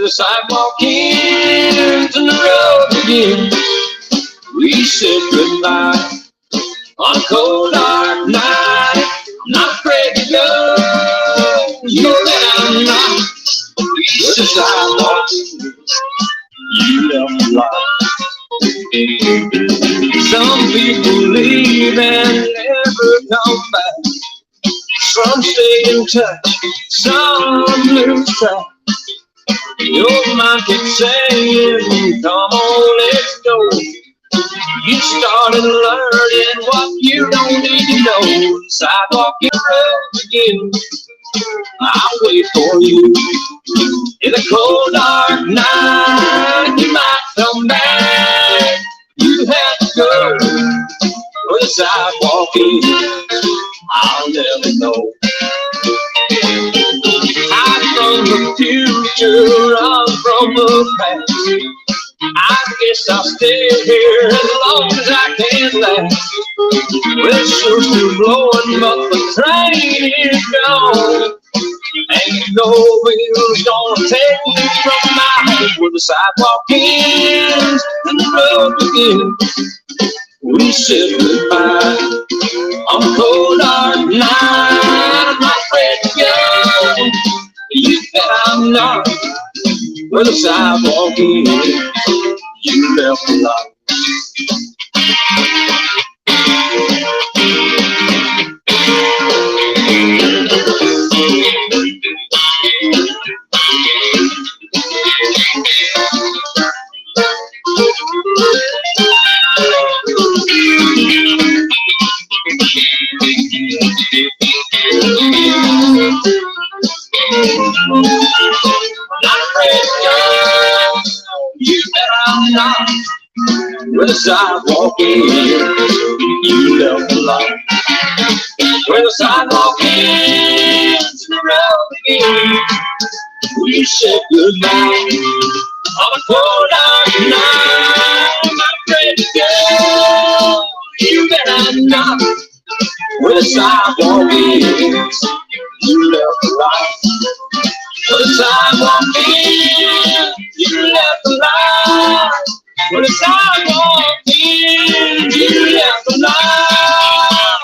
the sidewalk ends and the road begins. We said goodbye on a cold dark night. I'm not afraid to go. You know that I'm not. We said the sidewalk, you left a lot. Some people leave and never come back. Some stay in touch, some lose track. Your mind keeps saying, come on, let's go. You started learning what you don't need to know. The sidewalk and road again. I'll wait for you in a cold dark night. You might come back. You have to go where the sidewalk is. I'll never know. Hide from the future, run from the past. I guess I'll stay here as long as I can last. Well, it's sure still blowing, but the train is gone. Ain't no wheels gonna take me from my home where the sidewalk ends and the road begins. We said goodbye on a cold dark night. I'm not afraid to go. You bet I'm not. Where the sidewalk is, you left a lot. Not afraid to go. You bet I'm not. Where the sidewalk is, you left a lot. Where the sidewalk ends and the road begins. We said goodbye on a cold dark night. I'm not afraid to go. You bet I'm not. Where the sidewalk is, you left a lot. Where the sidewalk is, you left a lot. Where the sidewalk is, you left a lot.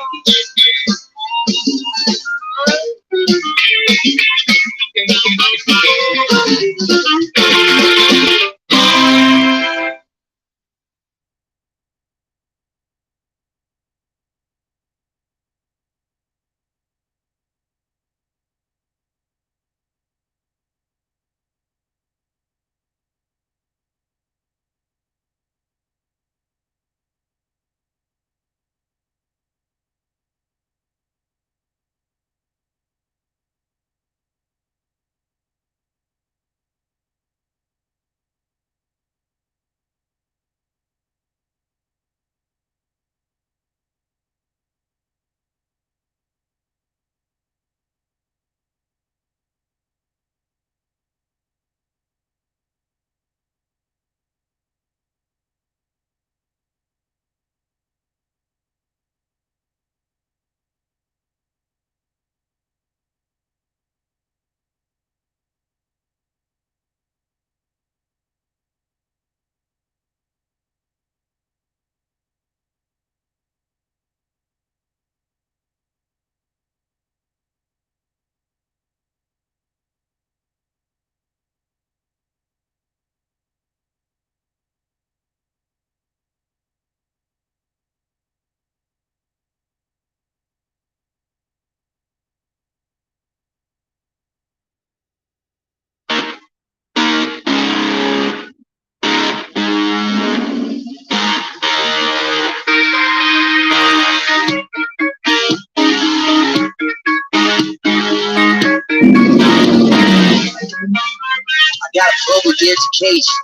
got a public education,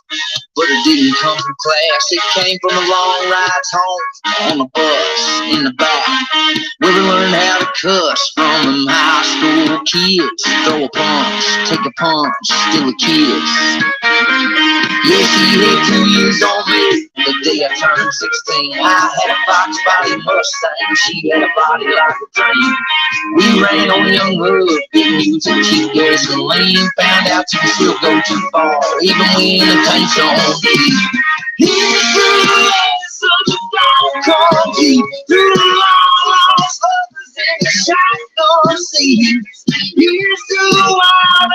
but it didn't come from class. It came from the long rides home on the bus in the back, where we learned how to cuss from them high school kids. Throw a punch, take a punch, still a kid. Yeah, she had 2 years on me the day I turned 16. I had a fox body Mustang, she had a body like a dream. We ran on young hood, didn't use a cheap gasoline. Found out you can still go to fall, even when the tanks on me. Here's to such a dark cold deep through the long lost others in the shadow sea. Here's to the wild.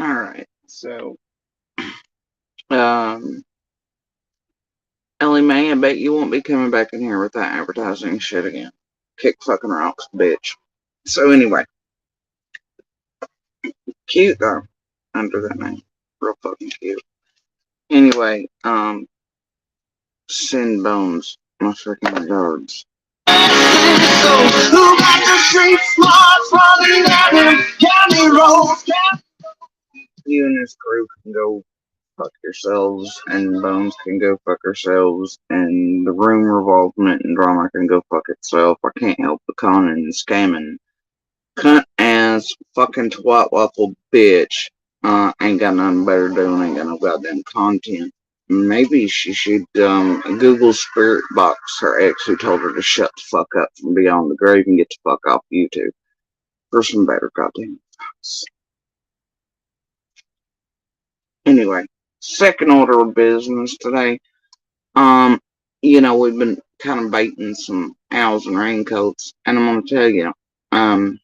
Alright, so, um, Ellie Mae, I bet you won't be coming back in here with that advertising shit again. Kick fucking rocks, bitch. So anyway, cute though, under that name. Real fucking cute. Anyway, send Bones my freaking regards. So, who got the street smart running down the county road? You and this group can go fuck yourselves, and Bones can go fuck yourselves, and the room revolvement and drama can go fuck itself. I can't help the conning and scamming. Cunt ass fucking twat waffle bitch. Ain't got nothing better to do and ain't got no goddamn content. Maybe she should Google Spirit Box her ex who told her to shut the fuck up from beyond the grave and get the fuck off YouTube for some better goddamn thoughts. Anyway, second order of business today. Um, we've been kind of baiting some owls and raincoats, and I'm gonna tell you, the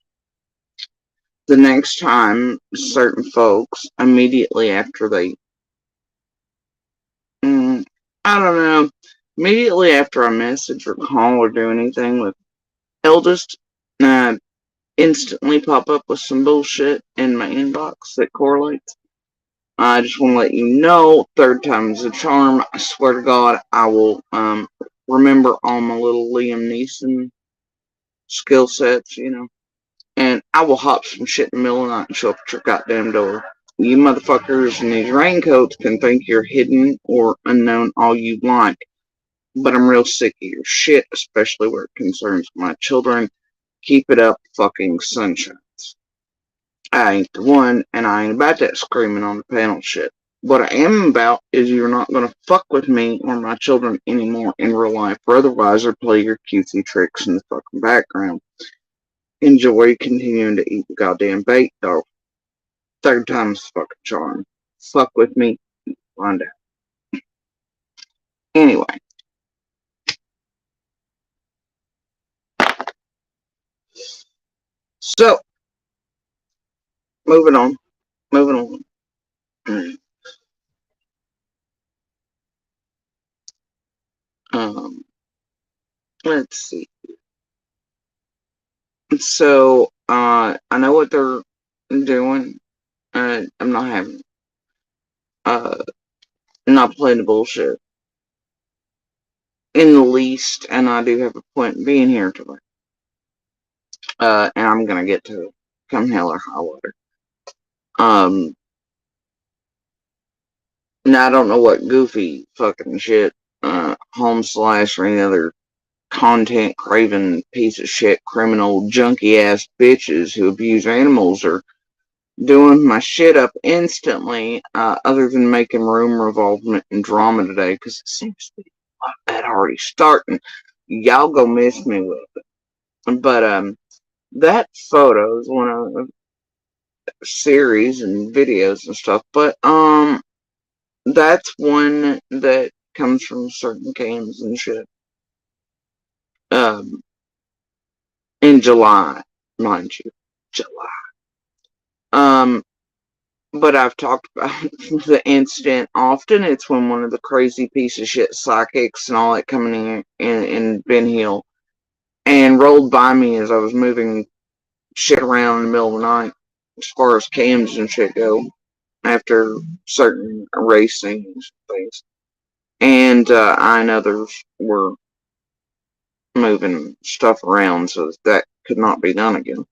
next time certain folks immediately after they, I don't know, immediately after I message or call or do anything with eldest, uh, instantly pop up with some bullshit in my inbox that correlates. I just want to let you know, third time's a charm. I swear to God, I will remember all my little Liam Neeson skill sets. And I will hop some shit in the middle of the night and show up at your goddamn door. You motherfuckers in these raincoats can think you're hidden or unknown all you like, but I'm real sick of your shit, especially where it concerns my children. Keep it up, fucking sunshines. I ain't the one, and I ain't about that screaming on the panel shit. What I am about is you're not gonna fuck with me or my children anymore in real life, or otherwise or play your cutesy tricks in the fucking background. Enjoy continuing to eat the goddamn bait, though. Third time's the fucking charm. Fuck with me, find out. Anyway, moving on. Moving on. Um, let's see. So, I know what they're doing. I'm not having, uh, not playing the bullshit in the least, and I do have a point being here today. And I'm gonna get to it, come hell or high water. Um, now I don't know what goofy fucking shit, home slash or any other content craving piece of shit criminal junkie ass bitches who abuse animals are doing my shit up instantly, other than making room revolvement and drama today, because it seems to be that already starting. Y'all go miss me with it. But, that photo is one of a series and videos and stuff, but, that's one that comes from certain cams and shit. Um, in July, mind you. July. Um, but I've talked about the incident often. It's when one of the crazy piece of shit psychics and all that coming in Ben Hill and rolled by me as I was moving shit around in the middle of the night as far as cams and shit go after certain racing things. And I and others were moving stuff around so that could not be done again.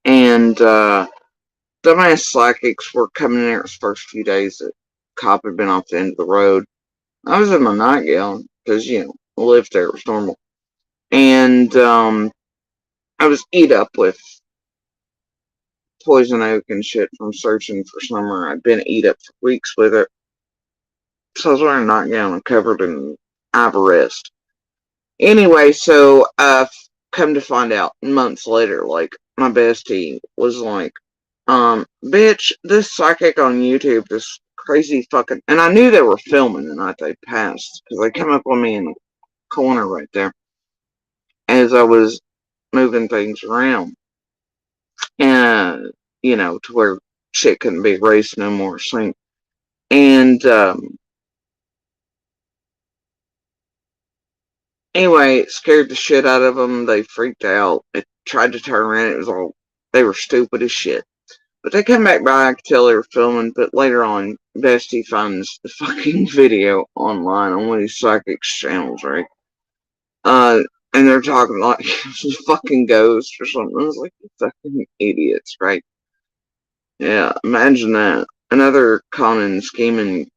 And dumbass psychics were coming in there its first few days that cop had been off the end of the road. I was in my nightgown because, I lived there, it was normal. And I was eat up with poison oak and shit from searching for summer. I'd been eat up for weeks with it. So I was wearing a nightgown and covered in Ivorest. Anyway, so come to find out months later, like, my bestie was like, bitch, this psychic on YouTube, this crazy fucking, and I knew they were filming the night they passed, because they came up on me in the corner right there, as I was moving things around, and, to where shit couldn't be erased no more seen. And, anyway, it scared the shit out of them, they freaked out, they tried to turn around, it was all, they were stupid as shit. But they come back by, I could tell they were filming, but later on, Bestie finds the fucking video online on one of these psychics channels, right? And they're talking like it's a fucking ghost or something. I was like, you fucking idiots, right? Yeah, imagine that. Another conning scheming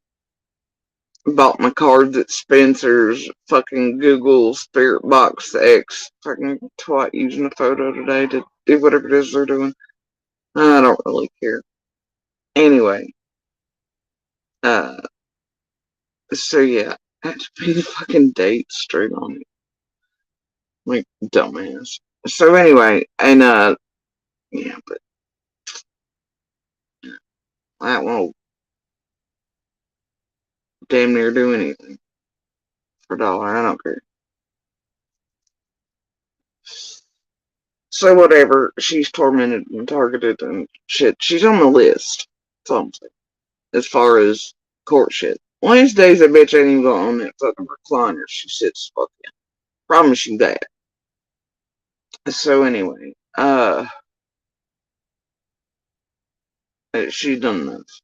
bought my cards at Spencer's, fucking Google Spirit Box X, fucking twat using a photo today to do whatever it is they're doing. I don't really care. Anyway, so yeah, I had to pay the fucking date straight on it. Like, dumbass. So anyway, and yeah, but that won't damn near do anything for a dollar. I don't care. So whatever, she's tormented and targeted and shit. She's on the list. That's all I'm saying. As far as court shit. One of these days, that bitch ain't even gonna own that fucking recliner she sits fucking in. Promise you that. So anyway, she's done this.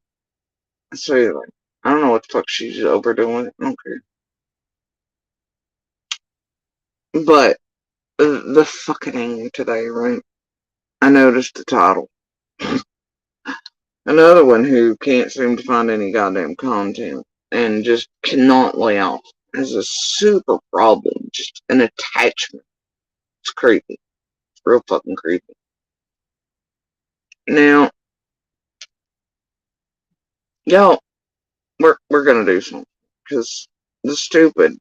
So anyway, I don't know what the fuck she's overdoing. I don't care. But the fucking angle today, right? I noticed the title. Another one who can't seem to find any goddamn content and just cannot lay off has a super problem. Just an attachment. It's creepy. It's real fucking creepy. Now, y'all, we're gonna do something because the stupid.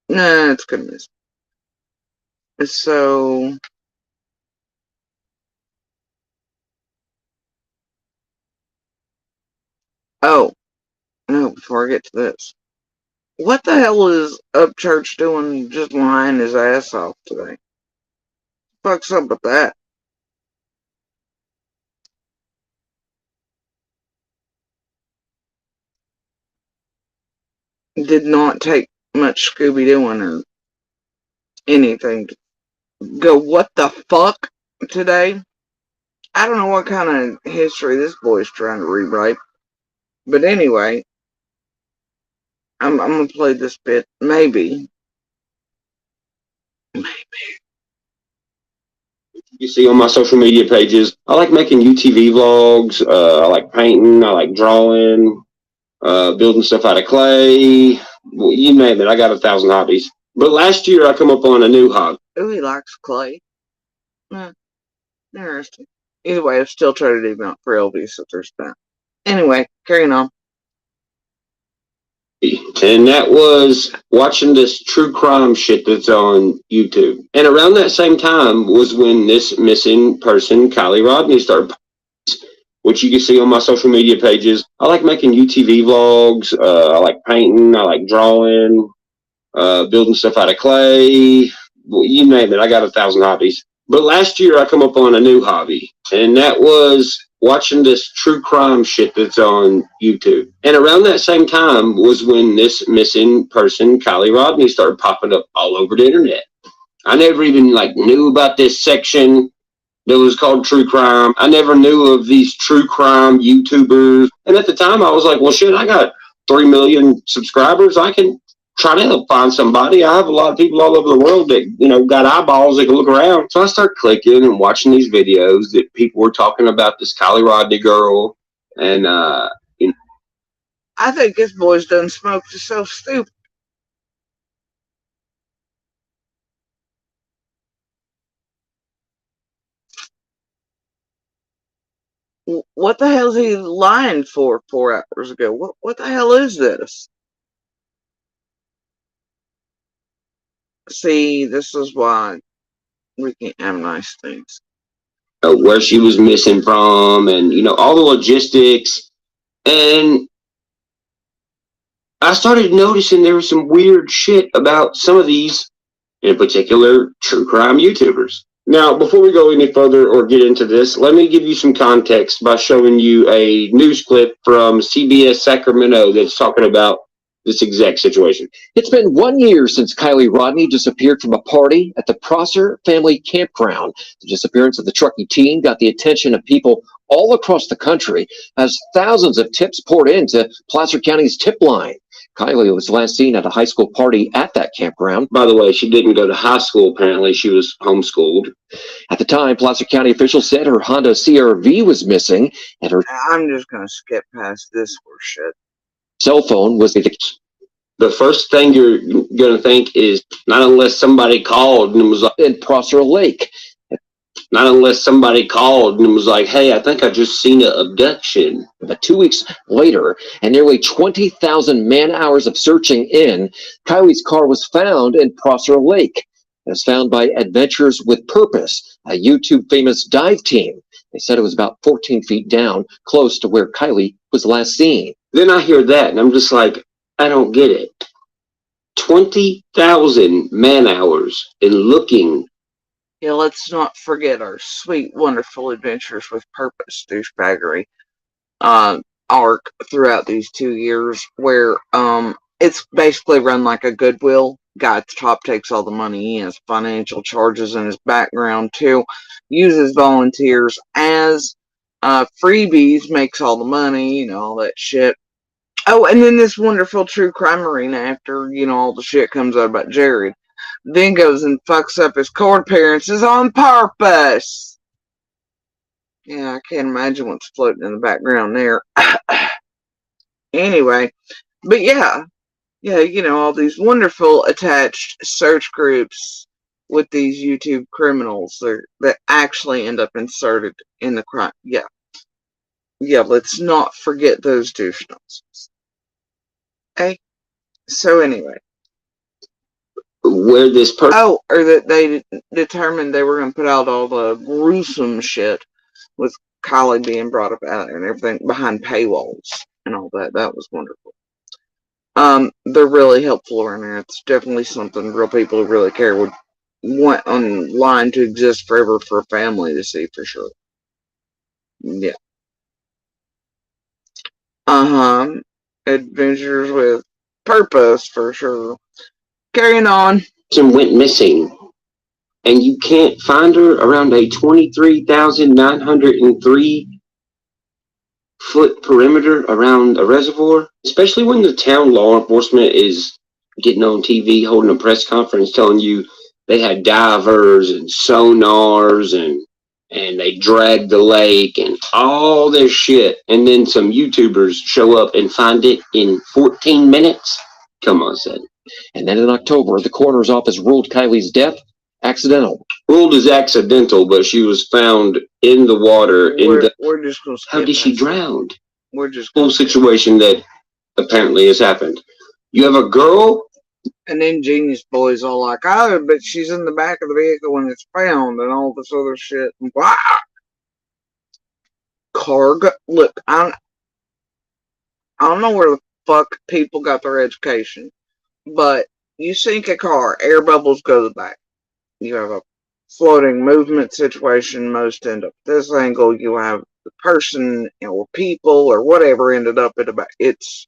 Nah, it's goodness. So, oh no! Before I get to this, what the hell is Upchurch doing? Just lying his ass off today? Fuck's up with that? did not take much Scooby-Dooing or anything to go, what the fuck, today? I don't know what kind of history this boy's trying to rewrite. But anyway, I'm gonna play this bit. Maybe. You see on my social media pages, I like making UTV vlogs. I like painting. I like drawing, building stuff out of clay. Well, you name it. I got 1,000 hobbies. But last year I come up on a new hobby. Oh, he likes clay. Interesting. Either way, I've still tried to do not for LV, so there's that. Anyway, carrying on. And that was watching this true crime shit that's on YouTube. And around that same time was when this missing person, Kylie Rodney, started, which you can see on my social media pages. I like making UTV vlogs. I like painting. I like drawing, building stuff out of clay. Well, you name it. I got 1,000 hobbies. But last year I come up on a new hobby, and that was watching this true crime shit that's on YouTube. And around that same time was when this missing person, Kylie Rodney, started popping up all over the internet. I never even knew about this section that was called true crime. I never knew of these true crime YouTubers. And at the time I was like, well shit, I got 3 million subscribers. I can try to help find somebody. I have a lot of people all over the world that, got eyeballs that can look around. So I start clicking and watching these videos that people were talking about this Kylie Rodney girl. And, I think this boy's done smoked himself stupid. What the hell is he lying for 4 hours ago? What the hell is this? See, this is why we can't have nice things. where she was missing from and, all the logistics. And I started noticing there was some weird shit about some of these, in particular, true crime YouTubers. Now, before we go any further or get into this, let me give you some context by showing you a news clip from CBS Sacramento that's talking about this exact situation. It's been 1 year since Kylie Rodney disappeared from a party at the Prosser family campground. The disappearance of the Truckee teen got the attention of people all across the country as thousands of tips poured into Placer County's tip line. Kylie was last seen at a high school party at that campground. By the way, she didn't go to high school, apparently. She was homeschooled. At the time, Placer County officials said her Honda CR-V was missing and her I'm just going to skip past this horse shit. cell phone was the first thing you're going to think is not unless somebody called and was like, in Prosser Lake. Not unless somebody called and was like, hey, I think I just seen an abduction. But 2 weeks later, and nearly 20,000 man-hours of searching in, Kylie's car was found in Prosser Lake. It was found by Adventures with Purpose, a YouTube famous dive team. They said it was about 14 feet down, close to where Kylie was last seen. Then I hear that, and I'm just like, I don't get it. 20,000 man-hours in looking. Yeah, let's not forget our sweet, wonderful Adventures with Purpose douchebaggery arc throughout these 2 years, where it's basically run like a Goodwill. Guy at the top takes all the money. He has financial charges in his background too. Uses volunteers as freebies, makes all the money, all that shit. Oh, and then this wonderful true crime arena after, all the shit comes out about Jared. Then goes and fucks up his court appearances on purpose. Yeah, I can't imagine what's floating in the background there. Anyway, but yeah, all these wonderful attached search groups with these YouTube criminals that actually end up inserted in the crime. Yeah, let's not forget those douche noses. Okay, so anyway. Where this person... Oh, or that they determined they were going to put out all the gruesome shit with Kylie being brought up out and everything behind paywalls and all that. That was wonderful. They're really helpful around here. It's definitely something real people who really care would want online to exist forever for a family to see for sure. Yeah. Adventures with purpose for sure. Carrying on. Went missing, and you can't find her around a 23,903 foot perimeter around a reservoir, especially when the town law enforcement is getting on TV holding a press conference telling you they had divers and sonars and they dragged the lake and all this shit, and then some YouTubers show up and find it in 14 minutes. Come on, Seth. And then in October, the coroner's office ruled Kylie's death accidental. Ruled as accidental, but she was found in the water. We're just gonna skip How did she this. drown? We're just Whole situation that apparently has happened. You have a girl. And then Genius Boy's all like, oh, but she's in the back of the vehicle when it's found and all this other shit. Wow. Cargo. Look, I don't know where the fuck people got their education, but you sink a car, air bubbles go to the back. You have a floating movement situation. Most end up this angle. You have the person or people or whatever ended up at the back. It's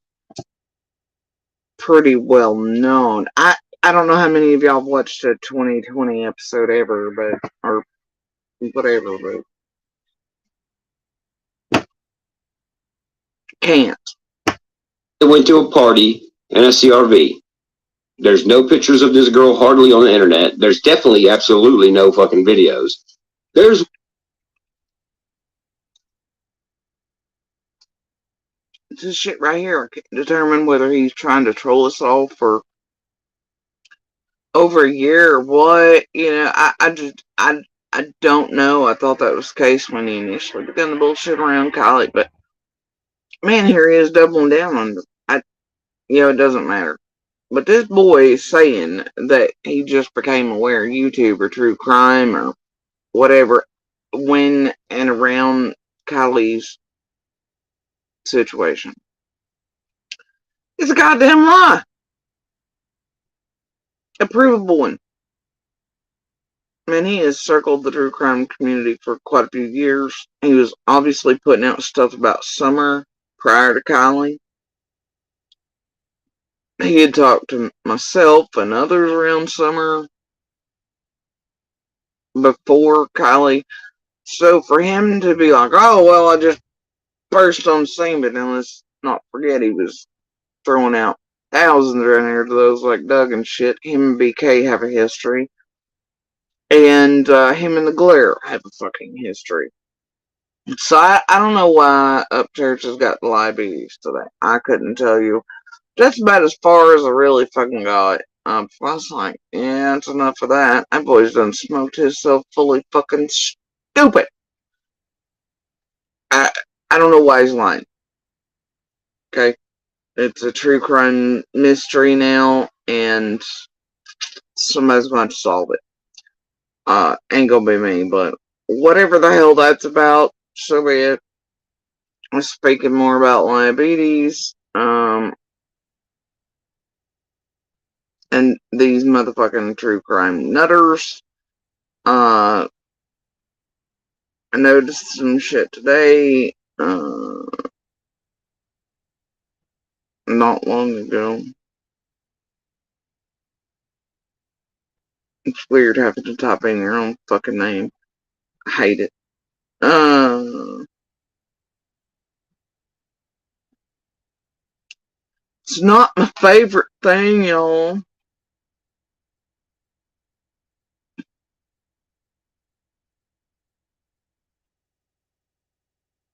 pretty well known. I don't know how many of y'all have watched a 2020 episode ever, but or whatever, but can't. They went to a party in a CRV. There's no pictures of this girl hardly on the internet. There's definitely absolutely no fucking videos. There's this shit right here. I can't determine whether he's trying to troll us all for over a year or what. You know, I don't know. I thought that was the case when he initially began the bullshit around Kylie, but man, here he is doubling down on it. It doesn't matter. But this boy is saying that he just became aware of YouTube or true crime or whatever when and around Kylie's situation. It's a goddamn lie. A provable one. Man, he has circled the true crime community for quite a few years. He was obviously putting out stuff about Summer prior to Kylie. He had talked to myself and others around Summer before Kylie. So for him to be like, oh, well, I just burst on the scene, but then let's not forget he was throwing out thousands around here to those like Doug and shit. Him and BK have a history. And him and the Glare have a fucking history. So I don't know why Upchurch has got diabetes today. I couldn't tell you. That's about as far as I really fucking got. I was like, yeah, that's enough of that. That boy's done smoked himself fully fucking stupid. I don't know why he's lying. Okay? It's a true crime mystery now, and somebody's going to solve it. Ain't gonna be me, but whatever the hell that's about, so be it. I'm speaking more about diabetes, and these motherfucking true crime nutters. I noticed some shit today, not long ago. It's weird having to type in your own fucking name. I hate it. It's not my favorite thing, y'all.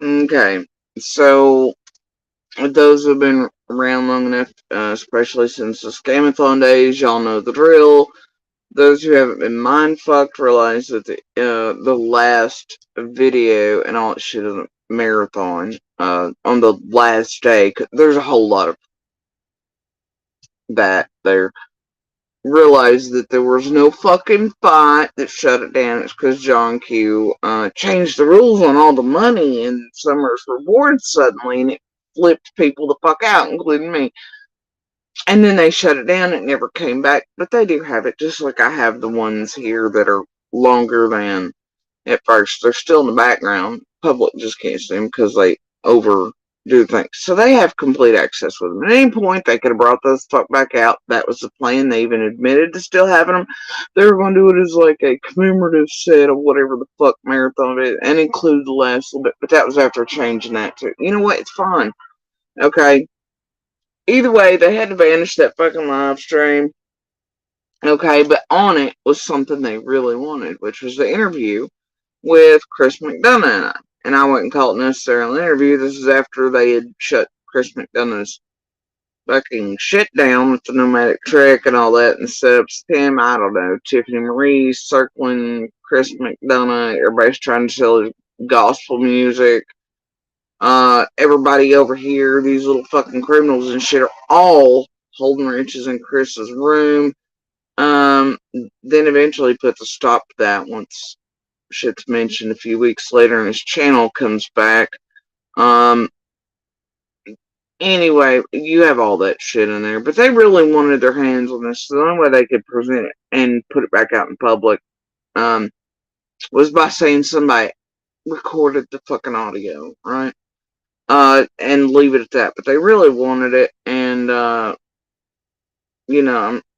Okay, so those who have been around long enough, especially since the Scamathon days, y'all know the drill. Those who haven't been mind-fucked realize that the last video and all that shit is a marathon on the last day. There's a whole lot of that there. Realized that there was no fucking fight that shut it down. It's because John Q changed the rules on all the money and Summer's rewards suddenly, and it flipped people the fuck out, including me. And then they shut it down. It never came back. But they do have it, just like I have the ones here that are longer than at first. They're still in the background. Public just can't see them because they over do things. So they have complete access with them. At any point, they could have brought those fuck back out. That was the plan. They even admitted to still having them. They were going to do it as like a commemorative set of whatever the fuck marathon is and include the last little bit. But that was after changing that too. You know what? It's fine. Okay. Either way, they had to banish that fucking live stream. Okay, but on it was something they really wanted, which was the interview with Chris McDonough. And I wouldn't call it necessarily an interview. This is after they had shut Chris McDonough's fucking shit down with the nomadic trek and all that and set up him. I don't know. Tiffany Marie circling Chris McDonough. Everybody's trying to sell his gospel music. Everybody over here, these little fucking criminals and shit, are all holding wrenches in Chris's room. Then eventually puts a stop to that once shit's mentioned a few weeks later and his channel comes back. Anyway, you have all that shit in there, but they really wanted their hands on this. So the only way they could present it and put it back out in public, was by saying somebody recorded the fucking audio, right? And leave it at that. But they really wanted it, and,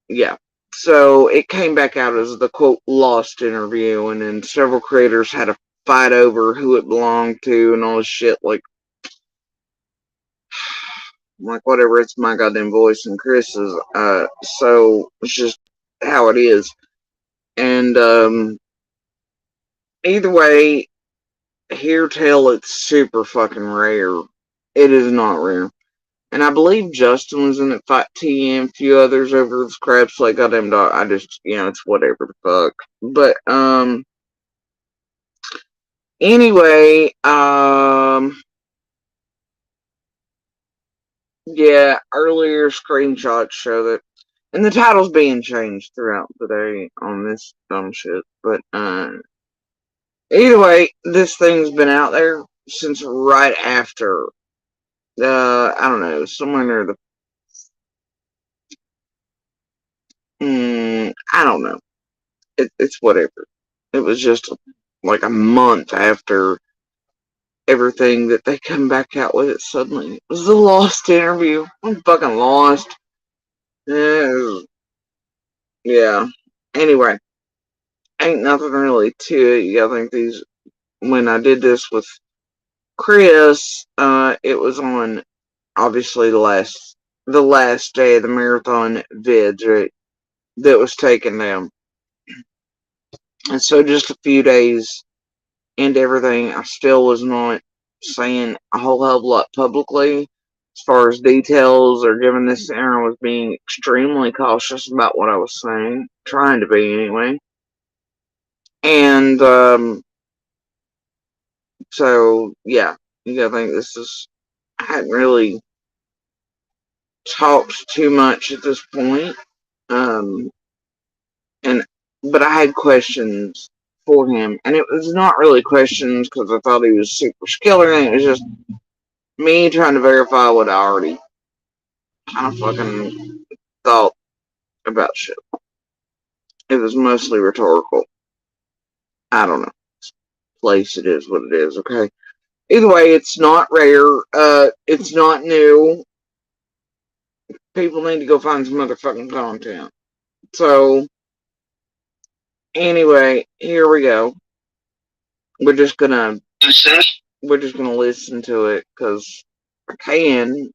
yeah. So it came back out as the quote lost interview, and then several creators had a fight over who it belonged to and all this shit. Like whatever, it's my goddamn voice and Chris's. So it's just how it is. And either way, hear tell, it's super fucking rare. It is not rare. And I believe Justin was in it, Fight TM, a few others over this crap, so like goddamn dog. I just, it's whatever the fuck. But, anyway, yeah, earlier screenshots show that, and the title's being changed throughout the day on this dumb shit. But, either way, this thing's been out there since right after, I don't know, somewhere near the, I don't know. It's whatever. It was just like a month after everything that they come back out with it suddenly. It was the lost interview. I'm fucking lost. Yeah. Anyway, ain't nothing really to it. You gotta think when I did this with Chris, it was on obviously the last day of the marathon vids, right? That was taken down. And so just a few days into everything, I still was not saying a whole hell of a lot publicly as far as details or giving this. I was being extremely cautious about what I was saying, trying to be anyway. And so yeah, you gotta think I hadn't really talked too much at this point. But I had questions for him, and it was not really questions because I thought he was super skilled or anything. It was just me trying to verify what I already kind of fucking thought about shit. It was mostly rhetorical. I don't know. Place, it is what it is, okay? Either way, it's not rare. It's not new. People need to go find some motherfucking content. So, anyway, here we go. We're just gonna listen to it because I can.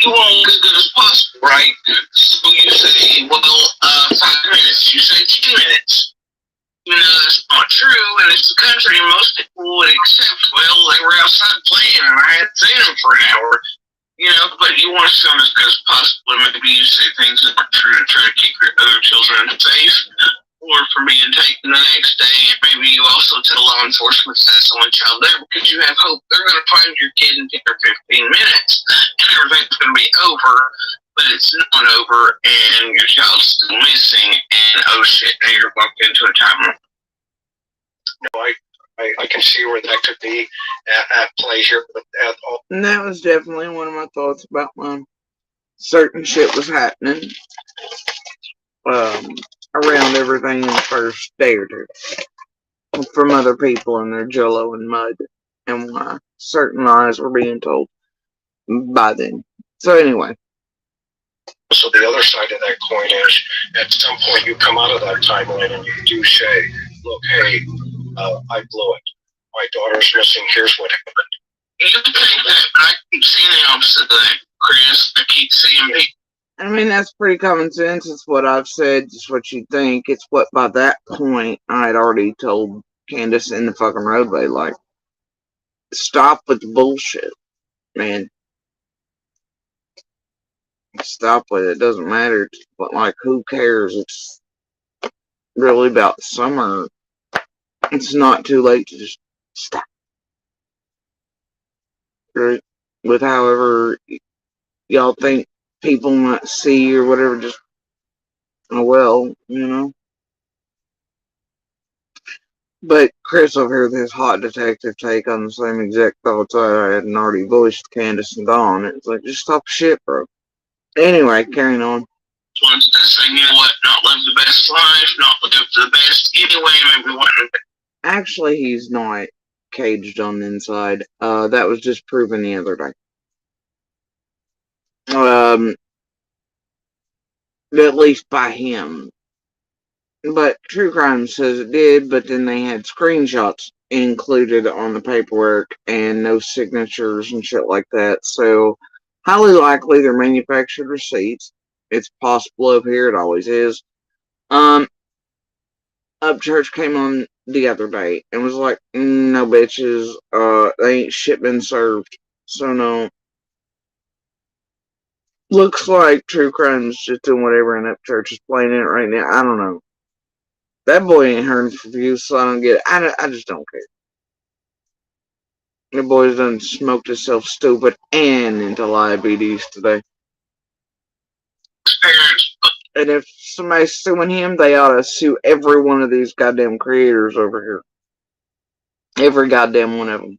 You want as good as possible, right? So you say, well, 5 minutes. You say 10 minutes. That's not true, and it's the country, and most people would accept, well, they were outside playing, and I had to see them for an hour. But you want to sound as good as possible, and maybe you say things that aren't true to try to keep your other children safe, or from being taken the next day, and maybe you also tell law enforcement that's the only child there because you have hope they're going to find your kid in 10 or 15 minutes, and everything's going to be over, but it's not over, and your child's still missing, and oh shit, now you're bumped into a timer. Like, I can see where that could be at play here. But and that was definitely one of my thoughts about when certain shit was happening around everything in the first day or two from other people and their jello and mud and why certain lies were being told by them. So anyway. So the other side of that coin is, at some point you come out of that timeline and you do say, look, hey, I blew it. My daughter's missing. Here's what happened. You think that, but I keep seeing the opposite of that, Chris. I keep seeing people. I mean, that's pretty common sense. It's what I've said. It's what you think. It's what, by that point, I had already told Candace in the fucking roadway, like, stop with the bullshit, man. Stop with it. It doesn't matter. But, like, who cares? It's really about summer. It's not too late to just stop. Right? With however y'all think people might see or whatever, just, oh well, you know. But Chris over here with his hot detective take on the same exact thoughts I had already voiced to Candace and Dawn. It's like, just stop shit, bro. Anyway, carrying on. Once they say, you know what, not live the best life, not live the best anyway, maybe one. Actually, he's not caged on the inside. That was just proven the other day. At least by him. But True Crime says it did, but then they had screenshots included on the paperwork and no signatures and shit like that. So, highly likely they're manufactured receipts. It's possible up here, it always is. Upchurch came on the other day and was like, no bitches, they ain't shit been served. So no. Looks like True Crime's just doing whatever and Upchurch is playing it right now. I don't know. That boy ain't heard from you, so I don't get it. I just don't care. The boy's done smoked himself stupid and into diabetes today. And if somebody's suing him, they ought to sue every one of these goddamn creators over here. Every goddamn one of them.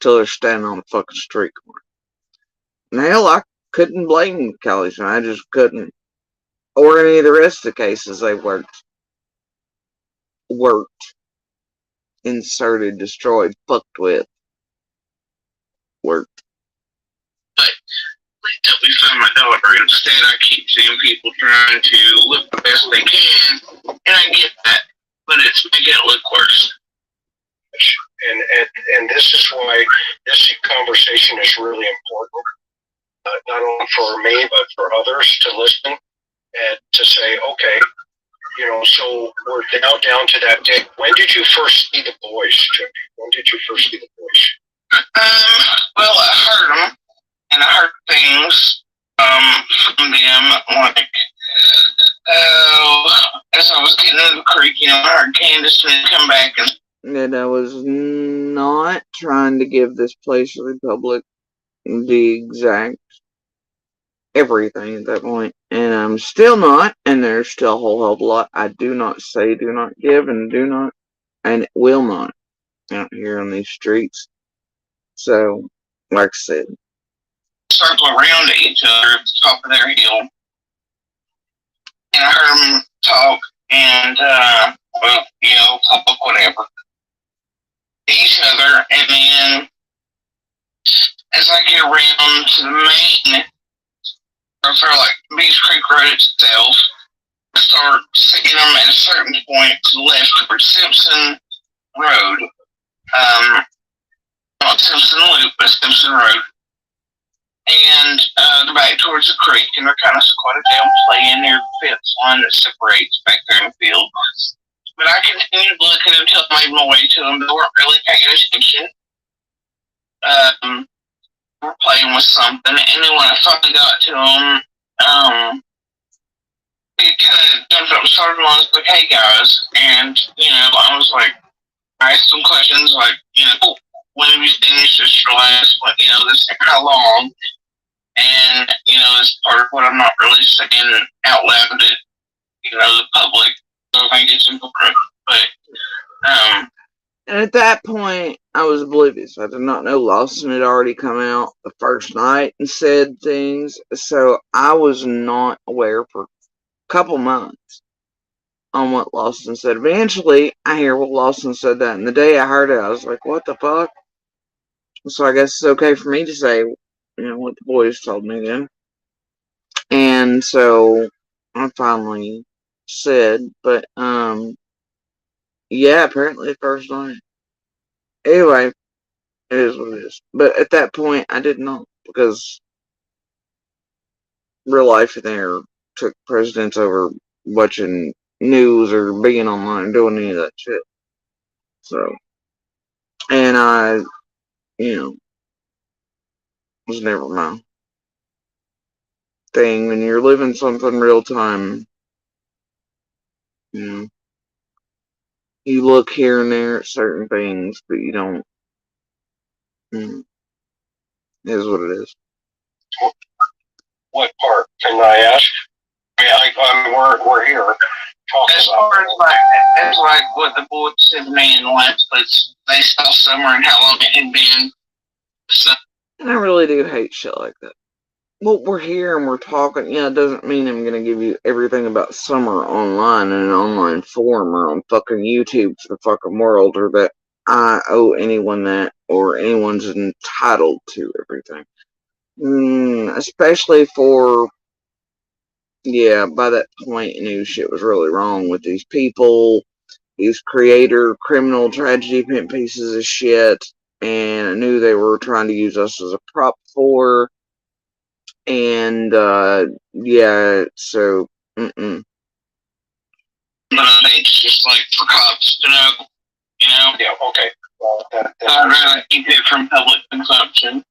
Till they're standing on the fucking street corner. And hell, I couldn't blame Kelly's. I just couldn't. Or any of the rest of the cases they worked. Inserted, destroyed, fucked with. Worked. We found my daughter. Instead, I keep seeing people trying to look the best they can, and I get that, but it's making it look worse. And this is why this conversation is really important, not only for me but for others to listen and to say, okay, you know, so we're now down to that day. When did you first see the boys, Jimmy? When did you first see the boys? Well, I heard them, and I heard things from them, like, as I was getting into the creek, you know, I heard Candace come back and I was not trying to give this place to the public the exact everything at that point, and I'm still not, and there's still a whole hell of a lot I do not say, do not give, and do not, and will not out here on these streets. So, like I said, circle around each other at the top of their hill, and I heard them talk, and, well, you know, talk whatever, each other, and then, as I get around to the main, or for like Beach Creek Road itself, I start seeing them at a certain point to the left towards Simpson Road. Not Simpson Loop, but Simpson Road. And they're back towards the creek, and they're kind of squatted down playing near the fence line that separates back there in the field. But I continued looking until I made my way to them. They weren't really paying attention. We're playing with something, and then when I finally got to them, it kind of jumped up and started on us like, hey guys, and, you know, I was like, I asked some questions like, you know, when have you finished this your last one, you know, this how long, and, you know, it's part of what I'm not really saying out loud to, you know, the public, so I think it's important, but, And at that point, I was oblivious. I did not know Lawson had already come out the first night and said things. So I was not aware for a couple months on what Lawson said. Eventually, I hear what Lawson said that. And the day I heard it, I was like, what the fuck? So I guess it's okay for me to say, what the boys told me then. And so I finally said, but, yeah, apparently the first night. Anyway, it is what it is. But at that point, I didn't know because real life in there took precedence over watching news or being online and doing any of that shit. So, and I, was never my thing. When you're living something real time, you know, you look here and there at certain things, but you don't. It is what it is. What part? Can I ask? We're here. As far as like what the boys said to me in the last place, they saw summer and how long it had been. So, and I really do hate shit like that. Well, we're here and we're talking. Yeah, it doesn't mean I'm going to give you everything about summer online in an online forum or on fucking YouTube to the fucking world, or that I owe anyone that or anyone's entitled to everything. Especially for, by that point, I knew shit was really wrong with these people, these creator, criminal, tragedy pimp pieces of shit, and I knew they were trying to use us as a prop for. And, so, But I think it's just like for cops to know, Yeah, okay. Well, I'd rather keep it from public consumption.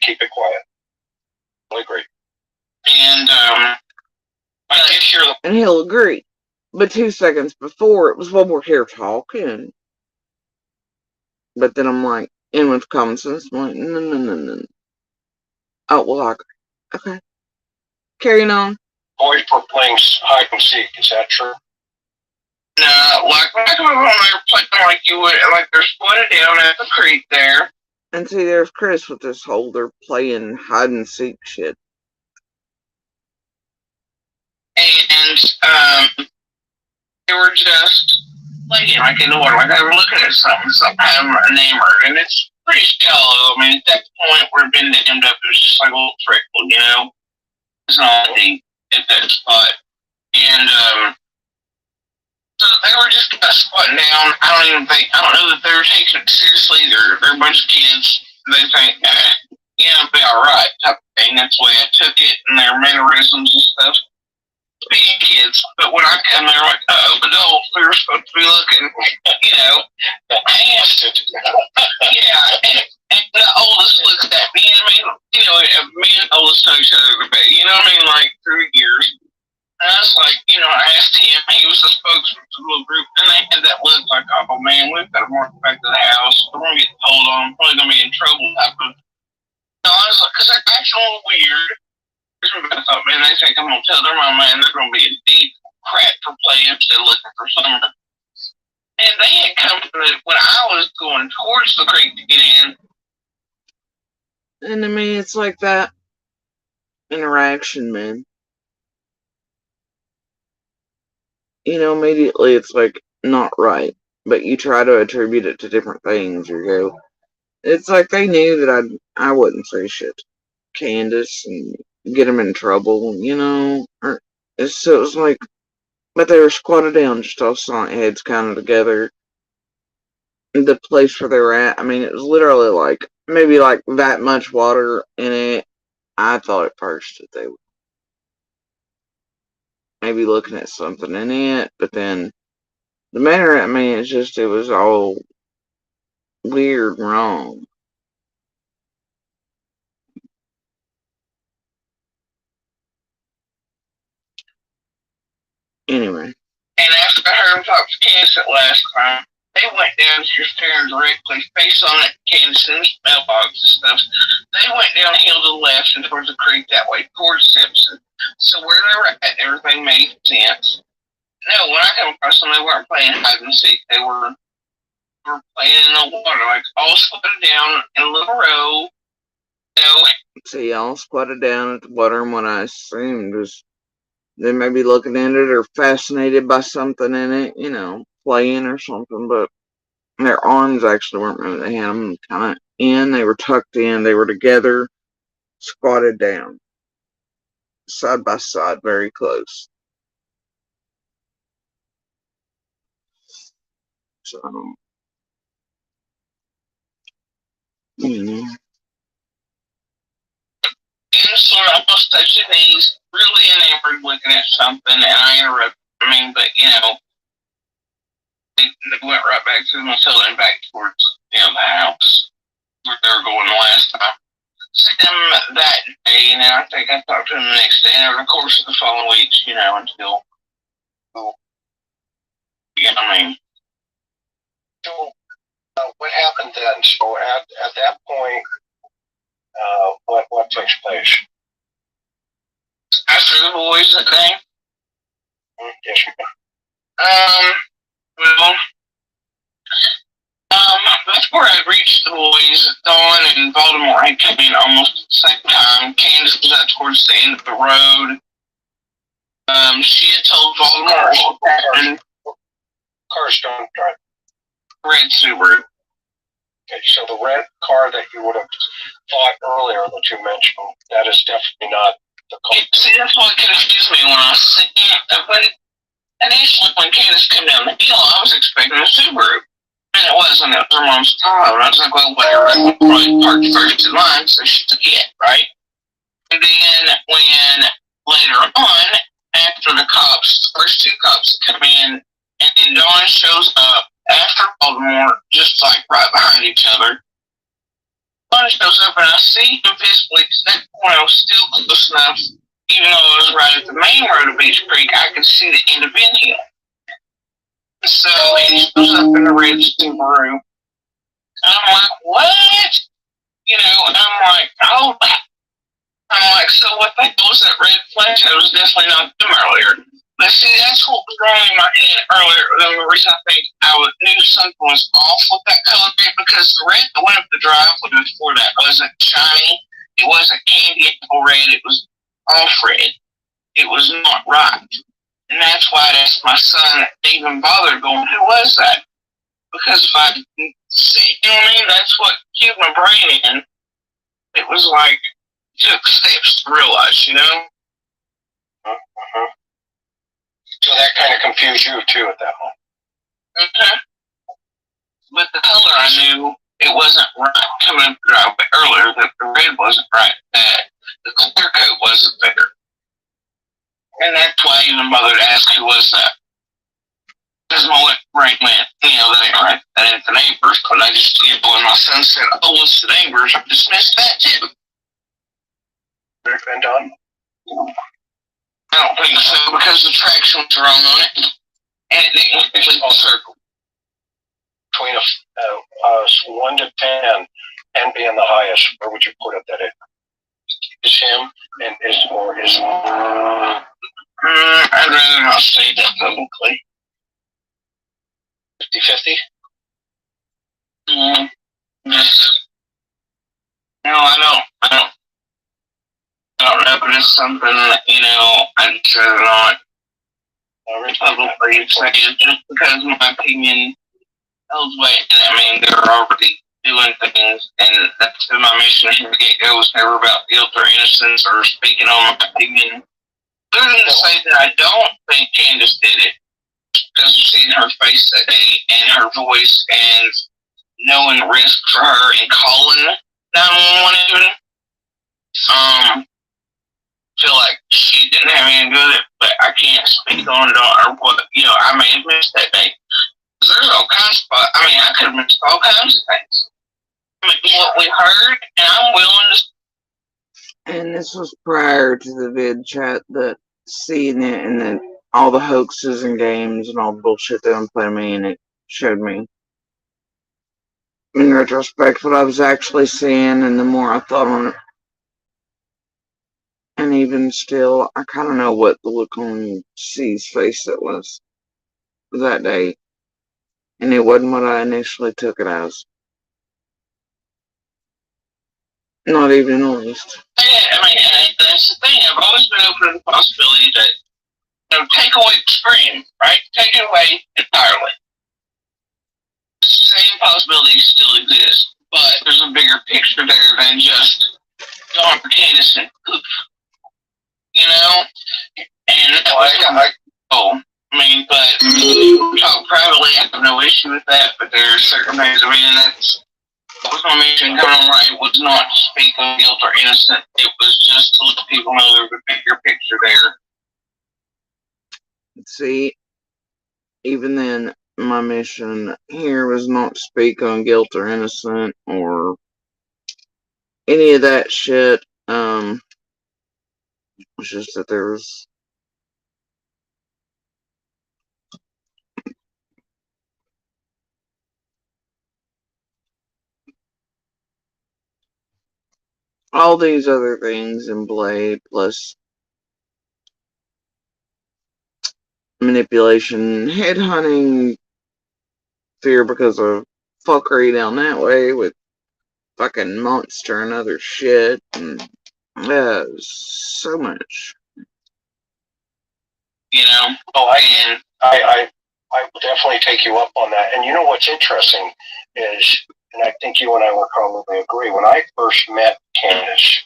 Keep it quiet. I agree. And, I guess you're... And he'll agree. But 2 seconds before, it was, well, we're here talking. But then I'm like, in with common sense, I'm like, no. Oh, well, okay. Carrying on. Boys were playing hide and seek. Is that true? No, like when they were playing like you would, like they're spotted down at the creek there. And see, there's Chris with this whole, they're playing hide and seek shit. And, they were just playing like in the water, like they were looking at something having a name or, and it's pretty shallow. I mean, at that point where it'd been dammed up, it was just like a little trickle, It's not deep at that spot. And, so they were just kind of squatting down. I don't know that they were taking it seriously. They're a bunch of kids. They think, it'll be alright type of thing. That's the way I took it, and their mannerisms and stuff. Being kids, but when I come there, like, adults, we were supposed to be looking, and, and the oldest looks at me, me and the oldest know each other a bit, like 3 years. And I was like, I asked him, he was the spokesman for the little group, and they had that look like, oh man, we've got to march back to the house, we're going to get told on, probably going to be in trouble type of. I was like, because that act's a little weird. I thought, man, they think I'm going to tell their mama, and they're going to be in deep crap for playing instead of looking for summer. And they had come to it when I was going towards the creek to get in. And I mean, it's like that interaction, man. Immediately it's like not right, but you try to attribute it to different things. You go, it's like they knew that I wouldn't say shit to Candace and get them in trouble, or so it was like, but they were squatted down, just all silent heads kind of together. The place where they were at, I mean, it was literally like, maybe like that much water in it. I thought at first that they were maybe looking at something in it, but then the manner, I mean, it was all weird and wrong. Anyway. And after I heard him talk to Candace that last time, they went down, she was staring directly, face on it, Candace's mailbox and stuff. They went downhill to the left and towards the creek that way, towards Simpson. So where they were at, everything made sense. No, when I come across them, they weren't playing hide and seek. They were We're playing in the water, like all squatted down in a little row. So y'all squatted down at the water, and what I assumed was they may be looking at it or fascinated by something in it, playing or something, but their arms actually weren't moving. They had them kind of in, they were tucked in, they were together, squatted down, side by side, very close. So, And so I almost touched his knees, really enamored looking at something, and I interrupted. But they went right back to the motel and back towards the house where they were going the last time. Him that day, and then I think I talked to him the next day, and over the course of the following weeks, until So, what happened then? So at that point, what takes place? After the boys that day, Yes, well, before I reached the boys, Dawn and Baltimore had come in almost at the same time. Candace was out towards the end of the road. She had told Baltimore and cars don't drive. red Subaru. Okay, so the red car that you would have thought earlier that you mentioned, that is definitely not the car. See, that's what confused me when I was seeing it. But initially, when Candace came down the hill, I was expecting a Subaru. And it wasn't. It was her mom's Tahoe. And I was like, well, whatever. I probably parked first in line, so she took it, right? And then when later on, after the first two cops come in, and then Dawn shows up after Baltimore, just like right behind each other. Dawn shows up, and I see him physically, because at that point I was still close enough, even though I was right at the main road of Beach Creek, I could see the end of Ben Hill. So he shows up in the red Subaru. And I'm like, what? And I'm like, oh, so what the hell was that red flag? It was definitely not them earlier. But see, that's what was wrong in my head earlier. The reason I think I knew something was off with that color because the red that went up the driveway before that wasn't shiny. It wasn't candy apple red. It was off red. It was not right. And that's why I asked my son even bothered going, who was that? Because if I didn't see, that's what cued my brain in. It was like, took steps to realize, Uh-huh. So that kind of confused you too at that moment. Okay. But the color, I knew it wasn't right coming up the driveway earlier, that the red wasn't right, that the clear coat wasn't there. And that's why I even bothered to ask who was that. Because my brain went, that ain't right, that ain't the neighbors, because I just, when my son said, oh, it's the neighbors, I dismissed that too. Rick Van Don? I don't think so, because the traction was wrong on it, and it didn't complete the circle. Between 1 to 10, 10 being the highest, where would you put it? That it is him and is I'd rather not say that publicly. 50-50? Yes. No, I don't know, but it's something that, I'd rather not publicly say it just because my opinion holds weight. And they're already doing things, and that's been my mission from the get-go was never about guilt or innocence or speaking on my opinion. Other than to say that I don't think Candace did it, because of seeing her face that day and her voice and knowing the risk for her and calling 911 even. Feel like she didn't have anything to do with it, but I can't speak on it or what, I may have missed that day. There's all kinds of, I could have missed all kinds of things. What we heard, and I'm willing to. And this was prior to the vid chat that seeing it and then all the hoaxes and games and all the bullshit that I'm playing me, and it showed me in retrospect what I was actually seeing, and the more I thought on it. And even still, I kind of know what the look on C's face it was that day. And it wasn't what I initially took it as. Not even in the least. Yeah, I mean, and that's the thing. I've always been open to the possibility that, take away extreme, right? Take it away entirely. The same possibilities still exist, but there's a bigger picture there than just John Candace and poof. You know? And that was but talk privately, I have no issue with that, but there are certain things, that's was my mission coming on right. It was not to speak of guilt or innocent. It was just to let people know there was a bigger picture there. See, even then, my mission here was not to speak on guilt or innocent or any of that shit. It's just that there was all these other things in play, plus manipulation, headhunting, fear because of fuckery down that way with fucking monster and other shit, and so much. I will definitely take you up on that. And you know what's interesting is, and I think you and I would probably agree, when I first met Candace,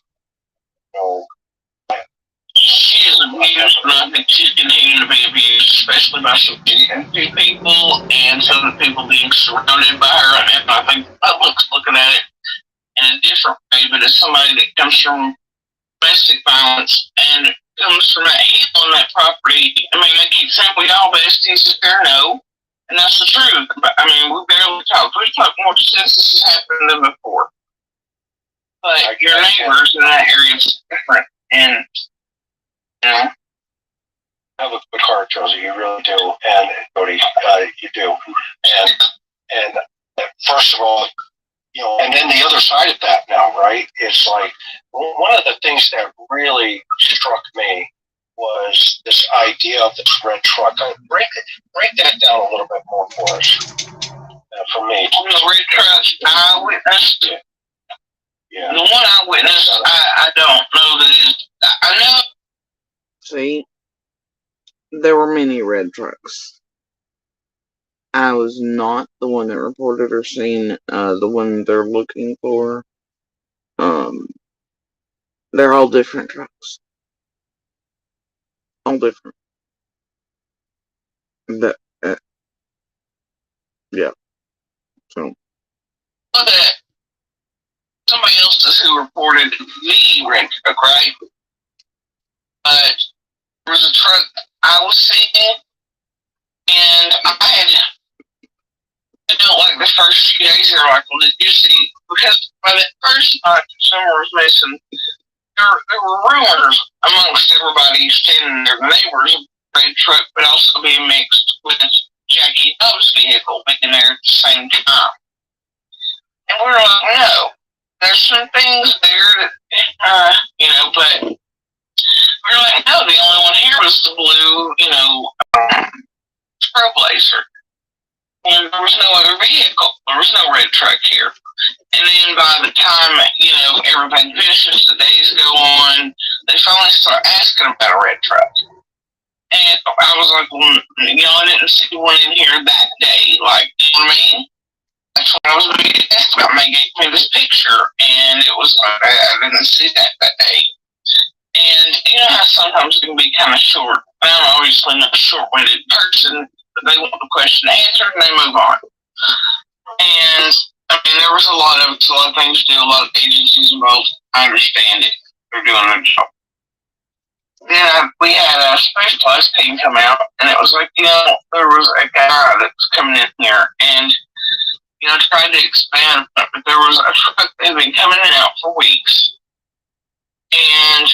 she is abused, and I think she's continuing to be abused, especially by some people and some of the people being surrounded by her. And I think the public's looking at it in a different way, but as somebody that comes from domestic violence and comes from that heel on that property, they keep saying we all besties there, no. And that's the truth. But, we barely talk. We talk more since this has happened than before. But your neighbors in that area is different. And, you have a good heart, Josie. You really do. And, Cody, you do. And first of all, and then the other side of that now, right? It's like, one of the things that really struck me was this idea of this red truck. Break that down a little bit more for us. For me, the red truck I witnessed it. Yeah. The one I witnessed, I don't know that is. I know. See, there were many red trucks. I was not the one that reported or seen the one they're looking for. They're all different trucks. All different. Yeah. So. Somebody else who reported the red truck, right? But there was a truck I was seeing, and I like the first few days, they were like, well, did you see? Because by that first night, summer was missing, there were rumors amongst everybody standing there. The neighbors of the red truck, but also being mixed with Jackie Dove's vehicle being there at the same time. And we were like, no, there's some things there that, but we were like, no, the only one here was the blue, Trailblazer. And there was no other vehicle. There was no red truck here. And then by the time, everything finishes, the days go on, they finally start asking about a red truck. And I was like, well, I didn't see one in here that day. Like, you know what I mean? That's what I was being asked about. And they gave me this picture, and it was like, I didn't see that day. And you know how sometimes it can be kind of short. I'm obviously not a short-winded person, but they want the question answered, and they move on. And there was a lot of things to do, a lot of agencies involved. I understand it. They're doing their job. Then we had a specialized team come out, and it was like, there was a guy that was coming in here, and, tried to expand, but there was a truck that had been coming in and out for weeks. And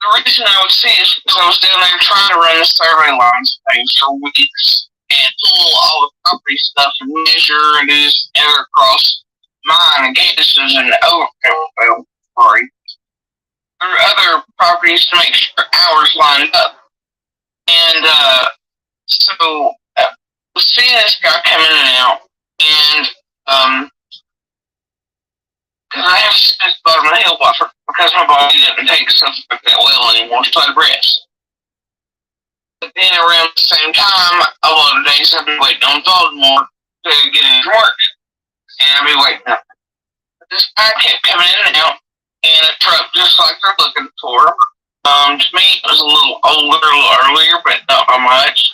the reason I would see it is because I was down there trying to run the survey lines and things for weeks and pull all the property stuff and measure and do this across mine and Candace's and through other properties to make sure ours lined up. And so seeing this guy coming in Because I have to sit at the bottom of the hill buffer because my body doesn't take stuff that well anymore, so I rest. But then around the same time, a lot of days I've been waiting on Baltimore to get into work. And I'll be waiting up. This guy kept coming in and out in a truck just like they're looking for. To me, it was a little older, a little earlier, but not by much.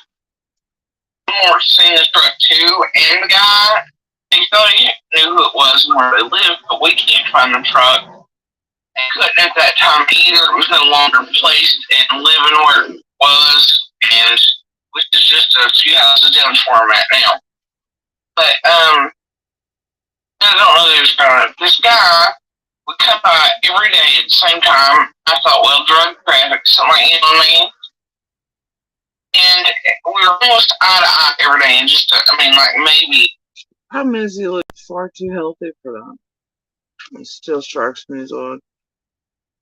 More seen this truck too, and the guy, he thought he knew who it was and where they lived, but we can't find the truck. And couldn't at that time either. It was no longer placed and living where it was, and which is just a few houses down from where I'm at now. But I don't know who's going. This guy would come by every day at the same time. I thought, well, drug traffic, something like that on me. And we were almost eye to eye every day, and just, like maybe. Problem is, he looks far too healthy for that. It still strikes me as odd.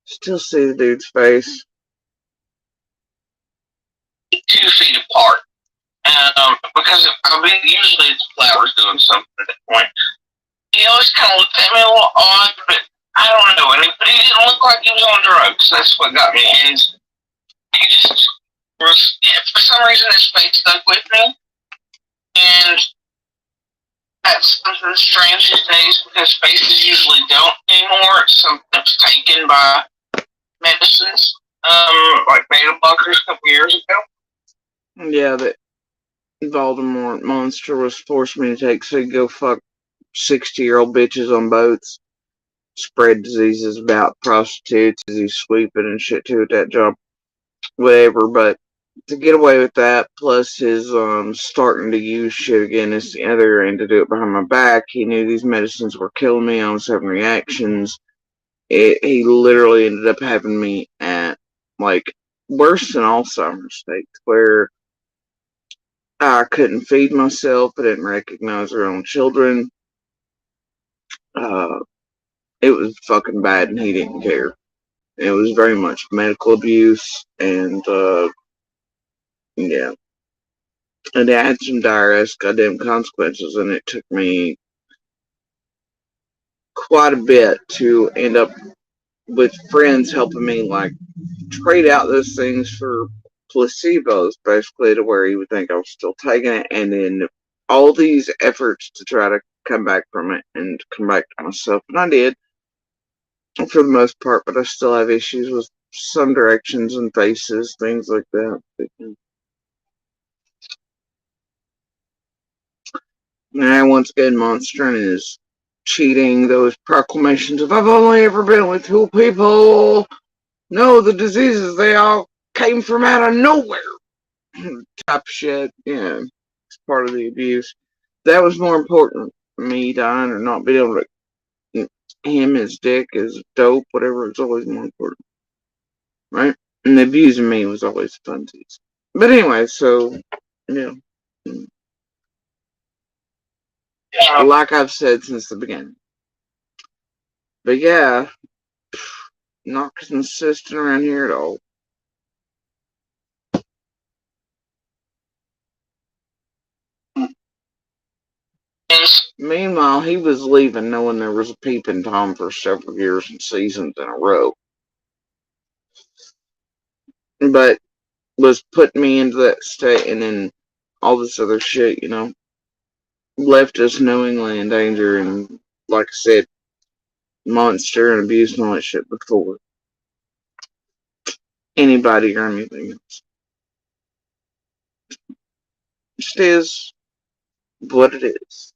Still see the dude's face. 2 feet apart. Because usually it's flowers doing something at that point. He always kind of looked at me a little odd, but I don't know. But he didn't look like he was on drugs. That's what got me. And he just was, for some reason, his face stuck with me. And that's something strange these days because faces usually don't anymore. It's something that's taken by medicines, like beta blockers a couple years ago. Yeah, that Voldemort monster was forcing me to take, so he'd go fuck 60-year-old bitches on boats, spread diseases about prostitutes as he's sweeping and shit too at that job. Whatever, but to get away with that, plus his starting to use shit again is the other end to do it behind my back. He knew these medicines were killing me. I was having reactions. He literally ended up having me at, like, worse than Alzheimer's state, where I couldn't feed myself. I didn't recognize our own children. It was fucking bad, and he didn't care. It was very much medical abuse, and yeah. And it had some dire-ass goddamn consequences, and it took me quite a bit to end up with friends helping me, like, trade out those things for placebos, basically, to where he would think I was still taking it, and then all these efforts to try to come back from it and come back to myself, and I did, for the most part, but I still have issues with some directions and faces, things like that. But, now, once again, Monster is cheating those proclamations of I've only ever been with 2 people. No, the diseases, they all came from out of nowhere. Type shit. Yeah, it's part of the abuse. That was more important. Me dying or not being able to, him, his dick, his dope, whatever, it's always more important. Right? And abusing me was always funsies. But anyway, so, yeah. Like I've said since the beginning. But yeah, not consistent around here at all. Meanwhile, he was leaving knowing there was a peeping Tom for several years and seasons in a row. But was putting me into that state, and then all this other shit, left us knowingly in danger, and like I said, monster and abuse and all that shit before anybody or anything else. Just is what it is.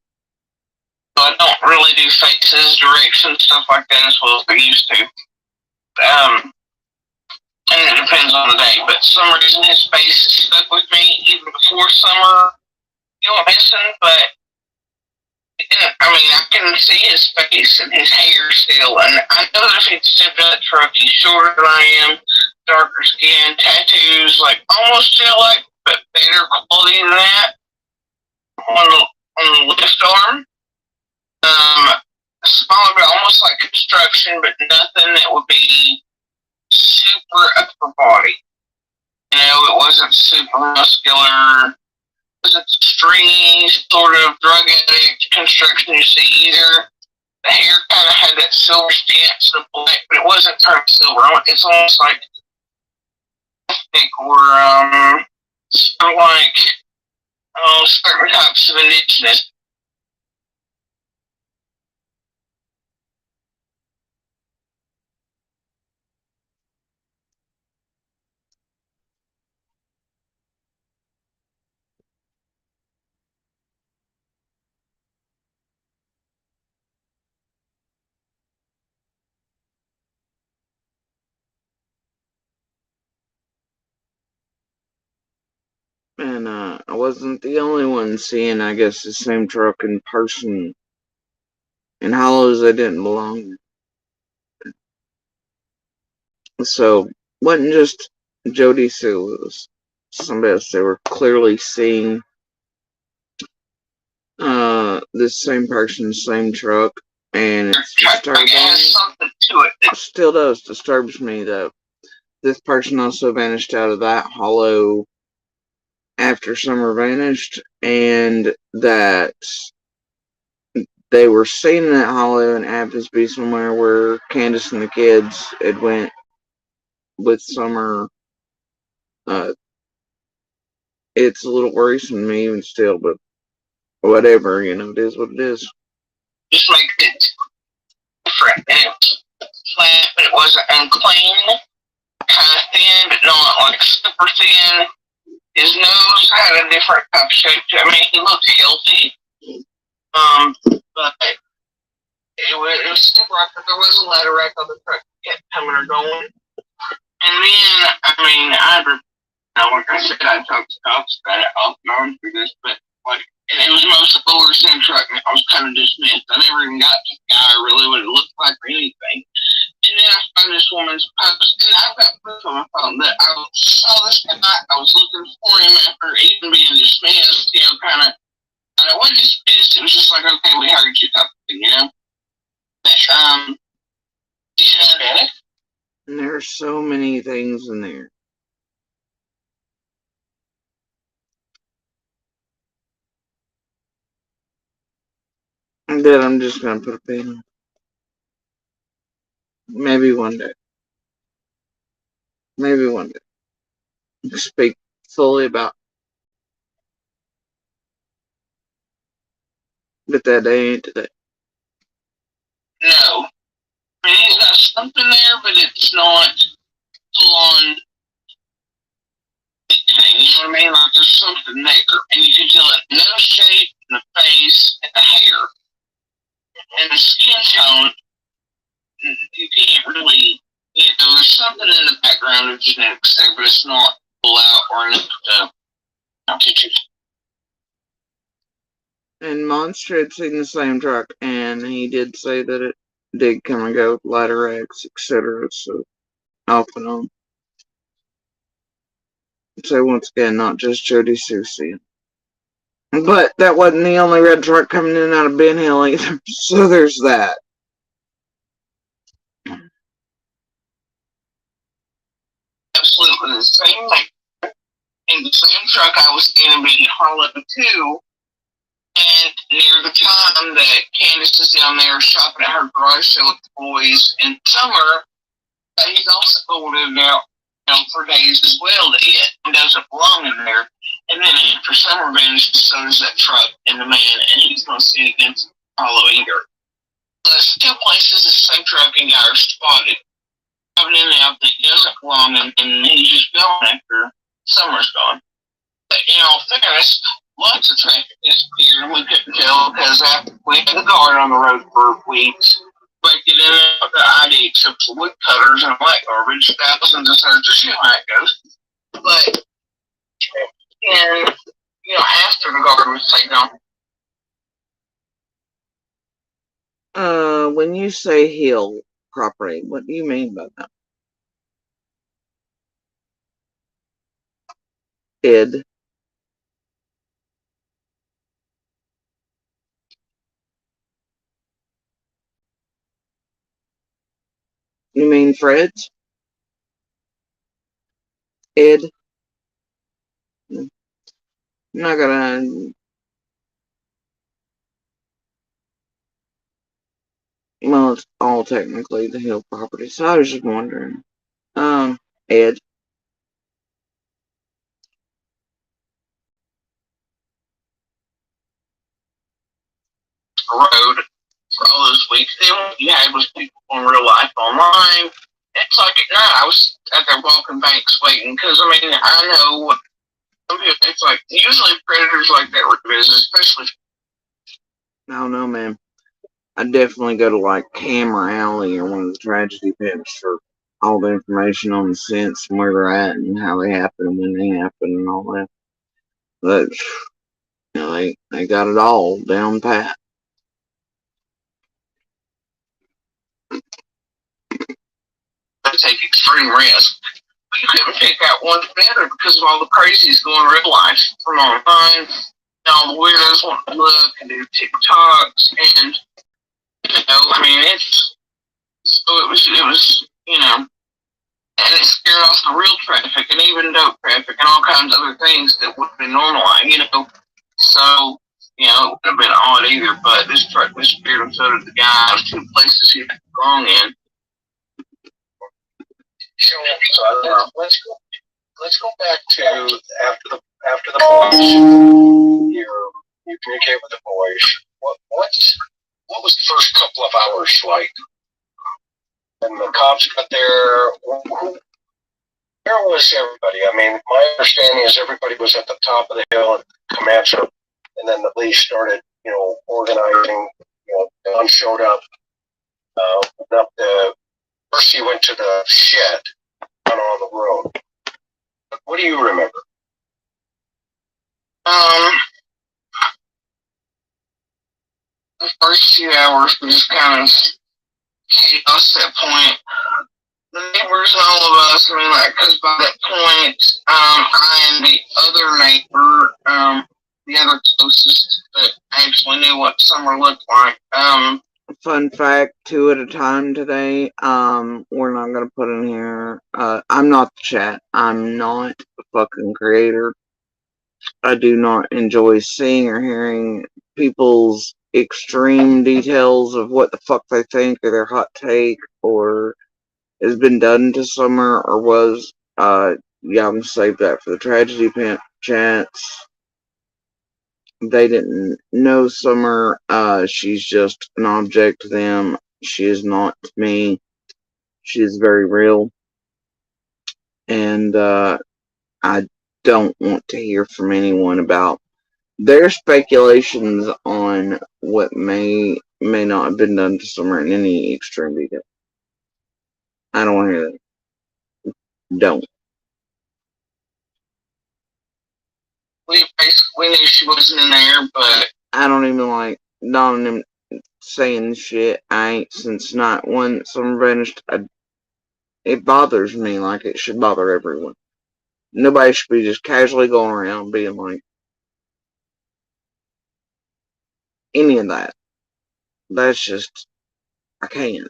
I don't really do faces, directions, stuff like that as well as I used to. And it depends on the day, but for some reason his face is stuck with me even before summer. You know, missing, but I can see his face and his hair still, and I know that if he'd stepped out of the truck, he's shorter than I am, darker skin, tattoos, like almost feel like, but better quality than that on the left arm. Smaller, but almost like construction, but nothing that would be super upper body. It wasn't super muscular. wasn't the stringy sort of drug addict construction you see either. The hair kind of had that silver tint to the black, but it wasn't turned silver. It's almost like or sort of like certain types of indigenous. And I wasn't the only one seeing, I guess, the same truck in person in hollows that didn't belong. So, wasn't just Jody Sue, it was somebody else. They were clearly seeing this same person, same truck, and it's disturbing. It has something to it. It still does disturbs me that this person also vanished out of that hollow after summer vanished, and that they were seen in that hollow in Absby somewhere where Candace and the kids had went with Summer. It's a little worrisome to me even still, but whatever, it is what it is. Just makes it different. And it was flat, but it wasn't unclean. Kind of thin, but not like super thin. His nose had a different type of shape. I mean, he looked healthy. But it was super rough. There was a ladder rack on the truck that kept coming or going. And then, I mean, like I said, I talked to cops about it off and on through this, but like, and it was mostly over the truck, and I was kind of dismissed. I never even got to the guy really what it looked like or anything. And then I found this woman's post, and I've got proof on my phone that I saw this guy. I was looking for him after even being dismissed, kind of. And I wasn't dismissed. It was just like, okay, we heard you talking, But, yeah. And there are so many things in there. That I'm just gonna put a pin on. Maybe one day. Maybe one day. Speak fully about. But that day ain't today. No. I mean, he's got something there, but it's not full on big thing. You know what I mean? Like there's something there, and you can tell it nose shape, and the face, and the hair, and the skin tone. You can't really, there's something in the background of genetics there, but it's not full out or enough to teach you. And Monster had seen the same truck, and he did say that it did come and go with ladder racks, etc. So, off and on. So, once again, not just Jody Susie. But that wasn't the only red truck coming in and out of Ben Hill either. So, there's that. Absolutely the same thing. In the same truck I was in being hollow too. And near the time that Candace is down there shopping at her garage sale with the boys in summer, he's also lived out for days as well. That it doesn't belong in there. And then after summer vanishes, so does that truck and the man, and he's going to see it against hollow either. But still places the same truck and guy are spotted coming in and out that doesn't belong, and he's just gone after summer's gone. But in all fairness, lots of traffic disappeared, and we couldn't tell because after we had the guard on the road for weeks, breaking in and out the ID except for wood cutters and white garbage, thousands of searches, you know how it goes. But, and, after the guard was taken off. When you say hill property, what do you mean by that? Ed? You mean Fred's? Ed? I'm not gonna. Well, it's all technically the Hill property, so I was just wondering. Ed. Road for all those weeks. Then what you had was people in real life online. It's like at night I was at their walking banks waiting because I mean I know it's like usually predators like that revisit, especially. I don't know, man. I definitely go to like Camera Alley or one of the tragedy pits for all the information on the scents and where they're at and how they happen and when they happen and all that. But you know, they got it all down pat. They take extreme risks. But you couldn't pick out one better because of all the crazies going real life from online and all the weirdos want to look and do TikToks and I mean it's so it was and it scared off the real traffic and even dope traffic and all kinds of other things that would have been normal, So, it wouldn't have been odd either, but this truck disappeared and so did the guy. There's two places he was wrong in. So let's go back to after the boys. You communicate with the boys. What was the first couple of hours like? And the cops got there. Where was everybody? I mean, my understanding is everybody was at the top of the hill at Comanche, and then the police started, organizing. Don showed up. First he went to the shed down on the road. What do you remember? The first few hours were just kind of chaos at that point. The neighbors and all of us, because by that point, I and the other neighbor, the other closest that actually knew what summer looked like, Fun fact, 2 at a time today. We're not gonna put in here. I'm not the chat. I'm not a fucking creator. I do not enjoy seeing or hearing people's extreme details of what the fuck they think or their hot take or has been done to Summer or was. I'm gonna save that for the tragedy chats. They didn't know Summer. She's just an object to them. She is not to me. She is very real. And I don't want to hear from anyone about their speculations on what may not have been done to Summer in any extreme detail. I don't want to hear that. Don't. We knew she wasn't in there, but I don't even like Don and him saying shit. I ain't since night one Summer vanished. It bothers me like it should bother everyone. Nobody should be just casually going around being like any of that. That's just, I can't.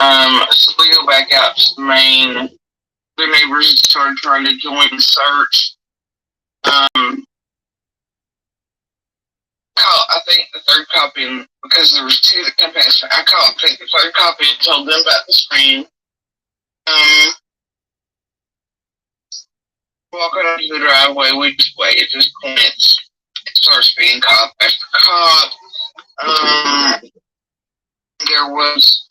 So we go back out to the main. The neighbors started trying to join the search. I think the third copy, because there was 2 that come past, I think the third copy and told them about the screen. Walking up to the driveway, we just wait. At this point, it starts being cop after cop. There was,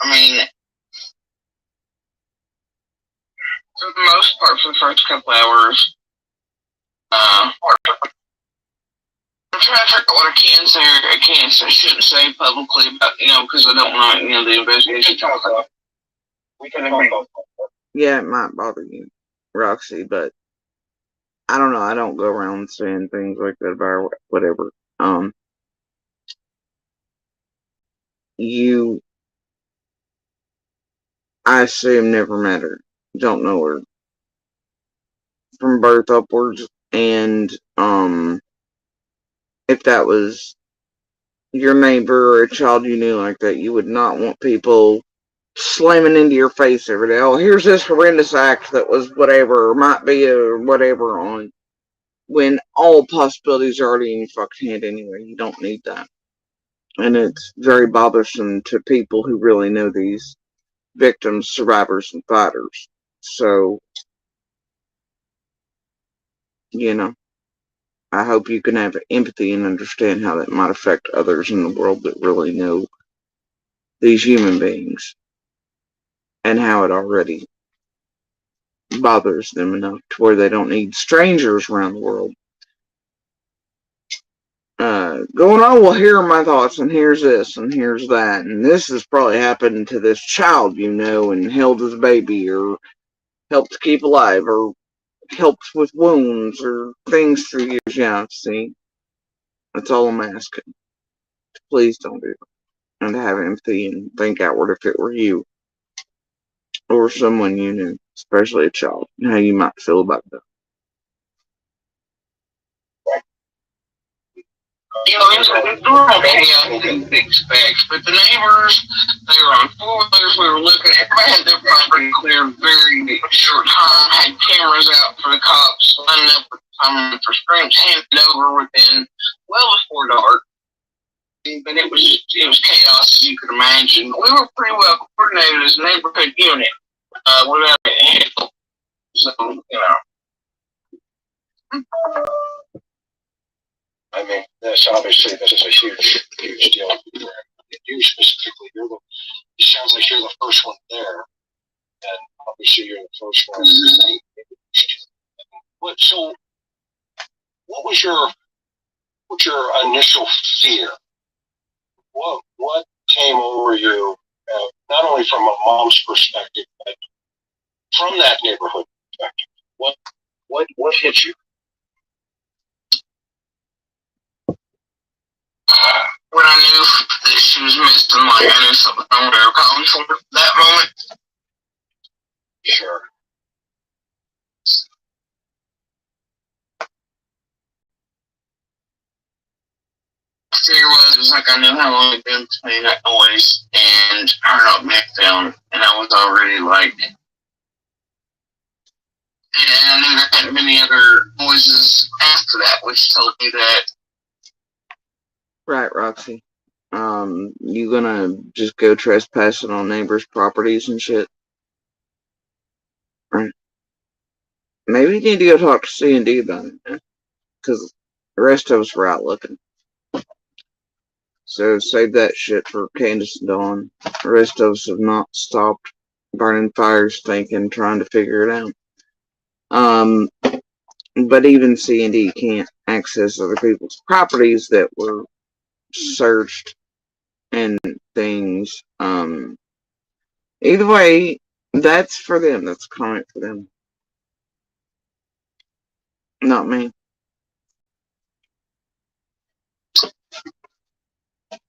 for the most part, for the first couple hours, I'm trying to figure out what I can say, shouldn't say publicly about, because I don't want, the investigation to talk about. We can talk. Yeah, it might bother you, Roxy, but I don't know. I don't go around saying things like that about whatever. I assume never met her. Don't know her from birth upwards, and if that was your neighbor or a child you knew like that, you would not want people slamming into your face every day. Oh, here's this horrendous act that was whatever, or might be or whatever on when all possibilities are already in your fucking head anyway. You don't need that. And it's very bothersome to people who really know these victims, survivors, and fighters. So, you know, I hope you can have empathy and understand how that might affect others in the world that really know these human beings and how it already bothers them enough to where they don't need strangers around the world. Going on, well, here are my thoughts, and here's this, and here's that, and this has probably happened to this child, you know, and held as a baby, or helped to keep alive, or helped with wounds, or things for years. Yeah, see, that's all I'm asking. Please don't do that. And to have empathy and think outward if it were you, or someone you knew, especially a child, and how you might feel about that. You know, it's okay, I didn't expect. But the neighbors, they were on four-wheelers, we were looking, everybody had their property clear very short time, had cameras out for the cops, lining up for sprints, handed over within, well before dark. But it was chaos, as you could imagine. We were pretty well coordinated as a neighborhood unit, without a handle. So, you know. I mean, this obviously this is a huge, huge deal. You specifically, it sounds like you're the first one there, and obviously you're the first one. What was your initial fear? What came over you, not only from a mom's perspective, but from that neighborhood perspective? What hit you? When I knew that she was missing, like I knew something wrong with her calling for that moment. Sure. Fear was like I knew how long it had been between that noise and her not being found, and I was already like, and I knew there hadn't been any other noises after that, which told me that. Right, Roxy. You gonna just go trespassing on neighbors' properties and shit? Right. Maybe you need to go talk to C&D about it, because the rest of us were out looking. So save that shit for Candace and Dawn. The rest of us have not stopped burning fires, thinking, trying to figure it out. But even C&D can't access other people's properties that were searched and things. Either way, that's for them. That's a comment for them. Not me.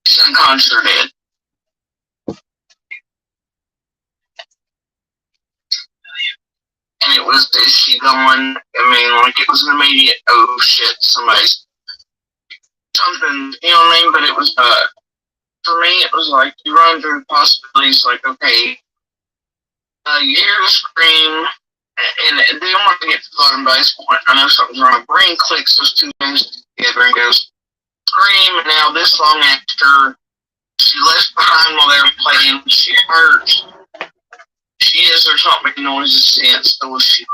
She's unconscious or dead. And it was, is she gone? I mean, like, it was an immediate, oh shit, somebody's, something, you know what I mean? But it was, for me, it was like, you run through possibilities, like, okay, you hear the scream, and they don't want to get to the bottom by this point. I know something's wrong. My brain clicks those two things together and goes, scream, and now this long after she left behind while they were playing, she hurt. She is, there's not making noises since, so she's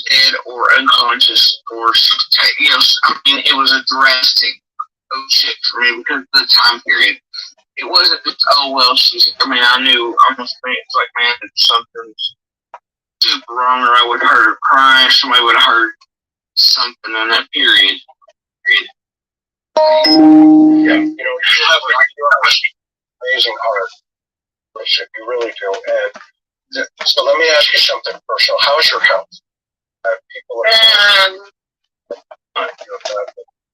dead or unconscious, or she's, you know, I mean, it was a drastic oh shit for me because of the time period. It wasn't just, oh well, I mean, I knew almost, it's like, man, something's super wrong, or I would have heard her crying, or somebody would have heard something in that period. Yeah, you know, you have an amazing heart. You really do. And so let me ask you something personal. How's your health? People are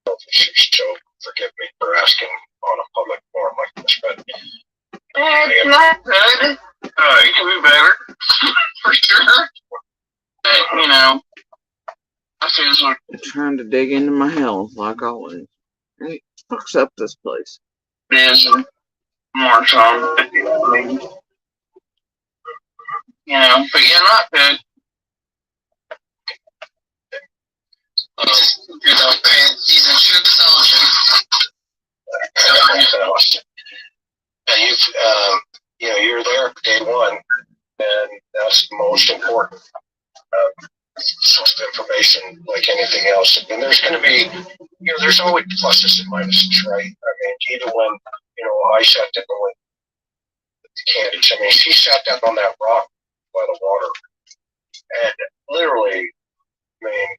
health issues, so forgive me for asking on a public forum like this, but it's not good. It can be better, for sure. But, you know, I feel so. I'm trying to dig into my health, like always. Hey, fucks up this place. There's more time. You know, but yeah, not good. He's a true soldier. Yeah, you're there day one, and that's the most important source of information, like anything else. And there's going to be, there's always pluses and minuses, right? I mean, even when, I sat down with Candace, I mean, she sat down on that rock by the water, and literally, I mean,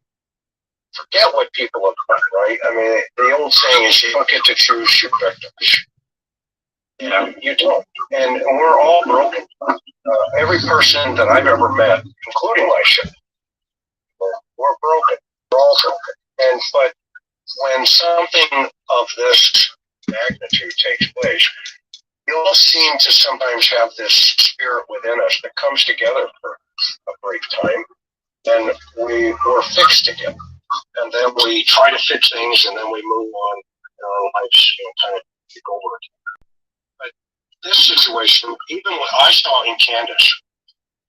forget what people have done, right? I mean, the old saying is you don't get to choose your victims. You don't. And we're all broken. Every person that I've ever met, including myself, we're broken. We're all broken. But when something of this magnitude takes place, we all seem to sometimes have this spirit within us that comes together for a brief time, and we're fixed again. And then we try to fix things, and then we move on in our lives, kind of take over. But this situation, even what I saw in Candace,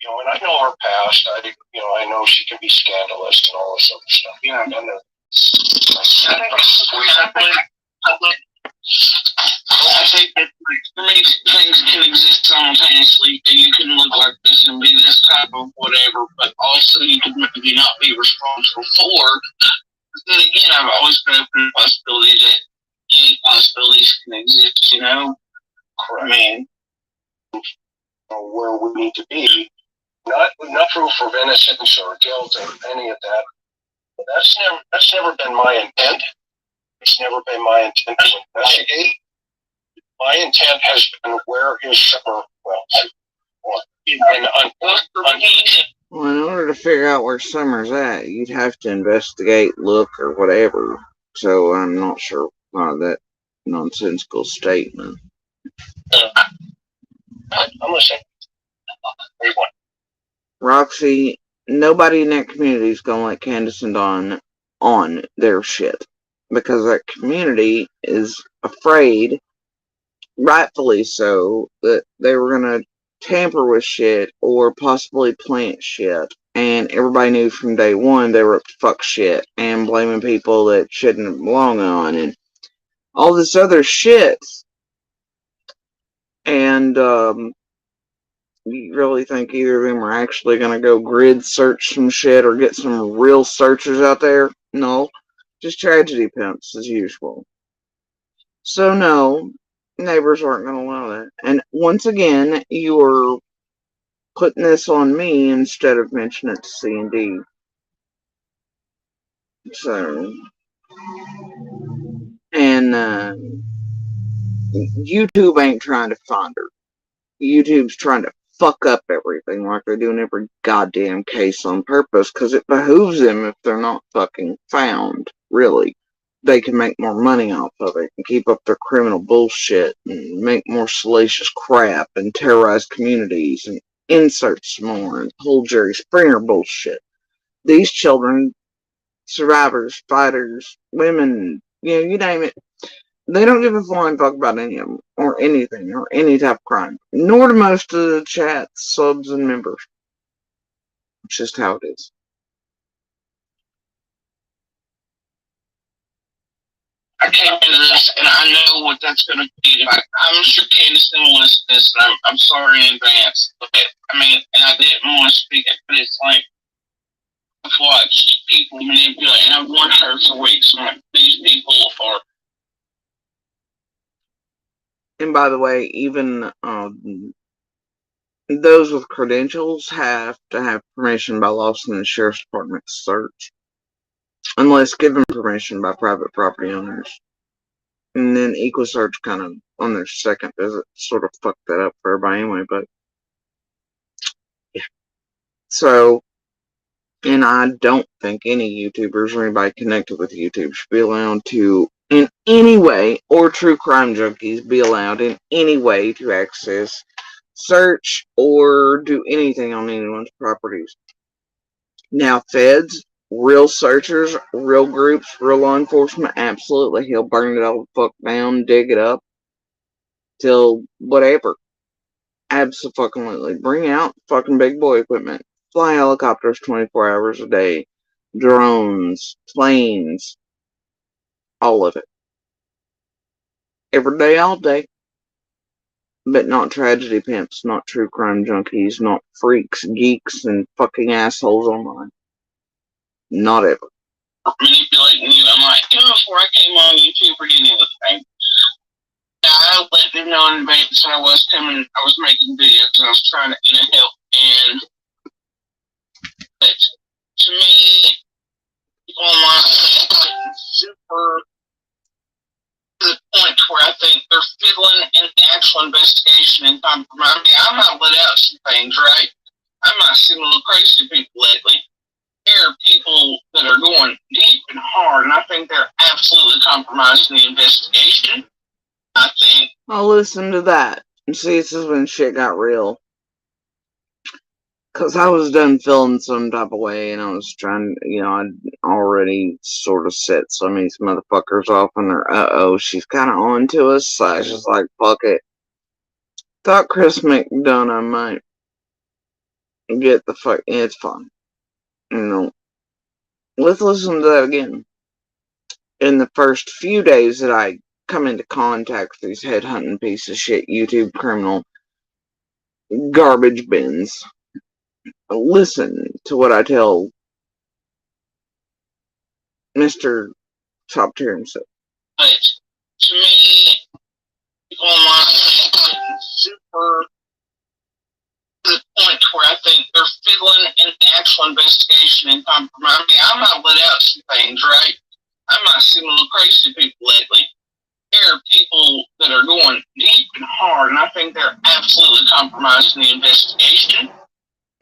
and I know her past, I know she can be scandalous and all this other stuff. And I think that for me, things can exist simultaneously. You can look like this and be this type of whatever, but also you could maybe not be responsible for. Then again, I've always been open to the possibility that any possibilities can exist, I mean, where we need to be, not proof of innocence or guilt or any of that. That's never been my intent. It's never been my intent to investigate. My intent has been, where is Summer? Well, in order to figure out where Summer's at, you'd have to investigate, look, or whatever. So I'm not sure why that nonsensical statement. I'm listening. Roxy, nobody in that community is going to let Candace and Dawn on their shit. Because that community is afraid, rightfully so, that they were going to tamper with shit or possibly plant shit. And everybody knew from day one they were up to fuck shit and blaming people that shouldn't belong on and all this other shit. And, you really think either of them are actually going to go grid search some shit or get some real searchers out there? No. Just tragedy pimps as usual. So no, neighbors aren't going to allow that. And once again, you're putting this on me instead of mentioning it to C&D. So, and YouTube ain't trying to find her. YouTube's trying to fuck up everything like they do in every goddamn case on purpose, because it behooves them if they're not fucking found, really. They can make more money off of it and keep up their criminal bullshit and make more salacious crap and terrorize communities and insert some more and pull Jerry Springer bullshit. These children, survivors, fighters, women, you name it, they don't give a flying fuck about any of them, or anything, or any type of crime. Nor do most of the chat subs and members. It's just how it is. I came into this, and I know what that's going to be. I'm sure Candace didn't listen to this, and I'm sorry in advance. But, and I didn't want to speak it, but it's like, I've watched people manipulate, and I've watched her for weeks. I'm like, these people are. And by the way, even those with credentials have to have permission by law from the sheriff's department to search, unless given permission by private property owners. And then EquuSearch kind of on their second visit sort of fucked that up for everybody anyway. But yeah, so, and I don't think any YouTubers or anybody connected with YouTube should be allowed to, in any way, or true crime junkies be allowed in any way to access, search, or do anything on anyone's properties. Now, feds, real searchers, real groups, real law enforcement, absolutely, he'll burn it all the fuck down, dig it up, till whatever. Absolutely. Bring out fucking big boy equipment. Fly helicopters 24 hours a day. drones, planes, all of it. Every day, all day. But not tragedy pimps, not true crime junkies, not freaks, geeks, and fucking assholes online. Not ever. Manipulating you. I'm like, before I came on YouTube or any of the thing, I let them know in advance that I was coming, I was making videos, and I was trying to, help. And, but to me, people online are super to the point where I think they're fiddling in the actual investigation and compromising. I might let out some things, right? I might seem a little crazy to people lately. There are people that are going deep and hard, and I think they're absolutely compromising the investigation. I think. I'll listen to that. And see, this is when shit got real. Because I was done feeling some type of way, and I was trying, I'd already sort of set some of these motherfuckers off, and they're, she's kind of on to us, so I was just like, fuck it. Thought Chris McDonough might get the fuck, it's fine. Let's listen to that again. In the first few days that I come into contact with these headhunting piece of shit YouTube criminal garbage bins, listen to what I tell Mr. Top Tier himself. But to me, people online are super to the point where I think they're fiddling in the actual investigation and compromising. I might let out some things, right? I might seem a little crazy to people lately. There are people that are going deep and hard, and I think they're absolutely compromising the investigation.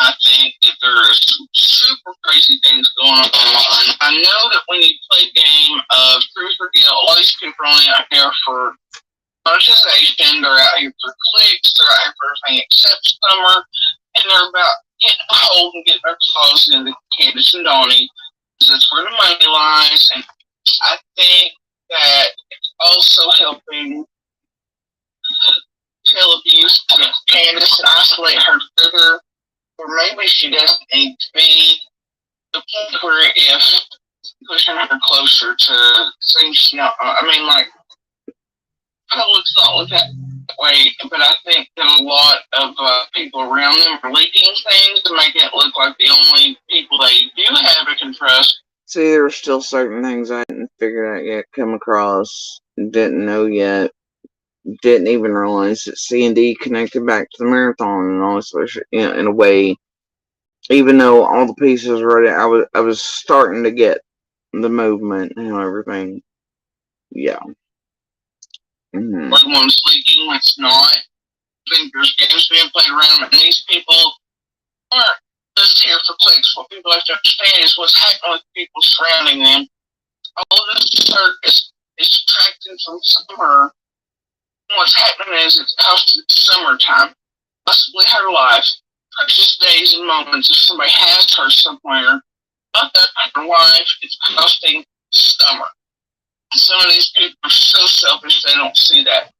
I think that there's super crazy things going on online. I know that when you play a game of truth or guilt, a lot of these people are only out here for monetization, they're out here for clicks, they're out here for everything except summer, and they're about getting a hold and getting their claws into Candace and Donnie, because that's where the money lies. And I think that it's also helping tell abuse against Candace and isolate her further, or maybe she doesn't need to be the point where if pushing her closer to things, public's not look that way, but I think that a lot of people around them are leaking things to make it look like the only people they do have it can trust. See, there were still certain things I hadn't figured out yet, come across, didn't know yet, didn't even realize that C&D connected back to the marathon and all this shit, in a way. Even though all the pieces were ready, I was starting to get the movement and everything. Yeah. Mm-hmm. Like one's leaking, it's not. I think there's games being played around, and these people aren't just here for clicks. What people have to understand is what's happening with people surrounding them. All of this circus is distracting from summer. What's happening is it's costing summertime, possibly her life, precious days and moments. If somebody has her somewhere, not that her life, it's costing summer. And some of these people are so selfish they don't see that.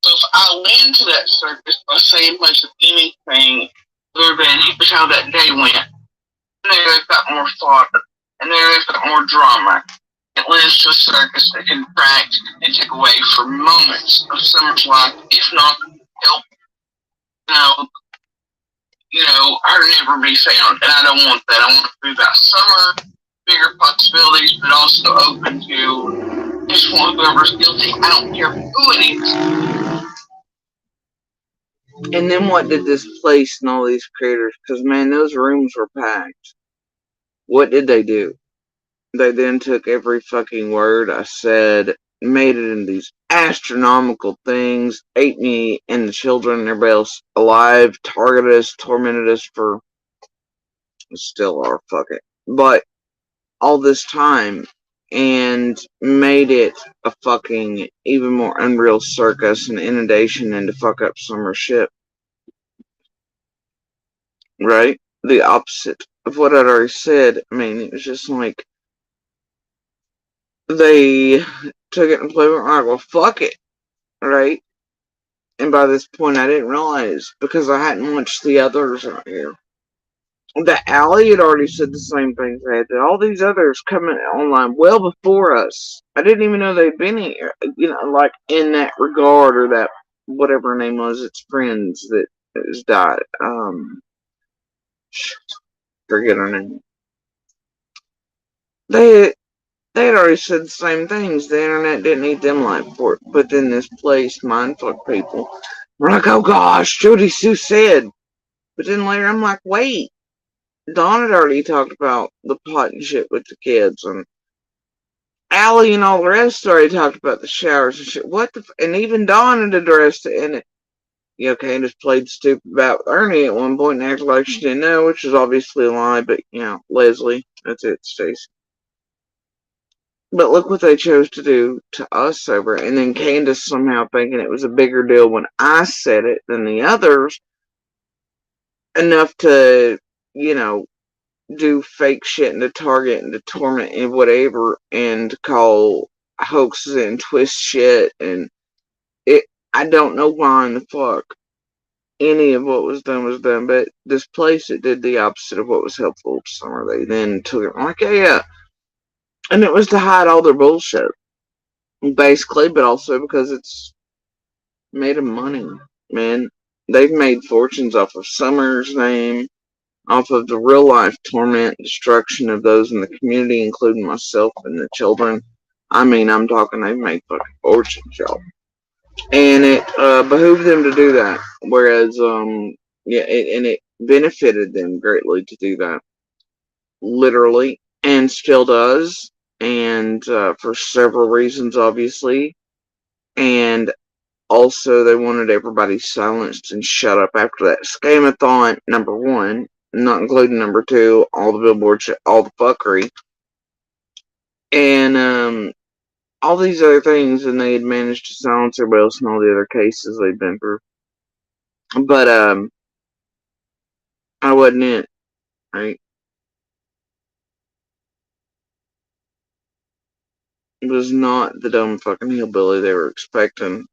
So if I went into that circus by saying much of anything other than here's how that day went, and there they've got more thought, and there they've got more drama. It leads to a circus that can distract and take away for moments of summer's life, if not help, her never be found. And I don't want that. I want it to be about summer, bigger possibilities, but also open to just whoever's guilty. I don't care who it is. And then what did this place and all these creators, because man, those rooms were packed. What did they do? They then took every fucking word I said, made it into these astronomical things, ate me and the children and everybody else alive, targeted us, tormented us for, still are, fuck it, but all this time, and made it a fucking even more unreal circus and inundation and to fuck up summer shit. Right? The opposite of what I'd already said. I mean, it was just like, they took it and played with it like, well, fuck it. Right? And by this point, I didn't realize, because I hadn't watched the others out here. The Alley had already said the same things they had. All these others coming online well before us. I didn't even know they'd been here. Like in that regard, or that whatever her name was, its friends that has died. Forget her name. They they had already said the same things. The internet didn't need them life for it. But then this place mindfuck people. We're like, oh gosh, Jody Sue said. But then later I'm like, wait. Dawn had already talked about the pot and shit with the kids, and Allie and all the rest already talked about the showers and shit. What the? And even Dawn had addressed it, and Candace played stupid about Ernie at one point and acted like she didn't know, which is obviously a lie, but, Leslie, that's it, Stacey. But look what they chose to do to us over it. And then Candace somehow thinking it was a bigger deal when I said it than the others, enough to, you know, do fake shit and to target and to torment and whatever and call hoaxes and twist shit. And I don't know why in the fuck any of what was done, but this place it did the opposite of what was helpful to Summer. They then took it like, yeah, and it was to hide all their bullshit, basically, but also because it's made them money, man. They've made fortunes off of Summer's name, off of the real life torment and destruction of those in the community, including myself and the children. I mean, I'm talking, they've made fucking fortunes, y'all. And it behooved them to do that. Whereas, it benefited them greatly to do that, literally, and still does, and for several reasons, obviously. And also, they wanted everybody silenced and shut up after that scamathon, number one, not including number two, all the billboard shit, all the fuckery, and all these other things, and they had managed to silence everybody else in all the other cases they'd been through. But I wasn't it, right? It was not the dumb fucking hillbilly they were expecting.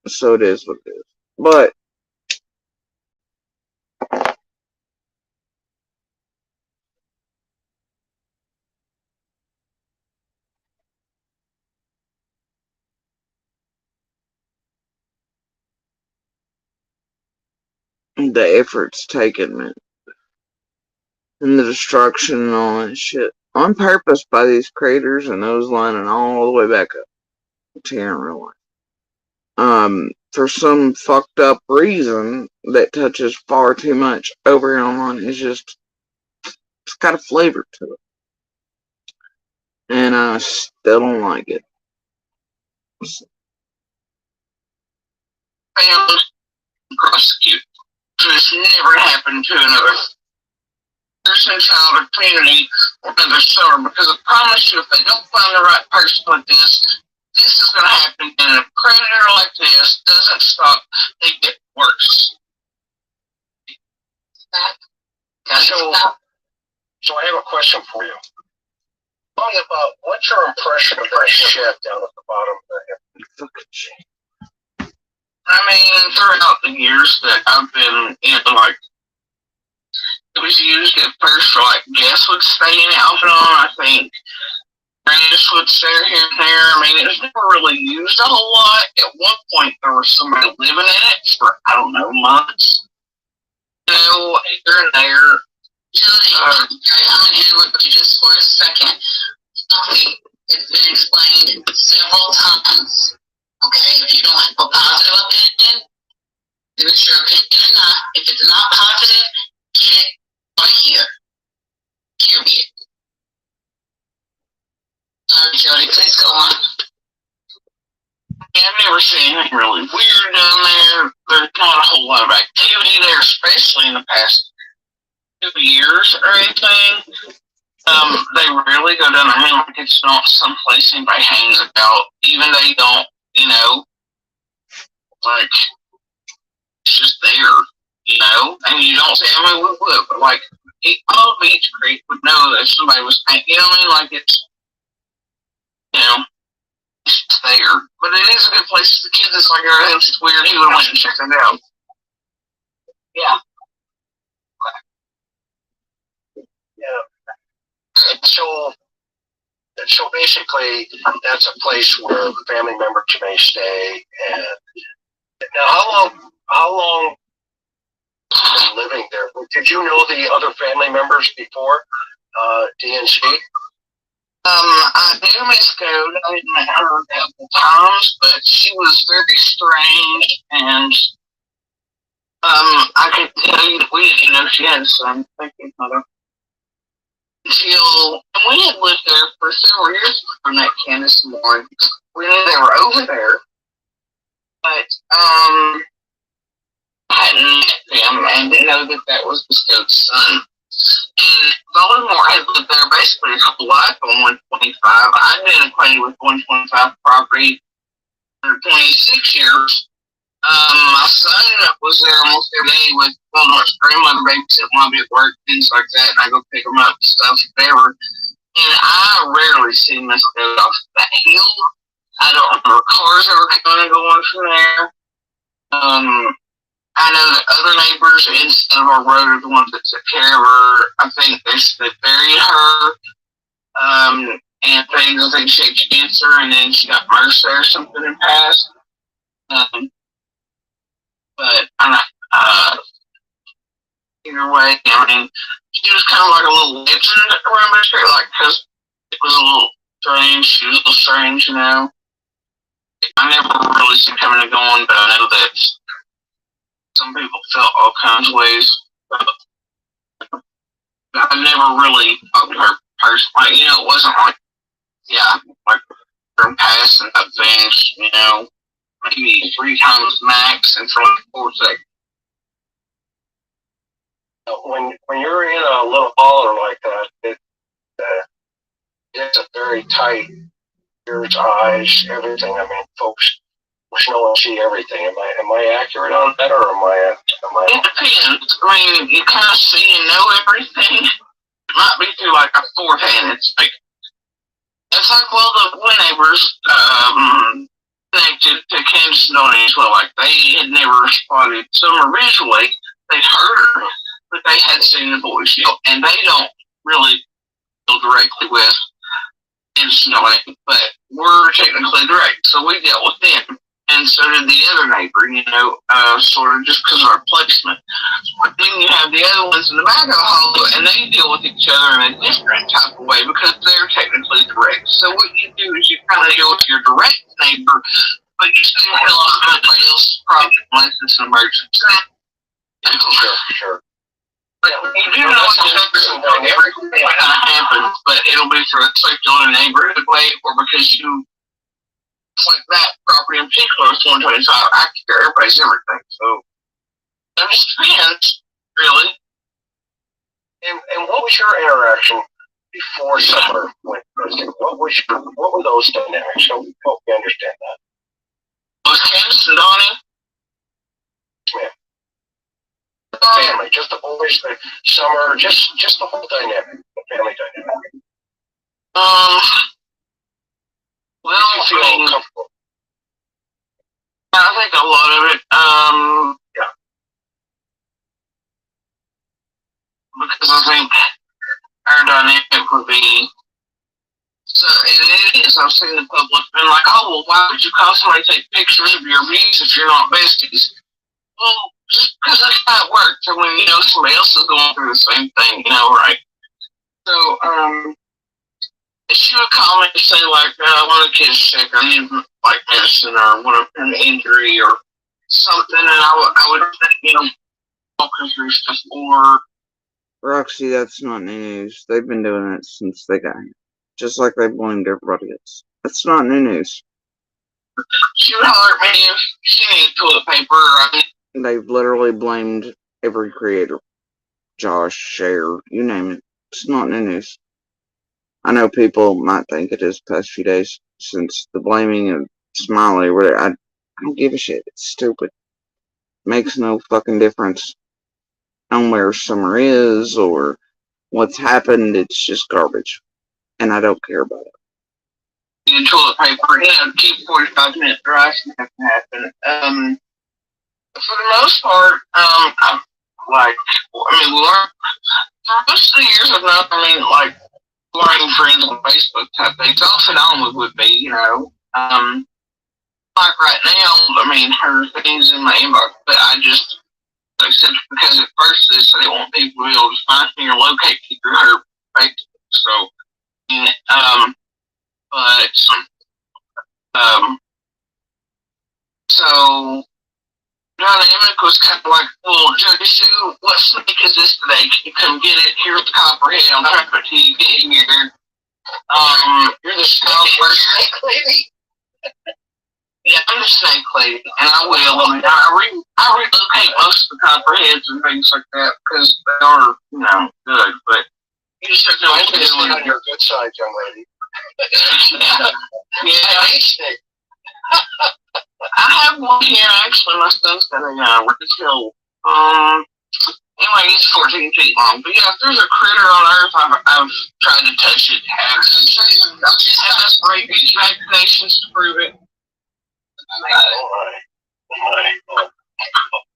So it is what it is. But the efforts taken, man, and the destruction and all that shit on purpose by these creators and those lining all the way back up to here in real life. For some fucked up reason that touches far too much over here online, it's got a flavor to it, and I still don't like it. Family prosecute. This never happened to another person, child, or community or another summer, because I promise you, if they don't find the right person with this is going to happen. And a predator like this doesn't stop, they get worse. So I have a question for you. Talk about what's your impression of that shed down at the bottom there? Fucking shit. I mean, throughout the years that I've been in, like, it was used at first for, like, guests would stay in it off and on, I think. Friends would stay here and there. I mean, it was never really used a whole lot. At one point, there was somebody living in it for, I don't know, months. Here and there. Jody, I'm going to interrupt you just for a second. Okay, it's been explained several times. Okay, if you don't have a positive opinion, if it's your opinion or not, if it's not positive, get it out of here. Period. Sorry, Jody, please go on. I've never seen anything really weird down there. There's not a whole lot of activity there, especially in the past 2 years or anything. They rarely go down there like it's not someplace anybody hangs about. Even they don't, like, it's just there, and you don't say, I mean, we would, but like, all Beach Creek would know that somebody was paying, you know what I mean? Like, it's, it's there. But it is a good place. The kids, it's like, everything's just weird. He would have went and checked it out. Yeah. Yeah. So basically, that's a place where family members may stay. And now, how long been living there? Did you know the other family members before DNC? I knew Miss Code. I had met her a couple times, but she was very strange, and I could tell you that we didn't know she had a son. Thank you, mother. And we had lived there for several years before I met Candace and Warren. We knew they were over there, but I hadn't met them and didn't know that that was Miss Code's son. And Baltimore had lived there basically his whole life on 125. I'd been acquainted with 125 property for 26 years. My son was there almost every day with Baltimore's grandmother babysitting while I'd be at work, things like that, and I go pick them up and stuff, whatever. And I rarely see Miss Code off that hill. I don't remember cars ever coming and going from there. I know that other neighbors inside of our road are the ones that took care of her. I think they buried her, and I think she had cancer, and then she got MRSA or something and passed. But either way, I mean, she was kind of like a little legend around the street, like, because it was a little strange. She was a little strange, you know. I never really seen coming and going, but I know that some people felt all kinds of ways. But I never really talked to her personally. You know, it wasn't like, yeah, like from passing up things, you know, maybe 3 times max and for like 4 seconds. When you're in a little holler like that, it's a very tight ears, eyes, everything. I mean, folks no one see everything. Am I accurate on that, or am I? It depends. I mean, you kind of see and know everything. It might be through like a fourth-hand instinct. It's like, well, the one neighbors connected to Kansas County as well. Like, they had never spotted Summer visually. They'd heard her, but they had seen the voice, and they don't really deal directly with Kansas County, but we're technically direct, so we dealt with them. And so did the other neighbor, you know, sort of just because of our placement. But then you have the other ones in the back of the hollow, and they deal with each other in a different type of way because they're technically direct. So what you do is you kind of deal with your direct neighbor, but you stay the hell out of everybody else's problem unless it's an emergency. Sure. But you do know everything kind of happens, but it'll be through a particular neighborhood way or because you. It's like that property in particular is 125. I care everybody's everything. So it just depends, really. And what was your interaction before Summer went missing? What were those dynamics? So help me understand that. Was Candace and Donnie? Yeah. The family, just the boys, the Summer, just the whole dynamic, the family dynamic. Well, I think a lot of it, yeah. Because I think our dynamic would be, so it is, I've seen the public been like, oh, well, why would you call somebody to take pictures of your views if you're not besties? Well, just because that's how it works, and when you know somebody else is going through the same thing, you know, right? So, she would call me and say, like, one of the kids is sick, or I need, like, medicine, or want an injury, or something, and I would you know, walking through stuff, or... Roxy, that's not new news. They've been doing it since they got here. Just like they blamed everybody else. That's not new news. She would holler at me if she needed toilet paper, I mean... They've literally blamed every creator. Josh, Cher, you name it. It's not new news. I know people might think it is the past few days since the blaming of Smiley, where I don't give a shit. It's stupid. Makes no fucking difference on where Summer is or what's happened. It's just garbage. And I don't care about it. And toilet paper, keep 45-minute drives can happen. For the most part, like, I mean, we learned, for most of the years I've known, I mean, like, learning friends on Facebook type things, off and on would be, you know. Like right now, I mean, her thing's in my inbox, but I just, like I said, because at first they said they want people to be able to find me or locate me through her Facebook. So, but, um, so dynamic was kind of like, well, Jody Sue, what snake is this today? Can you come get it? Here's the copperhead. I'll trap it till you get here. You're the snake lady. Yeah, I'm the snake lady, and I will. I mean, I relocate most of the copperheads and things like that because they are, you know, good. But you just have to know Stay on your good side, young lady. Yeah. Snake. I have one here actually. My son's got a red tail. Anyway, he's 14 feet long. But yeah, if there's a critter on Earth, I've tried to touch it. Have enough rabies vaccinations to prove it.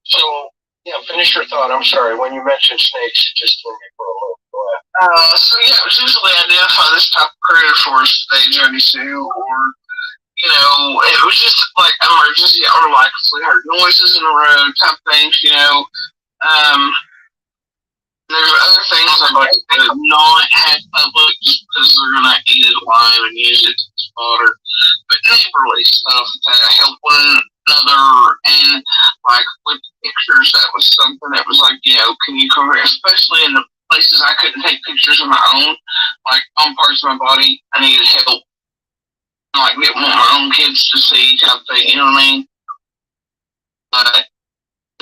So, yeah, finish your thought. I'm sorry. When you mentioned snakes, it just threw me for a loop. Go ahead. So yeah, it was usually identify this type of critter for us today, Jody Sue, or you know, it was just like emergency or like we heard noises in the road type things, you know. There's other things I'd like to not have public just because they're gonna eat it alive and use it as fodder. But neighborly stuff that help one another and like with pictures, that was something that was like, you know, can you come here? Especially in the places I couldn't take pictures of my own, like on parts of my body, I needed help. Like get my own kids to see type thing, you know what I mean? But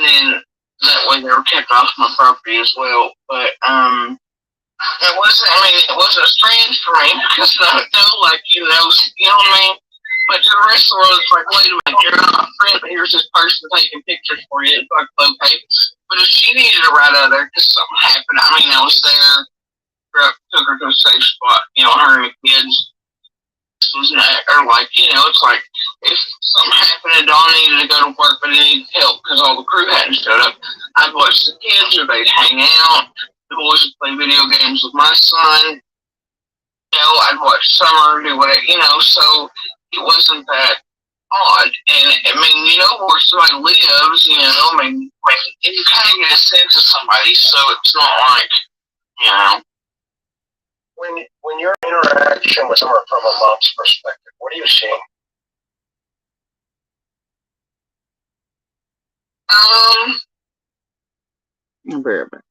then that way they were kept off my property as well. But it wasn't. I mean, it wasn't strange for me because I know, like you know what I mean. But to the rest of the world, it's like, wait a minute, you're not a friend, but here's this person taking pictures for you. It's like, okay. But if she needed to ride out of there because something happened, I mean, I was there, took her to a safe spot. You know, her and the kids was not, or like, you know, it's like if something happened and Dawn needed to go to work but he needed help because all the crew hadn't showed up, I'd watch the kids or they'd hang out. The boys would play video games with my son. You know, I'd watch Summer do whatever, you know, so it wasn't that odd. And I mean, you know where somebody lives, you know, I mean, you kind of get a sense of somebody, so it's not like, you know. When your interaction with someone from a mom's perspective, what are you seeing? I'll be right back.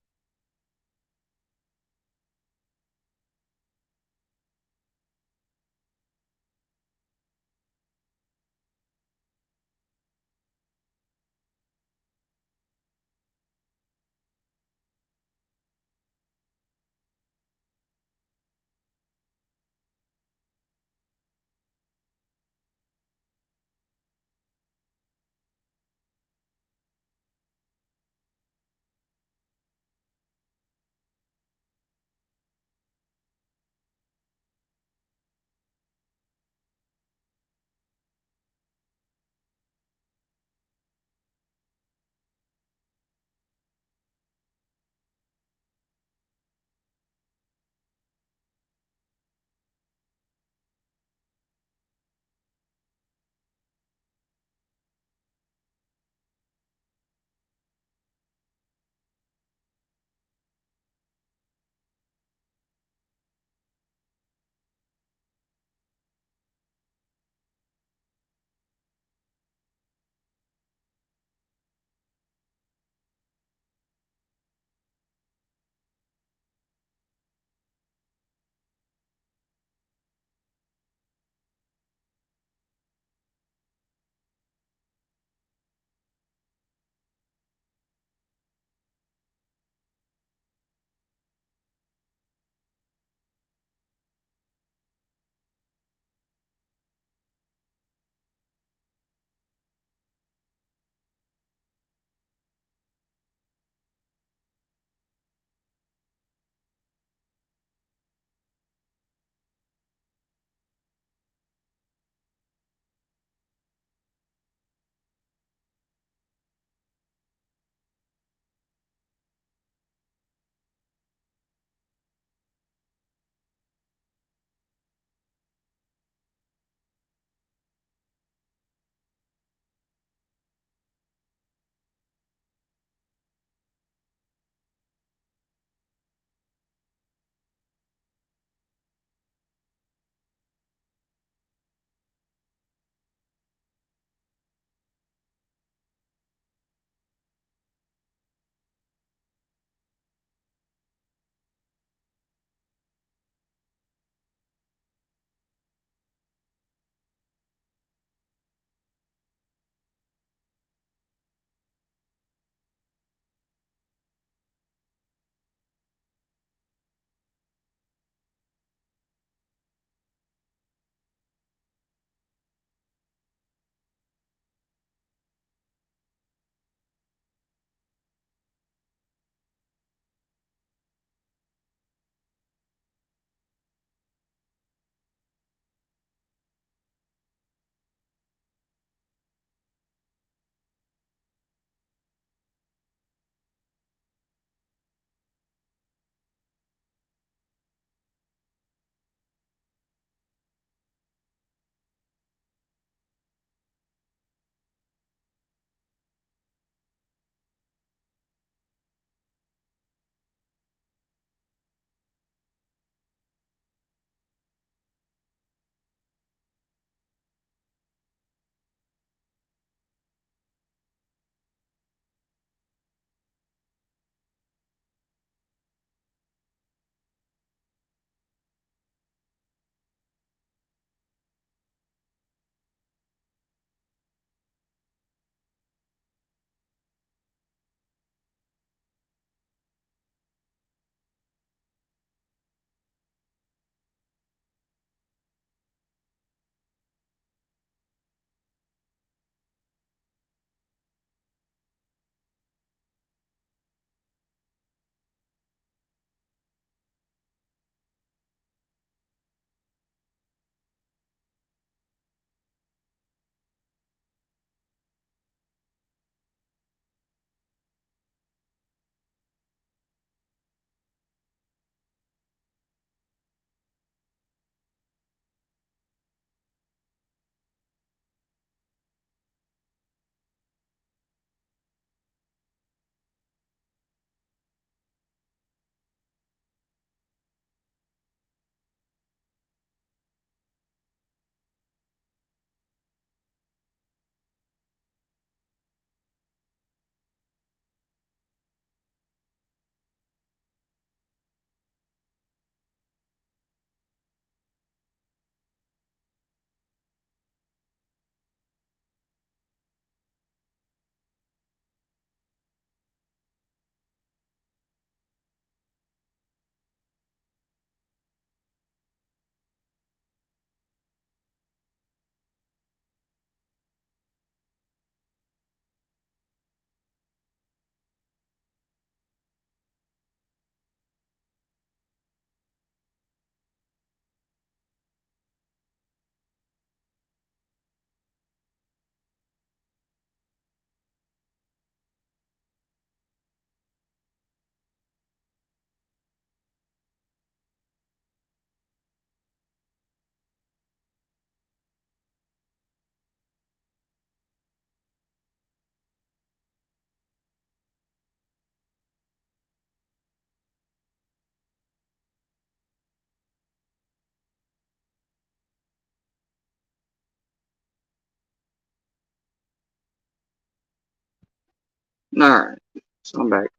Alright, so I'm back.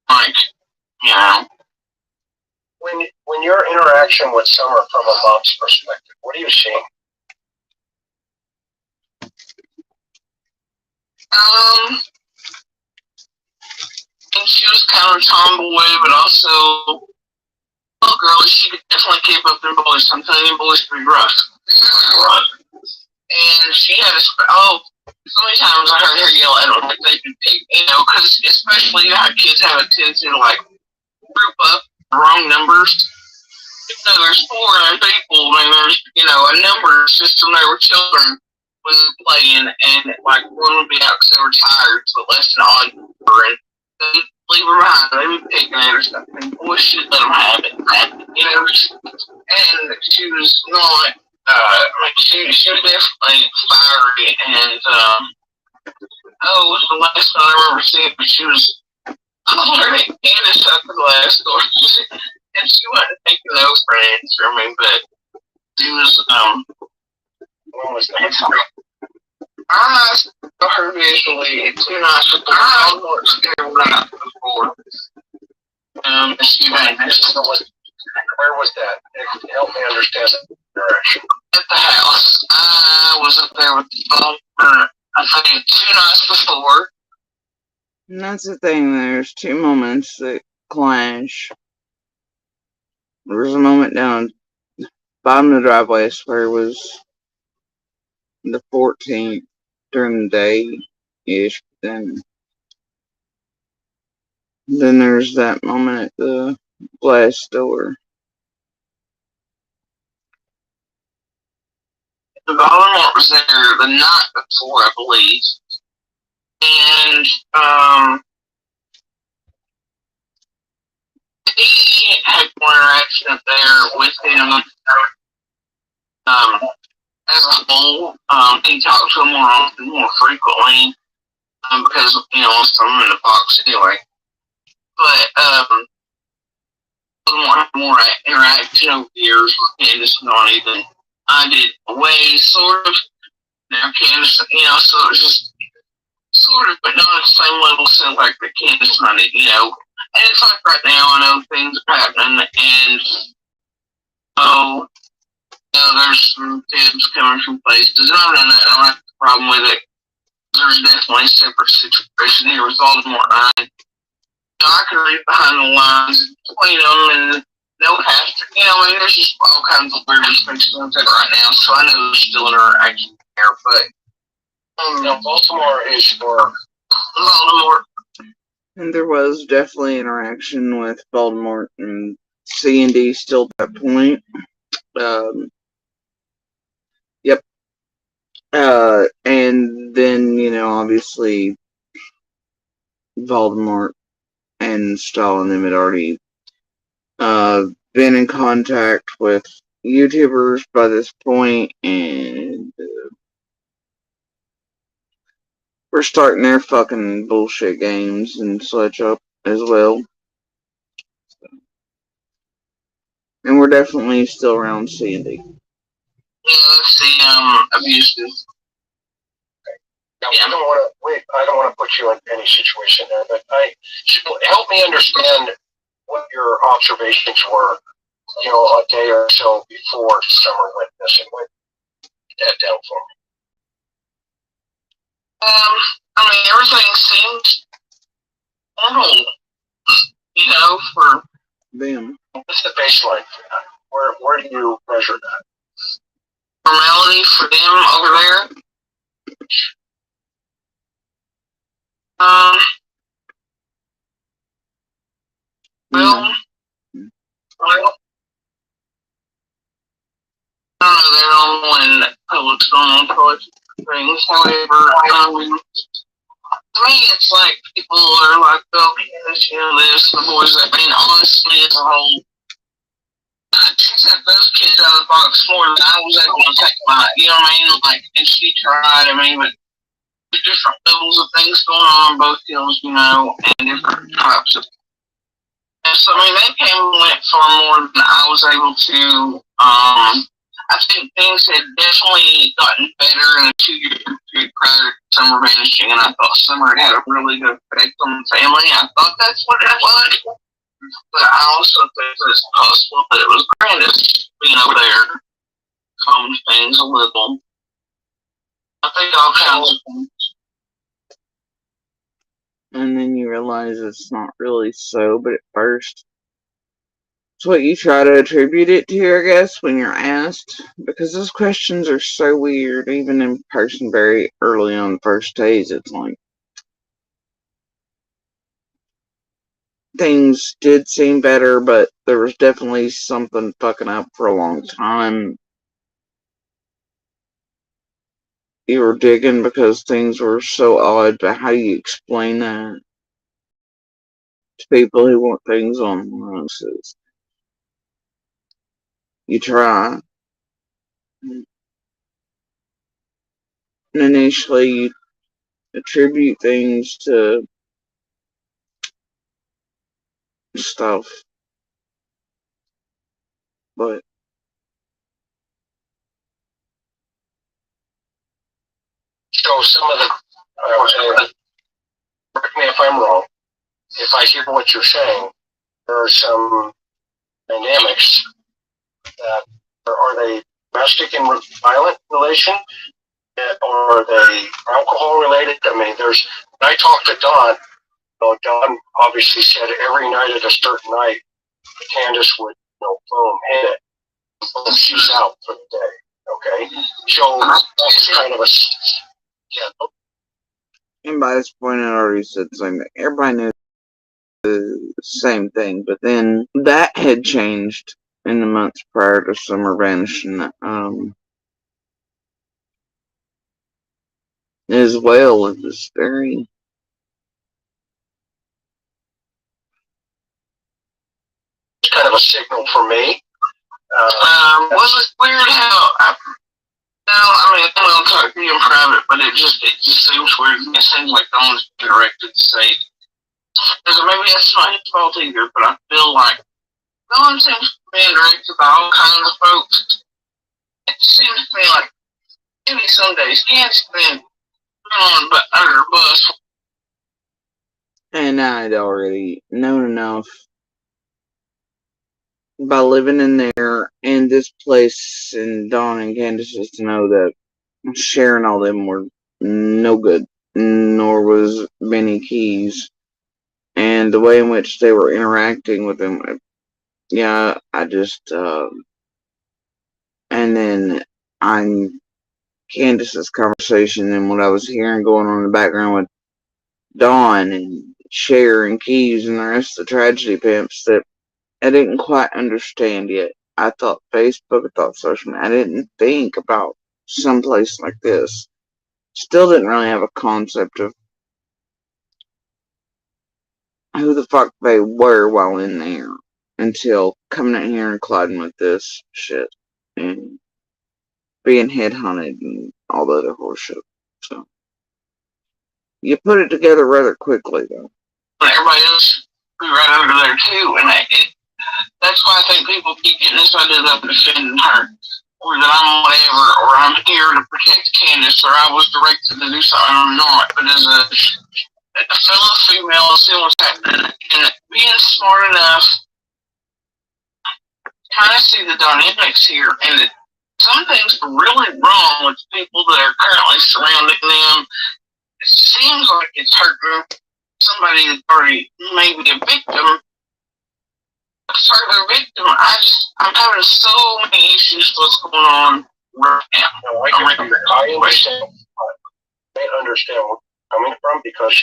Like, you know, when your interaction with Summer from a mom's perspective, what are you seeing? and she was kind of a tomboy, but also, well, girl, she could definitely keep up them boys. I'm telling you, boys can be rough. And she had so many times I heard her yell at them like they could pick, because especially how kids have a tendency to like group up the wrong numbers. There's 400 people, and there's, a number system. There were children when playing, and like one would be out because they were tired, so less than odd number, and they'd leave her behind. They would pick at her stuff, and boy, she'd let them have it. And she was not. She was definitely fiery, and it was the last time I remember seeing her. She was hollering at Candace at the glass door, and she wasn't taking no friends from me, but she was When was that? I saw her visually 2 nights before. I was scared when I before. She had this. Where was that? Help me understand the direction. At the house. I was up there with the phone for, I think, 2 nights before. And that's the thing, there's 2 moments that clash. There was a moment down bottom of the driveway, I swear it was the 14th during the day-ish. Then there's that moment at the glass door. The Voldemort was there the night before, I believe. And, he had one interaction up there with him, as a whole. He talked to him more frequently, because, I'm in the box anyway. But, more interaction over years with Candace and Ronnie than I did away, sort of. Now Candace, so it was just sort of, but not at the same level, so like the Candace and I did, And it's like right now, I know things are happening, and there's some tips coming from places, and I don't have a problem with it. There's definitely a separate situation here with Voldemort and I. I can read behind the lines between them, and no pastor. There's just all kinds of weird distinctions right now, so I know there's still an interaction there, but Baltimore is for Voldemort. And there was definitely interaction with Voldemort and C&D still at that point. Yep. And then, obviously, Voldemort and Stalin them had already been in contact with YouTubers by this point, and we're starting their fucking bullshit games and such up as well. And we're definitely still around C&D. Yeah, that's the abusive. Now, I don't want to put you in any situation there, but help me understand what your observations were, a day or so before Summer went missing. Write that down for me. Everything seemed normal, for them. What's the baseline for that? Where do you measure that? Normality for them over there. Well, I don't know, they're all in public on things. However, to me, it's like people are like, this, the boys. Honestly, as a whole, she took those kids out of the box more than I was able to take mine. And she tried, but there's different levels of things going on both hills, and different types of. And so, they came and went far more than I was able to. I I think things had definitely gotten better in the 2 year period prior to Summer vanishing, and I thought Summer had a really good effect on the family. I thought that's what it was. But I also think that it's possible that it was Grandis being over there calmed things a little. I think all kinds of things. And then you realize it's not really so, but at first, it's what you try to attribute it to, I guess, when you're asked. Because those questions are so weird, even in person very early on the first days. It's like, things did seem better, but there was definitely something fucking up for a long time. You were digging because things were so odd, but how do you explain that to people who want things on roses? You try. And initially, you attribute things to stuff, but So some of the, correct me if I'm wrong, if I hear what you're saying, there are some dynamics that, are they domestic and violent relation? Or are they alcohol related? I mean, when I talked to Don, Don obviously said every night at a certain night, Candace would, boom, hit it. Boom, she's out for the day. Okay? So that's kind of a, yeah. and by this point I already said the same thing. Everybody knew the same thing, but then that had changed in the months prior to Summer vanishing, as well. It was very... kind of a signal for me. Was it weird how I don't talk to you in private, but it just seems weird. It seems like Don's directed to say, because maybe that's not his fault either, but I feel like Don seems being directed by all kinds of folks. It seems to me like maybe some days Candace been on but under a bus. And I'd already known enough by living in there and this place and Dawn and Candace's to know that Sharon and all them were no good, nor was Benny Keys. And the way in which they were interacting with them, yeah, I just, and then Candace's conversation and what I was hearing going on in the background with Dawn and Cher and Keys and the rest of the tragedy pimps that I didn't quite understand yet. I thought Facebook, I thought social media. I didn't think about someplace like this. Still didn't really have a concept of who the fuck they were while in there until coming in here and colliding with this shit and being headhunted and all the other horseshit. So you put it together rather quickly, though. Everybody else be right over there too, and that's why I think people keep getting this idea that I'm defending her, or that I'm whatever, or I'm here to protect Candace, or I was directed to do something I'm not. But as a fellow female, seeing what's happening, and being smart enough to kind of see the dynamics here, and that some things are really wrong with people that are currently surrounding them. It seems like it's hurting somebody that's already maybe a victim. Further victim, I'm having so many issues with what's going on right now. No, I understand. I understand where you're coming from because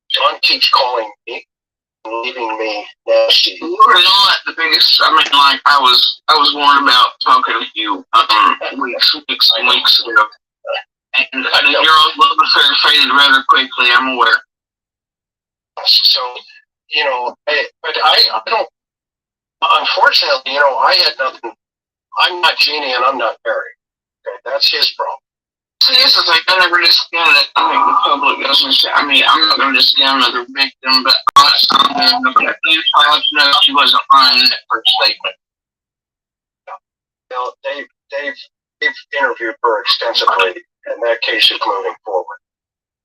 John keeps calling me and leaving me nasty. You are not the biggest. I was warned about talking to you weeks and weeks ago, and you're always looking for faded rather quickly. I'm aware. So but I don't. Unfortunately, I had nothing. I'm not Jeannie and I'm not Barry. Okay, that's his problem. See, this is like, I never discount it. I think the public doesn't say, I'm not going to discount another victim, but honestly, I'm going to let you know she wasn't lying in that first statement. They they've interviewed her extensively, and that case is moving forward.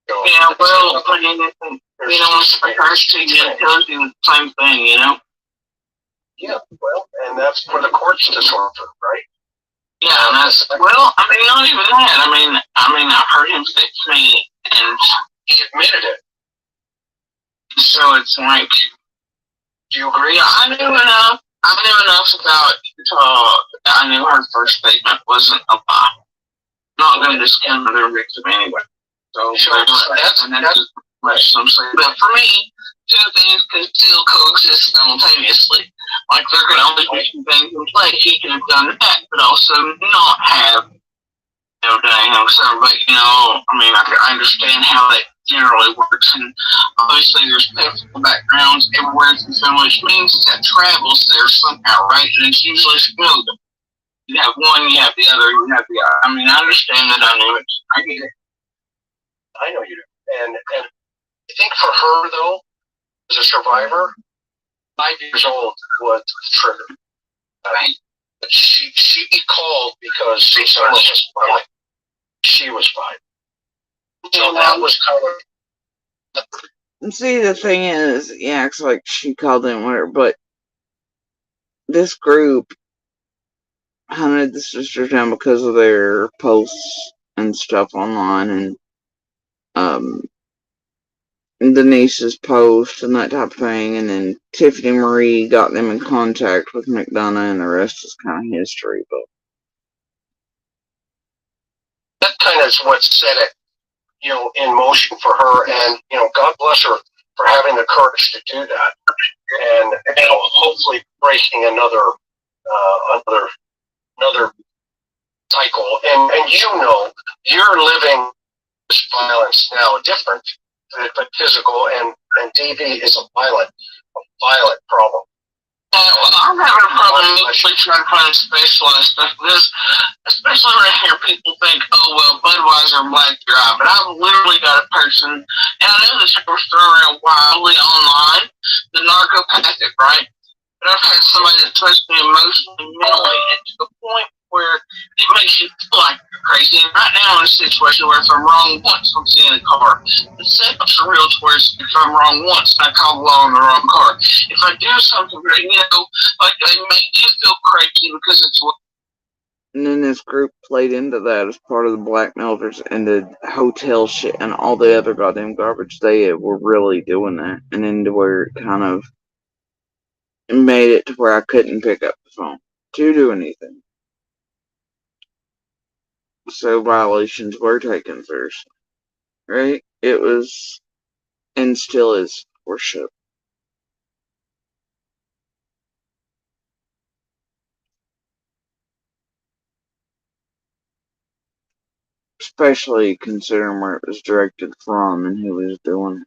So, Yeah, well, I mean, the first two did tells you the same thing, Yeah, well, and that's for the courts to sort through, right? Yeah, and that's, well, I mean, not even that. I mean, I've heard him say to me, and he admitted it. So it's like, do you agree? I knew enough. I knew enough about I knew her first statement wasn't a lie. Not going to discount their victim anyway. So that's some say. But for me, two things can still coexist simultaneously. Like there can only be two things in play. He can have done that, but also not have. But I mean, I understand how that generally works, and obviously there's pedophile backgrounds everywhere in the film, which means that travels there somehow, right? And it's usually smooth. You have one, you have the other, you have the other. I mean, I understand that. I knew it. I get it. I know you do. And I think for her, though, as a survivor, 5 years old was the trigger. Right? But she called because she was fine. She was fine. So that was kind of. And see, the thing is, yeah, it's like she called in with her, but this group hunted the sisters down because of their posts and stuff online, and Denise's post and that type of thing, and then Tiffany Marie got them in contact with McDonough, and the rest is kind of history. But that kind of is what set it, in motion for her, and God bless her for having the courage to do that, and hopefully breaking another cycle. And you're living this violence now, different, but physical, and DV is a violent problem. Well, I'm having a problem actually trying to find specialized stuff for this, especially when I hear people think, oh, well, Budweiser and Black Dry, but I've literally got a person, and I know this was thrown around wildly online, the narcopathic, right? But I've had somebody that touched me emotionally, mentally, and to the point where it makes you feel like you're crazy. And right now I'm in a situation where if I'm wrong once, I'm seeing a car. The second surreal to where if I'm wrong once, I call the law on the wrong car. If I do something, like they make you feel crazy because it's. and then this group played into that as part of the blackmailers and the hotel shit and all the other goddamn garbage. They were really doing that, and then to where it kind of made it to where I couldn't pick up the phone to do anything. So violations were taken seriously, right? It was, and still is, worship. Especially considering where it was directed from and who was doing it.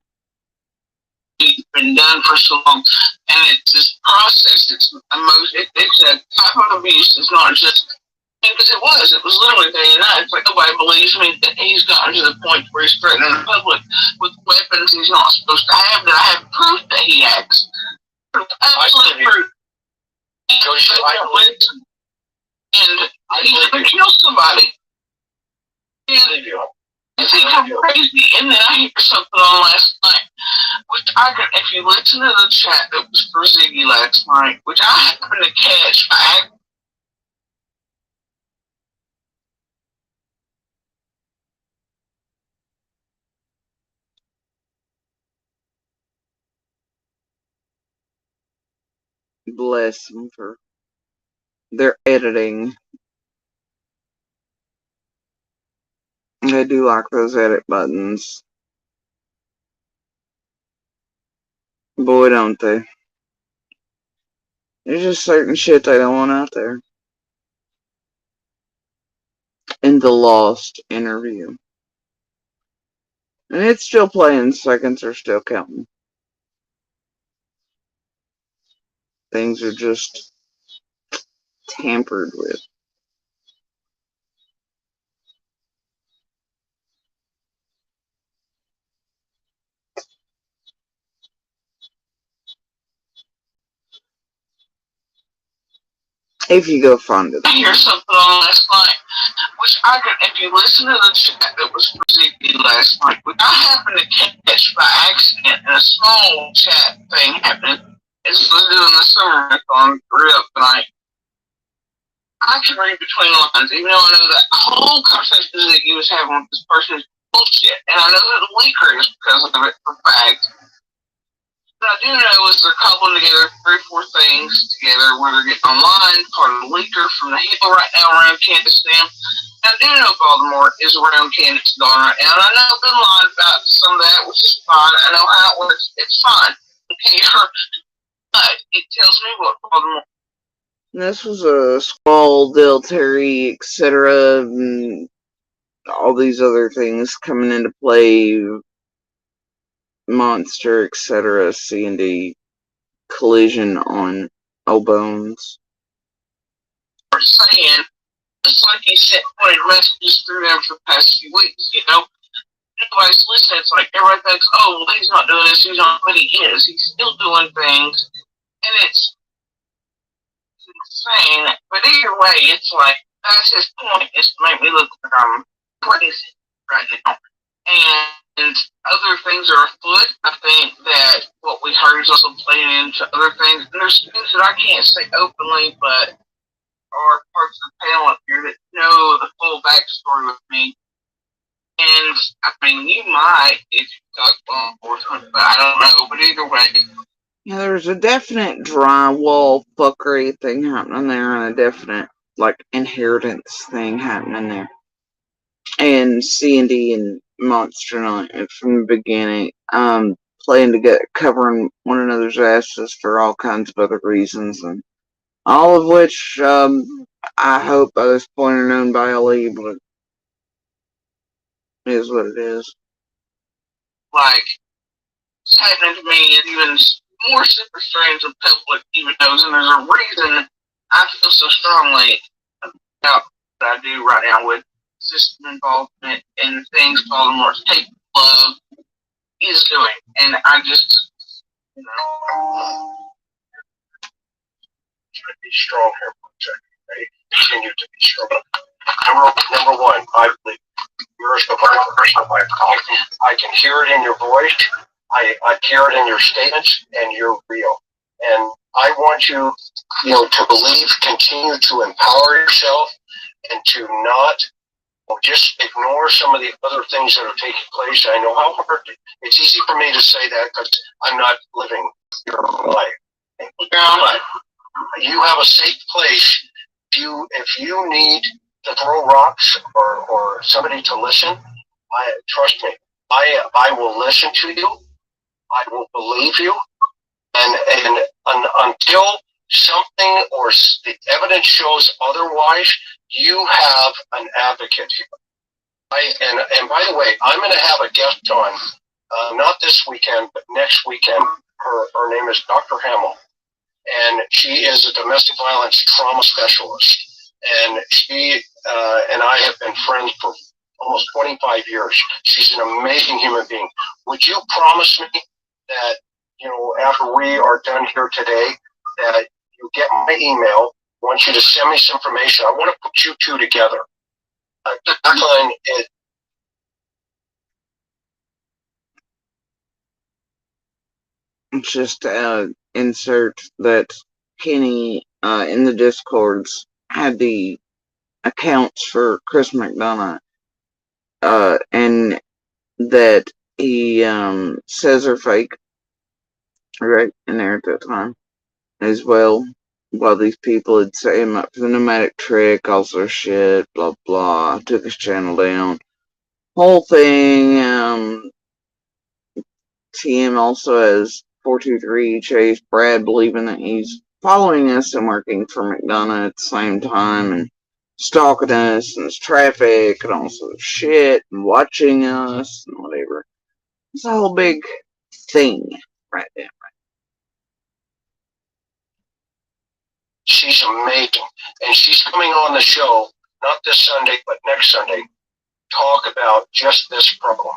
It's been done for so long, and it's this process. It's a type of abuse. It's not just because it was literally day and night. It's like nobody believes me that he's gotten to the point where he's threatening the public with weapons he's not supposed to have. That I have proof that he has. Absolute proof. And he's going to kill somebody. And I think I'm crazy. And then I hear something on last night, which if you listen to the chat that was for Ziggy last night, which I happened to catch, Bless them for their editing. They do like those edit buttons. Boy, don't they. There's just certain shit they don't want out there. In the Lost interview. And it's still playing, seconds are still counting. Things are just tampered with. If you go find it. I hear something on last night, which I could, if you listen to the chat that was presented last night, which I happened to catch by accident in a small chat thing happening, as we're doing the summer marathon rip, and I can read between lines, even though I know that whole conversation that you was having with this person is bullshit, and I know that the leaker is because of it for fact. What I do know is they're cobbling together 3 or 4 things together where they're getting online, part of the leaker from the hill right now around Kansas City. I do know Baltimore is around Kansas City right now, and I know I've been lying about some of that, which is fine. I know how it works. It's fine. Okay, but it tells me what Baltimore. This was a Squall, Diltary, etc., and all these other things coming into play. Monster, etc., C&D collision on O-Bones. Are saying, just like you sent pointed messages through them for the past few weeks, you know, nobody's listening. It's like everybody thinks, oh, well, he's not doing this, he's not, but he is. He's still doing things, and it's insane. But either way, it's like, that's his point, is to make me look like I'm crazy right now. And other things are afoot. I think that what we heard is also playing into other things. And there's things that I can't say openly, but are parts of the panel up here that know the full backstory with me. And I mean, you might if you talk long forth, but I don't know. But either way, Yeah, there's a definite drywall fuckery thing happening there, and a definite like inheritance thing happening there. And C&D and Monster Night from the beginning, playing to get covering one another's asses for all kinds of other reasons, and all of which I hope by this point are known by all evil. It is what it is. like, what's happening to me is even more super strange than public even knows, and there's a reason I feel so strongly about what I do right now with system involvement and things Baltimore's capable of is doing. And I just, you know, To be strong here for a second. Okay? Continue to be strong. Number one, I believe you're a survivor. I can hear it in your voice. I hear it in your statements, and you're real. And I want you, to believe, continue to empower yourself, and to not just ignore some of the other things that are taking place. I know how hard it's easy for me to say that because I'm not living your life. But you have a safe place. If you need to throw rocks or somebody to listen, trust me, I will listen to you. I will believe you, and until something or the evidence shows otherwise, you have an advocate here. And by the way, I'm going to have a guest on, not this weekend, but next weekend. Her name is Dr. Hamill, and she is a domestic violence trauma specialist. And she and I have been friends for almost 25 years. She's an amazing human being. Would you promise me that, after we are done here today, that you get my email? I want you to send me some information. I want to put you two together. Just insert that Kenny in the Discords had the accounts for Chris McDonough, and that he says are fake, right in there at that time as well. While these people had set him up for the pneumatic trick, all sort of shit, blah blah, took his channel down. Whole thing. TM also has 423 Chase Brad believing that he's following us and working for McDonough at the same time and stalking us and it's traffic and all sort of shit and watching us and whatever. It's a whole big thing right there. She's amazing, and she's coming on the show not this Sunday but next Sunday. Talk about just this problem.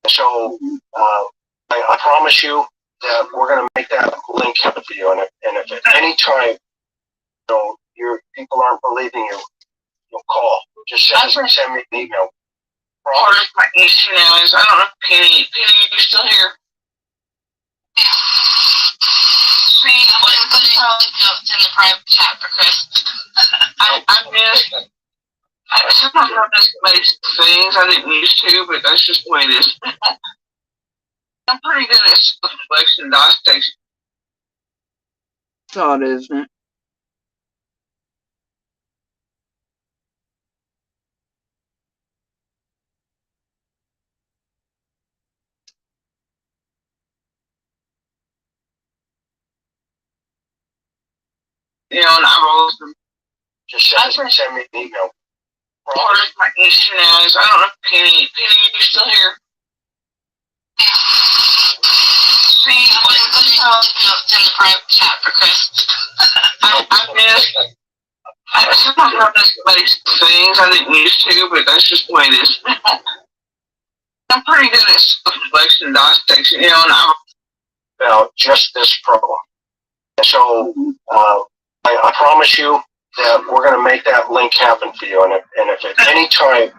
So I promise you that we're going to make that link happen for you. And if at any time your people aren't believing you, you'll call. Just send me an email. Part of my issue now is I don't know, Penny, you still here? See, what is the notes in the private chat for Chris? I sometimes have this basic things I didn't used to, but that's just the way it is. I'm pretty good at selection dot station. It's odd, isn't it? You know, and I've always been just send me an email. Part of my issue now is I don't know, Penny, you still here? See, what is the notes in the private chat for Chris? I sometimes have this basic things I didn't used to, but that's just the way it is. I'm pretty good at selection dot station, you know, and I'm about just this problem. So I promise you that we're going to make that link happen for you. And if at any time,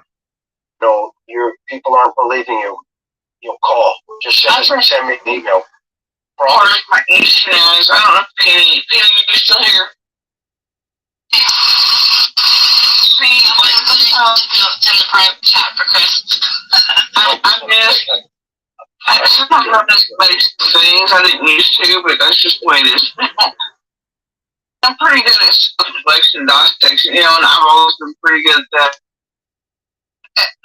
your people aren't believing you, you'll call. Just send me an email. Part of my issue now is I don't know, Penny, you still here? See, what is the notes in the private chat for Chris? I sometimes have this basic things I didn't used to, but that's just the way it is. I'm pretty good at selection dot station, you know, and I've always been pretty good at that.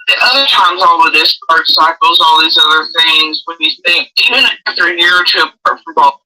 The other times, all the discard cycles, all these other things, when you think, even after a year or two apart from ball.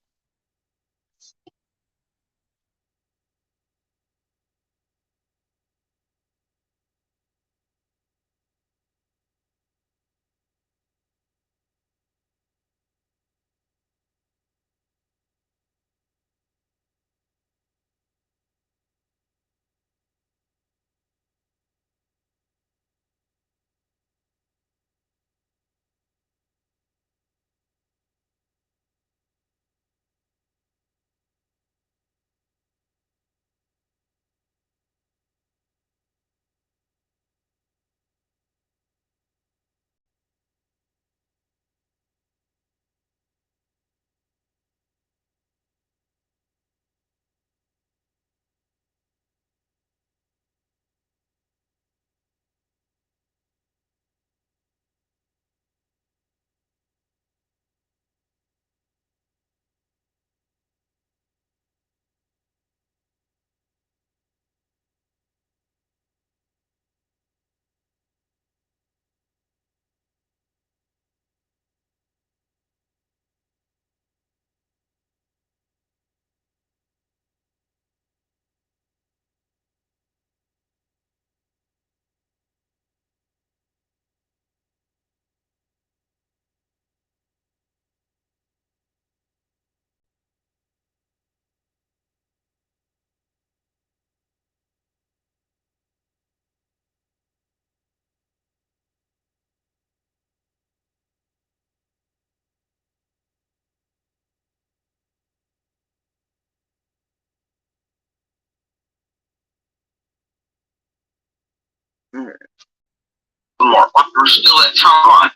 Mark, we're still at time.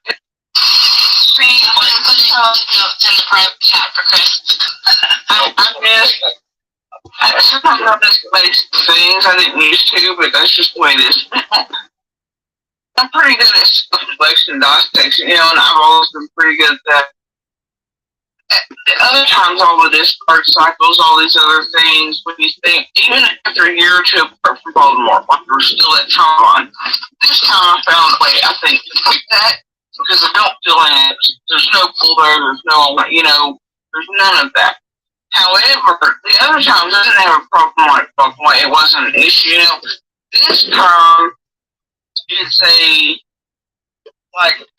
See, what is the notes in the private chat for Chris? I sometimes have this basic things I didn't used to, but that's just the way it is. I'm pretty good at selection dot station, you know, and I've always been pretty good at that. The other times, all the discard cycles, all these other things, when you think, even after a year or two apart from Baltimore, we're still at time. This time I found a way, I think, to take that, because I don't feel it. There's no pull there, there's no, there's none of that. However, the other times I didn't have a problem like Baltimore, it wasn't an issue, This time, it's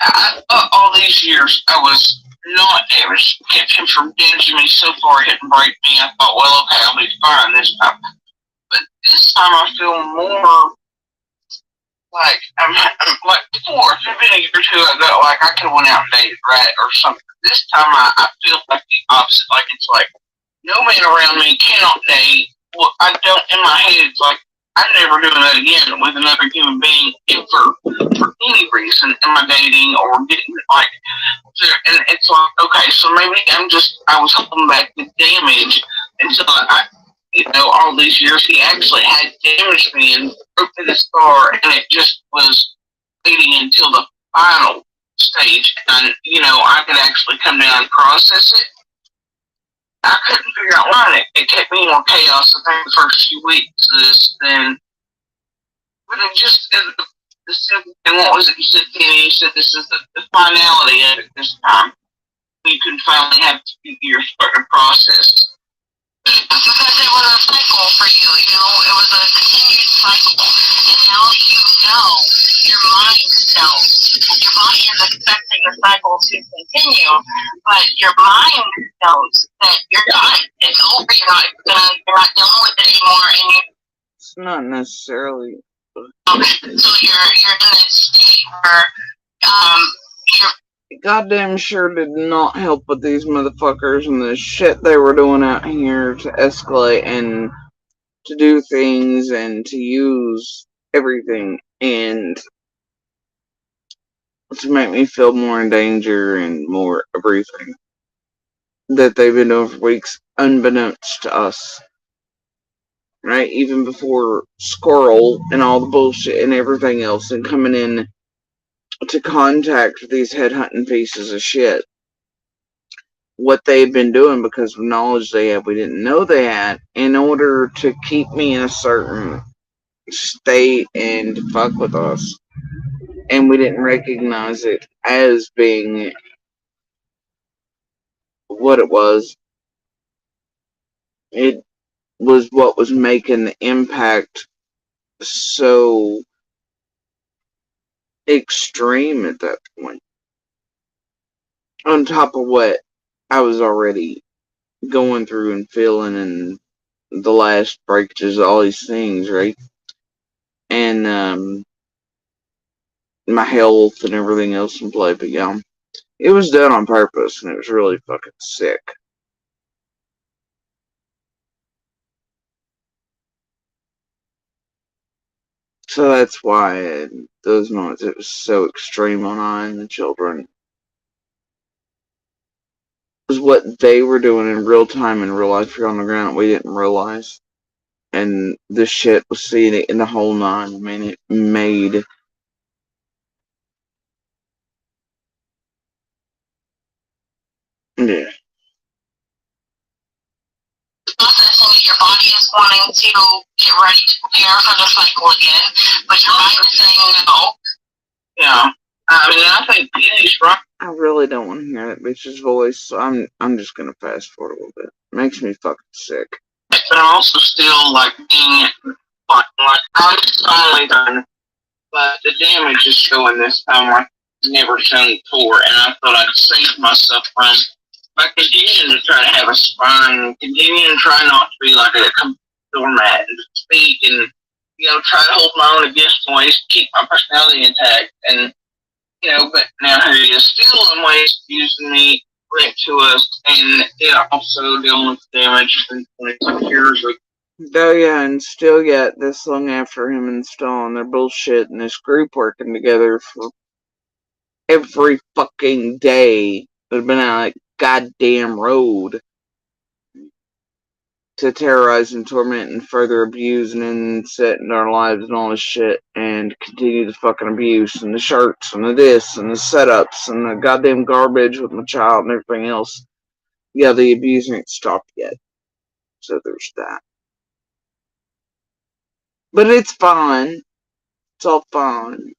I thought all these years I was not damaged. Kept him from damaging me so far it didn't break me. I thought, well, okay, I'll be fine this time. But this time I feel more like I'm like before. If it'd been a year or two ago, like I could have went out and dated, right, or something. This time I feel like the opposite. Like it's like no man around me cannot date. well, I don't, in my head, it's like, I'm never doing that again with another human being ever for any reason in my dating or getting, like, and it's like, okay, so maybe I was holding back the damage until all these years he actually had damaged me and broke me this far, and it just was waiting until the final stage, and, I could actually come down and process it. I couldn't figure out why it kept me more chaos. I think the first few weeks but it just the simple. And what was it you said, Kenny? You said this is the finality of it this time. You can finally have your starting process. Because it was a cycle for you, it was a continued cycle. And now your mind knows. Your body is expecting the cycle to continue, but your mind knows that you're done. It's over. You're not dealing with it anymore, and It's not necessarily. so you're in a state where you're Goddamn sure did not help with these motherfuckers and the shit they were doing out here to escalate and to do things and to use everything and to make me feel more in danger and more everything that they've been doing for weeks, unbeknownst to us. Right? Even before Squirrel and all the bullshit and everything else and coming in to contact these headhunting pieces of shit. What they had been doing because of knowledge they had, we didn't know they had, in order to keep me in a certain state and to fuck with us. And we didn't recognize it as being what it was. It was what was making the impact so extreme at that point. On top of what I was already going through and feeling and the last breakages, all these things, right? And my health and everything else in play, but yeah, it was done on purpose and it was really fucking sick. So that's why in those moments it was so extreme on I and the children. It was what they were doing in real time in real life here on the ground that we didn't realize. And this shit was seeing it in the whole nine. I mean, it made yeah. Processing it, your body is wanting to get ready to prepare for the cycle again, but your mind is saying no. Yeah. I mean, I think Penny's right. I really don't want to hear that bitch's voice, so I'm just gonna fast forward a little bit. It makes me fucking sick. But also still like being like I'm finally done, but the damage is showing this time like never shown before, and I thought I'd save myself from by continuing to try to have a spine, continuing to try not to be like a doormat and speak and try to hold my own against ways to keep my personality intact. And but now here he is still in ways using me right to us, and also dealing with damage from 26 years ago. Oh yeah, and still yet this long after him installing their bullshit and this group working together for every fucking day that have been on that goddamn road to terrorize and torment and further abuse and inset in our lives and all this shit and continue the fucking abuse and the shirts and the this and the setups and the goddamn garbage with my child and everything else. Yeah, the abuse ain't stopped yet. So there's that. But it's fine. It's all fine.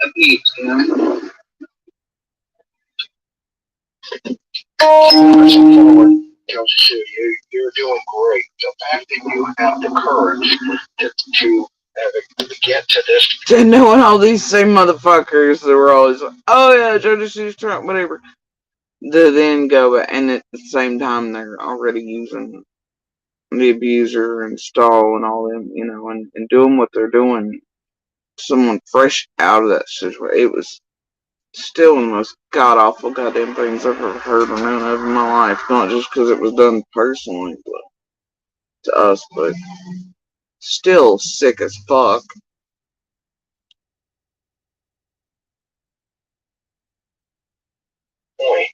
Abuse, You're doing great. The fact that you have the courage to get to this. And knowing all these same motherfuckers that were always like, oh yeah, Jody Sue's Trump, whatever. To then go, and at the same time they're already using the abuser and stall and all them, and doing what they're doing. Someone fresh out of that situation. It was still one of the most god awful goddamn things I've ever heard or known of in my life. Not just because it was done personally, but to us, but still sick as fuck. Point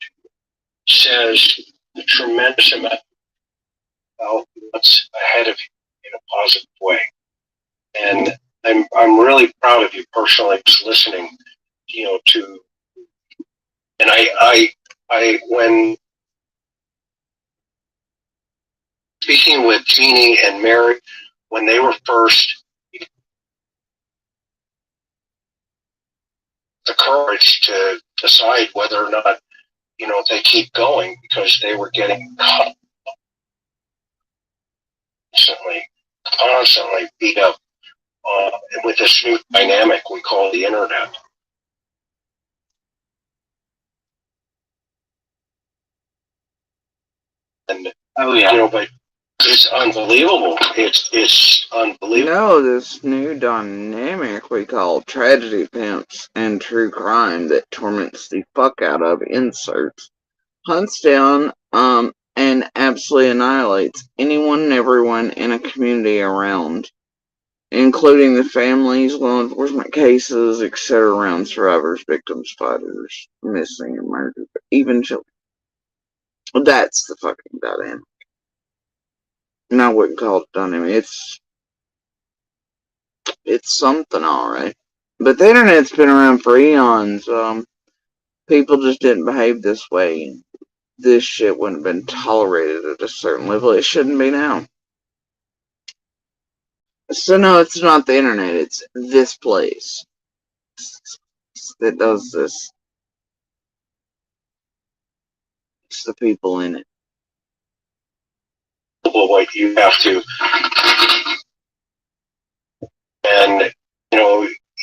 says a tremendous amount about what's ahead of you in a positive way. And I'm really proud of you personally, just listening, to, and I when speaking with Jeannie and Mary, when they were first, the courage to decide whether or not, they keep going, because they were getting constantly beat up with this new dynamic we call the internet. And Oh yeah. but it's unbelievable. It's unbelievable. No, this new dynamic we call tragedy pimps and true crime that torments the fuck out of inserts, hunts down and absolutely annihilates anyone and everyone in a community around, including the families, law enforcement cases, etc. around survivors, victims, fighters, missing and murdered, even children. That's the fucking dynamic. And I wouldn't call it dynamic. It's something, alright. But the internet's been around for eons. People just didn't behave this way. This shit wouldn't have been tolerated at a certain level. It shouldn't be now. So no, it's not the internet. It's this place that does this. It's the people in it. What you have to, and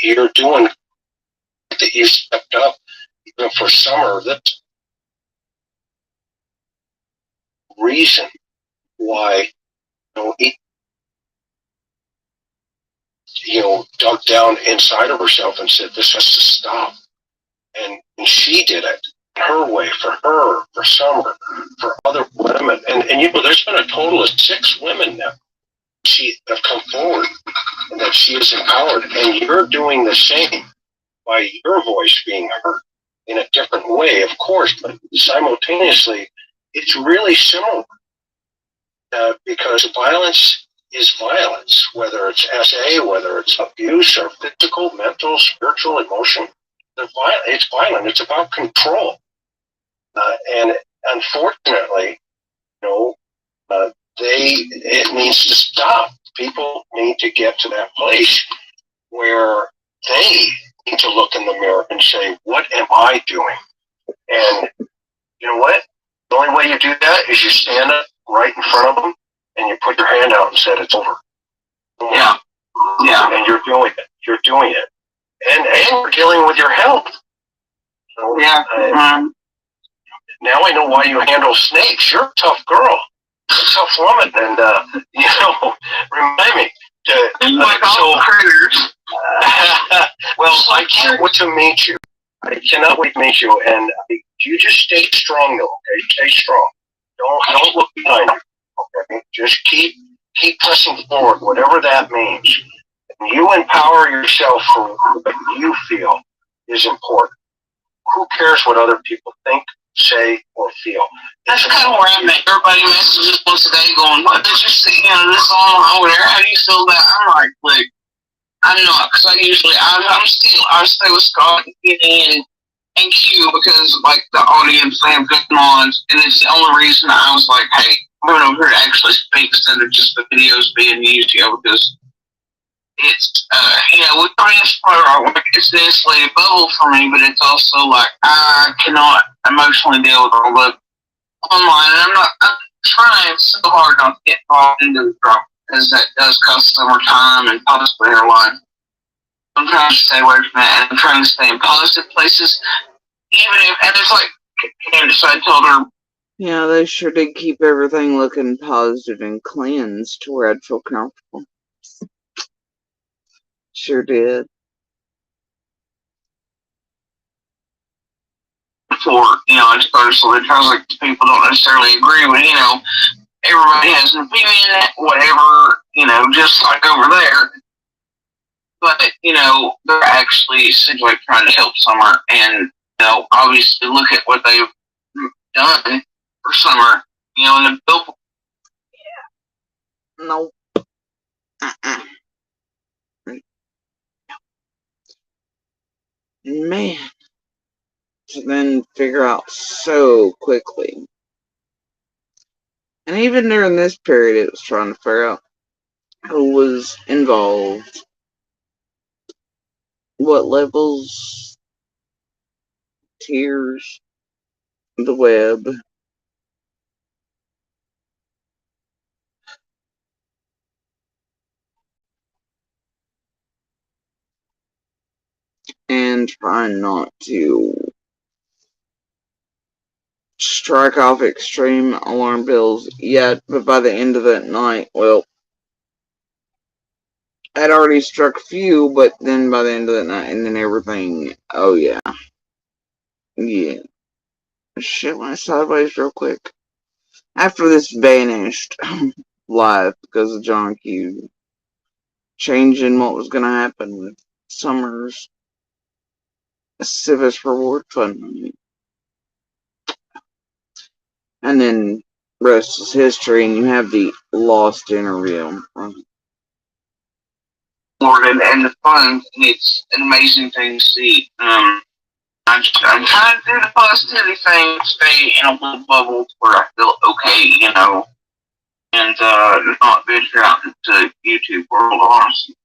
you're doing that. You stepped up even for summer. That's reason why dug down inside of herself and said this has to stop. And she did it her way, for her, for summer, for other women. And there's been a total of 6 women now she have come forward and that she is empowered. And you're doing the same by your voice being heard in a different way, of course, but simultaneously, it's really similar. Because violence is violence, whether it's SA, whether it's abuse or physical, mental, spiritual, emotion. It's violent. It's about control. And unfortunately, it needs to stop. People need to get to that place where they need to look in the mirror and say, what am I doing? And you know what? The only way you do that is you stand up right in front of them and you put your hand out and said, it's over. Yeah. Yeah. And you're doing it. You're doing it. And you're dealing with your health. So, yeah. Now I know why you handle snakes. You're a tough girl. A tough woman. And, remind me. Like all critters. Well, I can't wait to meet you. I cannot wait to meet you. And you just stay strong, though, okay? Stay strong. Don't look behind you, okay? Just keep pressing forward, whatever that means. And you empower yourself for what you feel is important. Who cares what other people think, say, or feel? That's kind of where I'm at. Everybody messages once a day going, what did you see? This on over there. How do you feel about it? I'm like, look, I don't know, because I stay with Scott and Q because, like, the audience, they have good minds, and it's the only reason I was like, hey, I'm going over here to actually speak instead of just the videos being used, because it's, with transport, like, it's an insulated bubble for me, but it's also like, I cannot emotionally deal with all the online, and I'm trying so hard not to get involved into the drama, because that does cost so much time and possibly their life. I'm trying to stay away from that, and I'm trying to stay in positive places, even if, and it's like, Candace, I told her, yeah, they sure did keep everything looking positive and cleansed to where I'd feel comfortable. Sure did. Before, I started soliciting, I was like, people don't necessarily agree with, everybody has an opinion, whatever, just like over there. But, they're actually seems like trying to help Summer, and, obviously look at what they've done for Summer, in the bill. No. Man. To then figure out so quickly. And even during this period, it was trying to figure out who was involved, what levels, tiers, the web. And trying not to strike off extreme alarm bells yet, but by the end of that night, well, I'd already struck a few, but then by the end of that night, and then everything, oh yeah. Yeah. Shit went sideways real quick. After this vanished live because of John Q changing what was going to happen with Summer's Civis Reward Fund. And then rest is history, and you have the lost interview. And the fun, it's an amazing thing to see. I'm trying to do the positivity thing, stay in a little bubble where I feel okay, and not venture out into YouTube world, honestly.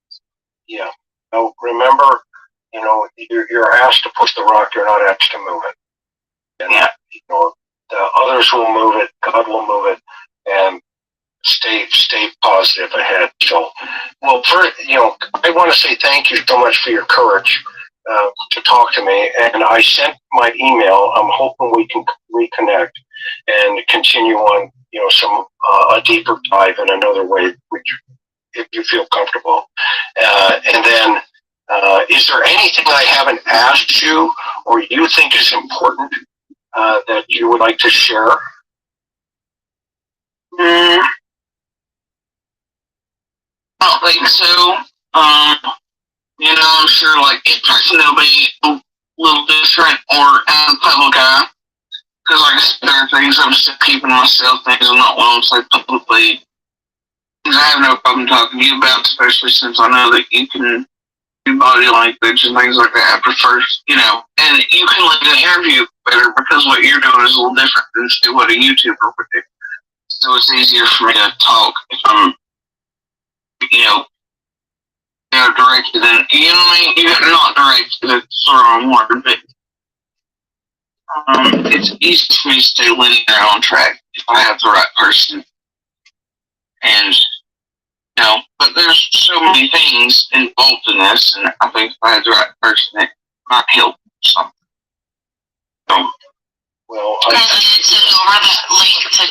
Yeah. No, remember, you're asked to push the rock, you're not asked to move it. And, yeah. The others will move it, God will move it, and stay positive ahead. So, well, I want to say thank you so much for your courage to talk to me. And I sent my email. I'm hoping we can reconnect and continue on, some a deeper dive in another way, which if you feel comfortable. And then, is there anything I haven't asked you or you think is important that you would like to share? I don't think so. I'm sure like in person it'll be a little different or in public eye. Because like I said, there are things I'm still keeping myself, things I'm not willing to say publicly. Things I have no problem talking to you about, especially since I know that you can do body language and things like that. I prefer, and you can lead an interview better because what you're doing is a little different than say what a YouTuber would do. So it's easier for me to talk if I'm, directed than, you're not directed, that's the wrong word, but it's easy for me to stay linear on track if I have the right person. And, but there's so many things involved in this, and I think if I had the right person, it might help something. So, well, I did send over that link to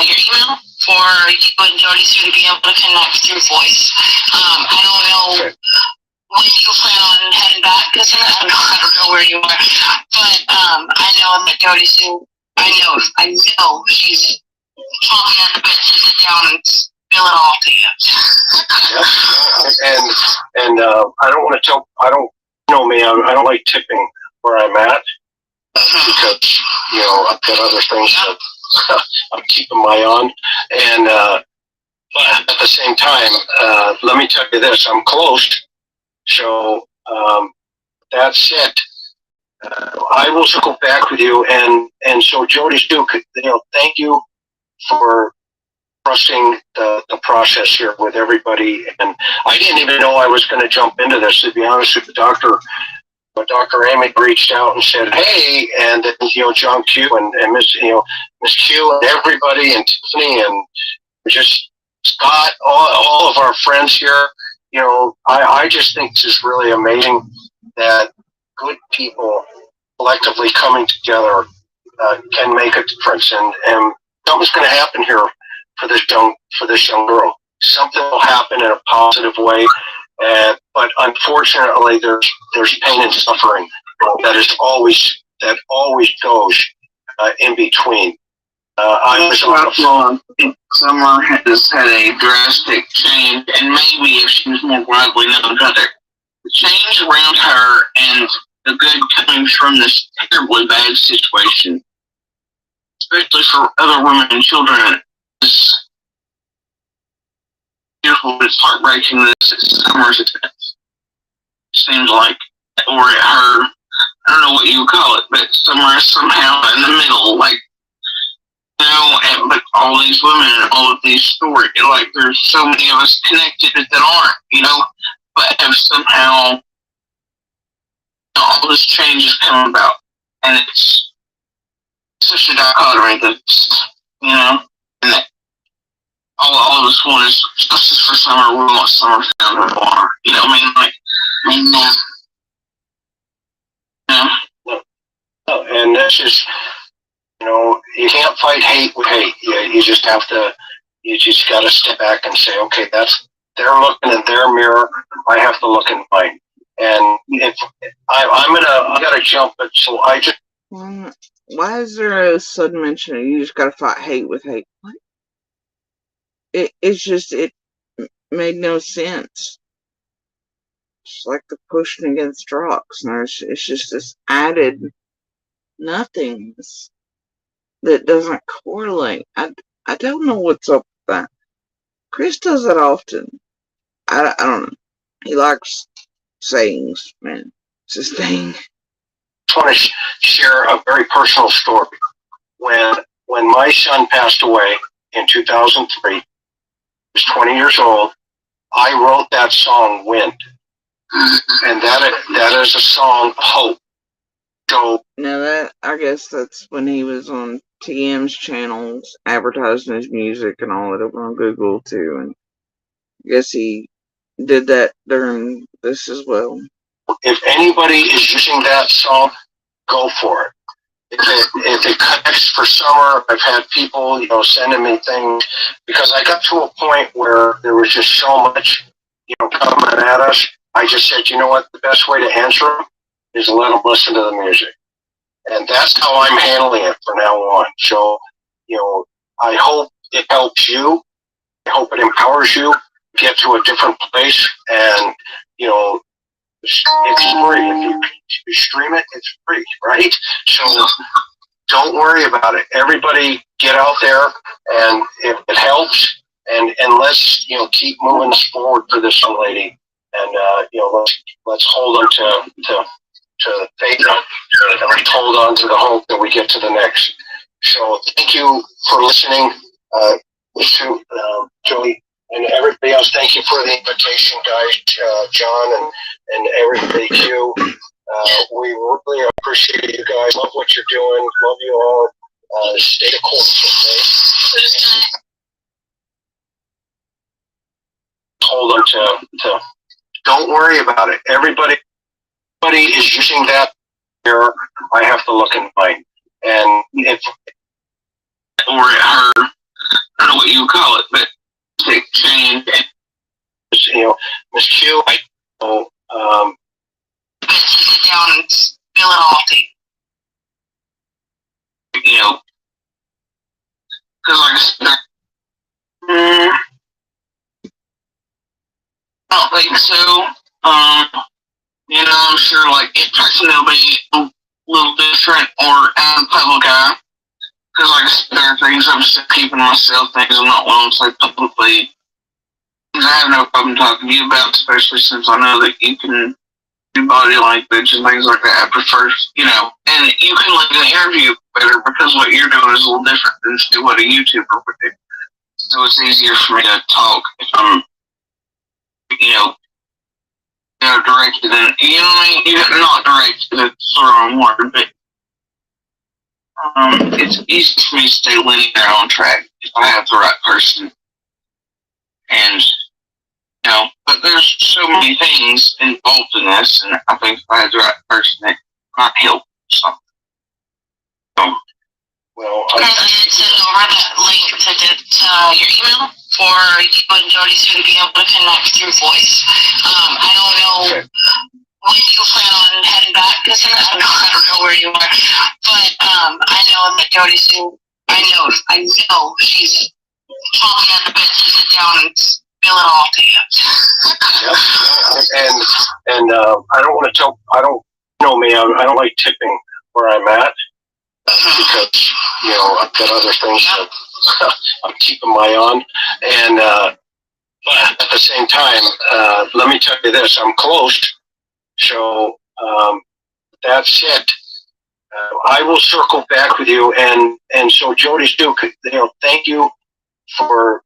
your email for you and Jody to be able to connect through voice. I don't know when you plan on heading back, because I don't know where you are, but I know that Jody Sue, I know she's chomping at the bit to sit down and spill it all to you. And I don't want to tell, I don't like tipping where I'm at. Because, I've got other things that I'm keeping my eye on. And, but at the same time, let me tell you this, I'm close. So, that's it. I will circle back with you. And so Jody Stu, thank you for trusting the process here with everybody. And I didn't even know I was going to jump into this, to be honest with the doctor. But Dr. Amy reached out and said, hey, and John Q and Miss Q and everybody and Tiffany and just Scott, all of our friends here. I just think this is really amazing that good people collectively coming together can make a difference. And something's going to happen here for this young girl. Something will happen in a positive way. But unfortunately, there's pain and suffering that always goes in between. I was on the I think Summer has had a drastic change, and maybe if she was more widely known, the change around her and the good coming from this terribly bad situation, especially for other women and children, is beautiful. It's heartbreaking that it's Summer's expense. It seems like, or at her, I don't know what you would call it, but Summer is somehow in the middle, like, you know, and, but all these women and all of these stories, like, there's so many of us connected that aren't, you know, but have somehow, you know, all this change has come about, and it's such a dichotomy that's, you know, and that all of us want is justice for Summer. We want Summer found her water. You know, I mean, like, and this is, you know, you can't fight hate with hate. You just have to, you just got to step back and say, okay, they're looking in their mirror. I have to look in mine. And if I got to jump it. So I just. Why is there a sudden mention of you just got to fight hate with hate? What? It's just, it made no sense. It's like the pushing against rocks. And it's just this added nothingness that doesn't correlate. I don't know what's up with that. Chris does that often. I don't know. He likes sayings, man. It's his thing. I want to share a very personal story. When my son passed away in 2003, he was 20 years old. I wrote that song, Wind. And that is a song of hope. So now I guess that's when he was on TM's channels advertising his music and all that over on Google too, and I guess he did that during this as well. If anybody is using that song, go for it. If it connects for Summer, I've had people, you know, sending me things because I got to a point where there was just so much, you know, coming at us. I just said, you know what, the best way to answer them is let them listen to the music. And that's how I'm handling it from now on. So, you know, I hope it helps you. I hope it empowers you to get to a different place. And, you know, it's free. If you stream it, it's free, right? So don't worry about it. Everybody get out there, and if it helps, and let's, you know, keep moving this forward for this young lady. And, you know, let's hold on to faith, and let's hold on to the hope that we get to the next. So thank you for listening to Joey and everybody else. Thank you for the invitation, guys, John and everybody, Q. We really appreciate you guys. Love what you're doing. Love you all. Stay the course, okay? Hold on to don't worry about it. Everybody is using that here. I have to look in mine. And if or her, I don't know what you call it, but take change. You know, Miss Q, I know, sit down and feel it all deep. You know, because like I said, I don't think so. You know, I'm sure like it personally will be a little different or out of public eye. Because like I said, there are things I'm still keeping myself, things I'm not willing to say publicly. Things I have no problem talking to you about, especially since I know that you can do body language and things like that after first, you know, and you can like an interview better because what you're doing is a little different than say what a YouTuber would do. So it's easier for me to talk if I'm, you know, directed in, you know what I mean? Not directed, it's the wrong word, but it's easy for me to stay linear on track if I have the right person. And, you know, but there's so many things involved in this, and I think if I had the right person, it might help something. So, well, I did send over that link to your email for you and Jody to be able to connect through voice. I don't know when you plan on heading back, because I don't know where you are, but I know that Jody soon. I I know she's chomping at the bit to sit down and spill it all to you. Yep. And I don't want to tell. I don't know me. I don't like tipping where I'm at because I've got other things that I'm keeping my eye on. And but at the same time, let me tell you this: I'm close. So that's it. I will circle back with you, and so Jody's Duke, thank you for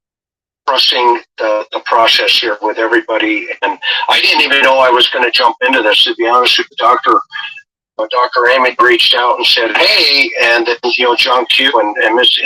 trusting the process here with everybody. And I didn't even know I was going to jump into this, to be honest with you. Dr. Amy reached out and said, hey, and then, John Q and Miss,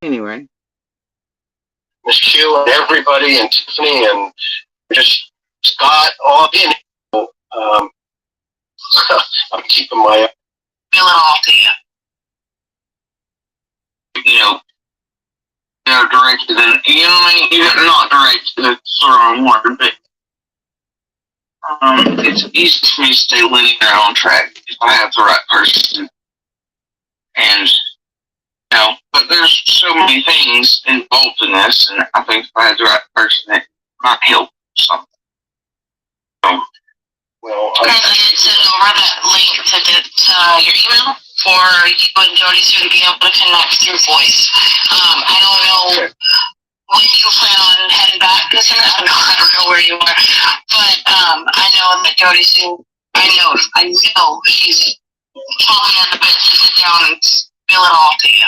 Anyway. Miss Q and everybody and Tiffany and just Scott, all you know, I'm keeping my feeling all to you. You know, directed in, you know what I mean? Not directed, it's the wrong word, but it's easy for me to stay linear on track if I have the right person. And, you know, but there's so many things involved in this, and I think if I had the right person, it might help something. So, well, I did send over that link to your email for you and Jody to be able to connect through voice. I don't know when you plan on heading back, because I don't know where you are, but I know that Jody Sue, I know she's chomping at the bit to sit down and spill it all to you.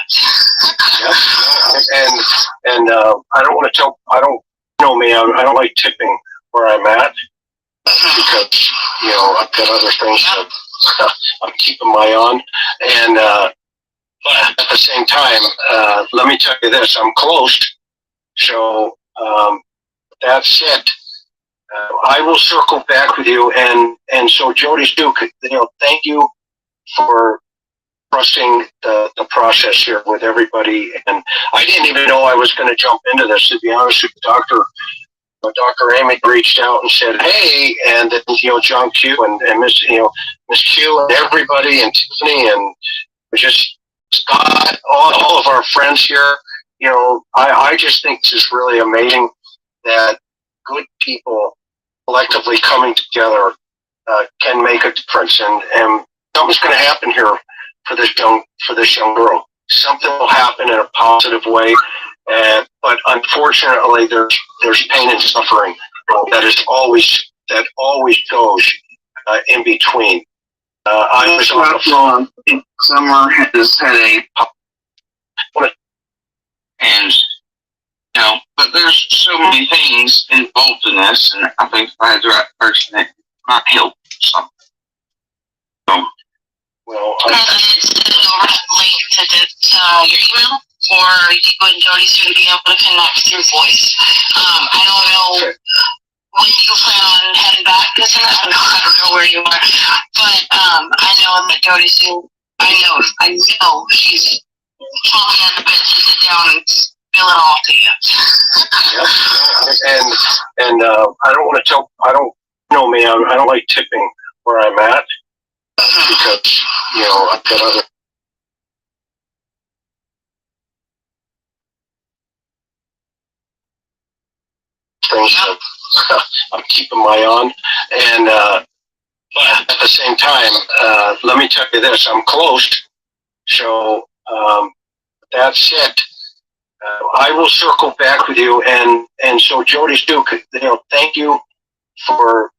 and I don't want to tell. I don't know me. I don't like tipping where I'm at because I've got other things that I'm keeping my eye on, and but at the same time, let me tell you this: I'm close. So that's it. I will circle back with you, and so Jody Duke, thank you for trusting the process here with everybody. And I didn't even know I was going to jump into this, to be honest with you. Dr. Amy reached out and said, "Hey," and then John Q and Miss Q and everybody and Tiffany and just Scott, all of our friends here. I just think this is really amazing that good people collectively coming together can make a difference, and something's going to happen here for this young girl. Something will happen in a positive way, but unfortunately, there's pain and suffering that always goes in between. I was on the phone. Summer has had and but there's so many things involved in this, and I think if I had the right person, it might help something. So, well, I did send over that link to your email for you and Jody to be able to connect through voice. I don't know when you plan on heading back, because I don't know where you are, but I know that Jody Sue, I know she's chomping at the bit to sit down and spill it all to you. And I don't want to tell. I don't know me. I don't like tipping where I'm at because I've got other things that I'm keeping my eye on, and but at the same time, let me tell you this: I'm close. So that's it. I will circle back with you, and so Jody Duke, thank you for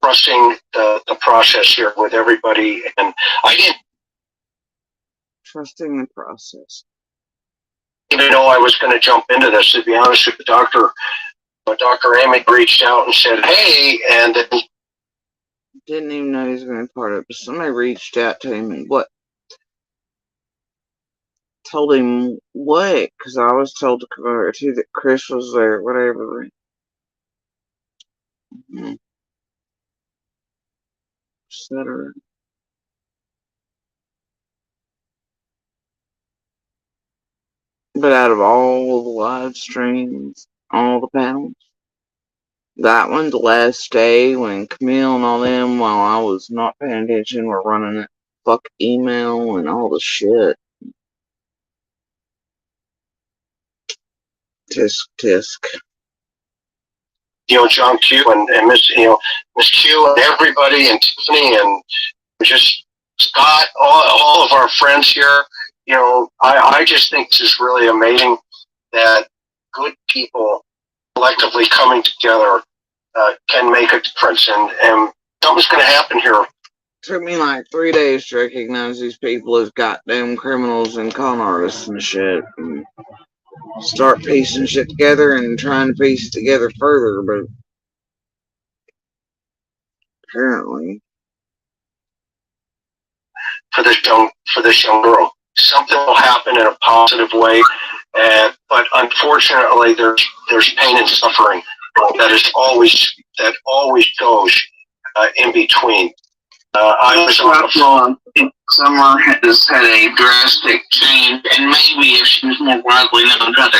trusting the process here with everybody, and I didn't trusting the process. Even know I was going to jump into this, to be honest with you. Dr. Amy reached out and said, "Hey," and then didn't even know he was going to be part of it, but somebody reached out to him and told him what? Because I was told to come over too that Chris was there, whatever. Etc. But out of all the live streams, all the panels, that one, the last day when Camille and all them, while I was not paying attention, were running that fuck email and all the shit. Tisk. John Q and Miss Q and everybody and Tiffany and just Scott, all of our friends here. I just think this is really amazing that good people collectively coming together can make a difference, and something's going to happen here. Took me like 3 days to recognize these people as goddamn criminals and con artists and shit. And start piecing shit together and trying to piece it together further, but apparently for this young girl, something will happen in a positive way, But unfortunately, there's pain and suffering that always goes in between. I was on the phone. I think Summer has had a drastic change, and maybe if she was more widely known to her,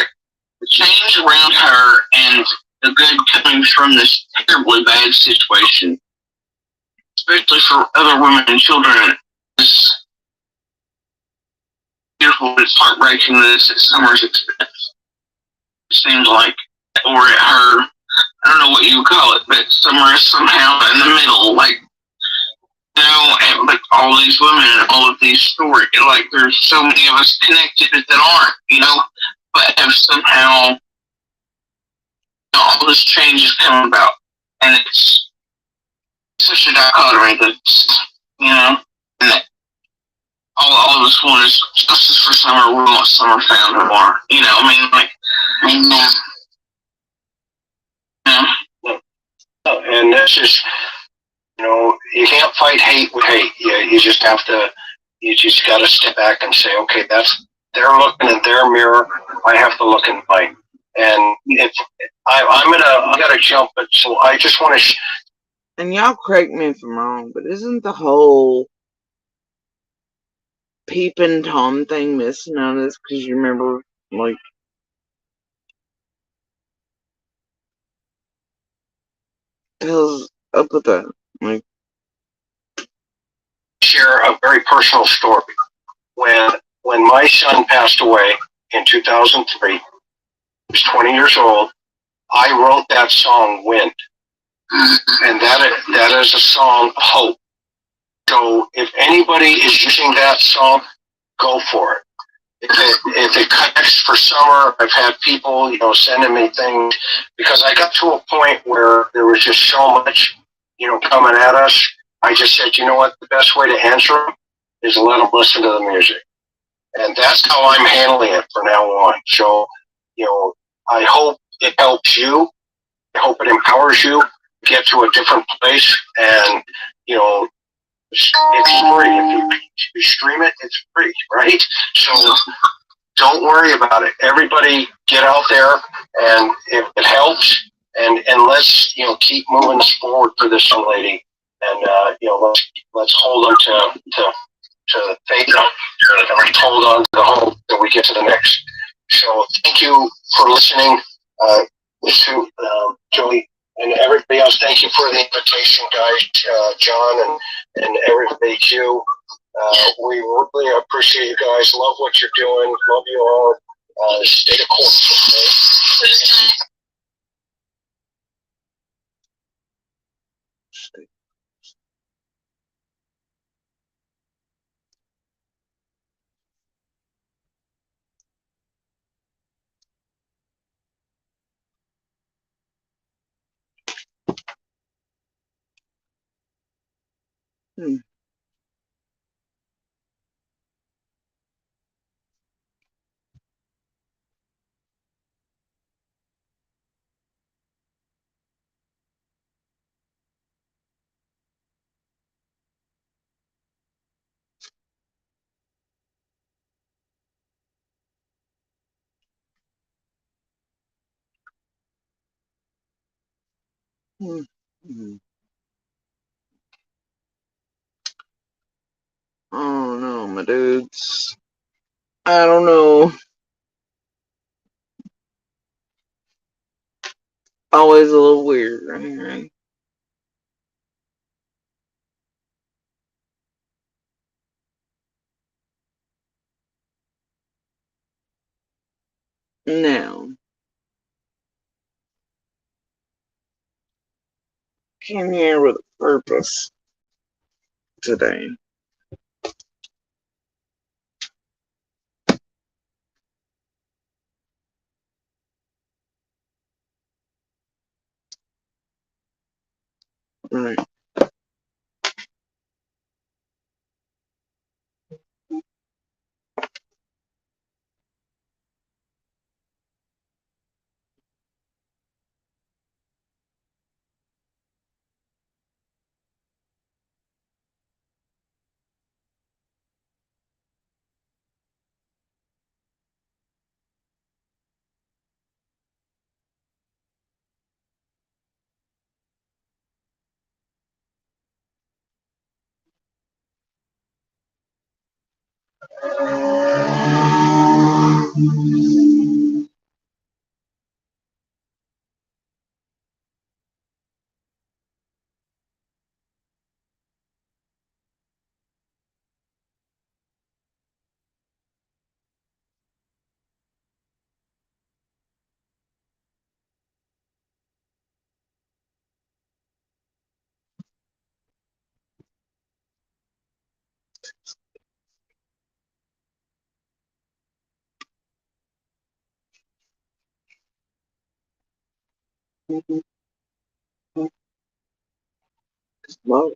the change around her and the good coming from this terribly bad situation, especially for other women and children, is beautiful. It's heartbreaking that it's at Summer's expense. It seems like, or at her, I don't know what you would call it, but Summer is somehow in the middle, like, and like all these women and all of these stories, like there's so many of us connected that aren't, but have somehow all this change has come about, and it's such a dichotomy and that all of us want is justice for Summer. We want Summer found more. And that's just, you can't fight hate with hate. You just have to, you just got to step back and say, okay, they're looking in their mirror. I have to look in mine. And if I gotta jump, but so I just want to. And y'all correct me if I'm wrong, but isn't the whole peeping Tom thing missing on this? Because you remember, like, hell's up with that? Like, share a very personal story. When my son passed away in 2003, he was 20 years old. I wrote that song "Wind," and that is a song of hope. So if anybody is using that song, go for it. If it connects for Summer, I've had people, sending me things because I got to a point where there was just so much, coming at us. I just said, you know what, the best way to answer them is let them listen to the music. And that's how I'm handling it from now on. So, I hope it helps you. I hope it empowers you to get to a different place. And, it's free. If you stream it, it's free, right? So don't worry about it. Everybody get out there, and if it helps, and let's keep moving this forward for this young lady, and let's hold on to faith, and let's hold on to the hope that we get to the next. So thank you for listening, to Joey and everybody else. Thank you for the invitation, guys, John and everybody, Q. We really appreciate you guys. Love what you're doing. Love you all. Stay the course. hmm. Hmm. I don't know, my dudes. I don't know. Always a little weird, right? Now, came here with a purpose today. Right. Well,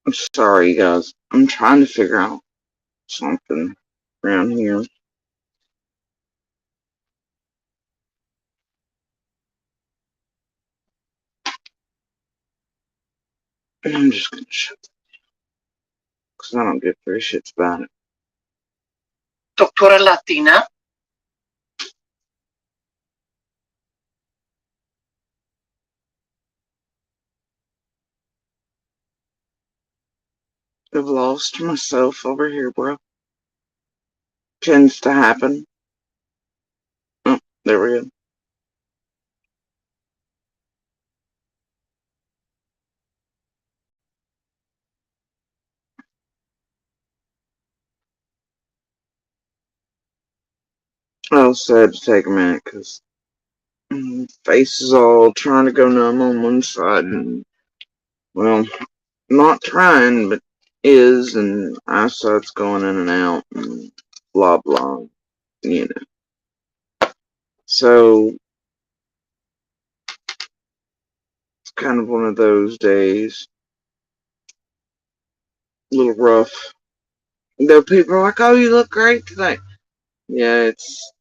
I'm sorry, guys. I'm trying to figure out something around here. And I'm just gonna shut it because I don't give three shits about it. Doctora Latina. I've lost myself over here, bro. Tends to happen. Oh, there we go. I also had to take a minute because face is all trying to go numb on one side and, well, not trying, but is, and eyesight's going in and out, and blah, blah, you know. So, it's kind of one of those days. A little rough. Though people are like, oh, you look great today. Yeah, it's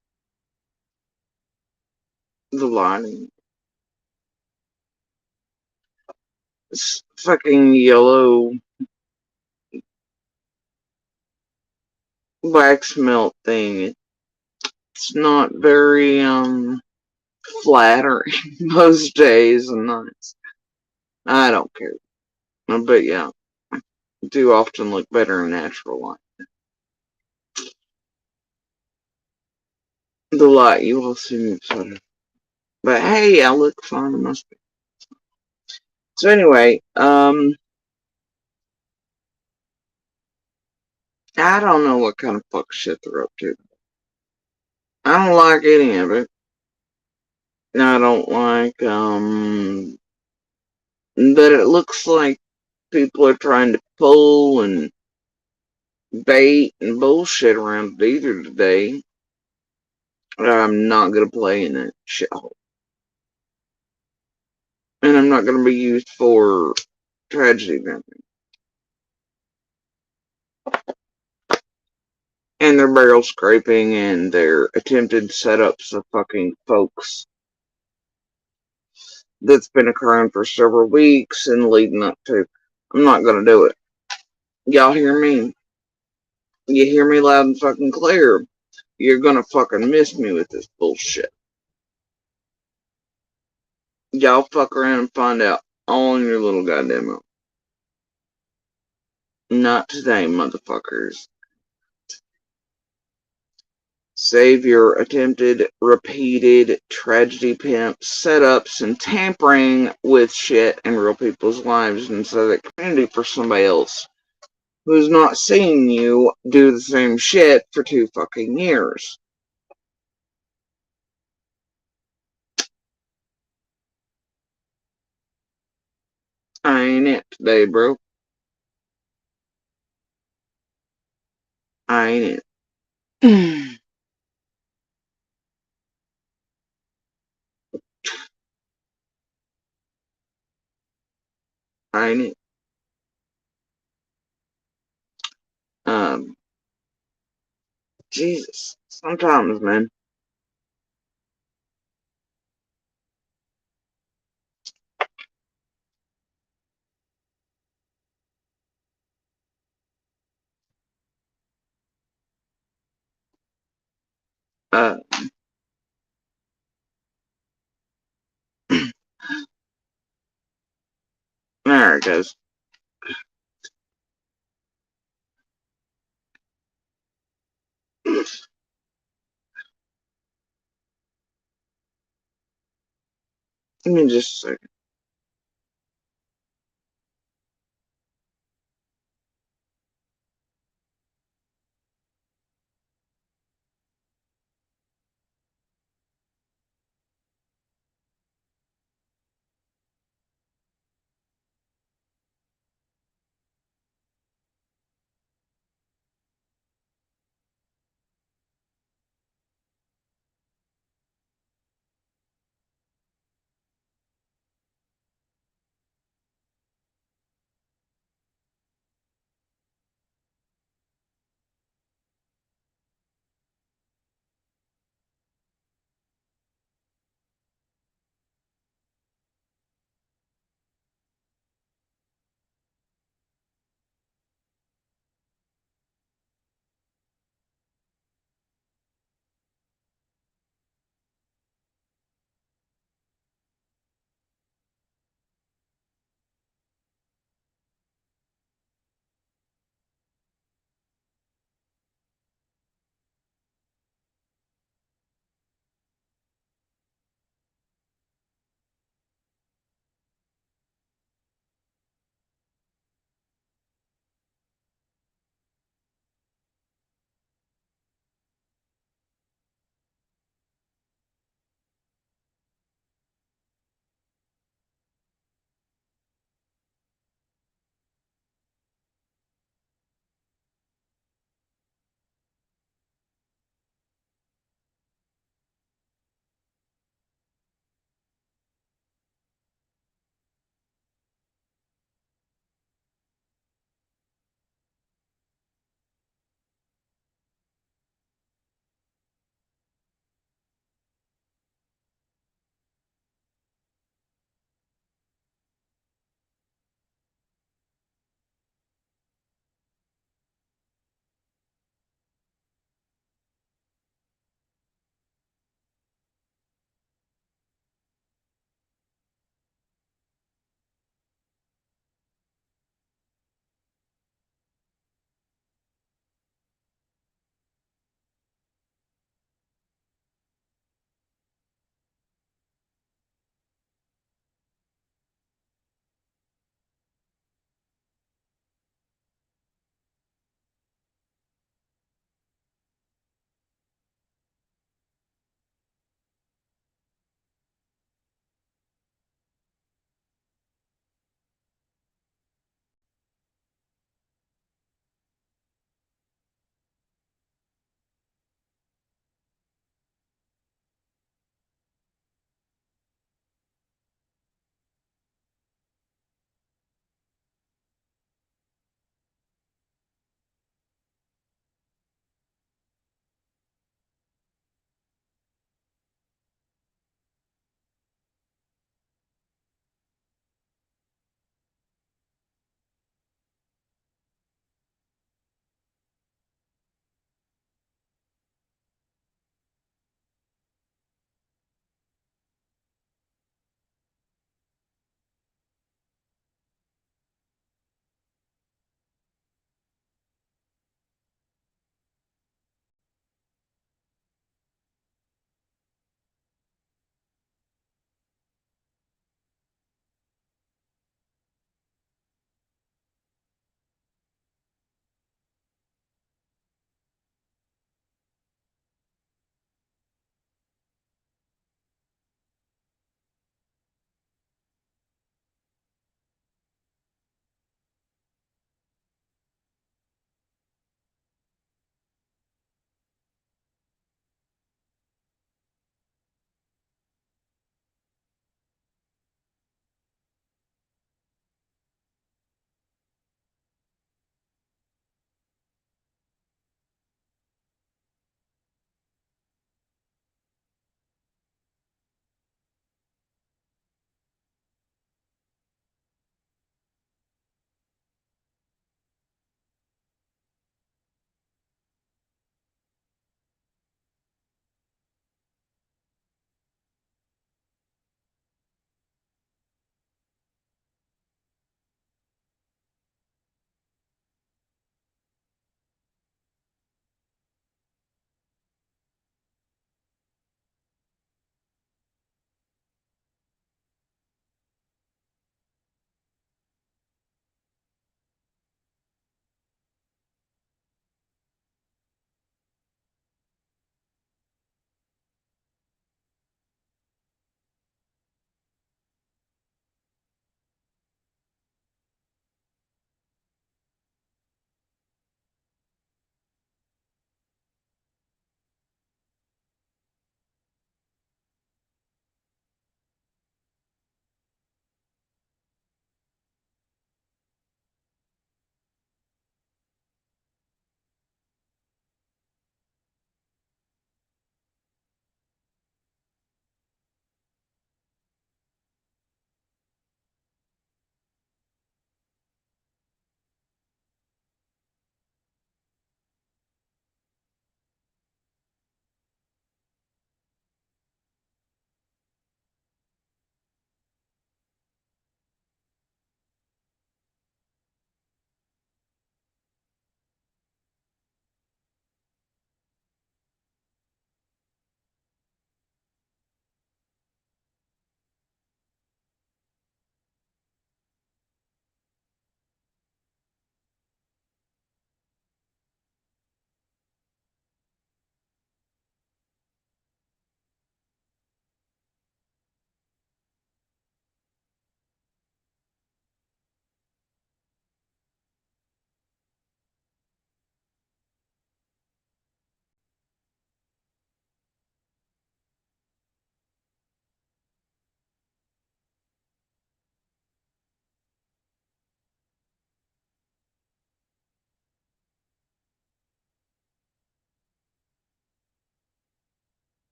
the lighting. This fucking yellow wax melt thing. It's not very, flattering most days and nights. I don't care. But yeah, I do often look better in natural light. The light you will see me better. But hey, I look fine in my space. So anyway, I don't know what kind of fuck shit they're up to. I don't like any of it. I don't like, that it looks like people are trying to pull and bait and bullshit around either today. I'm not gonna play in that shithole. And I'm not gonna be used for tragedy venting. And their barrel scraping and their attempted setups of fucking folks that's been occurring for several weeks and leading up to. I'm not gonna do it. Y'all hear me? You hear me loud and fucking clear. You're gonna fucking miss me with this bullshit. Y'all fuck around and find out all in your little goddamn mouth. Not today, motherfuckers. Save your attempted, repeated tragedy pimps, setups, and tampering with shit in real people's lives and set that community for somebody else who's not seen you do the same shit for 2 fucking years. I ain't it today, bro. I ain't it. I ain't it. Um, Jesus. Sometimes, man. Uh, there it goes. Give me just a second.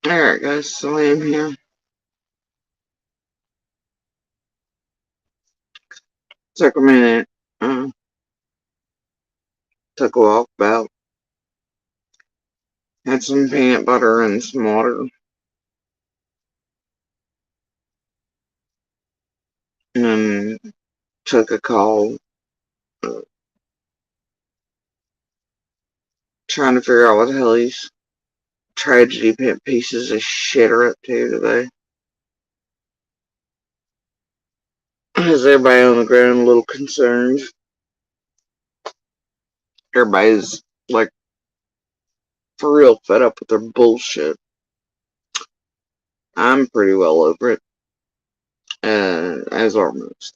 Alright, guys, so I am here. Took a minute. Took a walk about. Had some peanut butter and some water. And took a call. Trying to figure out what the hell these tragedy pieces of shit are up to today. Has everybody on the ground a little concerned? Everybody's like for real fed up with their bullshit. I'm pretty well over it, as are most.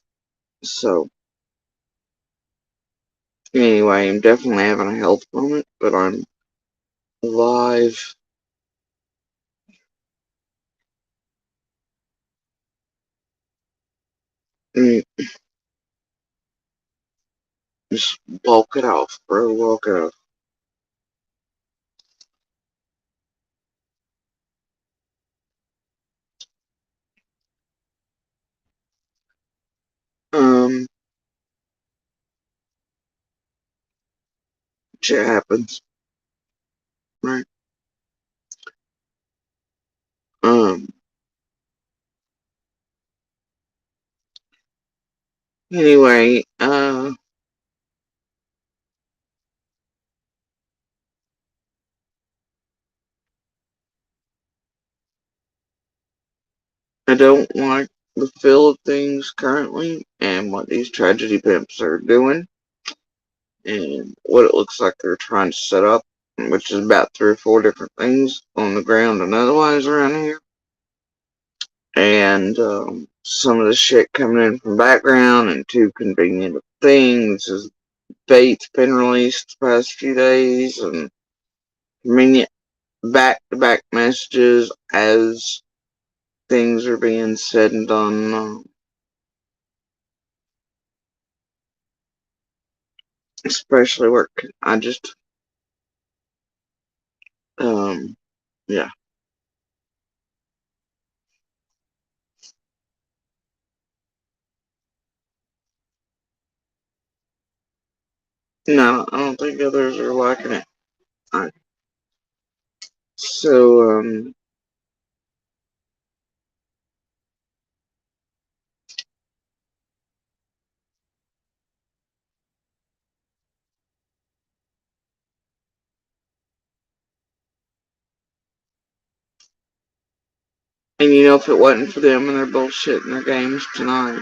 So, anyway, I'm definitely having a health moment, but I'm alive. Mm, just walk it off, bro. Walk it off. Um, shit happens, right? Um, anyway, I don't like the feel of things currently and what these tragedy pimps are doing and what it looks like they're trying to set up, which is about 3 or 4 different things on the ground and otherwise around here. And some of the shit coming in from background and too convenient of things is bait's been released the past few days and convenient back-to-back messages as things are being said and done. Especially work. I just, yeah. No, I don't think others are liking it. Alright. So, and you know, if it wasn't for them and their bullshit and their games tonight,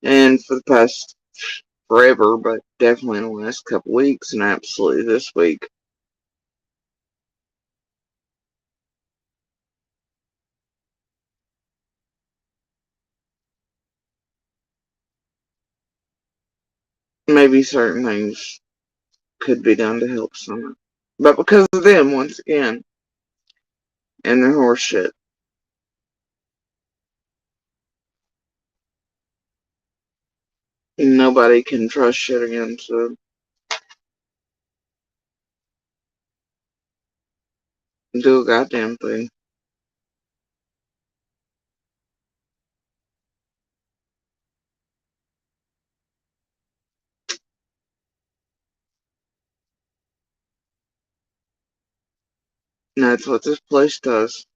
and for the past forever, but definitely in the last couple weeks, and absolutely this week, maybe certain things could be done to help someone. But because of them, once again, and their horseshit, nobody can trust shit again, so do a goddamn thing. And that's what this place does.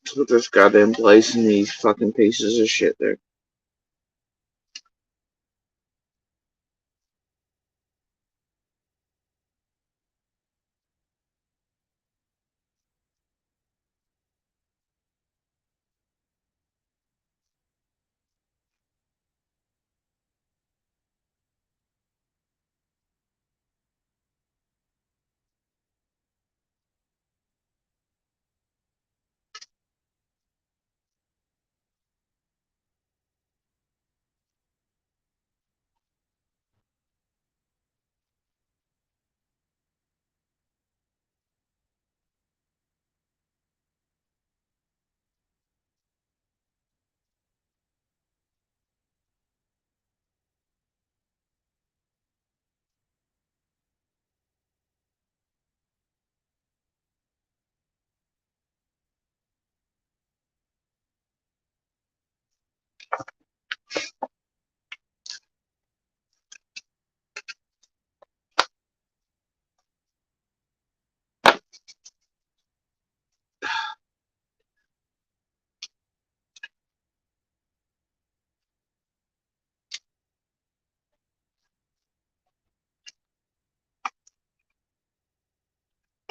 That's what this goddamn place and these fucking pieces of shit do.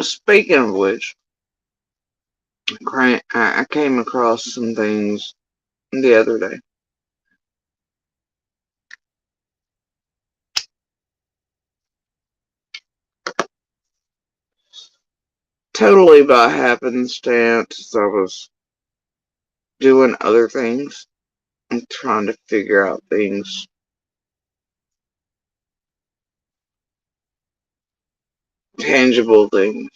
Speaking of which, I came across some things the other day. Totally by happenstance, I was doing other things and trying to figure out things. Tangible things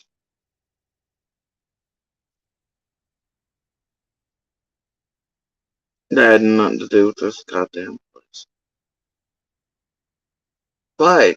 that had nothing to do with this goddamn place. But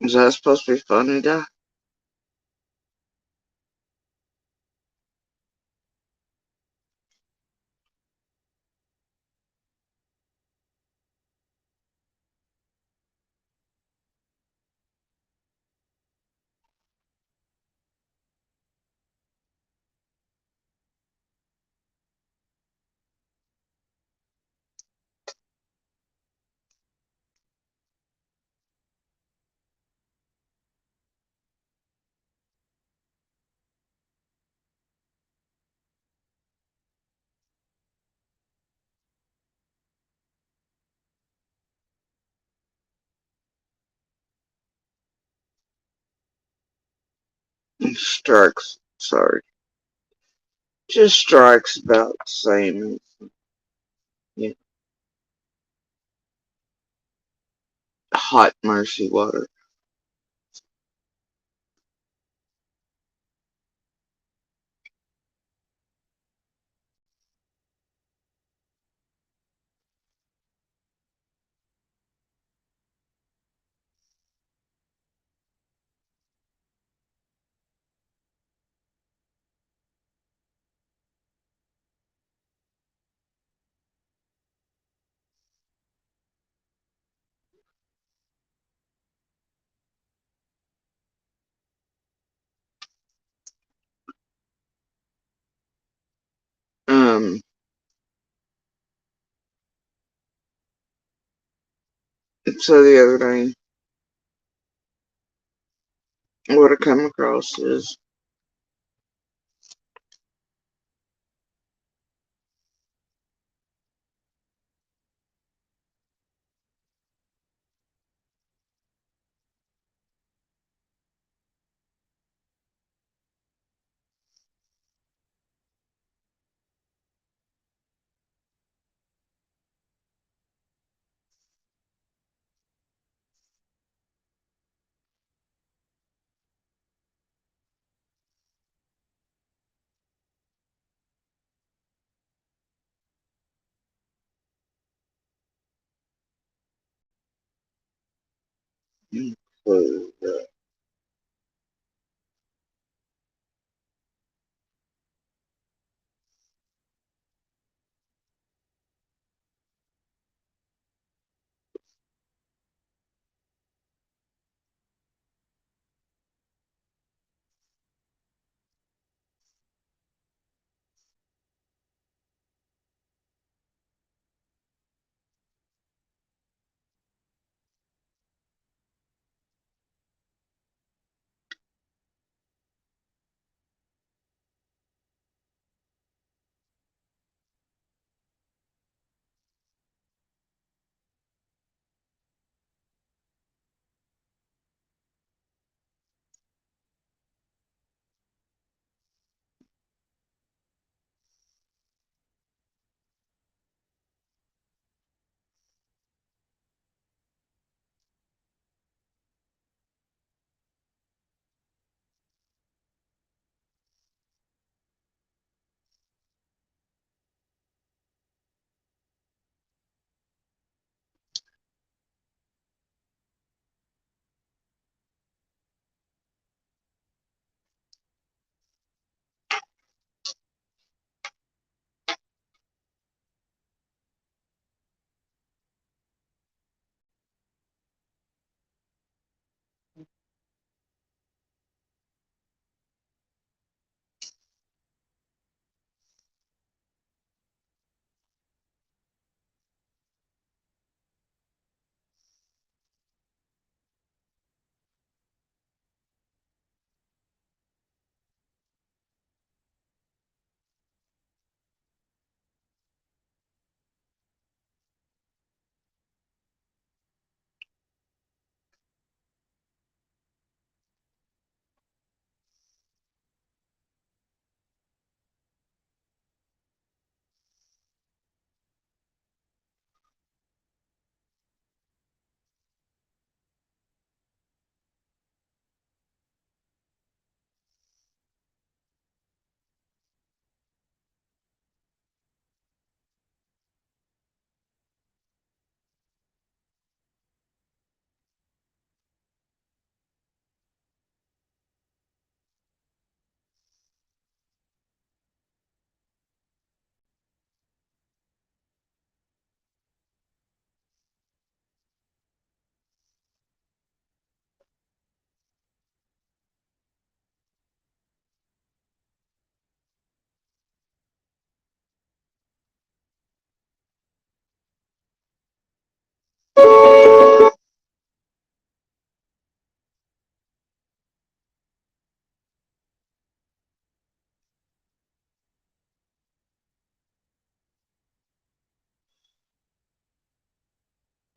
is that supposed to be funny, Di? Strikes, sorry. Just strikes about the same. Yeah. Hot mercy water. Um, so the other day, what I come across is include,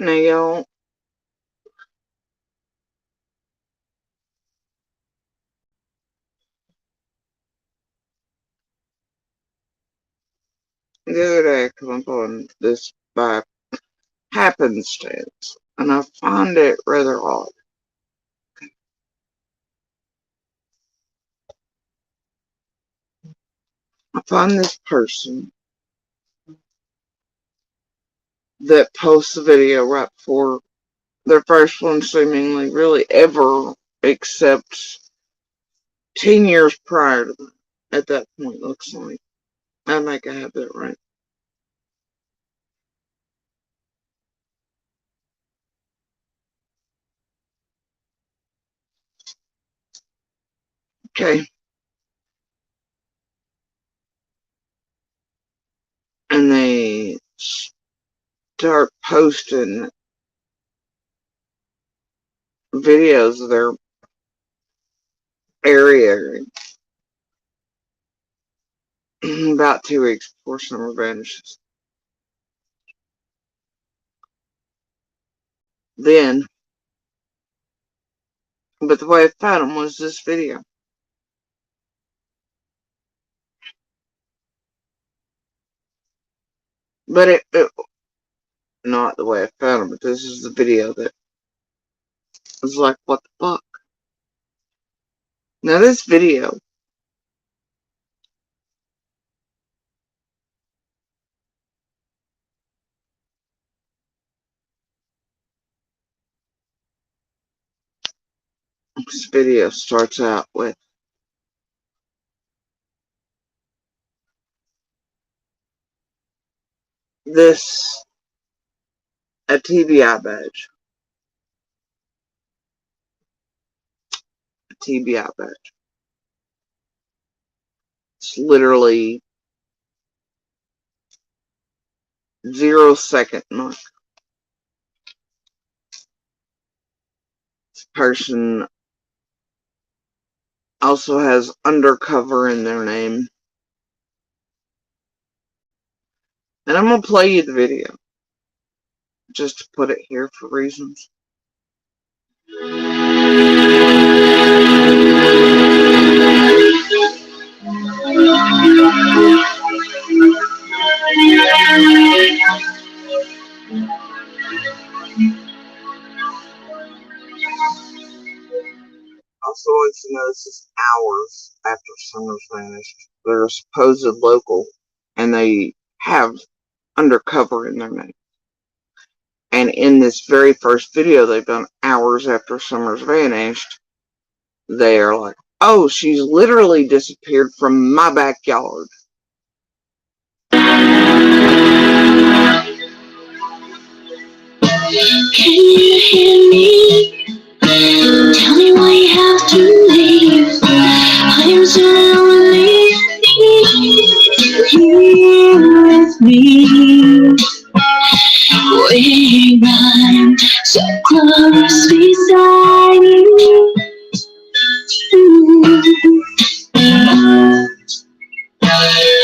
Now, y'all, the other day I come upon this by happenstance, and I find it rather odd. I find this person that posts the video right before their first one, seemingly really ever, except 10 years prior to that. At that point, looks like. I think I have that right. Okay. And they start posting videos of their area about 2 weeks before summer vanishes. Then, but the way I found them was this video. But it not the way I found them, but this is the video that was like, what the fuck? Now this video starts out with this, a TBI badge. A TBI badge. It's literally 0-second mark. This person also has undercover in their name. And I'm going to play you the video, just to put it here for reasons. Also, as you know, this is hours after Summer's vanished. They're a supposed local, and they have undercover in their name. And in this very first video they've done hours after Summer's vanished, they are like, oh, she's literally disappeared from my backyard. Can you hear me? Tell me why you have to leave. I'm so lonely. Here with me. Waiting, I'm so close beside you.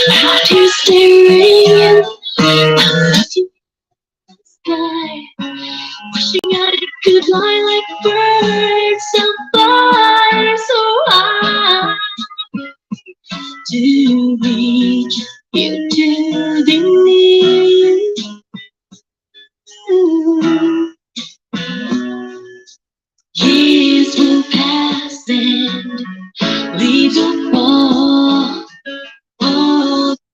Out here staring up to the sky, wishing I could fly like birds so far, so high, to reach you to the near. Years will pass and leaves will fall.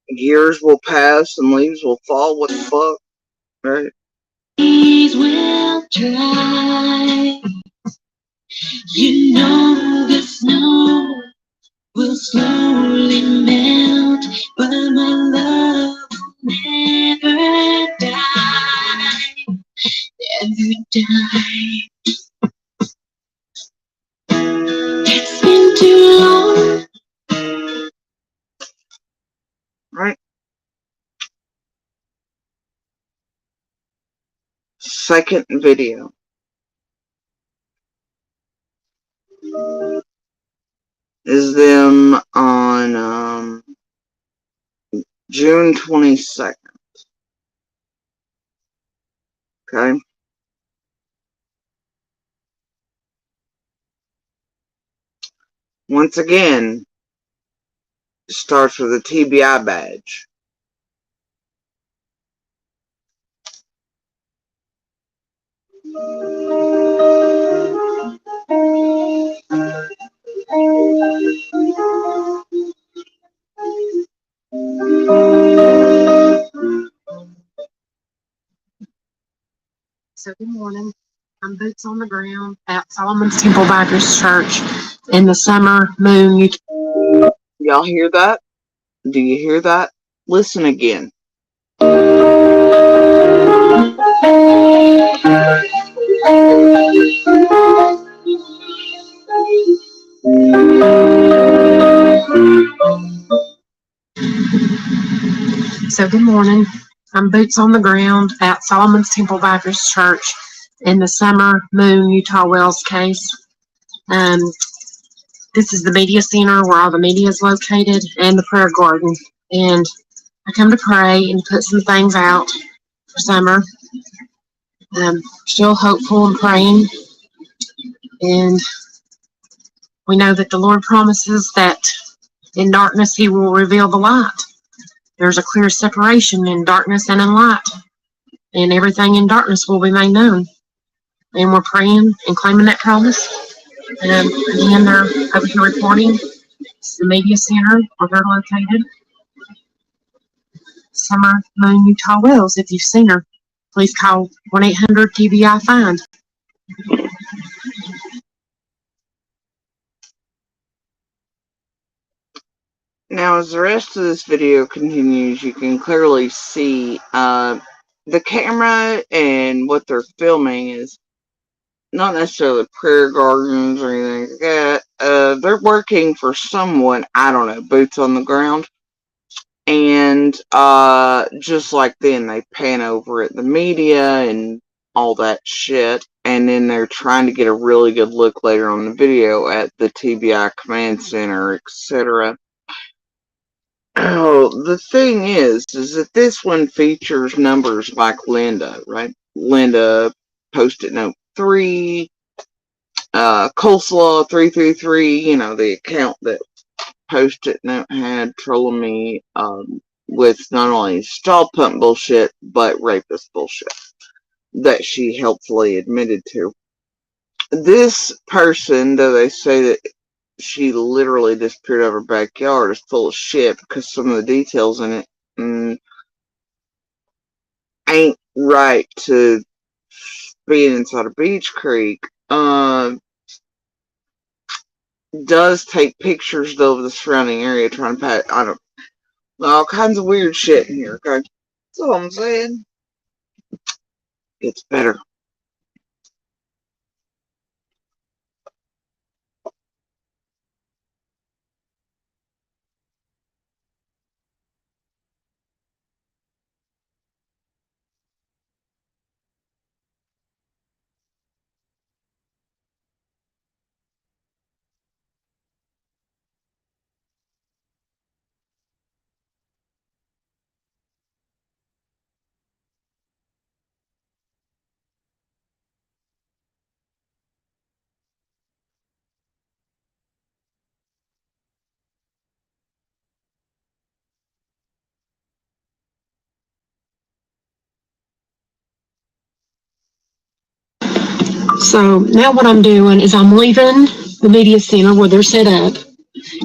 Years will pass and leaves will fall. What the fuck? Right? Trees will dry. You know the snow will slowly melt, but my love will never die. Never die. It's been too long. Right. Second video is them on June 22nd. Okay. once again, starts with a TBI badge. So good morning. I'm boots on the ground at Solomon's Temple Baptist Church in the summer moon. Y'all hear that? Do you hear that? Listen again. So good morning. I'm boots on the ground at Solomon's Temple Baptist Church in the Summer Moon Utah Wells case. This is the media center where all the media is located and the prayer garden. And I come to pray and put some things out for summer. Still hopeful and praying. And we know that the Lord promises that in darkness He will reveal the light. There's a clear separation in darkness and in light. And everything in darkness will be made known. And we're praying and claiming that promise. And again, they're over here reporting. It's the media center where they're located. Summer Moon Utah Wells. If you've seen her, please call 1-800-TBI-FIND. Now, as the rest of this video continues, you can clearly see the camera and what they're filming is not necessarily prayer gardens or anything like that. They're working for someone, I don't know, boots on the ground. And just like then, they pan over at the media and all that shit. And then they're trying to get a really good look later on the video at the TBI command center, etc. Oh, the thing is that this one features numbers like Linda, right? Linda, Post-it Note 3, Coleslaw 333, you know, the account that Post-it Note had trolling me with not only straw pump bullshit, but rapist bullshit that she helpfully admitted to. This person, though they say that she literally disappeared out of her backyard, is full of shit because some of the details in it ain't right to being inside a beach creek. Does take pictures though of the surrounding area trying to pack. I don't. All kinds of weird shit in here. Okay, that's all I'm saying. It's better. So now what I'm doing is I'm leaving the media center where they're set up,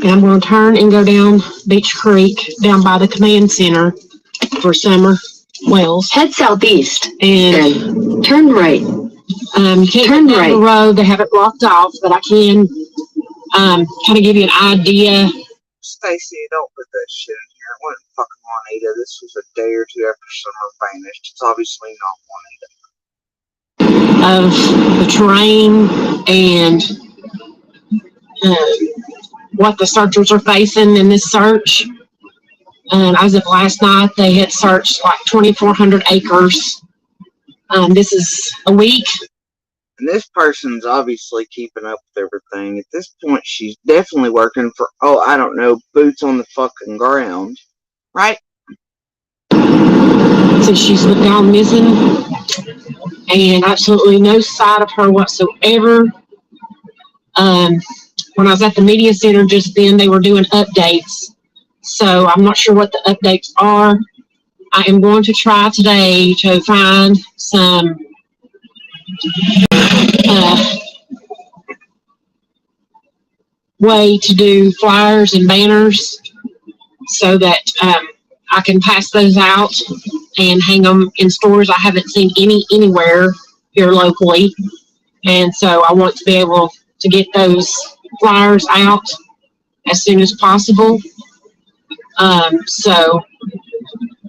and I'm going to turn and go down Beach Creek, down by the command center for Summer Wells. Head southeast and turn right. You can't turn right. The road, they have it blocked off, but I can kind of give you an idea. Stacy, don't put that shit in here. It wasn't fucking Juanita. This was a day or two after Summer vanished. It's obviously not Juanita. Of the terrain and what the searchers are facing in this search. As of last night, they had searched like 2,400 acres. This is a week. And this person's obviously keeping up with everything. At this point, she's definitely working for, oh, I don't know, boots on the fucking ground. Right? Since she's gone missing, and absolutely no sight of her whatsoever. when I was at the media center just then, they were doing updates. So I'm not sure what the updates are. I am going to try today to find some way to do flyers and banners so that I can pass those out and hang them in stores. I haven't seen anywhere here locally. And so I want to be able to get those flyers out as soon as possible. So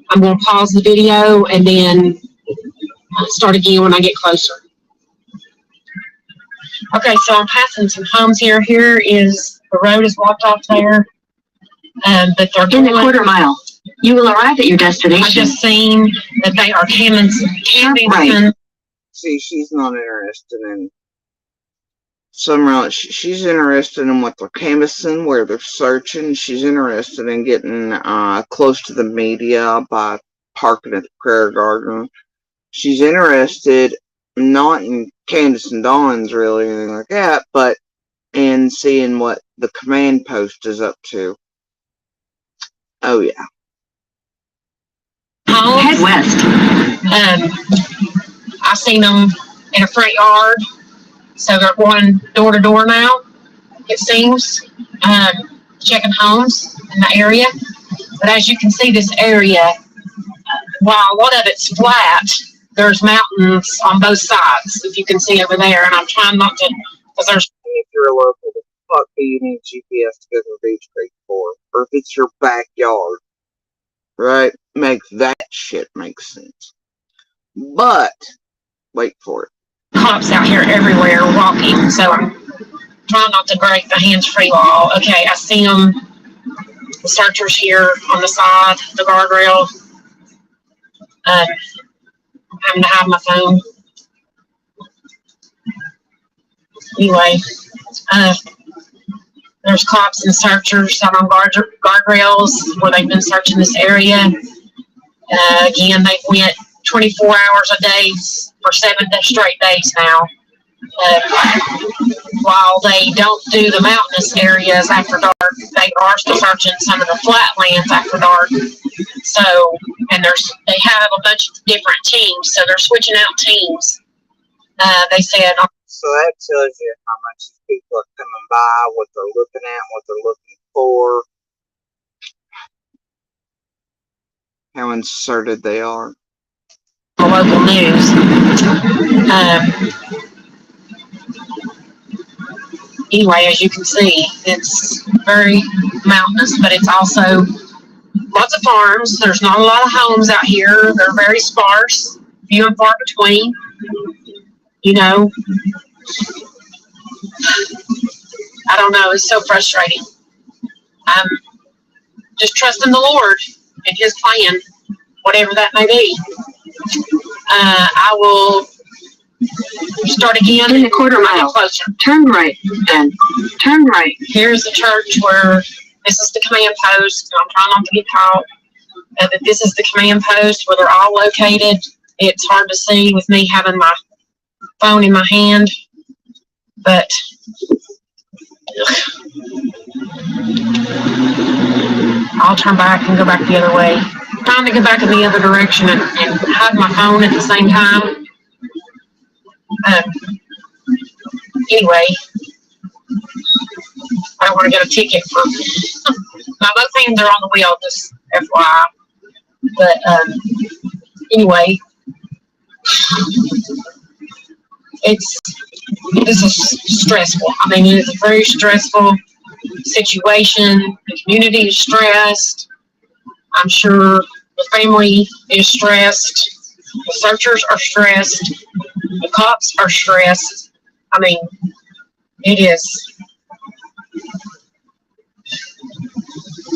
I'm going to pause the video and then start again when I get closer. Okay, so I'm passing some homes here. Here is, the road is blocked off there. But they're In a quarter mile, you will arrive at your destination. I just seen that they are canvassing. Right. See, she's not interested in she's interested in what they're canvassing, where they're searching. She's interested in getting close to the media by parking at the prayer garden. She's interested not in Candace and Dawn's really, anything like that, but in seeing what the command post is up to. Oh yeah. Head west. I seen them in a front yard, so they're going door to door now, it seems, checking homes in the area. But as you can see, this area, while a lot of it's flat, there's mountains on both sides, if you can see over there, and I'm trying not to, because there's... If you're local, the fuck do you need GPS to go to Beach Creek for? Or if it's your backyard, right? Makes that shit make sense. But, wait for it. Cops out here everywhere walking, so I'm trying not to break the hands-free law. Okay, I see them, the searchers here on the side, the guardrail. I'm having to hide my phone. Anyway, there's cops and searchers out on guardrails where they've been searching this area. Again, they've went 24 hours a day for 7 straight days now. While they don't do the mountainous areas after dark, they are still searching some of the flatlands after dark. So, and they have a bunch of different teams, so they're switching out teams. They said. So that tells you how much these people are coming by, what they're looking at, what they're looking for, how inserted they are. Local news. Anyway, as you can see, it's very mountainous, but it's also lots of farms. There's not a lot of homes out here. They're very sparse, few and far between. You know, I don't know. It's so frustrating. I'm just trusting the Lord and His plan, whatever that may be. I will start again in a quarter mile. Closer. Turn right, then. Turn right. Here's the church where this is the command post. I'm trying not to get caught. But this is the command post where they're all located. It's hard to see with me having my phone in my hand, but I'll turn back and go back the other way. I'm trying to go back in the other direction and hide my phone at the same time. Anyway, I don't want to get a ticket for my both hands are on the wheel, just FYI. But anyway, this is stressful. I mean, it is a very stressful situation. The community is stressed. I'm sure the family is stressed. The searchers are stressed. The cops are stressed. I mean, it is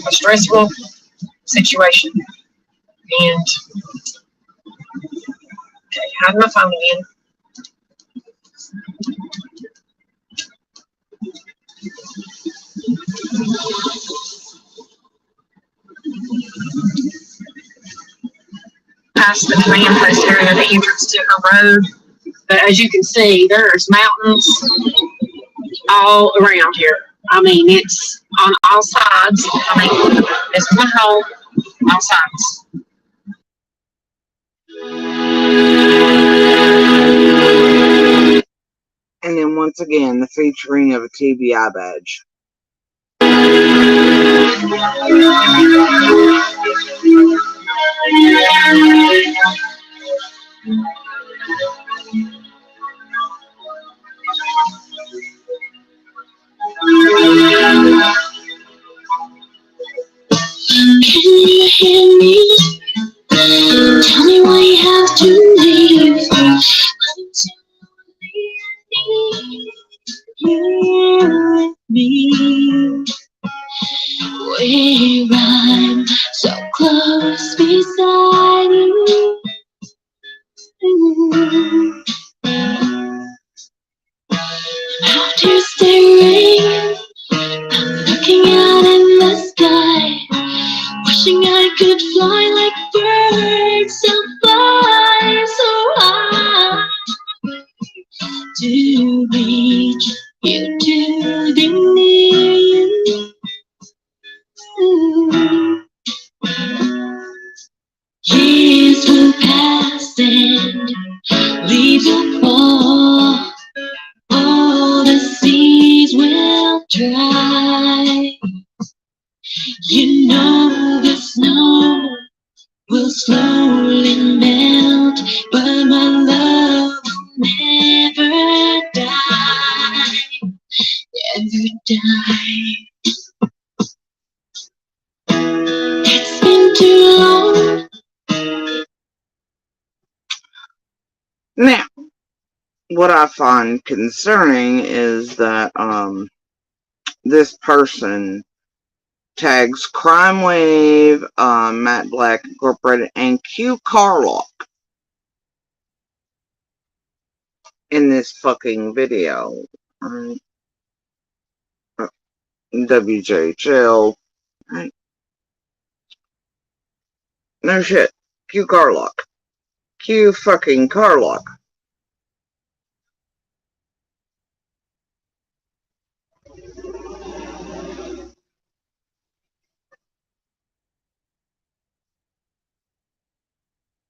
a stressful situation. And, okay, hide my phone again. Past the command post area, the entrance to her road. But as you can see, there's mountains all around here. I mean, it's on all sides. I mean, it's one home, all sides. And then once again, the featuring of a TBI badge. Can you hear me? Tell me why you have to leave. I'm too lonely, I need you with me. Where I'm so close beside you. Out here staring, looking out in the sky, wishing I could fly like birds and fly so high to reach you, to be near you. Years will pass and leaves will fall. All the seas will dry. You know the snow will slowly melt, but my love will never die, never die. It's been too long. Now, what I find concerning is that this person tags Crime Wave, Matt Black Incorporated, and Q Carlock in this fucking video. Right? WJHL. Right? No shit. Q Carlock. Q fucking Carlock.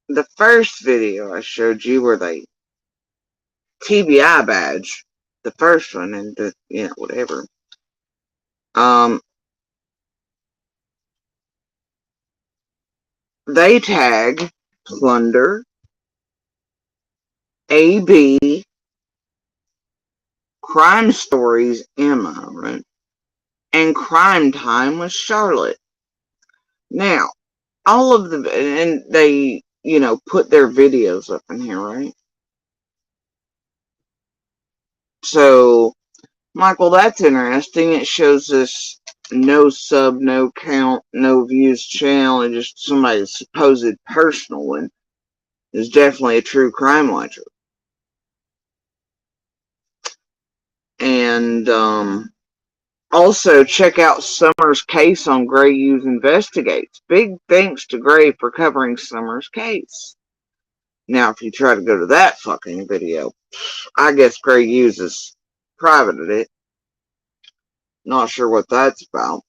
The first video I showed you where they TBI badge, the first one, and the, you know, whatever. They tag Plunder, AB, Crime Stories, Emma, right? And Crime Time with Charlotte. Now, all of the, and they, you know, put their videos up in here, right? So, Michael, that's interesting. It shows this no sub, no count, no views channel, and just somebody's supposed personal one is definitely a true crime watcher. And also check out Summer's case on Gray Hughes Investigates. Big thanks to Gray for covering Summer's case. Now, if you try to go to that fucking video, I guess Gray Hughes has privated it. Not sure what that's about.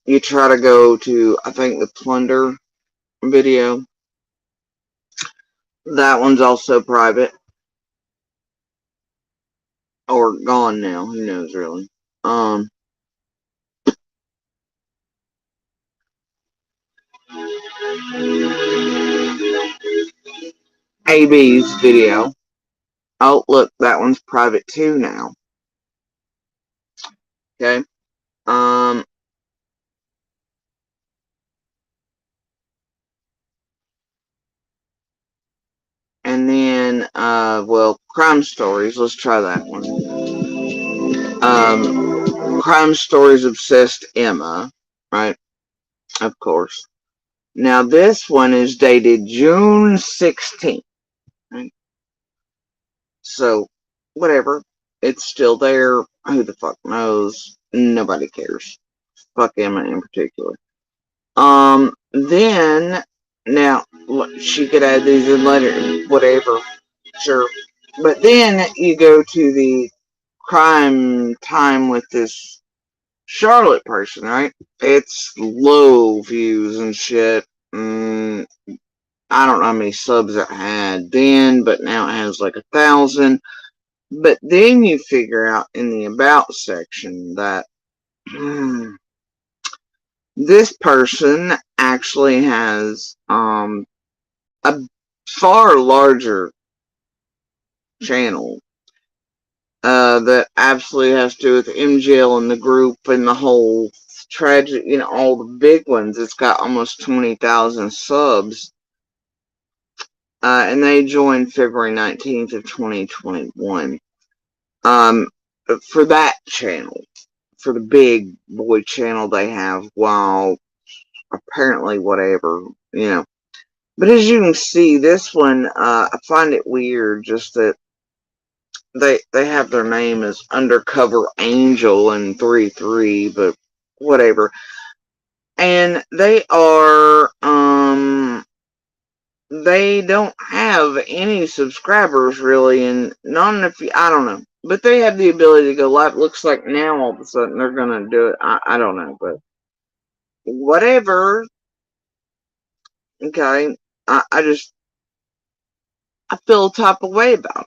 You try to go to, I think, the Plunder video. That one's also private. Or gone now. Who knows, really. AB's video. Oh, look, that one's private too now. Okay. And then, well, Crime Stories. Let's try that one. Crime Stories Obsessed Emma, right? Of course. Now, this one is dated June 16th. Right? So, whatever. It's still there. Who the fuck knows? Nobody cares. Fuck Emma in particular. Then, now, she could add these in later, whatever, sure. But then you go to the crime time with this Charlotte person, right? It's low views and shit. I don't know how many subs it had then, but now it has like 1,000. But then you figure out in the about section that this person actually has a far larger channel that absolutely has to do with MGL and the group and the whole tragic, all the big ones. It's got almost 20,000 subs. And they joined February 19th of 2021. For that channel, for the big boy channel they have, while apparently whatever, But as you can see, this one, I find it weird just that they have their name as Undercover Angel and 3-3, but whatever. And they are, they don't have any subscribers really, and not enough, I don't know. But they have the ability to go live. It looks like now all of a sudden they're gonna do it. I don't know, but whatever. Okay. I feel a type of way about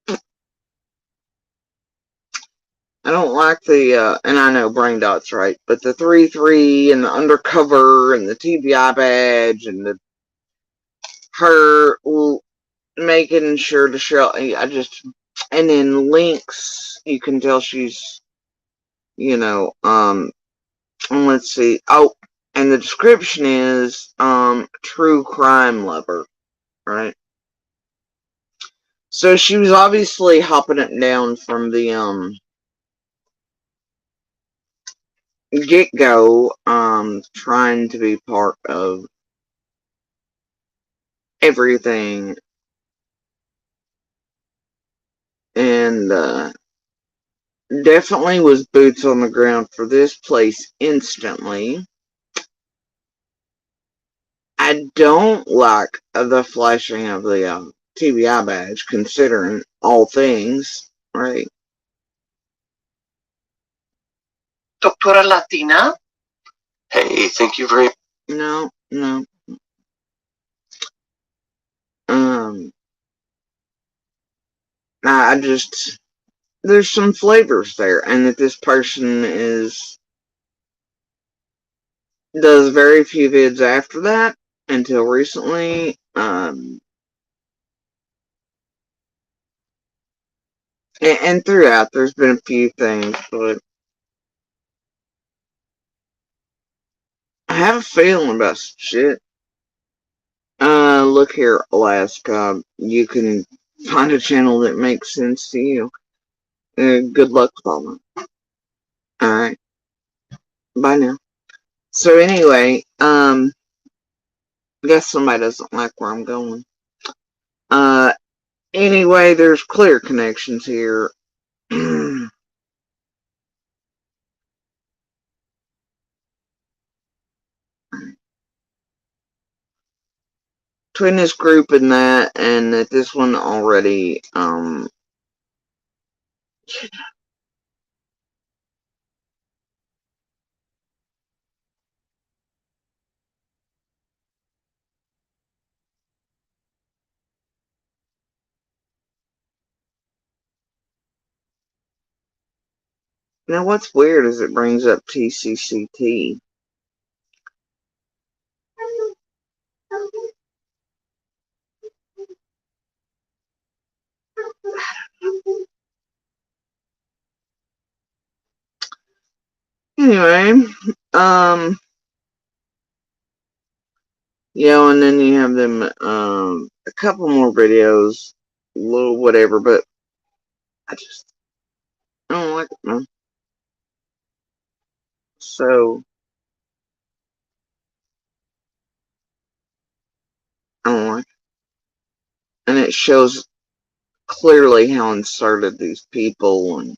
it. I don't like the, and I know Brain Dot's right, but the 3-3 and the undercover and the TBI badge and her making sure to show, and then links, you can tell she's, let's see. Oh, and the description is, true crime lover, right? So she was obviously hopping it down from the, get-go, trying to be part of everything, and definitely was boots on the ground for this place instantly. I don't like the flashing of the TBI badge, considering all things, right? Doctora Latina? Hey, thank you very No. I just, there's some flavors there, and that this person does very few vids after that until recently. And throughout, there's been a few things, but I have a feeling about some shit. Look here, Alaska. You can find a channel that makes sense to you. Good luck with all that. Alright. Bye now. So anyway, guess somebody doesn't like where I'm going. Anyway, there's clear connections here. Between this group and that this one already, now what's weird is it brings up TCCT. Anyway, and then you have them, a couple more videos, a little whatever, but I don't like it, man. So, I don't like it. and it shows clearly how inserted these people and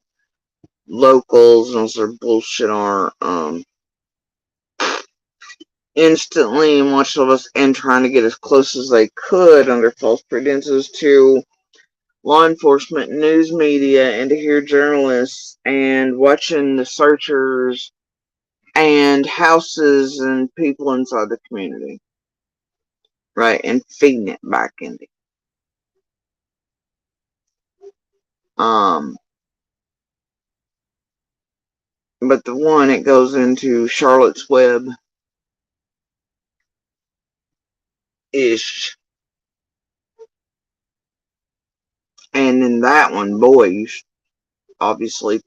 locals and their bullshit are. Instantly and watched all of us and trying to get as close as they could under false pretenses to law enforcement, news media, and to hear journalists and watching the searchers and houses and people inside the community. Right, and feeding it back into. But the one, it goes into Charlotte's Web ish. And in that one, boy, you should obviously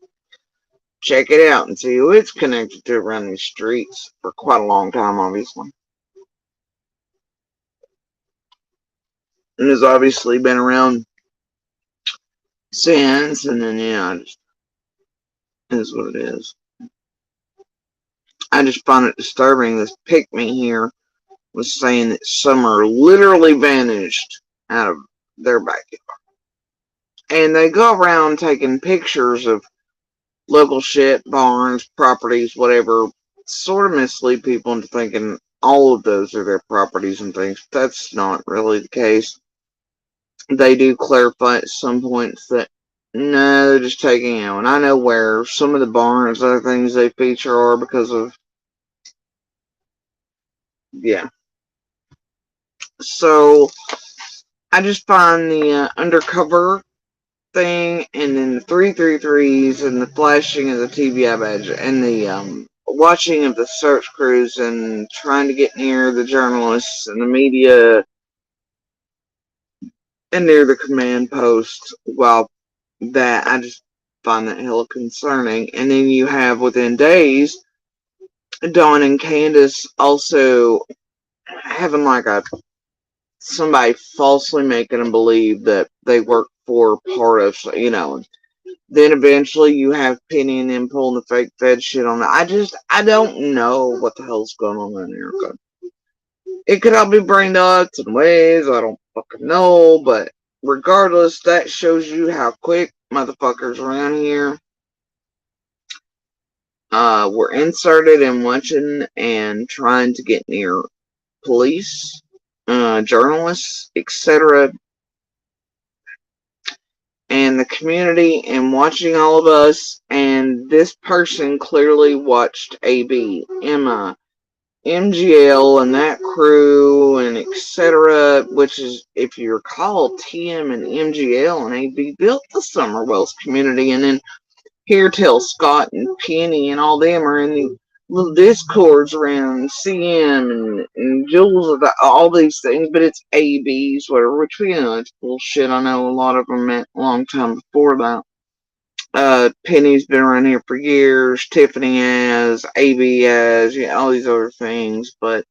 check it out and see who it's connected to around these streets for quite a long time, obviously. And has obviously been around since, and then, yeah, it just is what it is. I just find it disturbing. This pick-me here was saying that Summer literally vanished out of their backyard. And they go around taking pictures of local shit, barns, properties, whatever, sort of mislead people into thinking all of those are their properties and things. That's not really the case. They do clarify at some points that no, they're just taking out. And I know where some of the barns, other things they feature are because of, yeah. So I just find the undercover thing, and then the 333s, and the flashing of the TBI badge, and the watching of the search crews, and trying to get near the journalists and the media, and near the command post. Well, that I just find that hella concerning. And then you have within days, Dawn and Candace also having like somebody falsely making them believe that they work for part of, then eventually you have Penny and them pulling the fake Fed shit on that. I don't know what the hell's going on in America. It could all be brain dots and ways, I don't fucking know, but regardless, that shows you how quick motherfuckers around here were inserted and watching and trying to get near police, journalists, etc., and the community, and watching all of us. And this person clearly watched AB, Emma, MGL, and that crew, and etc., which is, if you recall, TM and MGL and AB built the Summer Wells community. And then here till Scott and Penny and all them are in the little discords around CM and Jules, all these things, but it's ABs, whatever, which we know it's bullshit. I know a lot of them meant a long time before that. Penny's been around here for years, Tiffany has, AB has, all these other things, but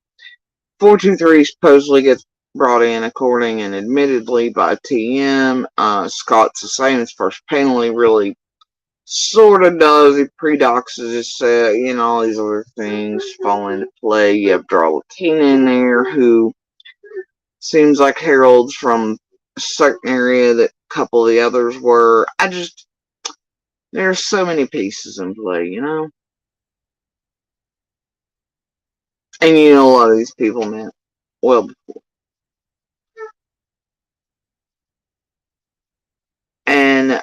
423 supposedly gets brought in according and admittedly by TM. Scott's the same as first penalty, really sort of does. He pre-doxes his set, all these other things fall into play. You have Darlatina in there, who seems like heralds from a certain area that a couple of the others were. There's so many pieces in play, And a lot of these people met well before. And,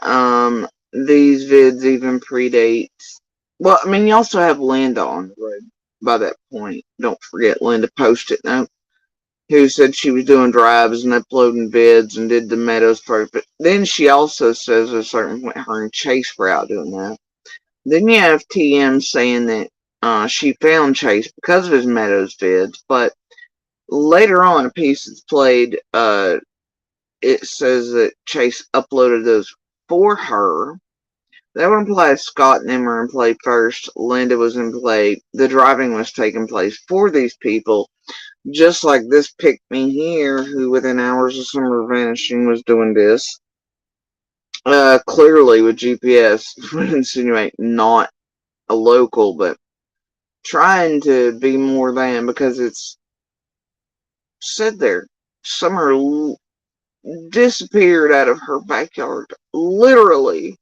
these vids even predate. Well, I mean, you also have Linda on the road by that point. Don't forget Linda Post-it note, who said she was doing drives and uploading vids and did the Meadows first. But then she also says at a certain point her and Chase were out doing that. Then you have TM saying that she found Chase because of his Meadows vids. But later on, a piece that's played, it says that Chase uploaded those for her. That would imply Scott and them were in play first. Linda was in play. The driving was taking place for these people. Just like this pick me here, who within hours of Summer vanishing was doing this. Clearly with GPS would insinuate not a local, but trying to be more than, because it's said there. Summer disappeared out of her backyard. Literally.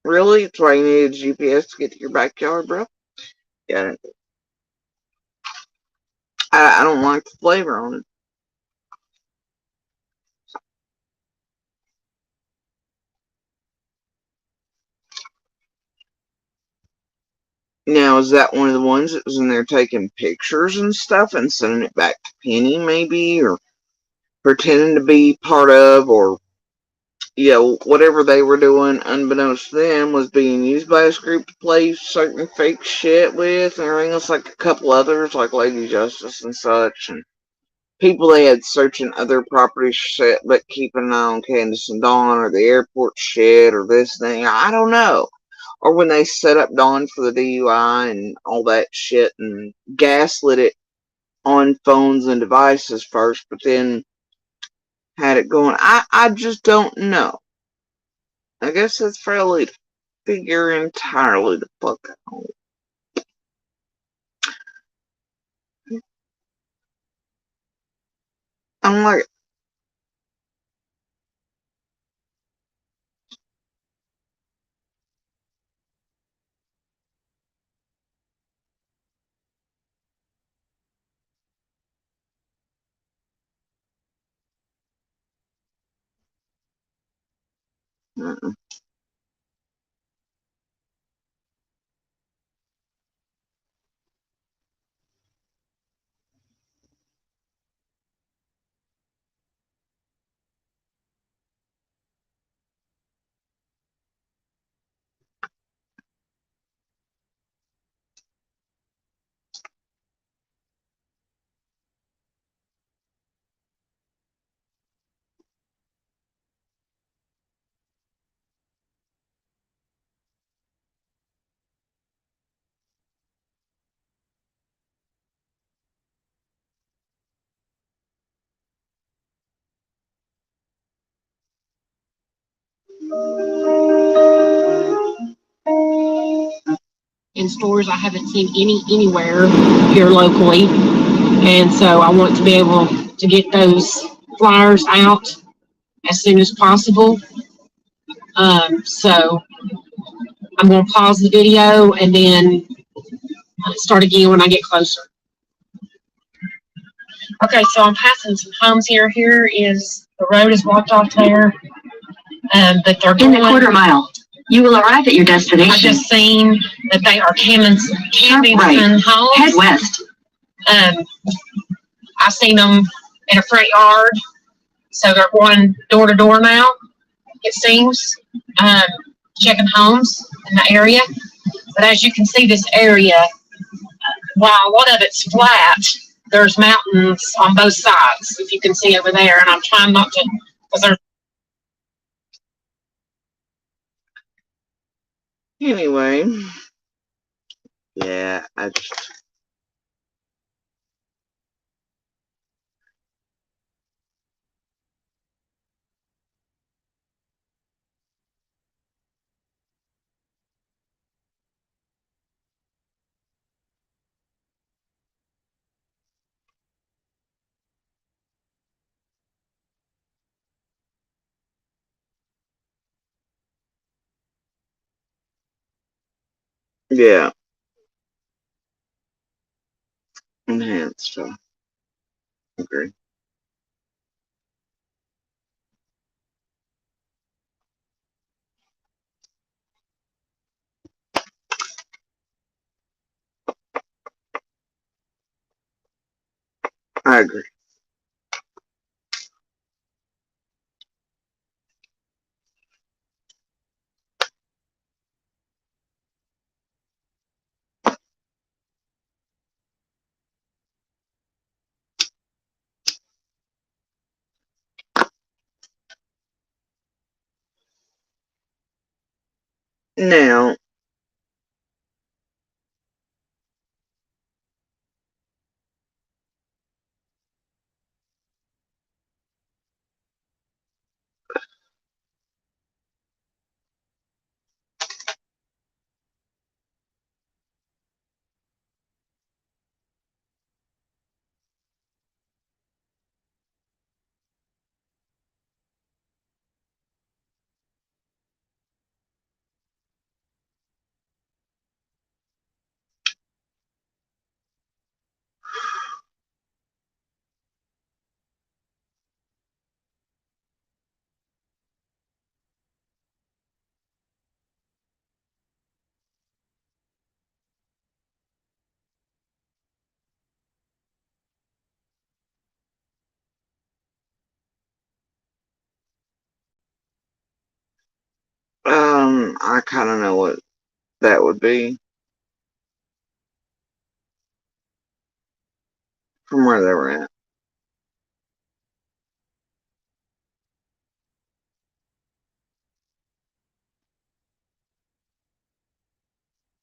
Really? That's why you need a GPS to get to your backyard, bro? Yeah. I don't like the flavor on it. Now, is that one of the ones that was in there taking pictures and stuff and sending it back to Penny, maybe? Or pretending to be part of, or, whatever they were doing, unbeknownst to them, was being used by this group to play certain fake shit with and everything else, like a couple others, like Lady Justice and such, and people they had searching other properties shit, but keeping an eye on Candace and Dawn, or the airport shit, or this thing. I don't know. Or when they set up Dawn for the DUI and all that shit and gaslit it on phones and devices first, but then had it going. I just don't know. I guess it's fairly to figure entirely the fuck out. I'm like, uh-uh. In stores I haven't seen anywhere here locally. And so I want to be able to get those flyers out as soon as possible. So I'm going to pause the video and then start again when I get closer. Okay, so I'm passing some homes here. Here is the road is blocked off there, but they're in the quarter mile. You will arrive at your destination. I just seen that they are Camdenson right. homes. Head west. I seen them in a front yard, so they're going door to door now. It seems, checking homes in the area. But as you can see, this area, while a lot of it's flat, there's mountains on both sides. If you can see over there, and I'm trying not to, because there's. Anyway, yeah, I just. Yeah. Enhanced. So, agree. I agree. Now, and I kind of know what that would be from where they were at.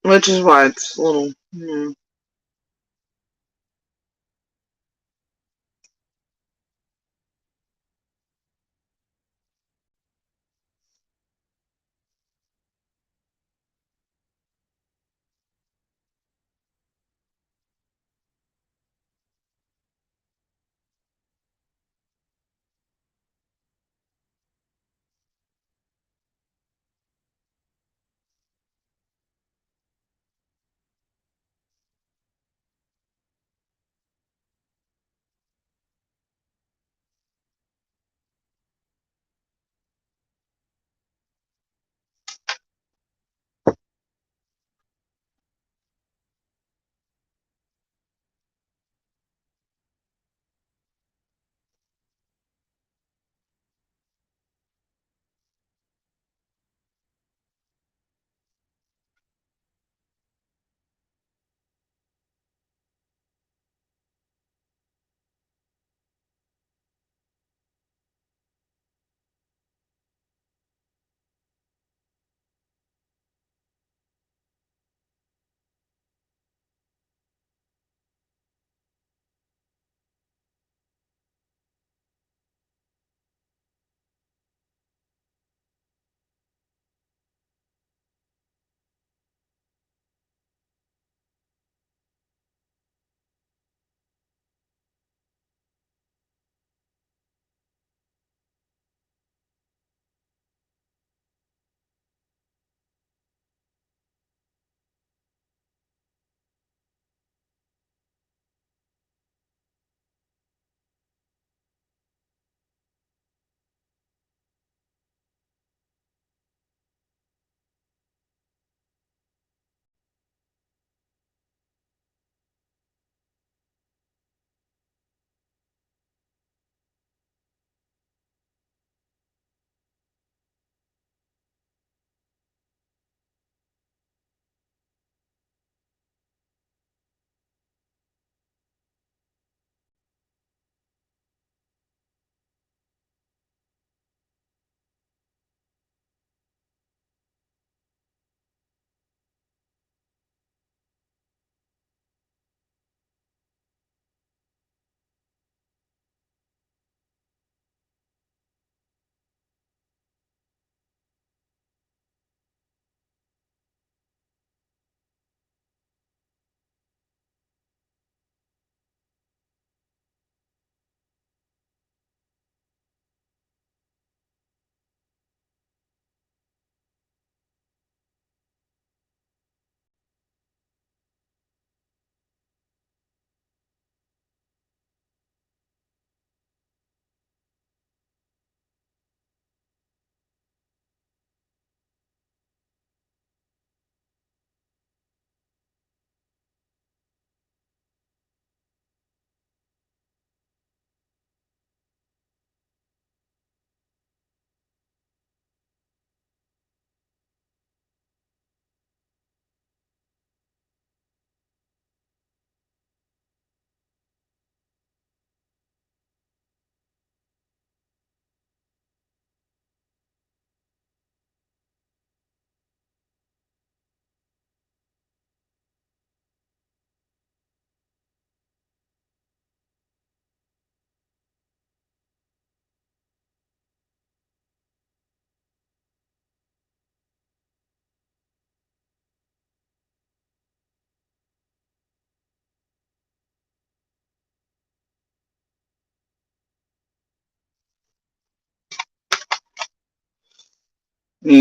Which is why it's a little, you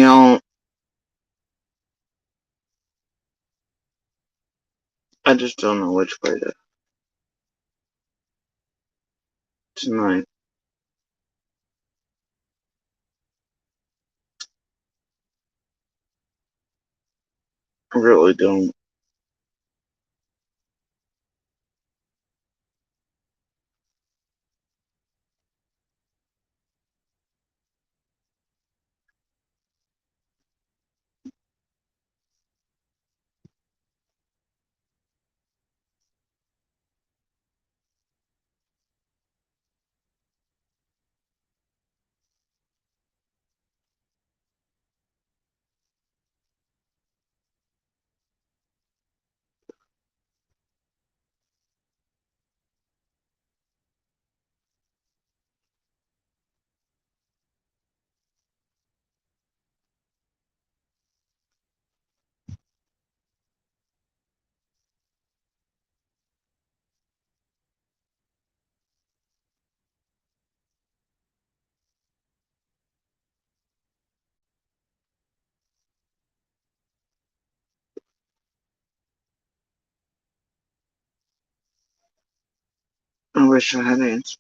know, I just don't know which way to tonight. I really don't. I wish I had answered.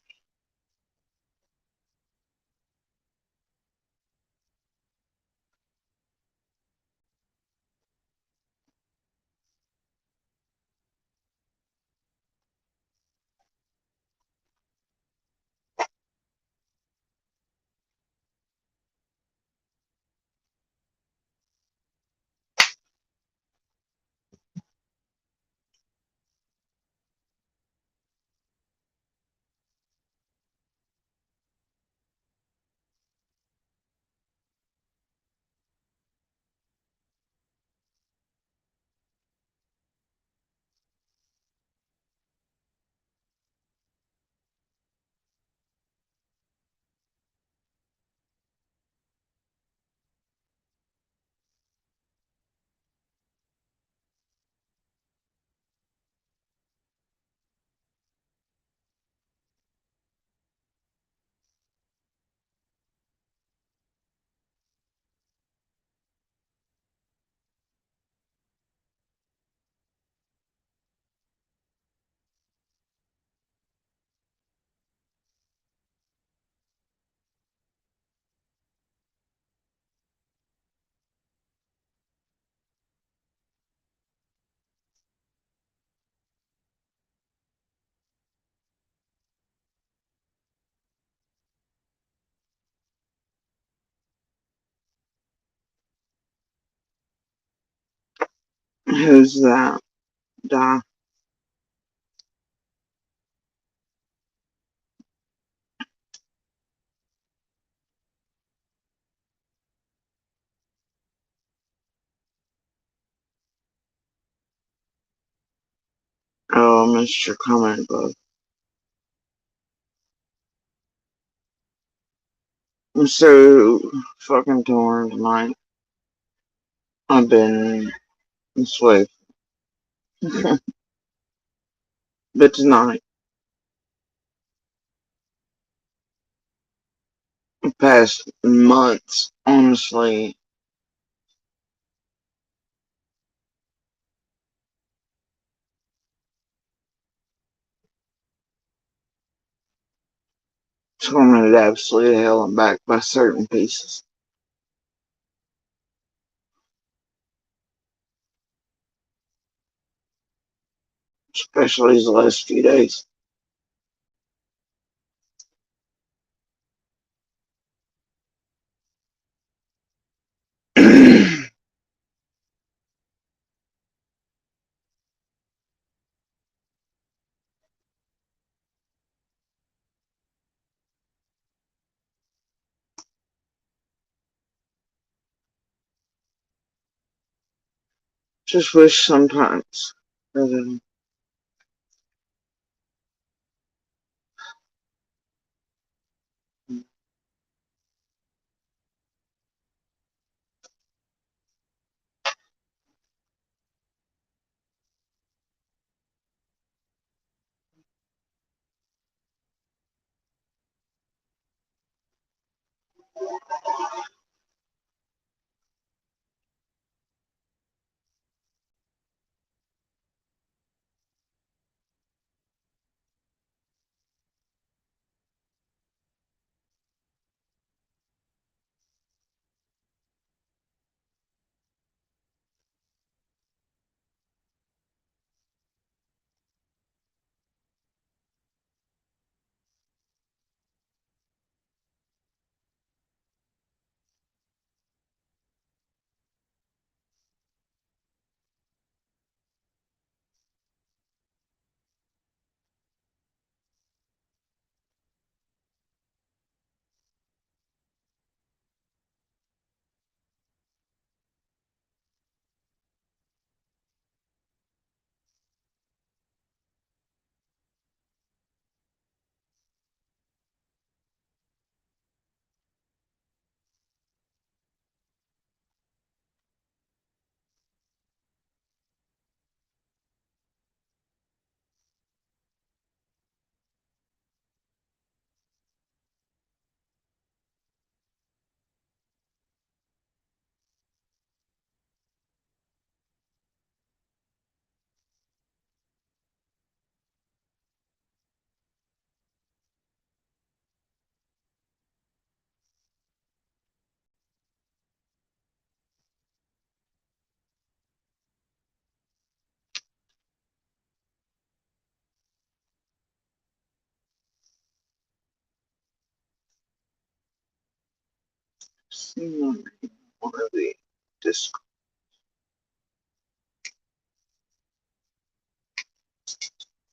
Who's that? Di. Oh, Mr. Comic Book. I'm so fucking torn tonight. I've been asleep. But tonight, the past months, honestly, tormented absolutely hell and back by certain pieces. Especially these last few days. Just wish sometimes that One of the disc.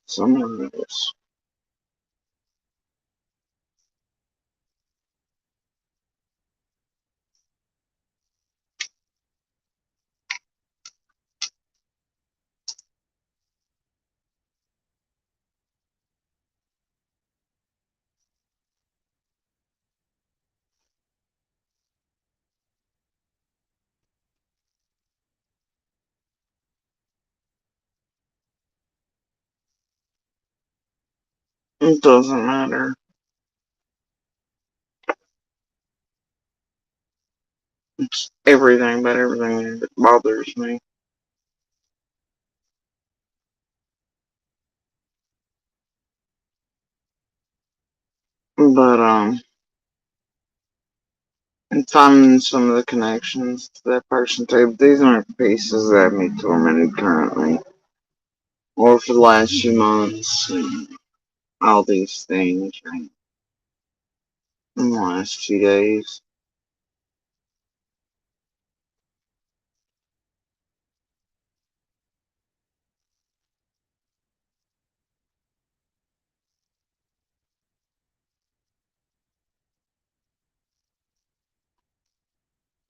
Someone else. It doesn't matter. It's everything but everything that bothers me. But, and finding some of the connections to that person too. These aren't pieces that have me tormented currently. Or for the last few months. And all these things. Right? In the last few days.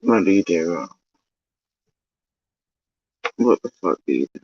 What do you do? What the fuck do you do?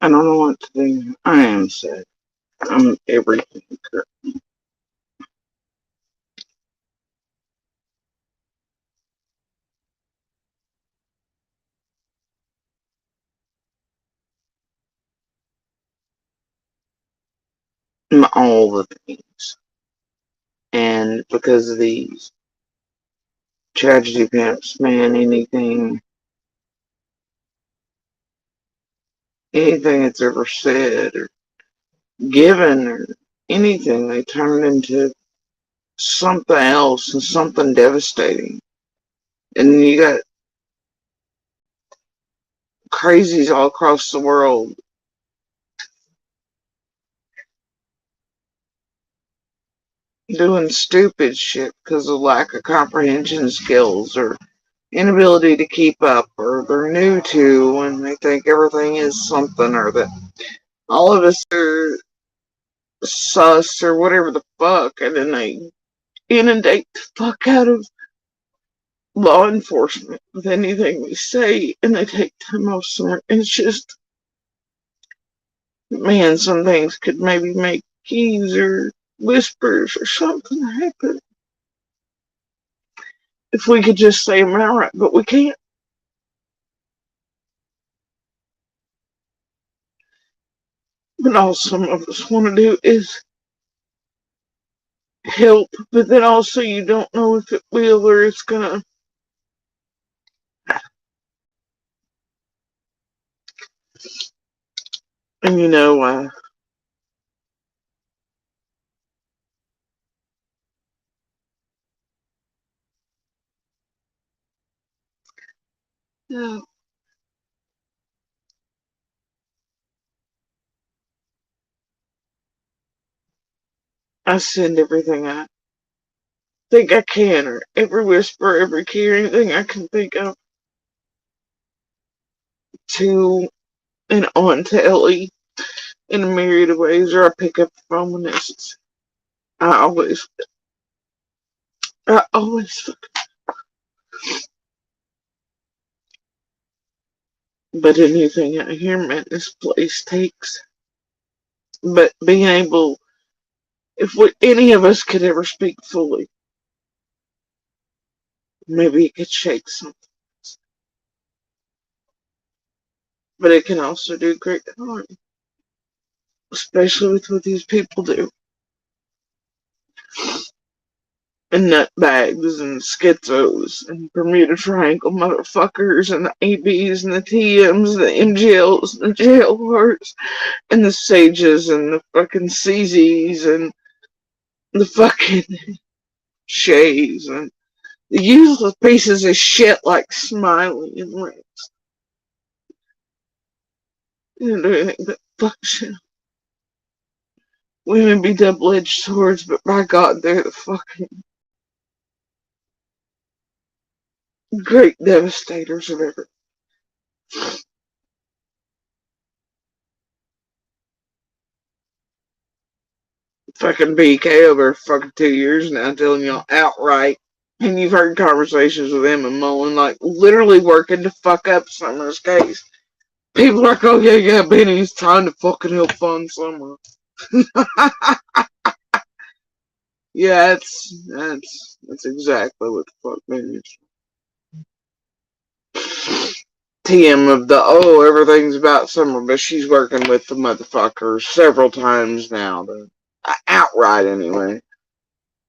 I don't know what to do. I am sad. I'm everything. All the things. And because of these tragedy pimps, man, anything that's ever said or given or anything, they turn it into something else and something devastating. And you got crazies all across the world doing stupid shit because of lack of comprehension skills or inability to keep up, or they're new to and they think everything is something, or that all of us are sus or whatever the fuck, and then they inundate the fuck out of law enforcement with anything we say, and they take time off somewhere. It's just, man, some things could maybe make keys or whispers or something happen if we could just say them outright, but we can't. But all some of us want to do is help, but then also you don't know if it will or it's gonna. And yeah, I send everything I think I can, or every whisper, every key, or anything I can think of to and on to Ellie in a myriad of ways, or I pick up the phone when necessary. I always, I always, but anything I hear, man, this place takes. But being able, if any of us could ever speak fully, maybe it could shake something. But it can also do great harm, especially with what these people do. And nutbags and schizos and Bermuda Triangle motherfuckers and the ABs and the TMs and the MGLs and the jail hearts and the sages and the fucking CZs and the fucking shays and the useless pieces of shit like Smiley and Rex. You don't do anything but fuck shit. Women be double-edged swords, but by God, they're the fucking great devastators of everything. Fucking BK over fucking 2 years now telling y'all outright. And you've heard conversations with him and Mullen, like literally working to fuck up Summer's case. People are like, oh yeah, Benny's trying to fucking help fund Summer. Yeah, that's exactly what the fuck Benny is. TM of the, oh, everything's about Summer, but she's working with the motherfuckers several times now. Outright, anyway.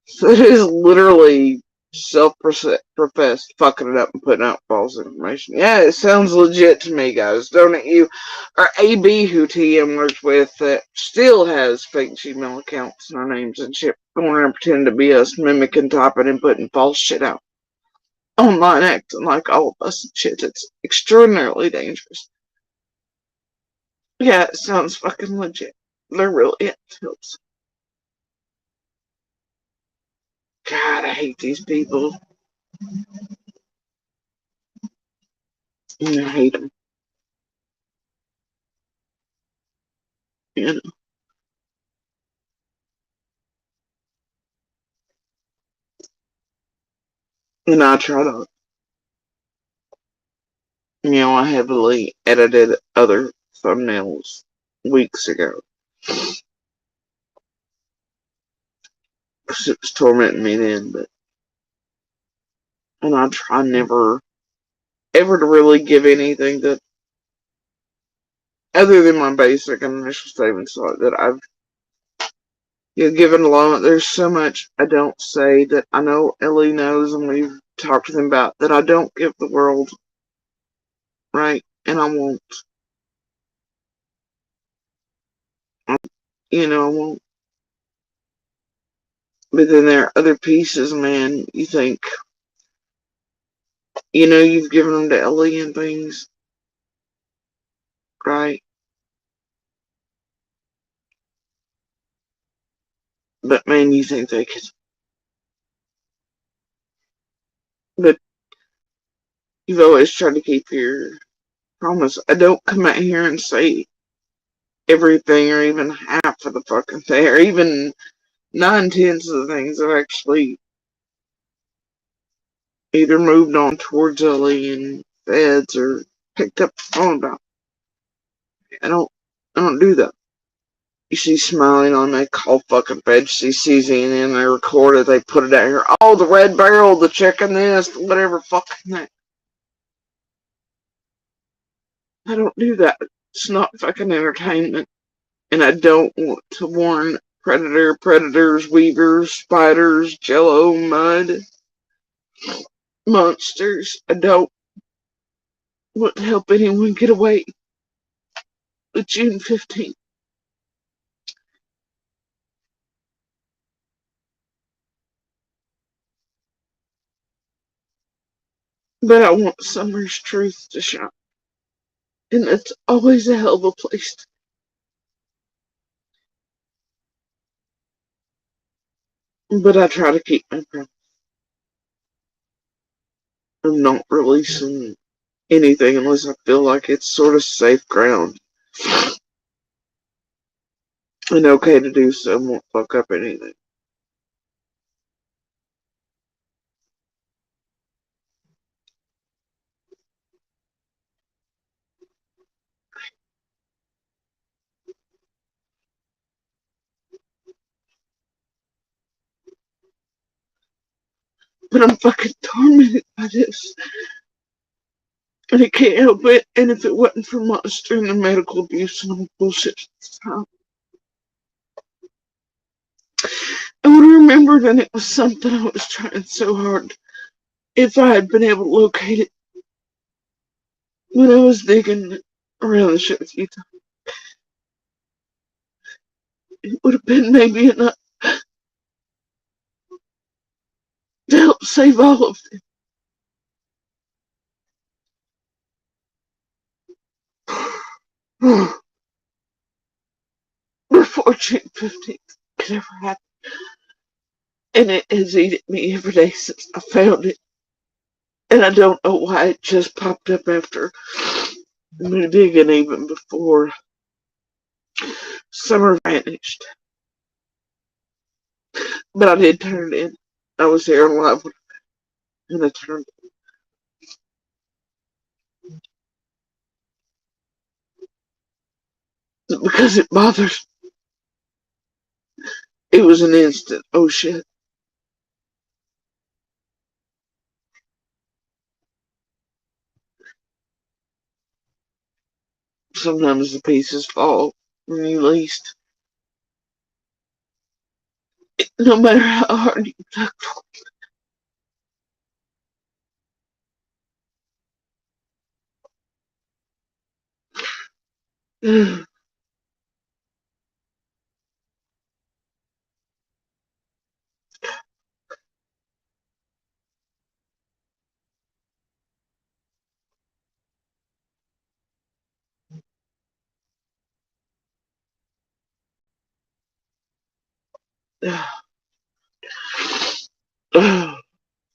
So it is literally self-professed fucking it up and putting out false information. Yeah, it sounds legit to me, guys. Don't it you? Or AB, who TM works with, that still has fake Gmail accounts and our names and shit, going around pretending to be us, mimicking, typing, and putting false shit out. Online acting like all of us and shit. It's extraordinarily dangerous. Yeah, it sounds fucking legit. They're really it. God, I hate these people. I hate them. You know? And I try to, I heavily edited other thumbnails weeks ago. Because it was tormenting me then, and I try never, ever to really give anything that, other than my basic and initial statements that I've given alone. There's so much I don't say that I know Ellie knows, and we've talked to them about, that I don't give the world, right? And I won't. I won't. But then there are other pieces, man, you think, you've given them to Ellie and things, right? But man, you think they could. But you've always tried to keep your promise. I don't come out here and say everything or even half of the fucking thing, or even 9/10 of the things I've actually either moved on towards Ellie and feds or picked up the phone about. I don't do that. You see smiling on that call fucking feds, she sees it and they record it, they put it out here. Oh, the red barrel, the chicken this, whatever fucking that. I don't do that. It's not fucking entertainment. And I don't want to warn predators, weavers, spiders, jello, mud, monsters. I don't want to help anyone get away with June 15th. But I want Summer's truth to shine. And that's always a hell of a place. But I try to keep my promise. I'm not releasing anything unless I feel like it's sort of safe ground. And okay to do so, won't fuck up anything. But I'm fucking tormented by this. And I can't help it. And if it wasn't for Monster and the medical abuse and all bullshit this time, I would have remembered, and it was something I was trying so hard. If I had been able to locate it when I was digging around the shit with you, it would have been maybe enough to help save all of them. Before June 15th could ever happen. And it has eaten me every day since I found it. And I don't know why it just popped up after me digging, even before Summer vanished. But I did turn it in. I was there alive and I turned it. Because it bothers. It was an instant. Oh shit. Sometimes the pieces fall when you least. No matter how hard you tug.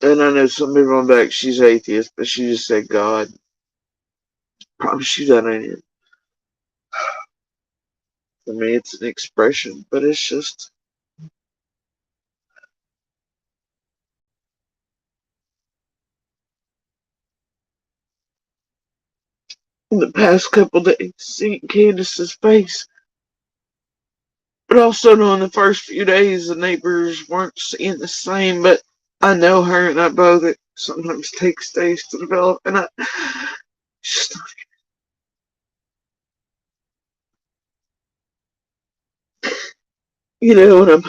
And I know some people on back, she's atheist, but she just said God. Promise you that ain't it. For me, it's an expression, but it's just. in the past couple days, seeing Candace's face. But also knowing the first few days the neighbors weren't seeing the same, but I know her and I both, it sometimes takes days to develop, and I just, and I'm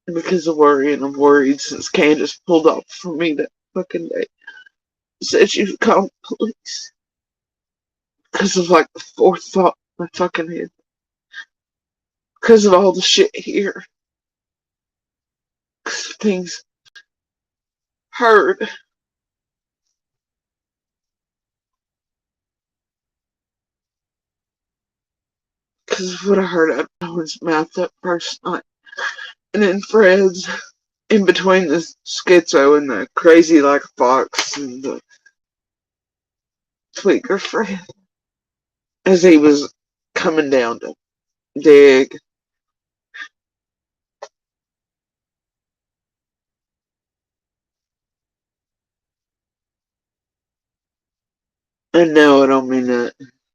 because of worry, and I'm worried since Candace pulled off for me that fucking day. Said she would call the police because of like the fourth thought in my fucking head. Because of all the shit here. Because of things heard. Because of what I heard out of Owen's mouth that first night. And then Fred's in between the schizo and the crazy like a fox and the tweaker Fred. As he was coming down to dig. And no, I don't mean that.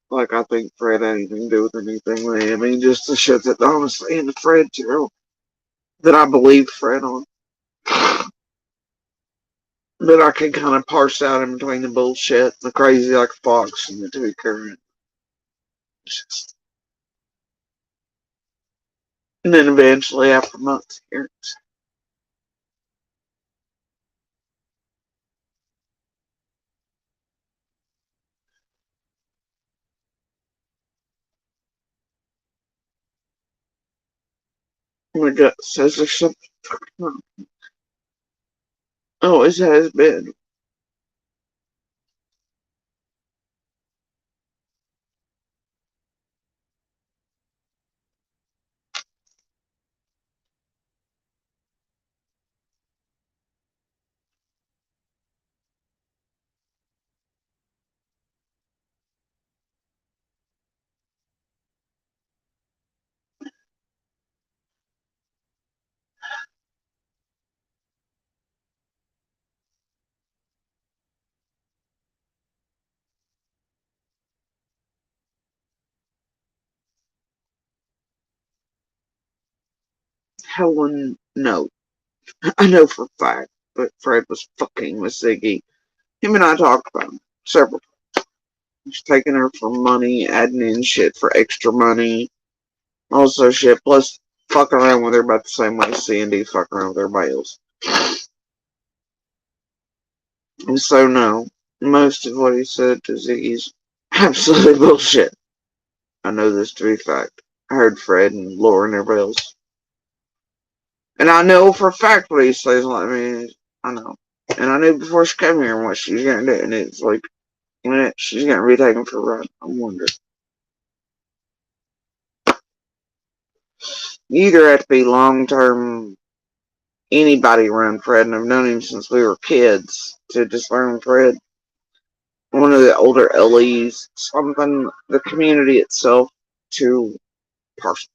Like, I think Fred had anything to do with anything. I mean, just the shit that Donna was saying to Fred, too. That I believed Fred on. But I can kind of parse out in between the bullshit, the crazy like a fox, and the tweaker. And then eventually, after months here, my gut says there's something fucking wrong. Always has been. Helen, no. I know for a fact that Fred was fucking with Ziggy. Him and I talked about it several times. He's taking her for money, adding in shit for extra money. Also shit, plus fucking around with her about the same way Sandy fucking around with everybody else. And so no, most of what he said to Ziggy's absolute bullshit. I know this to be fact. I heard Fred and Laura and everybody else. And I know for a fact what he says. I mean, I know. And I knew before she came here what she was going to do. And it's like, she's going to be taken for a ride. I wonder. You either have to be long term anybody around Fred, and I've known him since we were kids, to just learn Fred. One of the older LEs, something, the community itself, to Parson.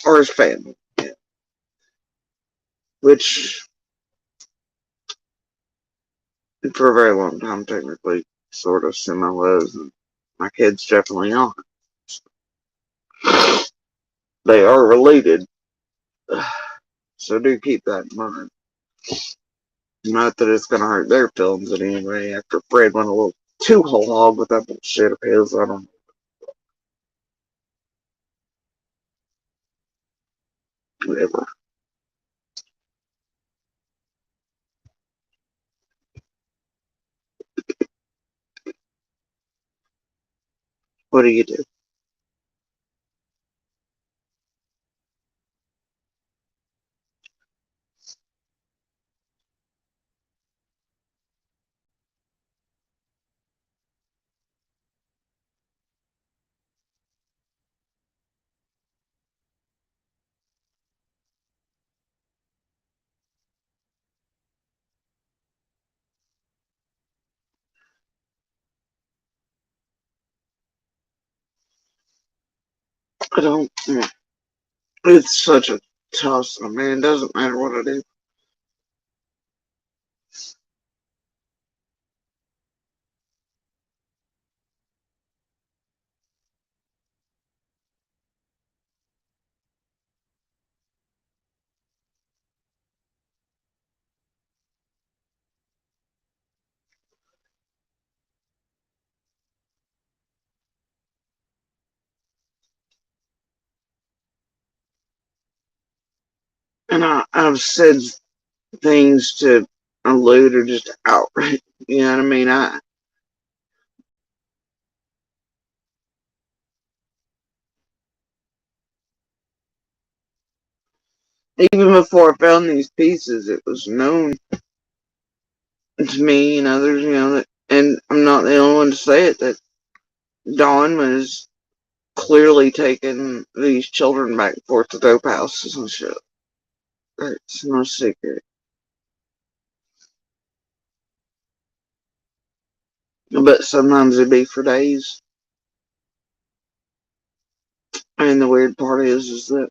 Or his family. Yeah. Which, for a very long time, technically, sort of semi was, and my kids definitely aren't. They are related, so do keep that in mind. Not that it's gonna hurt their feelings in any way. After Fred went a little too whole hog with that bullshit of his, I don't know. Whatever. What do you do? I don't. It's such a toss. I mean, it doesn't matter what I do. And I've said things to allude or just outright, you know what I mean? Even before I found these pieces, it was known to me and others, that, and I'm not the only one to say it, that Dawn was clearly taking these children back and forth to dope houses and shit. It's no secret. But sometimes it'd be for days. And the weird part is that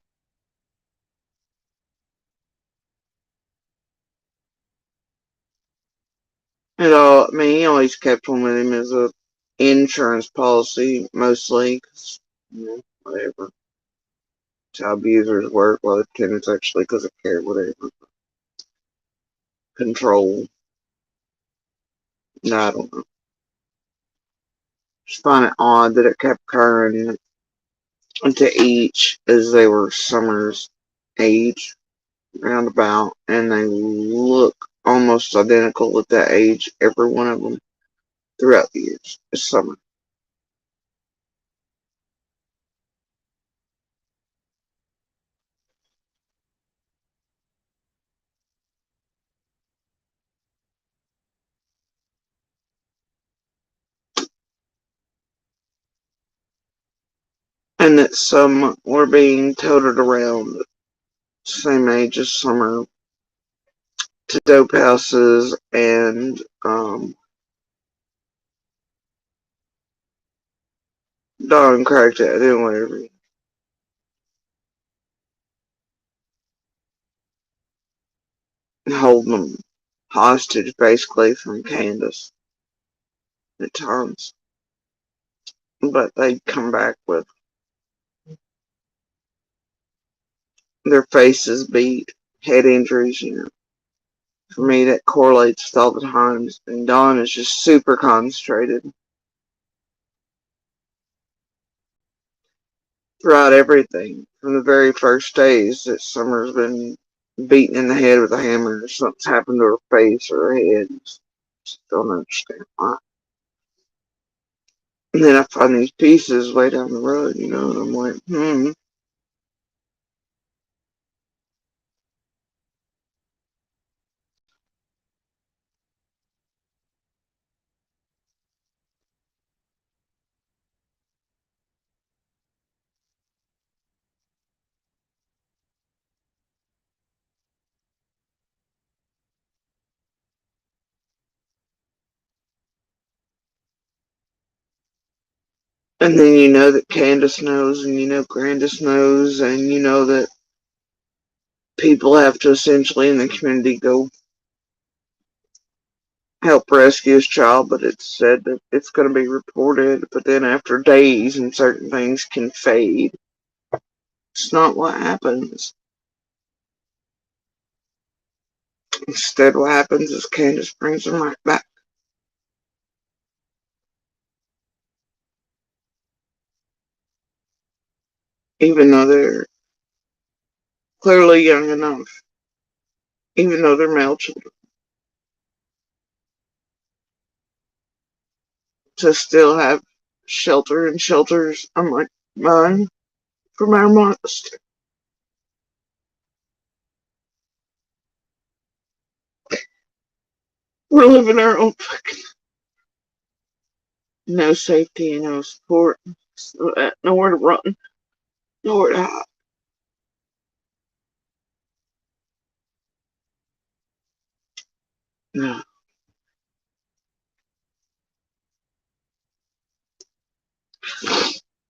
he always kept one with him as a insurance policy, mostly, 'cause, whatever. Child abusers work, well, the tenants actually because of care, whatever. Control. No, I don't know. Just find it odd that it kept occurring to each as they were Summer's age, roundabout, and they look almost identical at that age, every one of them, throughout the years. It's Summer. And that some were being toted around, same age as Summer, to dope houses and Don cracked it and whatever. Holding them hostage basically from Candace at times. But they'd come back with their faces beat, head injuries. For me, that correlates with all the times. And Dawn is just super concentrated throughout everything. From the very first days that Summer's been beaten in the head with a hammer, or something's happened to her face or her head. Just don't understand why. And then I find these pieces way down the road, and I'm like, And then you know that Candace knows, and you know Grandis knows, and you know that people have to essentially in the community go help rescue his child, but it's said that it's going to be reported, but then after days and certain things can fade. It's not what happens. Instead, what happens is Candace brings them right back. Even though they're clearly young enough, even though they're male children, to still have shelter and shelters unlike mine from our monastery. We're living our own fucking no safety, no support, nowhere to run, nowhere to hide. No.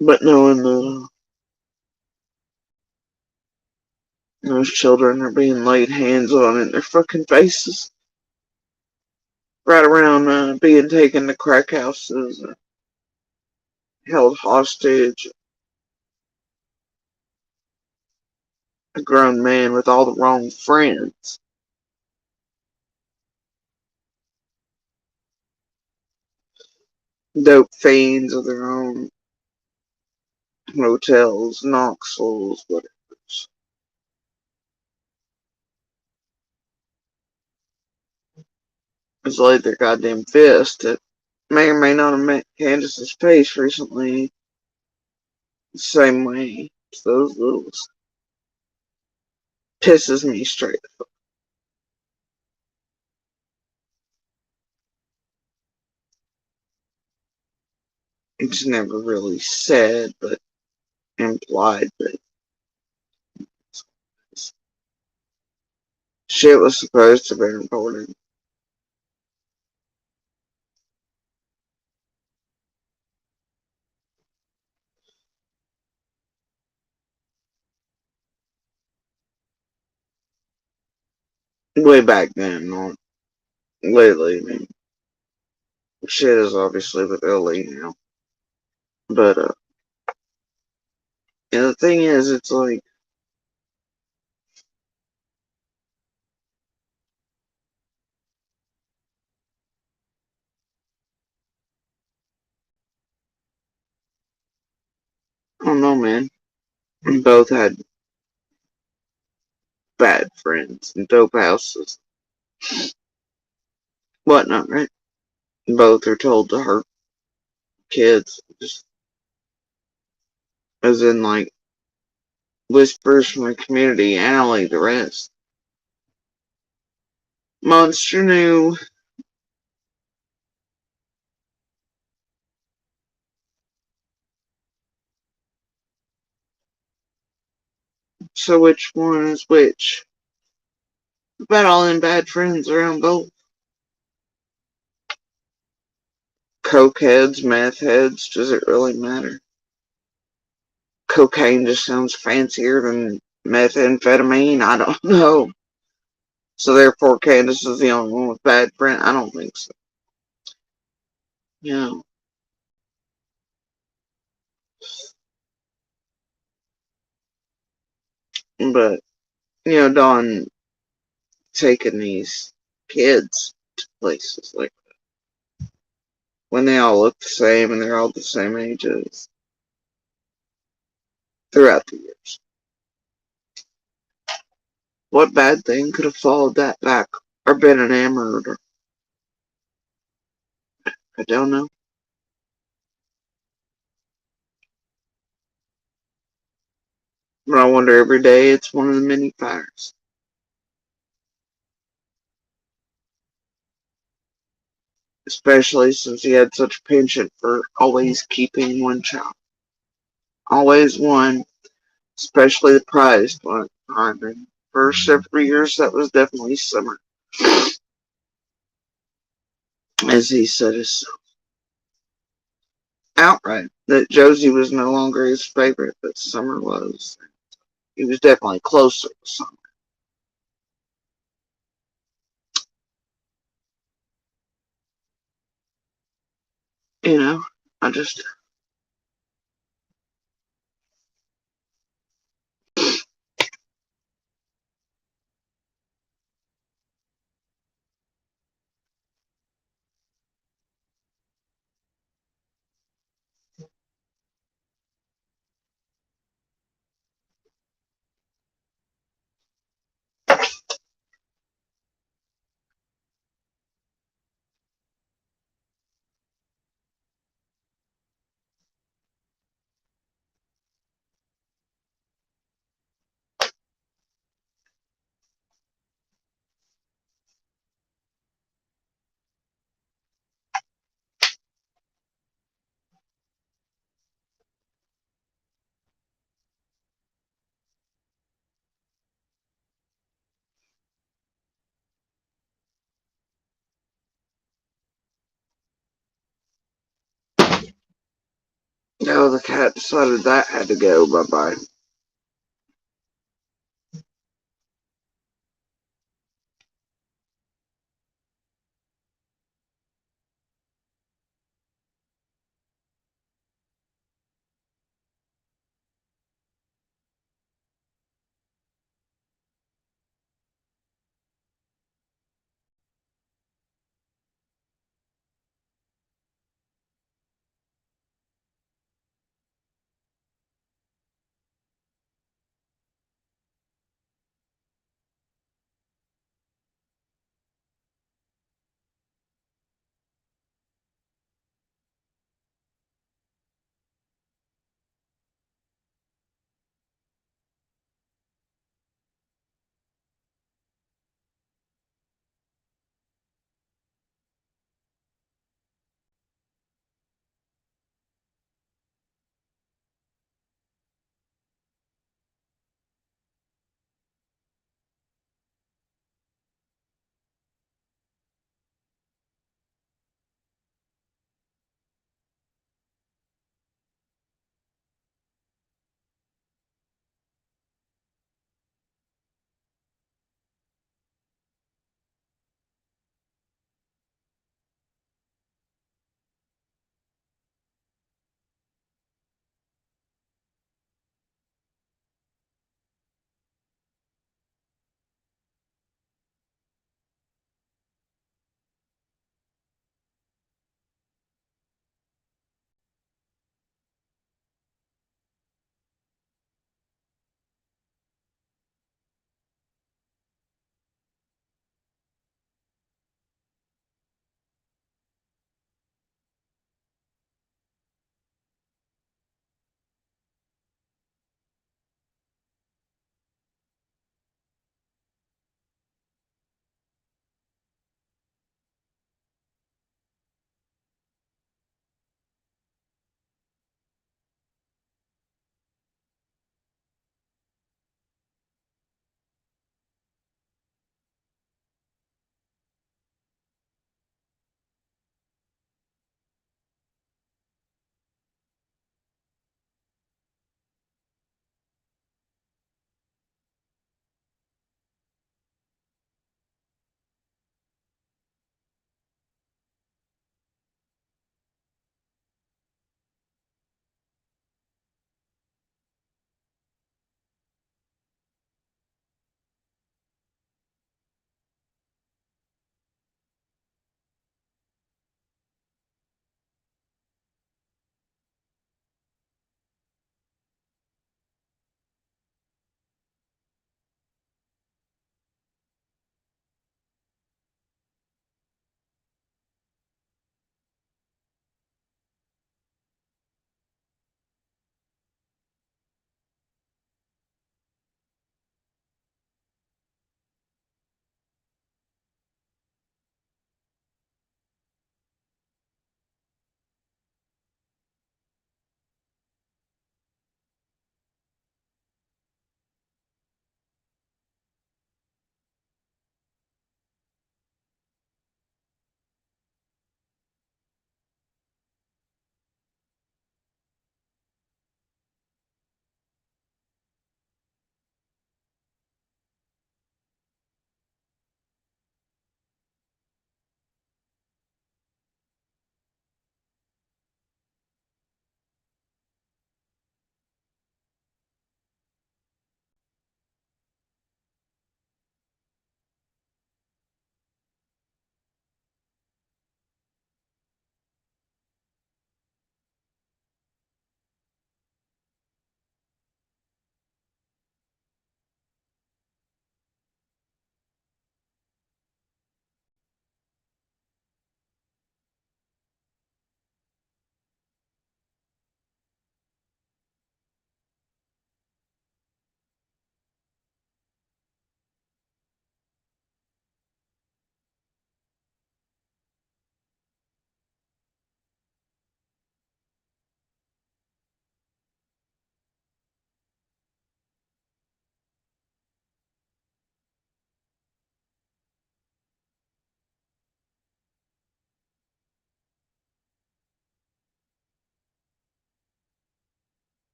But knowing that those children are being laid hands on in their fucking faces, right around being taken to crack houses, held hostage, a grown man with all the wrong friends, dope fiends of their own, motels, Knoxvilles, whatever. has laid their goddamn fist that may or may not have met Candace's face recently the same way. So those little pisses me straight. It's never really said, but implied that shit was supposed to be reported. Way back then, not lately. I mean, shit is obviously with Ellie now. But, yeah, the thing is, it's like, I don't know, man. We both had bad friends and dope houses, whatnot, right? Both are told to hurt kids, just as in, like, whispers from the community, Allie, the rest. Monster knew. So which one is which? About all them bad friends around both. Coke heads, meth heads, does it really matter? Cocaine just sounds fancier than methamphetamine. I don't know. So therefore Candace is the only one with bad friends. I don't think so. Yeah. But, Dawn taking these kids to places like when they all look the same and they're all the same ages throughout the years. What bad thing could have followed that back or been enamored? Or, I don't know. But I wonder every day it's one of the many fires. Especially since he had such a penchant for always keeping one child. Always one, especially the prized one. I mean, for several years that was definitely Summer. As he said himself. Outright. That Josie was no longer his favorite, but Summer was. He was definitely closer to Summer. I just the cat decided that had to go. Bye bye.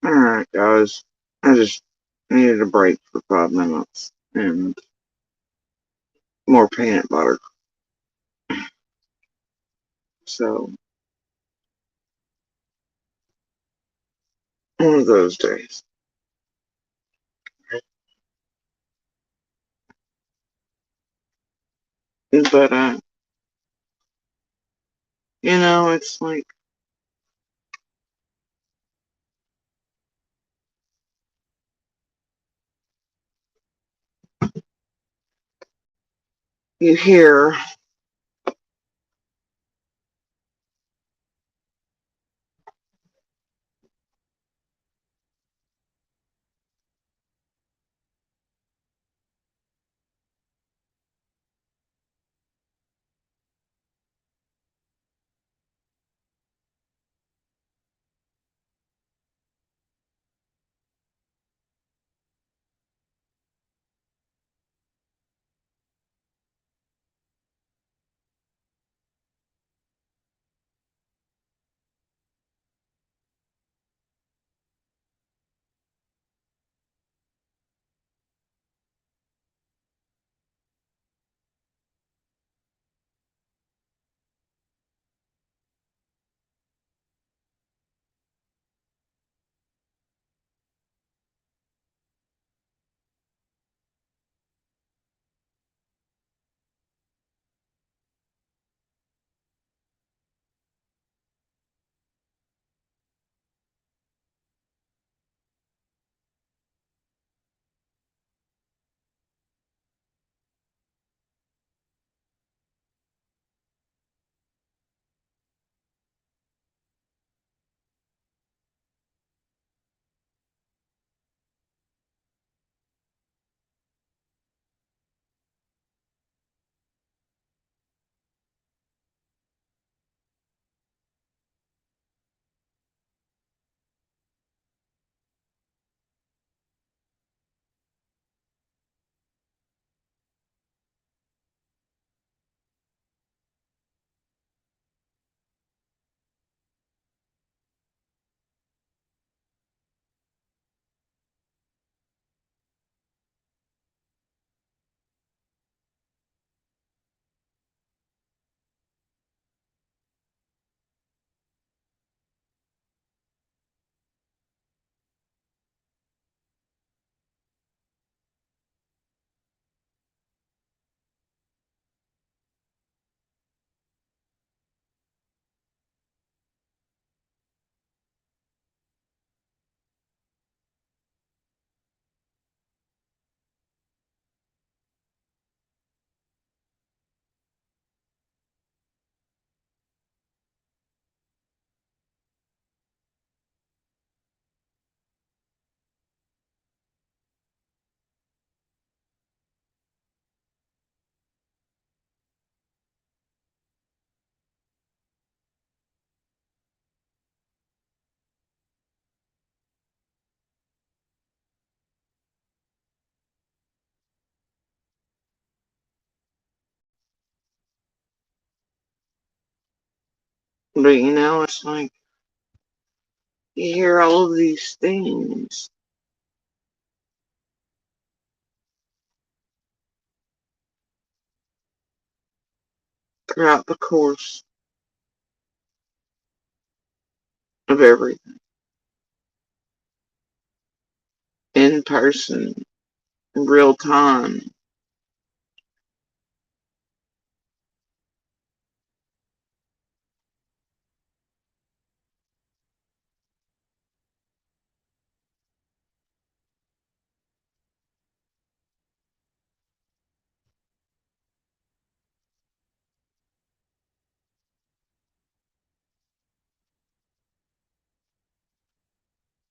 Alright, guys. I just needed a break for 5 minutes and more peanut butter. So, one of those days. But, it's like, you hear But it's like you hear all of these things throughout the course of everything. In person, in real time.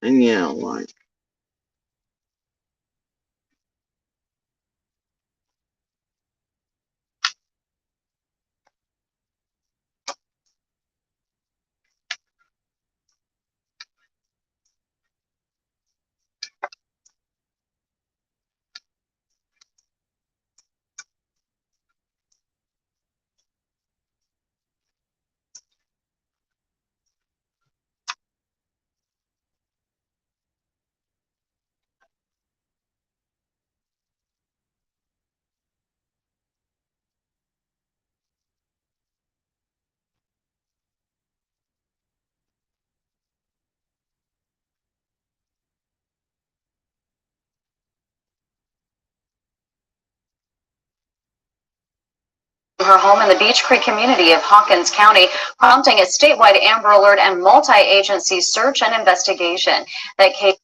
And like her home in the Beech Creek community of Hawkins County, prompting a statewide Amber Alert and multi-agency search and investigation. That case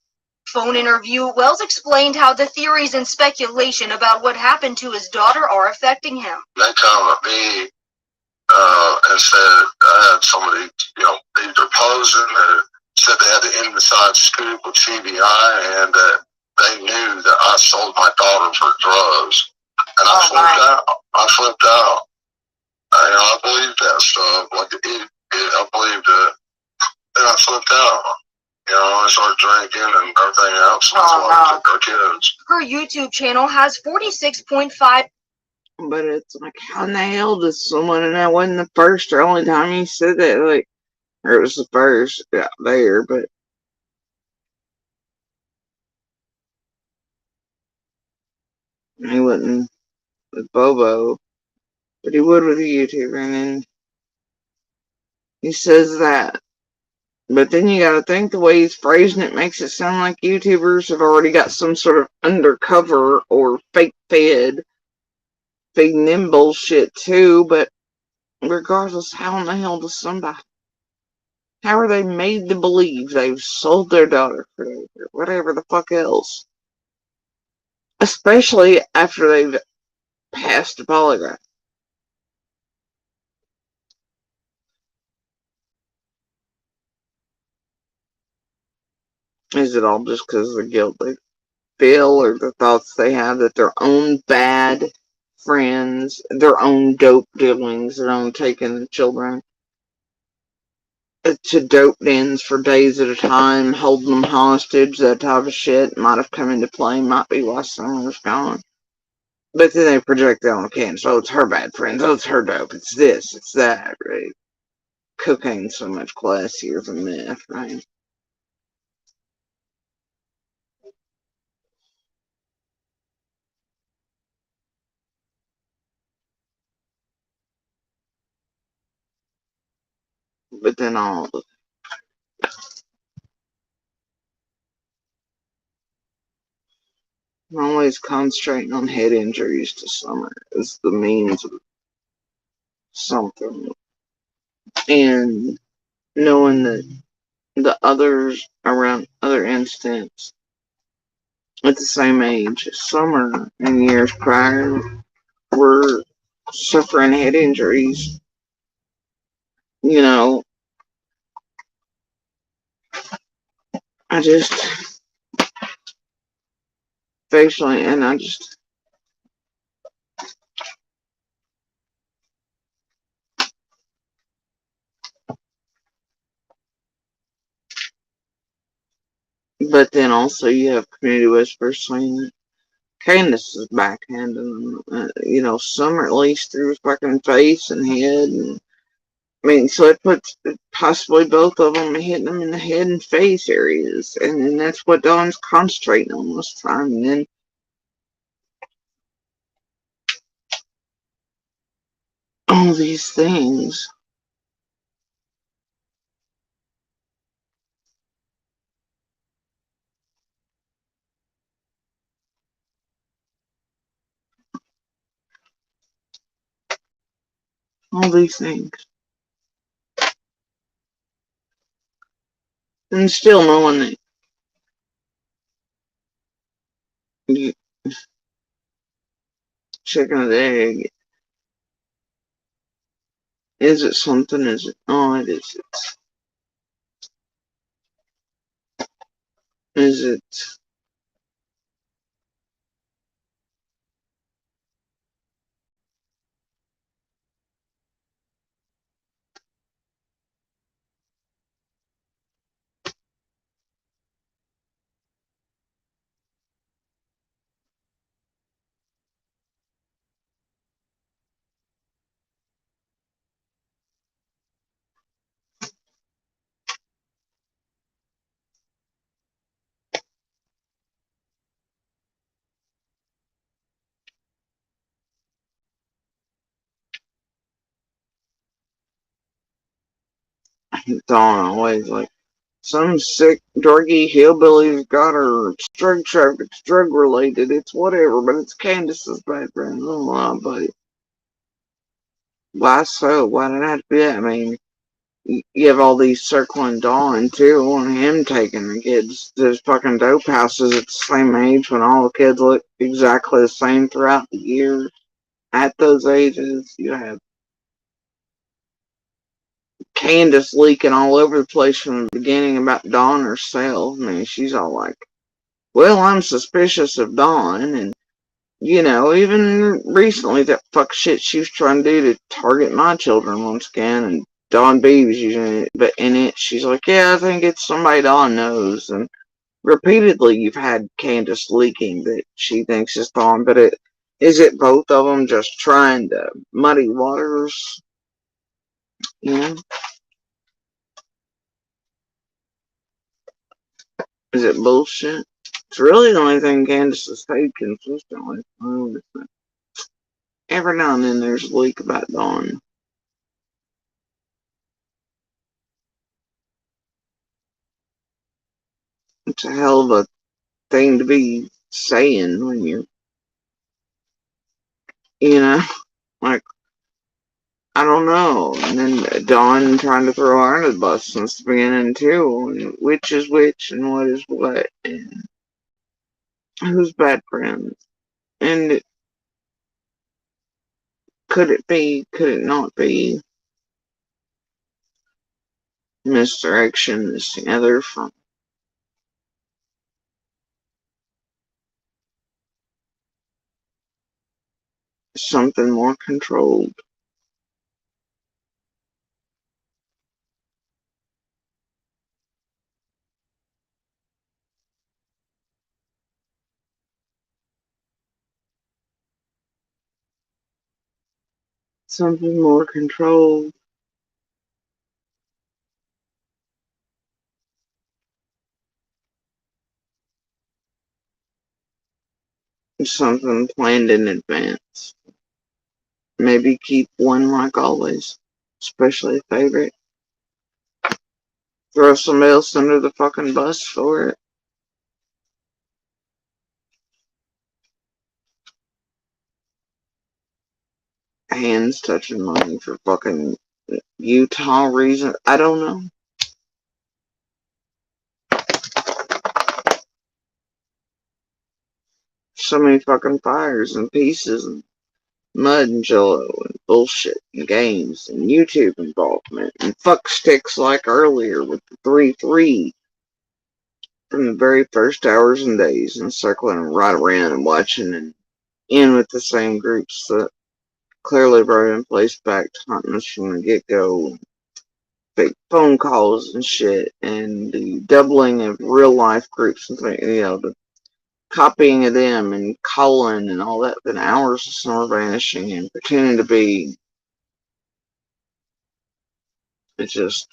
phone interview, Wells explained how the theories and speculation about what happened to his daughter are affecting him. They come at me and said I had somebody, either posing or said they had the inside scoop with CBI and that they knew that I sold my daughter for drugs. And I flipped out. I believed that stuff. I believed it. And I flipped out. I started drinking and everything else. That's why I took our kids. Her YouTube channel has 46.5. But it's like, how in the hell does someone, and that wasn't the first or only time he said that, like, or it was the first out there, but he wouldn't with Bobo, but he would with a YouTuber, and then he says that. But then you gotta think the way he's phrasing it makes it sound like YouTubers have already got some sort of undercover or fake feeding them bullshit too, but regardless, how in the hell does somebody, how are they made to believe they've sold their daughter for whatever the fuck else? Especially after they've passed a polygraph. Is it all just because of the guilt they feel or the thoughts they have that their own bad friends, their own dope dealings, their own taking the children to dope dens for days at a time, holding them hostage, that type of shit might have come into play, might be why someone was gone. But then they project their own cans. Oh, it's her bad friends. Oh, it's her dope. It's this. It's that, right? Cocaine's so much classier than meth, right? But then I'm always concentrating on head injuries to Summer as the means of something. And knowing that the others around other instances at the same age as Summer and years prior were suffering head injuries, I just facially, and I just but then also you have community whispers saying that Candace is backhanding them, Summer at least through his fucking face and head, and I mean, so it puts possibly both of them hitting them in the head and face areas, and then that's what Dawn's concentrating on this time, and then all these things. All these things. And still knowing that you chicken or the egg. Is it something? Is it? Oh, it is. Is it? Dawn always like some sick, druggy hillbilly's got her. It's drug traffic. It's drug related. It's whatever, but it's Candace's bad friend. Oh, buddy. Why so? Why did it have to be that? I mean, you have all these circling Dawn too, and him taking the kids to fucking dope houses at the same age when all the kids look exactly the same throughout the year. At those ages, you have Candace leaking all over the place from the beginning about Dawn herself. I mean, she's all like, well, I'm suspicious of Dawn, and even recently that fuck shit she was trying to do to target my children once again, and Dawn B was using it, but in it she's like, yeah, I think it's somebody Dawn knows, and repeatedly you've had Candace leaking that she thinks is Dawn, but is it both of them just trying to muddy waters? You know? Is it bullshit? It's really the only thing Candace has stayed consistent with. Every now and then there's a leak about Dawn. It's a hell of a thing to be saying when you know, like, I don't know. And then Dawn trying to throw her under the bus since the beginning too, and which is which and what is what, and who's bad friends. And could it not be misdirection, misgather from something more controlled? Something more controlled. Something planned in advance. Maybe keep one like always, especially a favorite. Throw somebody else under the fucking bus for it. Hands touching money for fucking Utah reason. I don't know. So many fucking fires and pieces and mud and jello and bullshit and games and YouTube involvement and fuck sticks like earlier with the 3-3 from the very first hours and days and circling right around and watching and in with the same groups that clearly brought in place back to hunting us from the get-go. Fake phone calls and shit, and the doubling of real life groups and things, the copying of them and calling and all that, then hours of summer vanishing and pretending to be. It just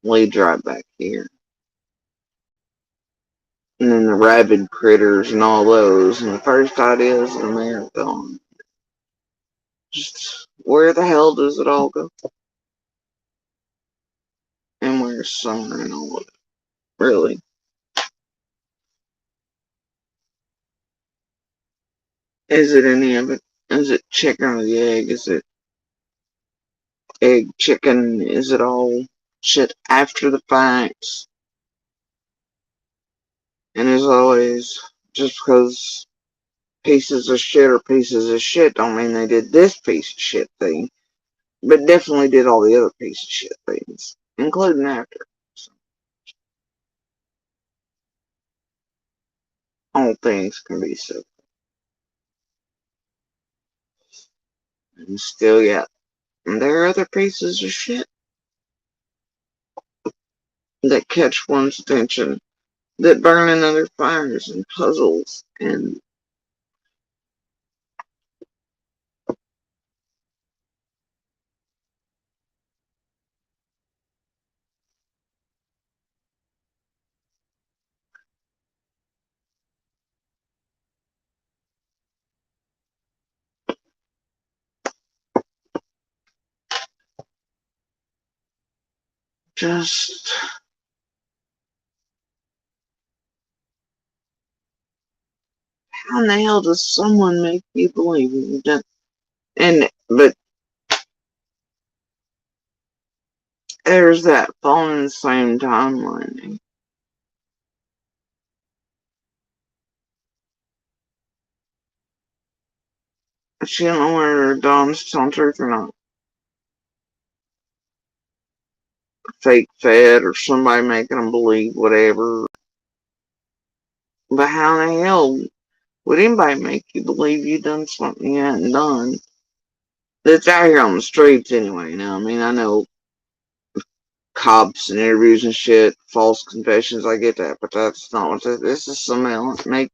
leads right back here. And then the rabid critters and all those, and the first ideas, and they're gone. Just where the hell does it all go? And where's summer and all of it? Really? Is it any of it? Is it chicken or the egg? Is it egg, chicken? Is it all shit after the facts? And as always, just because pieces of shit are pieces of shit don't mean they did this piece of shit thing, but definitely did all the other piece of shit things, including after. So, all things can be said. And still, yeah, and there are other pieces of shit that catch one's attention, that burn in other fires and puzzles, and just how in the hell does someone make you believe that But there's that falling in the same timeline. She don't know whether Dom's telling the truth or not. Fake fed or somebody making them believe whatever. But how in the hell would anybody make you believe you done something you hadn't done? That's out here on the streets anyway. Now, I mean, I know cops and interviews and shit, false confessions, I get that, but that's not what this is. Something else making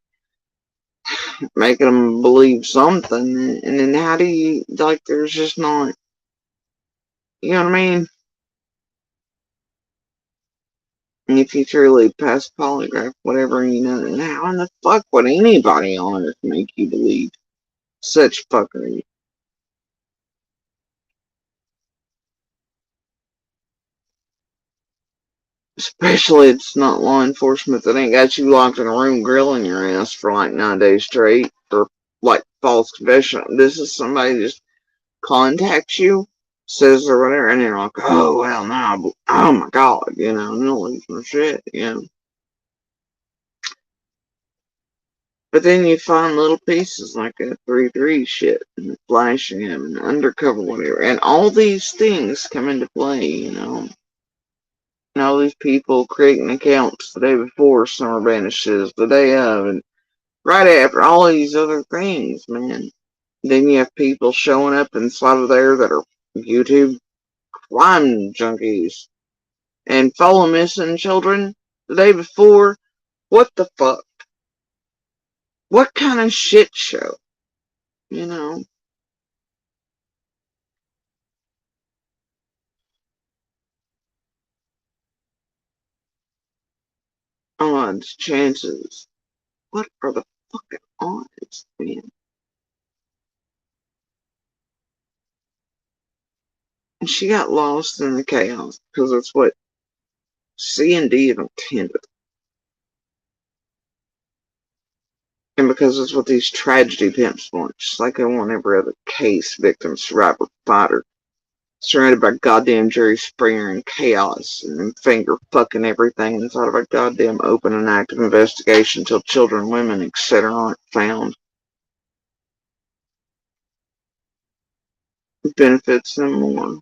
them believe something, and then how do you, like, there's just not, you know what I mean? And if you truly pass polygraph, whatever, you know, then how in the fuck would anybody on earth make you believe such fuckery? Especially it's not law enforcement that ain't got you locked in a room grilling your ass for like 9 days straight, or like false confession. This is somebody just contacts you, says or whatever, and you're like, oh, well, no, oh my god, you know, no losing shit, you know. But then you find little pieces like that 3-3 shit, and flashing him, and undercover whatever, and all these things come into play, you know. And all these people creating accounts the day before summer banishes, the day of, and right after, all these other things, man. Then you have people showing up inside of there that are YouTube crime junkies and follow missing children the day before. What the fuck? What kind of shit show? You know? Odds, chances. What are the fucking odds, man? And she got lost in the chaos because that's what C&D had intended. And because it's what these tragedy pimps want, just like they want every other case, victim, survivor, fighter, surrounded by goddamn Jerry Springer and chaos, and finger fucking everything inside of a goddamn open and active investigation till children, women, etc. aren't found. It benefits them more.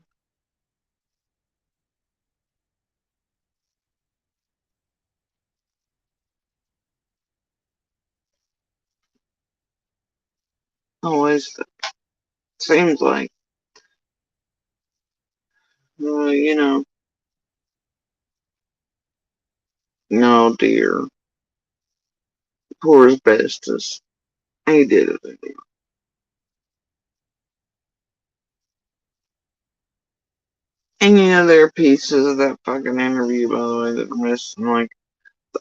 Always seems like, you know, no dear. Poor asbestos. He did it. And you know, there are pieces of that fucking interview, by the way, that are missing, like,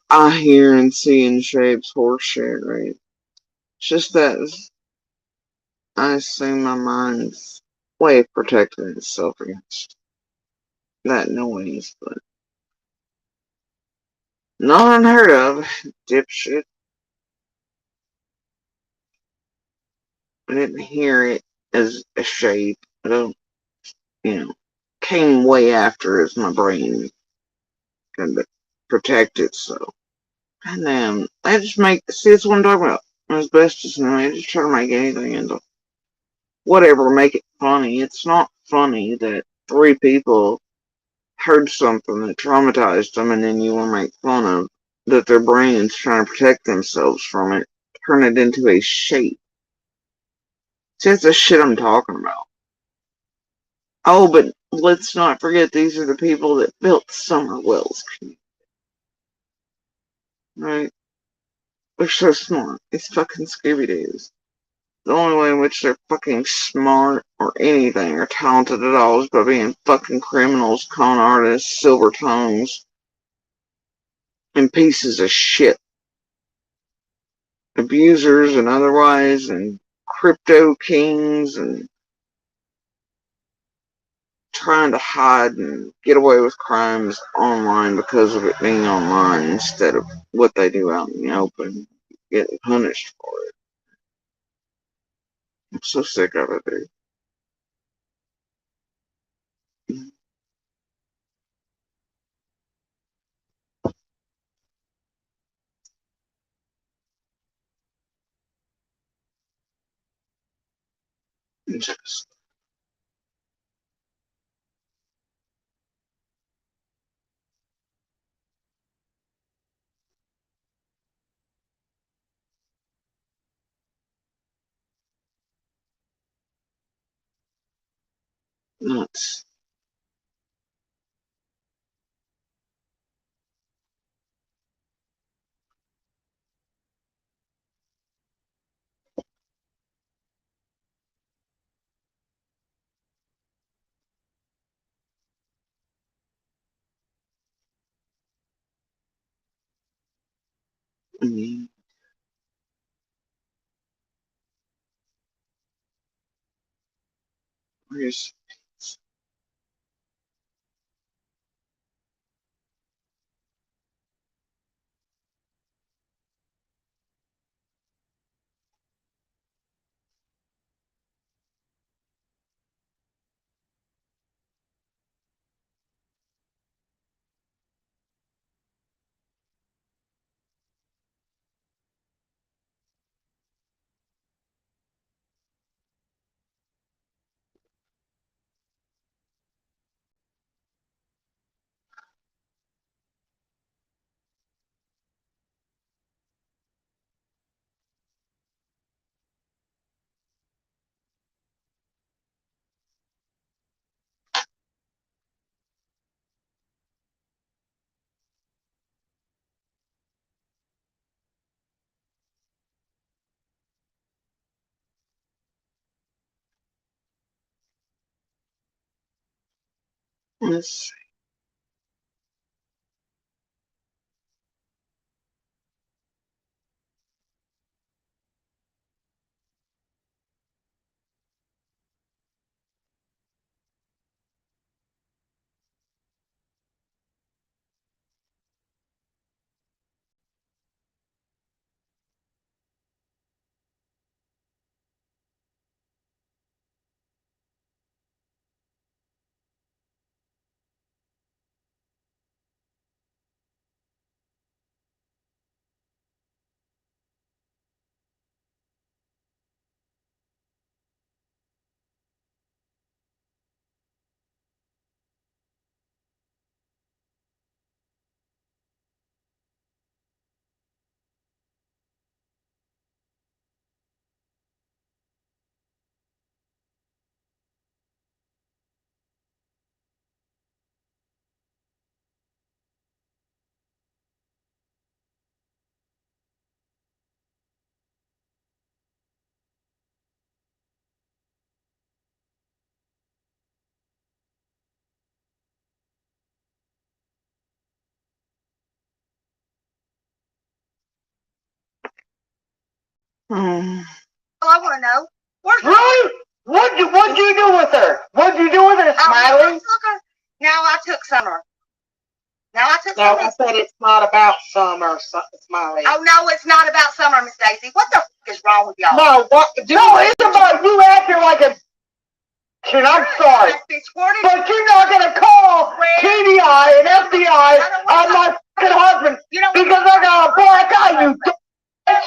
I hear and see in shapes horse shit, right? It's just that I assume my mind's way of protecting itself against that noise, but not unheard of, dipshit. I didn't hear it as a shape. I don't, you know, came way after as my brain can protect itself. And then I just see, that's what I'm talking about. Asbestos, and I just try to make anything into whatever, make it funny. It's not funny that 3 people heard something that traumatized them, and then you want to make fun of that their brain's trying to protect themselves from it, turn it into a shape. See, that's the shit I'm talking about. Oh, but let's not forget these are the people that built Summer Wells. Right? They're so smart. It's fucking Scooby-Doos. The only way in which they're fucking smart or anything or talented at all is by being fucking criminals, con artists, silver tongues, and pieces of shit. Abusers and otherwise, and crypto kings, and trying to hide and get away with crimes online because of it being online instead of what they do out in the open, getting punished for it. I'm so sick of it, dude. Just nuts. Mm, where's this? Um, Well, I want to know. Where's Really? What'd you do with her? What'd you do with her, Smiley? Now I took Summer. Now I took No, Summer. I said it's not about Summer, Smiley. Oh, no, it's not about Summer, Miss Daisy. What the f*** is wrong with y'all? No, it's about you acting like a... And I'm sorry. But you're not going to call TDI and FBI on my fucking husband because I got a black eye, you bitch.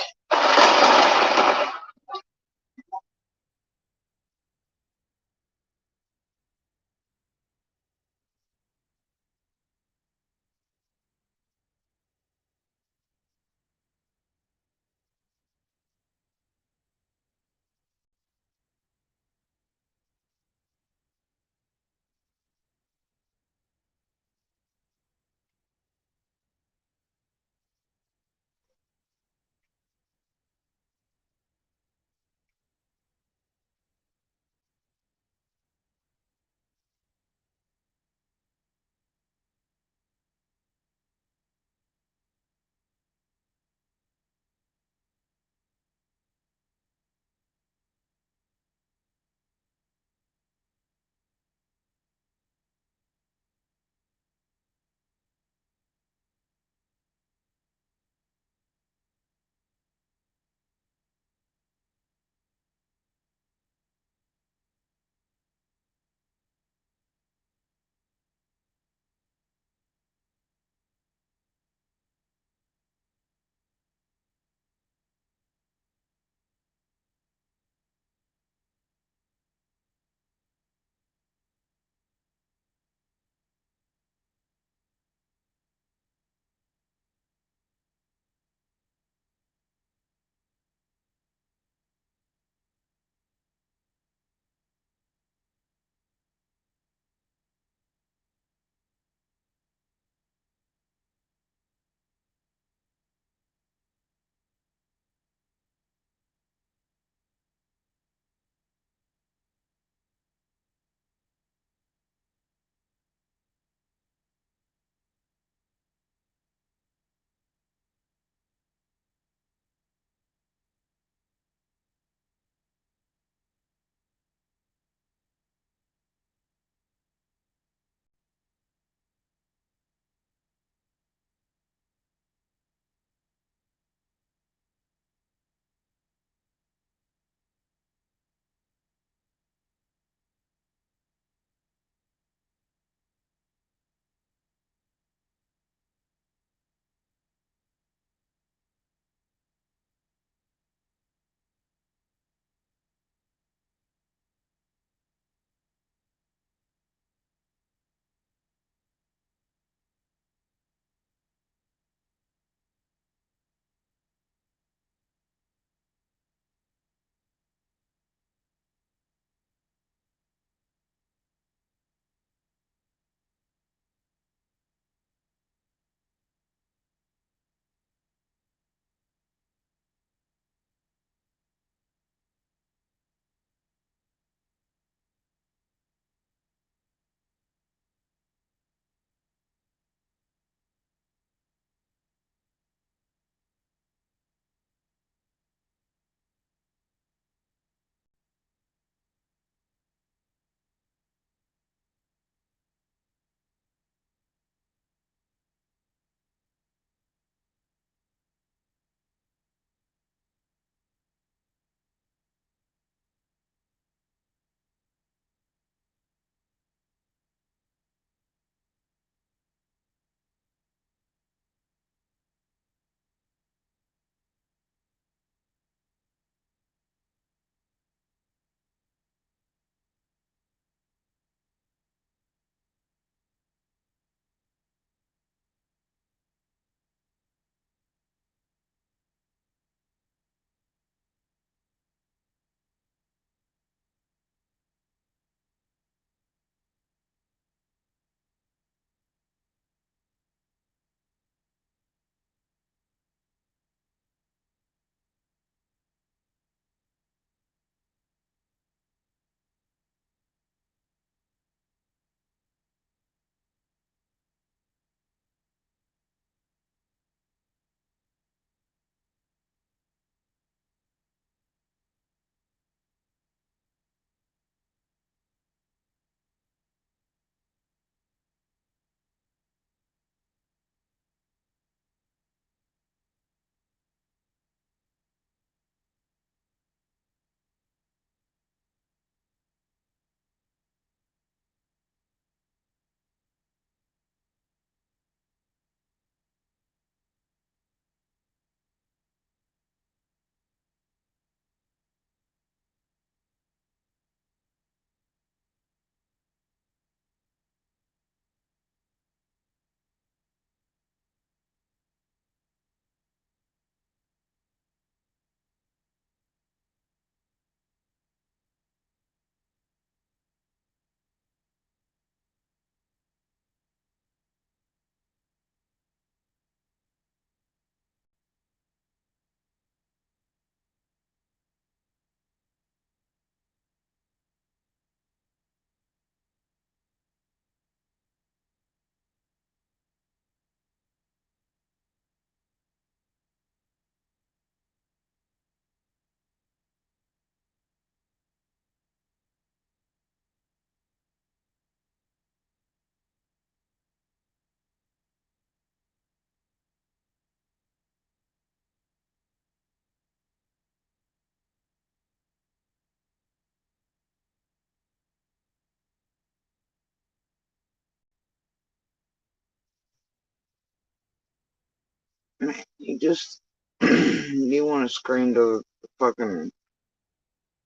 Man, you just you want to scream to the fucking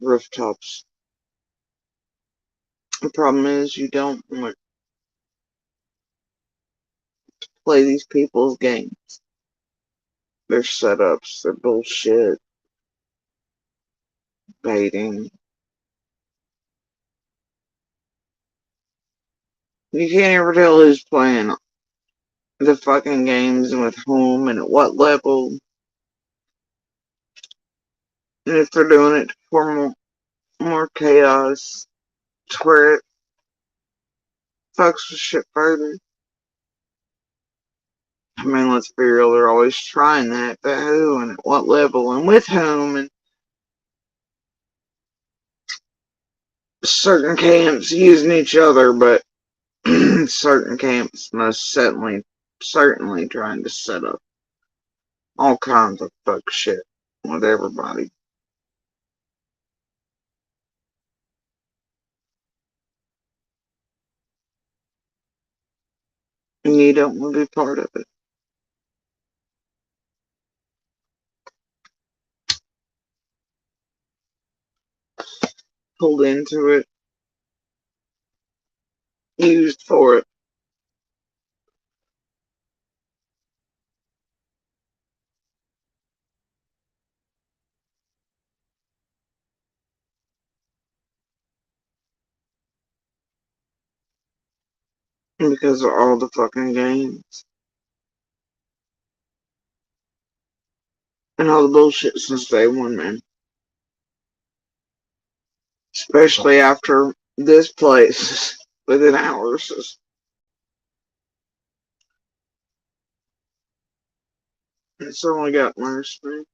rooftops. The problem is you don't want to play these people's games. Their setups, their bullshit, baiting. You can't ever tell who's playing the fucking games and with whom and at what level. And if they're doing it for more chaos, to where it fucks with shit further. I mean, let's be real, they're always trying that, but who and at what level and with whom, and certain camps using each other, but certain camps most certainly trying to set up all kinds of fuck shit with everybody. And you don't want to be part of it. Pulled into it, used for it. Because of all the fucking games. And all the bullshit since day one, man. Especially after this place within hours. It's only got worse, man.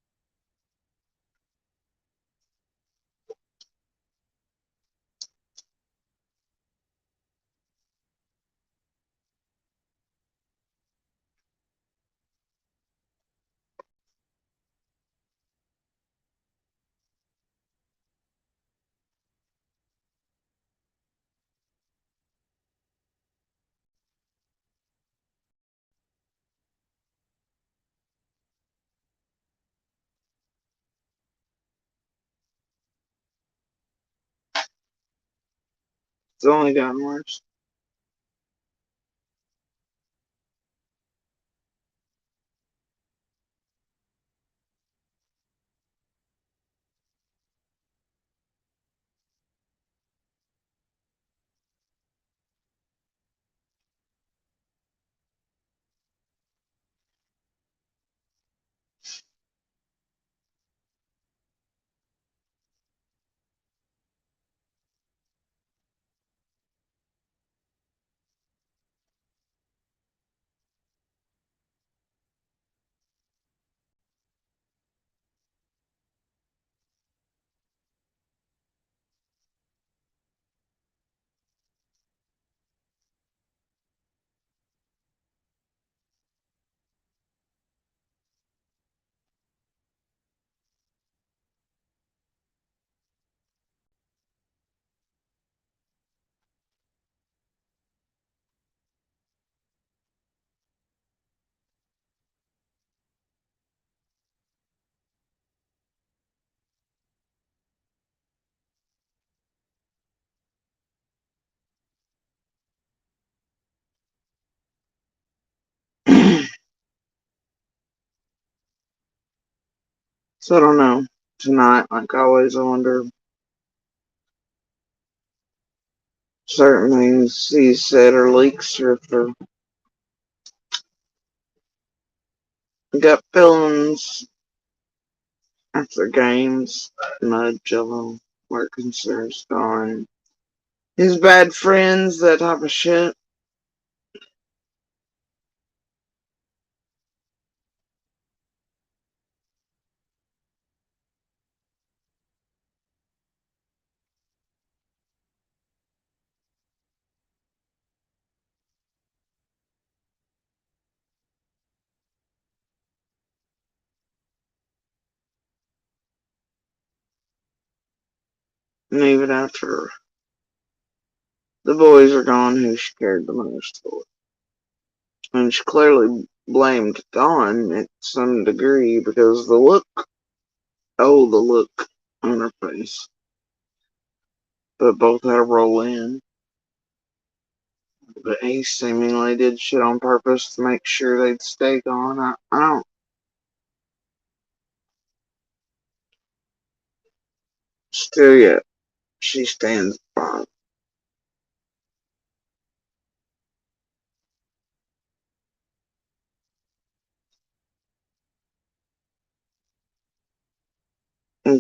It's only gotten worse. So I don't know. Tonight, like always, I wonder certain things he said or leaks or if they're gut feelings after games, mud, jello, work concerns gone. His bad friends, that type of shit. And even after the boys are gone, who she cared the most for. And she clearly blamed Dawn at some degree because the look on her face. But both had a roll in. But he seemingly did shit on purpose to make sure they'd stay gone. I don't. Still yet, she stands by.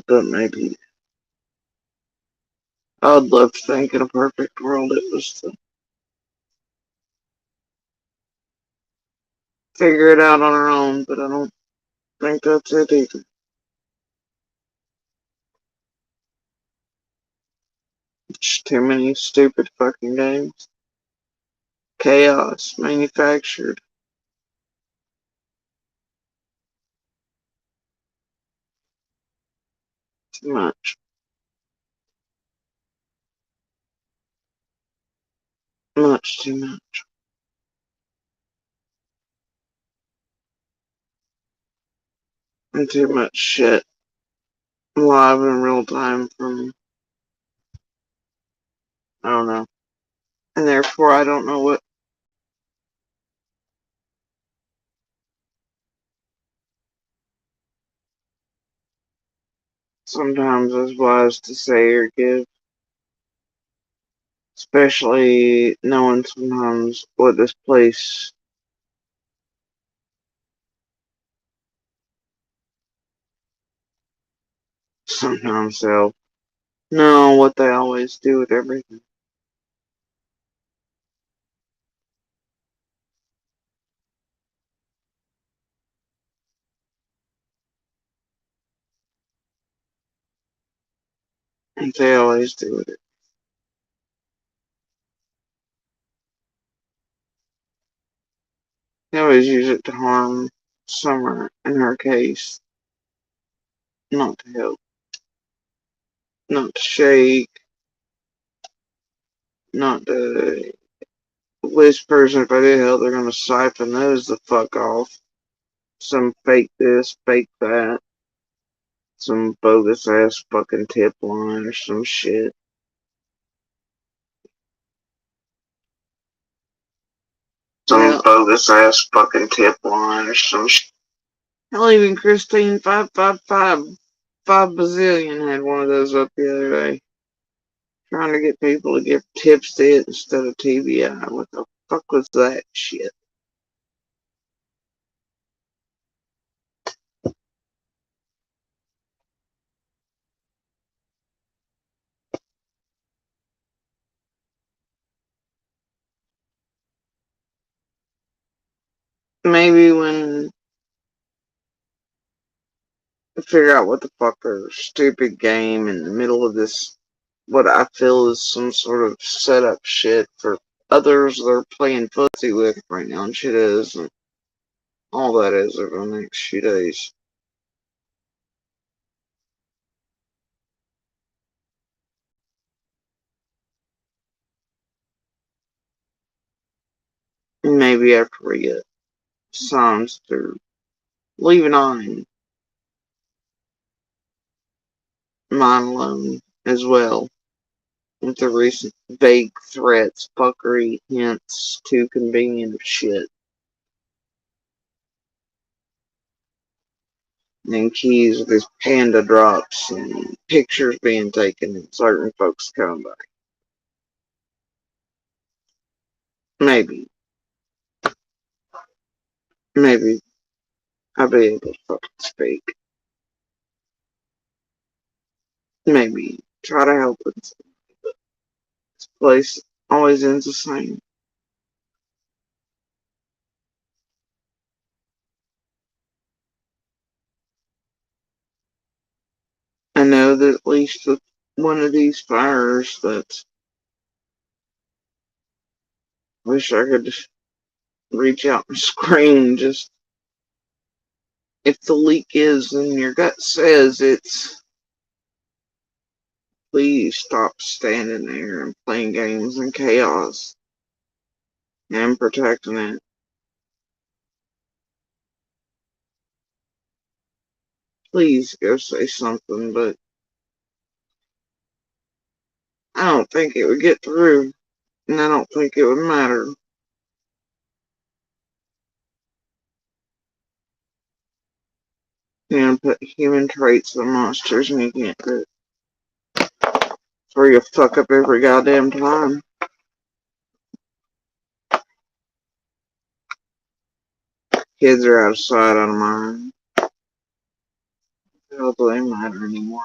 But maybe I'd love to think in a perfect world it was to figure it out on her own, but I don't think that's it either. Just too many stupid fucking games. Chaos manufactured. Too much. Much too much. And too much shit live in real time from, I don't know. And therefore I don't know what. Sometimes is wise to say or give. Especially knowing sometimes what this place sometimes they'll know what they always do with everything. And they always do with it. They always use it to harm Summer in her case. Not to help. Not to shake. Not to whispers if I did help, they're gonna siphon those the fuck off. Some fake this, fake that. Some bogus ass fucking tip line or some shit. Some bogus ass fucking tip line or some shit. Hell, even Christine 555 bazillion had one of those up the other day. Trying to get people to give tips to it instead of TBI. What the fuck was that shit? Maybe when I figure out what the fuck their stupid game in the middle of this, what I feel is some sort of setup shit for others they're playing footsie with right now, and shit is, and all that is over the next few days. Maybe after we get signs through leaving on mine alone as well. With the recent vague threats, fuckery, hints, too convenient of shit. And keys with his panda drops and pictures being taken and certain folks coming back. Maybe. Maybe I'll be able to fucking speak. Maybe try to help it. This place always ends the same. I know that at least with one of these fires that I wish I could reach out and scream. Just if the leak is and your gut says it's, please stop standing there and playing games in chaos and protecting it. please go say something, but I don't think it would get through, and I don't think it would matter. You know, put human traits of monsters and you can't do it. Or you'll fuck up every goddamn time. Kids are out of sight, out of mind. How do they matter anymore?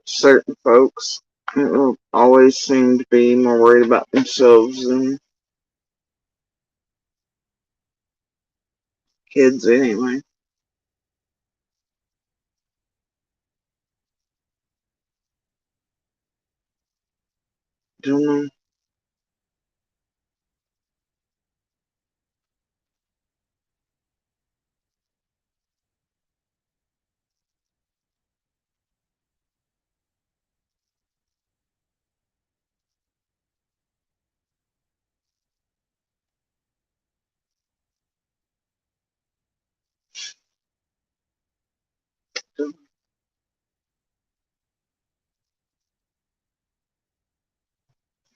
Certain folks always seem to be more worried about themselves than kids anyway. Don't know.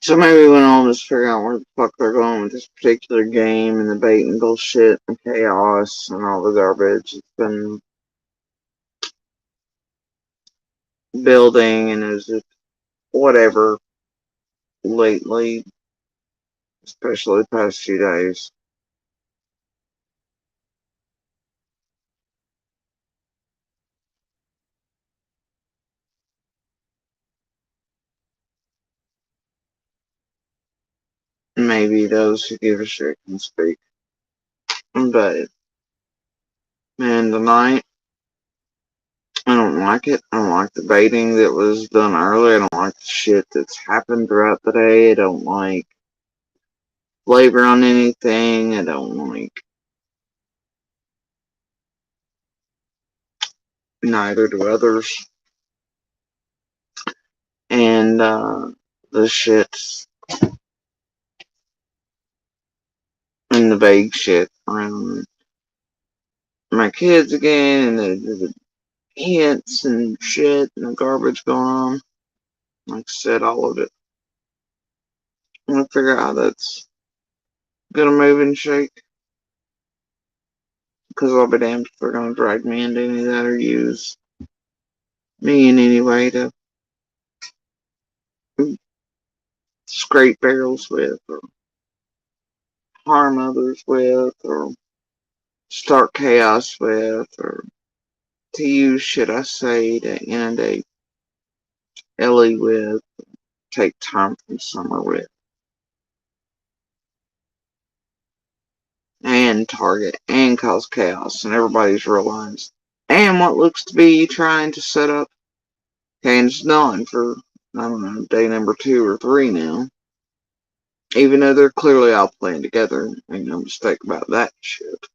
So maybe when I'll just figure out where the fuck they're going with this particular game and the bait and bullshit and chaos and all the garbage it's been building and is just whatever lately, especially the past few days. Maybe those who give a shit can speak. But man, tonight I don't like it. I don't like the baiting that was done earlier. I don't like the shit that's happened throughout the day. I don't like flavor on anything. I don't like neither do others. And the shit and the vague shit around my kids again and the hints and shit and the garbage going on. Like I said, all of it. I'm gonna figure out how that's gonna move and shake. Because I'll be damned if they're gonna drag me into any of that or use me in any way to scrape barrels with or harm others with or start chaos with or to use, should I say, to inundate Ellie with, take time from Summer with, and target and cause chaos, and everybody's realized. And what looks to be trying to set up Kane's Dawn for, I don't know, day number 2 or 3 now. Even though they're clearly all playing together, ain't no mistake about that shit.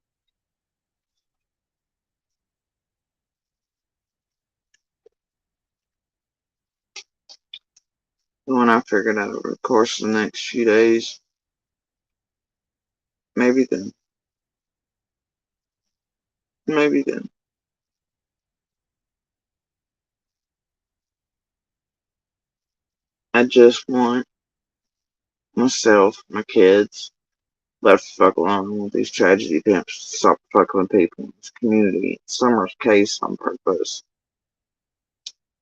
When I figured out over the course of the next few days, maybe then. Maybe then. I just want myself, my kids, left the fuck alone with these tragedy pimps to stop fucking with people in this community. In Summer's case on purpose.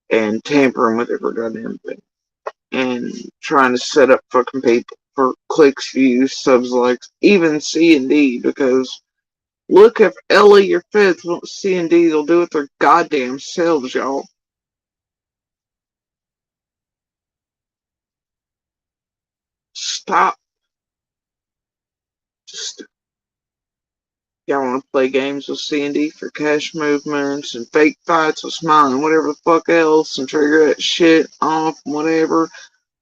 And tampering with every goddamn thing. And trying to set up fucking people for clicks, views, subs, likes, even C&D, because look, if Ellie or Feds want C&D, they'll do it their goddamn selves, y'all. Stop. Just, y'all want to play games with C&D for cash movements and fake fights with Smile and whatever the fuck else and trigger that shit off, whatever.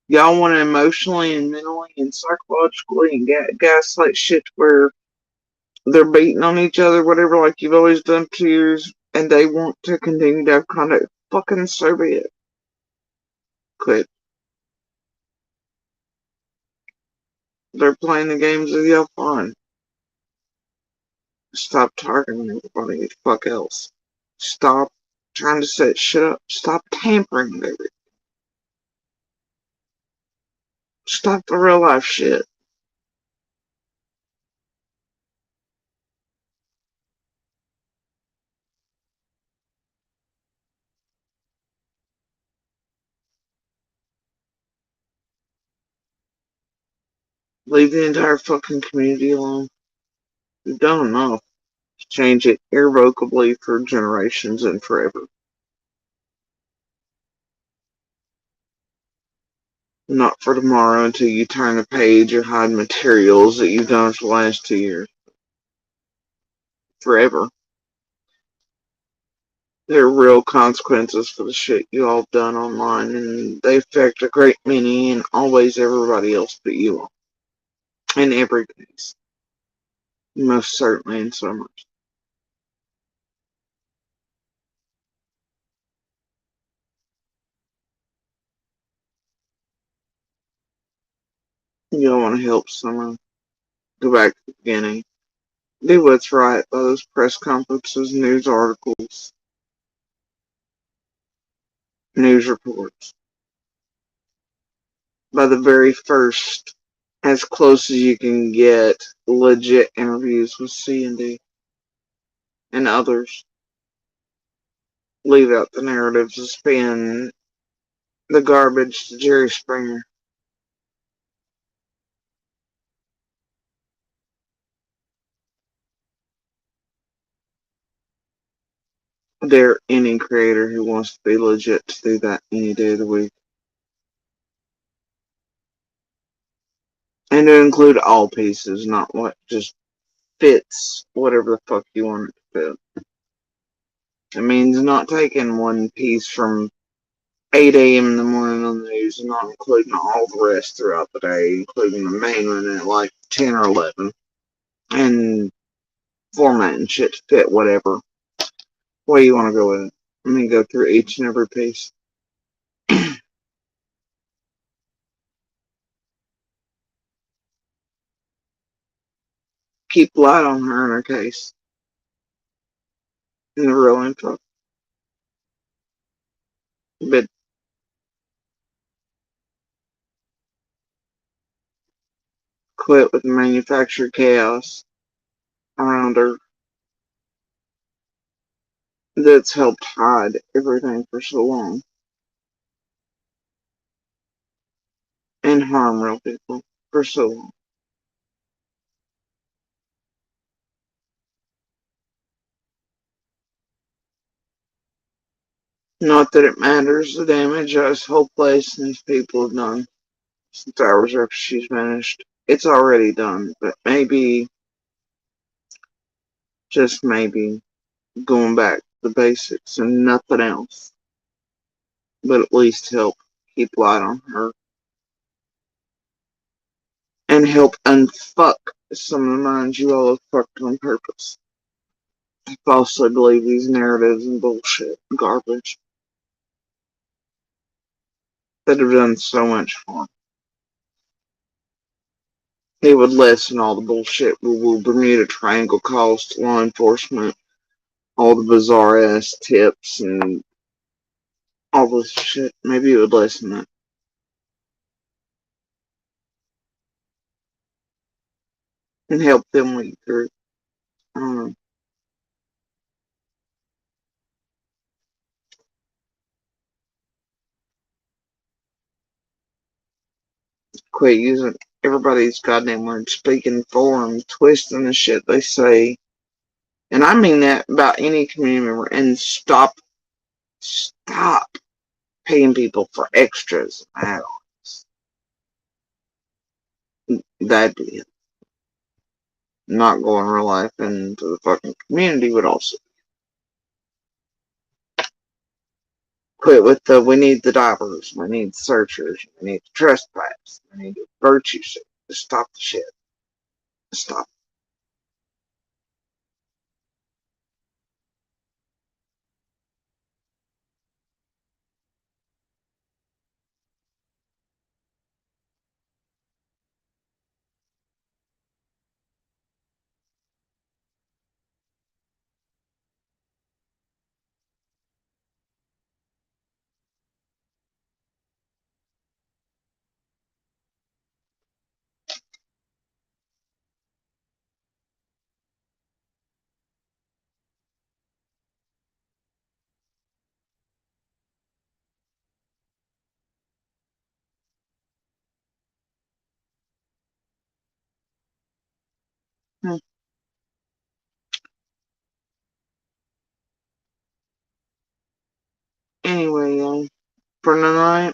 Y'all want to emotionally and mentally and psychologically and gaslight shit where they're beating on each other, whatever, like you've always done to yours, and they want to continue to have contact. Fucking so be it. Quit. They're playing the games of y'all fun. Stop targeting everybody. The fuck else. Stop trying to set shit up. Stop tampering with everything. Stop the real life shit. Leave the entire fucking community alone. You've done enough to change it irrevocably for generations and forever. Not for tomorrow until you turn a page or hide materials that you've done for the last 2 years. Forever. There are real consequences for the shit you all have done online, and they affect a great many and always everybody else but you all. In every case. Most certainly in so much. You don't want to help someone. Go back to the beginning. Do what's right by those press conferences, news articles, news reports. By the very first, as close as you can get, legit interviews with C&D and others. Leave out the narratives of spin the garbage to Jerry Springer. Dare any creator who wants to be legit to do that any day of the week. And to include all pieces, not what just fits whatever the fuck you want it to fit. It means not taking one piece from 8 a.m. in the morning on the news and not including all the rest throughout the day, including the main one at like 10 or 11. And formatting shit to fit whatever way you want to go with it. Let me go through each and every piece. Keep light on her in her case. In the real info. But quit with the manufactured chaos around her that's helped hide everything for so long. And harm real people for so long. Not that it matters the damage this whole place and these people have done since hours after she's vanished. It's already done, but maybe, just maybe, going back to the basics and nothing else. But at least help keep light on her. And help unfuck some of the minds you all have fucked on purpose. I falsely believe these narratives and bullshit and garbage that have done so much harm. It would lessen all the bullshit with Bermuda Triangle calls to law enforcement, all the bizarre ass tips and all this shit. Maybe it would lessen that. And help them lead through. I don't know. Quit using everybody's goddamn word, speaking for them, twisting the shit they say. And I mean that about any community member. And stop paying people for extras and add-ons. That'd be it. Not going real life into the fucking community would also. Quit with the we need the divers, we need searchers, we need the trespass, we need the virtue shit. Just stop the shit. Just stop. for the night?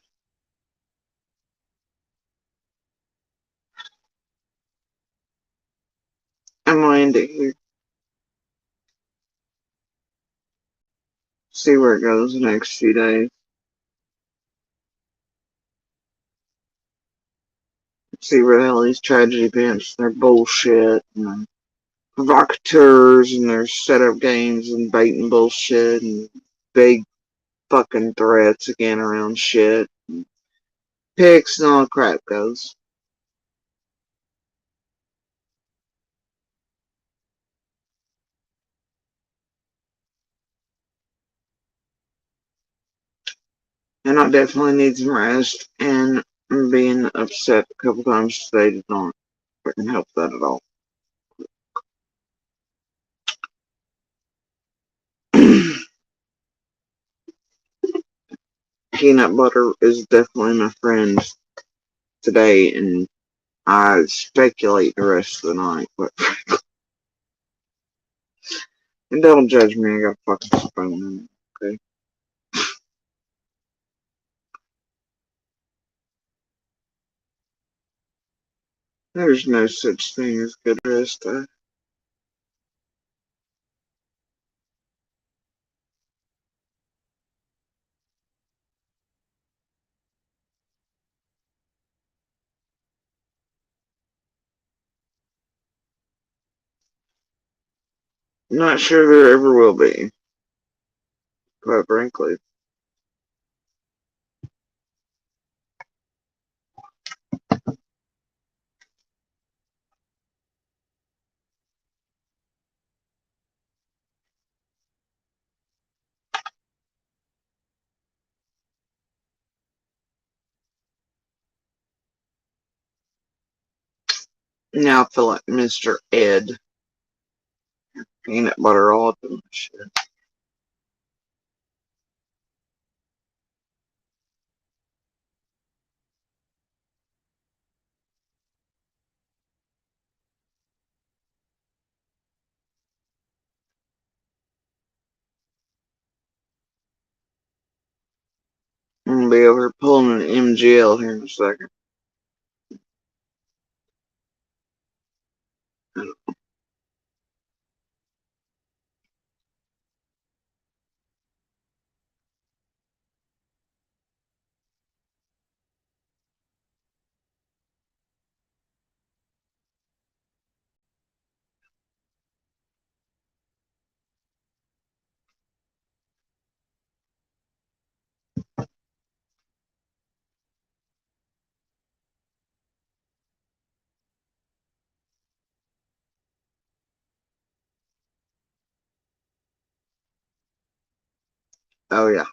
I'm gonna end it here. See where it goes the next few days. See where the hell these tragedy events, they're bullshit, and provocateurs, and their setup games, and baiting bullshit, and big fucking threats again around shit. Picks and all the crap goes. And I definitely need some rest, and being upset a couple times today did not freaking help that at all. Peanut butter is definitely my friend today, and I speculate the rest of the night. But and don't judge me, I got a fucking spoon in it, okay? There's no such thing as good rest. I'm not sure there ever will be, quite frankly. Now I feel like Mr. Ed. Peanut butter all up in my shit. I'm gonna be over here pulling an MGL here in a second. Oh yeah.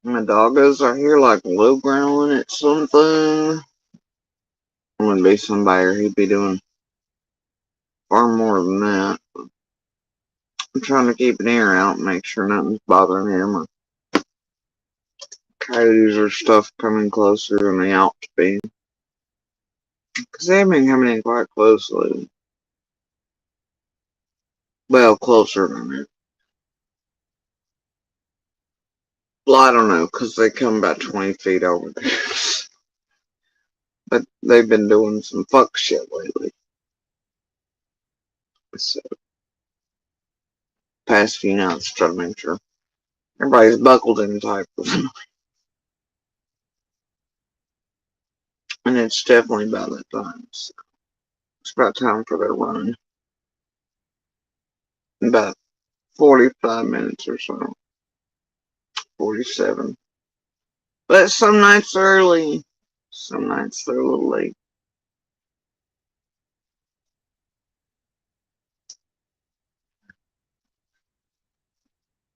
My doggos are here like low growling at something. Wouldn't be somebody, he'd be doing far more than that. I'm trying to keep an ear out and make sure nothing's bothering him or coyotes or stuff coming closer than they ought to be. Because they've been coming in quite closely. Well, closer than it. Well, I don't know, because they come about 20 feet over there. But they've been doing some fuck shit lately. So, past few nights, trying to make sure everybody's buckled in tight. And it's definitely about that time. So it's about time for their run. About 45 minutes or so. 47. But some nights are early. Some nights they're a little late.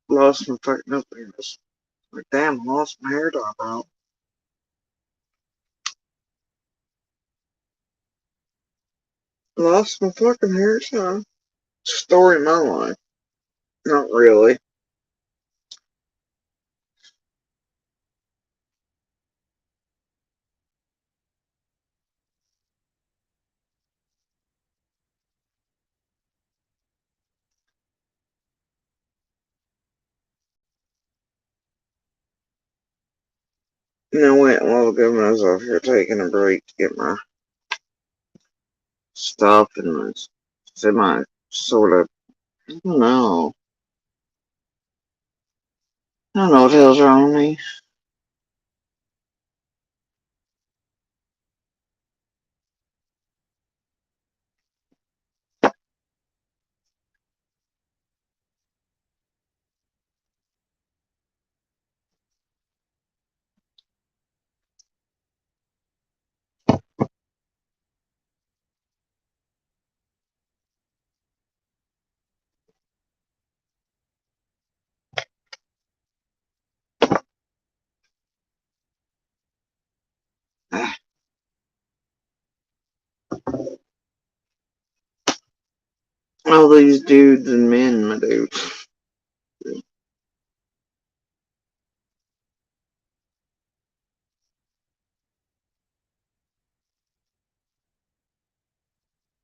Lost my fucking up there. Like, damn, I lost my hair dye, bro. Lost my fucking hair dye. Story of my life. Not really. Wait a while ago when I was off here taking a break to get my stuff and my semi sort of, I don't know. I don't know what the hell's wrong with me. All these dudes and men, my dude.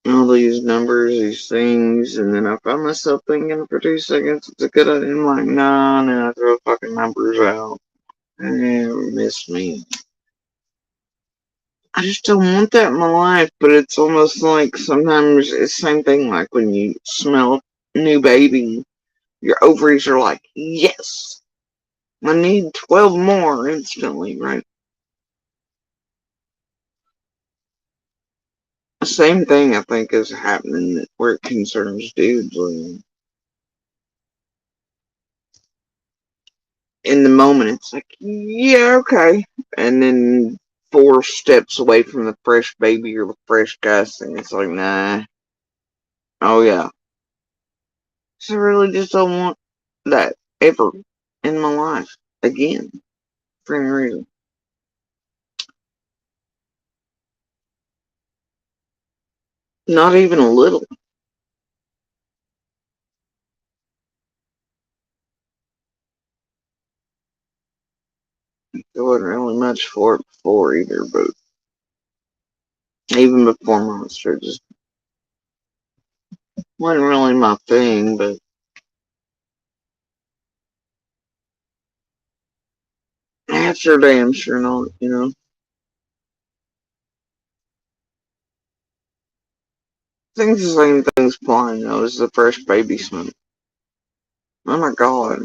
All these numbers, these things, and then I find myself thinking for 2 seconds it's a good idea. I'm like, nah, and then I throw fucking numbers out. Miss me. I just don't want that in my life, but it's almost like sometimes it's the same thing like when you smell a new baby, your ovaries are like, yes, I need 12 more instantly, right? The same thing I think is happening where it concerns dudes. In the moment, it's like, yeah, okay. And then 4 steps away from the fresh baby or the fresh gusting, it's like, nah. Oh, yeah. So I really just don't want that ever in my life again for any reason. Not even a little. There wasn't really much for it before either, but even before Monster, just wasn't really my thing, but after damn sure not. I think the same thing's applying though, is the fresh baby smell. Oh my god.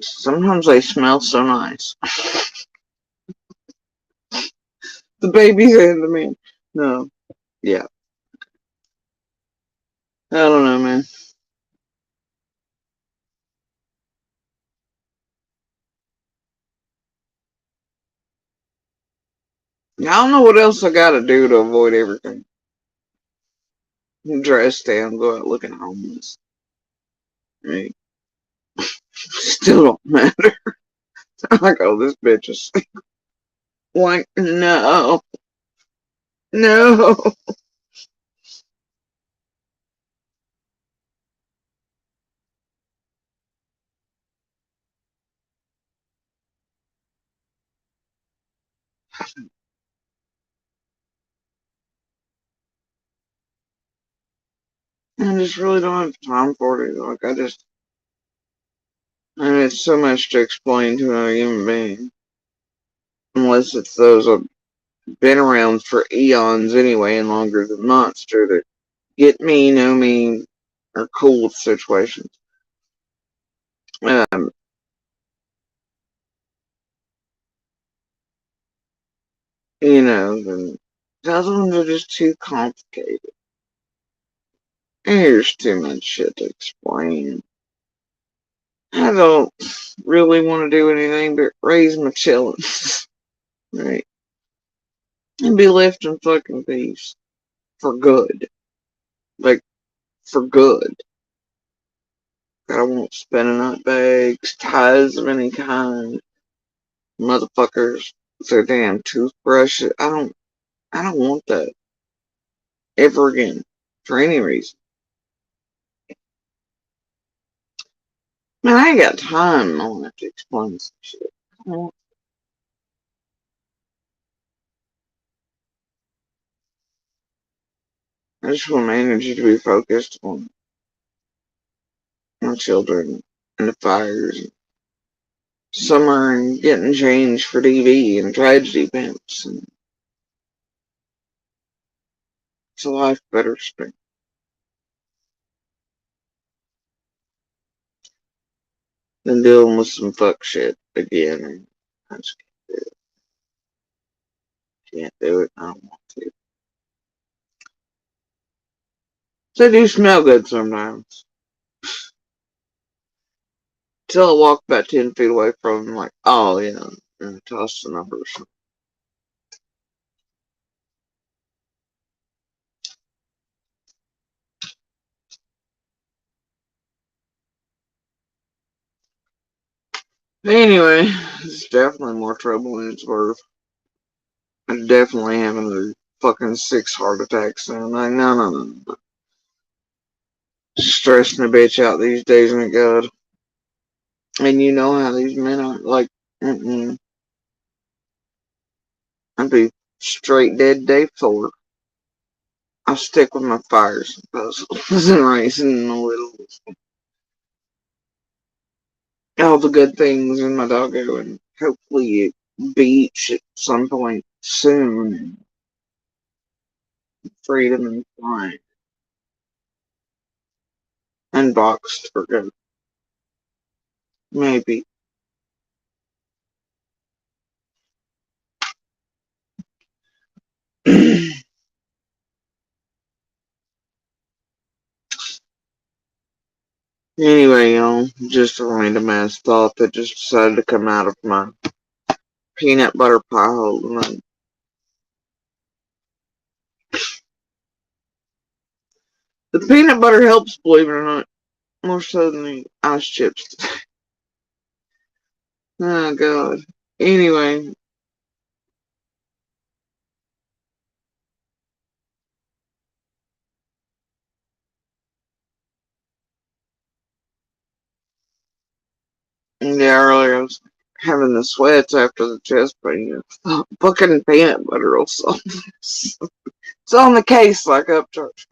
Sometimes they smell so nice. The babies and the man. No. Yeah. I don't know, man. I don't know what else I gotta do to avoid everything. Dress down, go out looking homeless. Right? Still don't matter. I'm like, oh, this bitch is like, no. No. I just really don't have time for it. Like, and it's so much to explain to a human being. Unless it's those who've been around for eons anyway and longer than Monster that get me, know me, are cool with situations. Um, the other ones are just too complicated. There's too much shit to explain. I don't really want to do anything but raise my chillin', right? And be left in fucking peace. For good. Like, for good. I won't spend nut bags, ties of any kind. Motherfuckers, their damn toothbrushes. I don't want that ever again for any reason. Man, I ain't got time. I don't have to explain some shit. I just want my energy to be focused on my children and the fires, summer and getting changed for DV and tragedy pimps. And it's a life better spent. Than dealing with some fuck shit again. And I just can't do it. I don't want to. They do smell good sometimes. Till I walk about 10 feet away from them, like, oh yeah, and toss the numbers. Anyway, it's definitely more trouble than it's worth. I'm definitely having a fucking 6 heart attacks and I'm like, no. Stressing the bitch out these days, my god. And you know how these men are, like, I'd be straight dead day 4. I'll stick with my fires and puzzles and racing a little. All the good things in my doggo and hopefully beach at some point soon. Freedom and flying. Unboxed for good. Maybe. Anyway, y'all, just a random ass thought that just decided to come out of my peanut butter pie hole tonight. The peanut butter helps, believe it or not, more so than the ice chips. Oh, God. Anyway. Yeah, earlier I was having the sweats after the chest pain. Fucking peanut butter or something. It's on the case like Upchurch.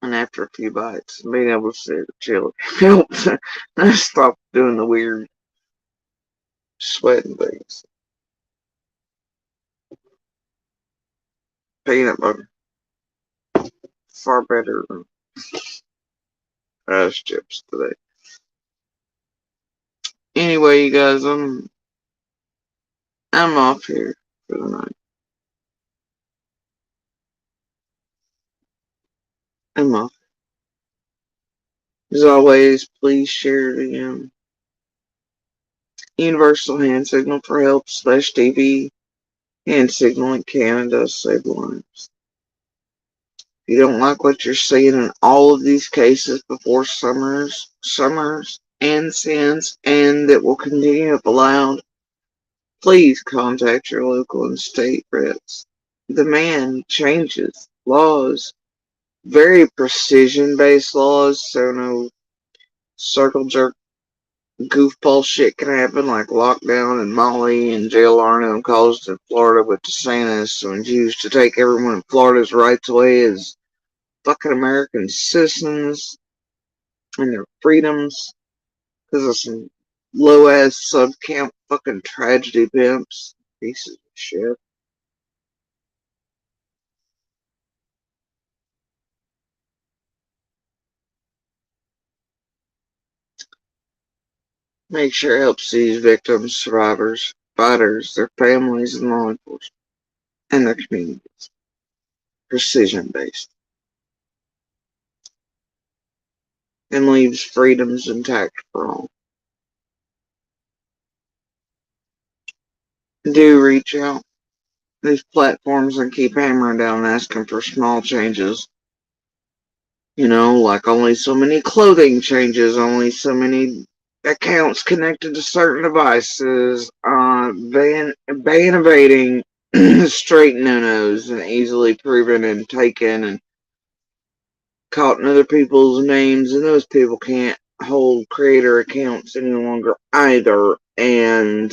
And after a few bites, being able to sit chill helped. I stopped doing the weird sweating things. Peanut butter. Far better than ice chips today. Anyway, you guys, I'm off here for the night. I'm off. As always, please share the universal hand signal for help /TV. Hand signal in Canada save lives. If you don't like what you're seeing in all of these cases before summers and since, and that will continue if allowed, please contact your local and state reps. Demand changes, laws, very precision-based laws, so no circle jerk goofball shit can happen like lockdown and Molly and JLR caused in Florida with DeSantis and used to take everyone in Florida's rights away as fucking American citizens and their freedoms because of some low-ass sub-camp fucking tragedy pimps. Pieces of shit. Make sure it helps these victims, survivors, fighters, their families, and law enforcement, and their communities. Precision-based. And leaves freedoms intact for all. Do reach out. These platforms and keep hammering down asking for small changes. You know, like only so many clothing changes, only so many accounts connected to certain devices, ban evading straight no-nos and easily proven and taken and caught in other people's names, and those people can't hold creator accounts any longer either. And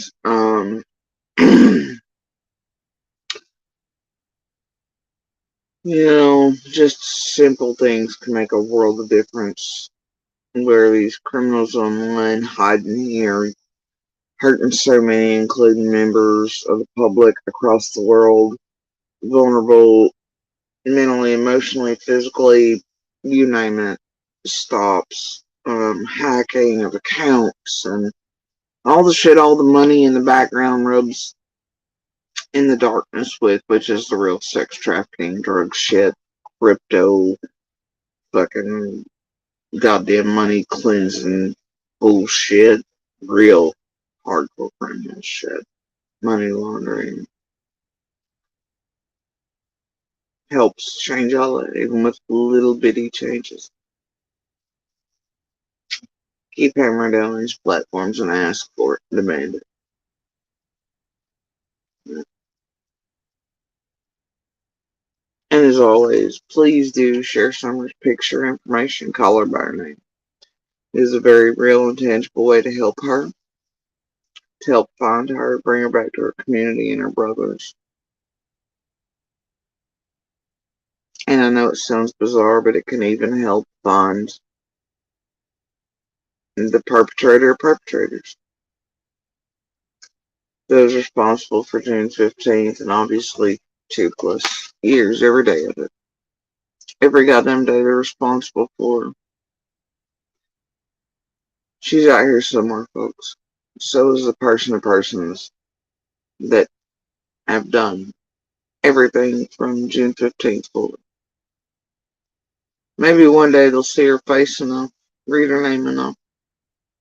you know, just simple things can make a world of difference where these criminals online hiding here, hurting so many, including members of the public across the world, vulnerable mentally, emotionally, physically, you name it, stops. Hacking of accounts and all the shit, all the money in the background rubs in the darkness with, which is the real sex trafficking, drug shit, crypto, fucking goddamn money cleansing bullshit, real hardcore criminal shit, money laundering. Helps change all that, even with little bitty changes. Keep hammering down on these platforms and ask for it, demand it. And as always, please do share Summer's picture, information, call her by her name. It is a very real and tangible way to help her, to help find her, bring her back to her community and her brothers. And I know it sounds bizarre, but it can even help find the perpetrator or perpetrators. Those responsible for June 15th and obviously 2+ years, every day of it. Every goddamn day they're responsible for. She's out here somewhere, folks. So is the person or persons that have done everything from June 15th forward. Maybe one day they'll see her face enough, read her name enough,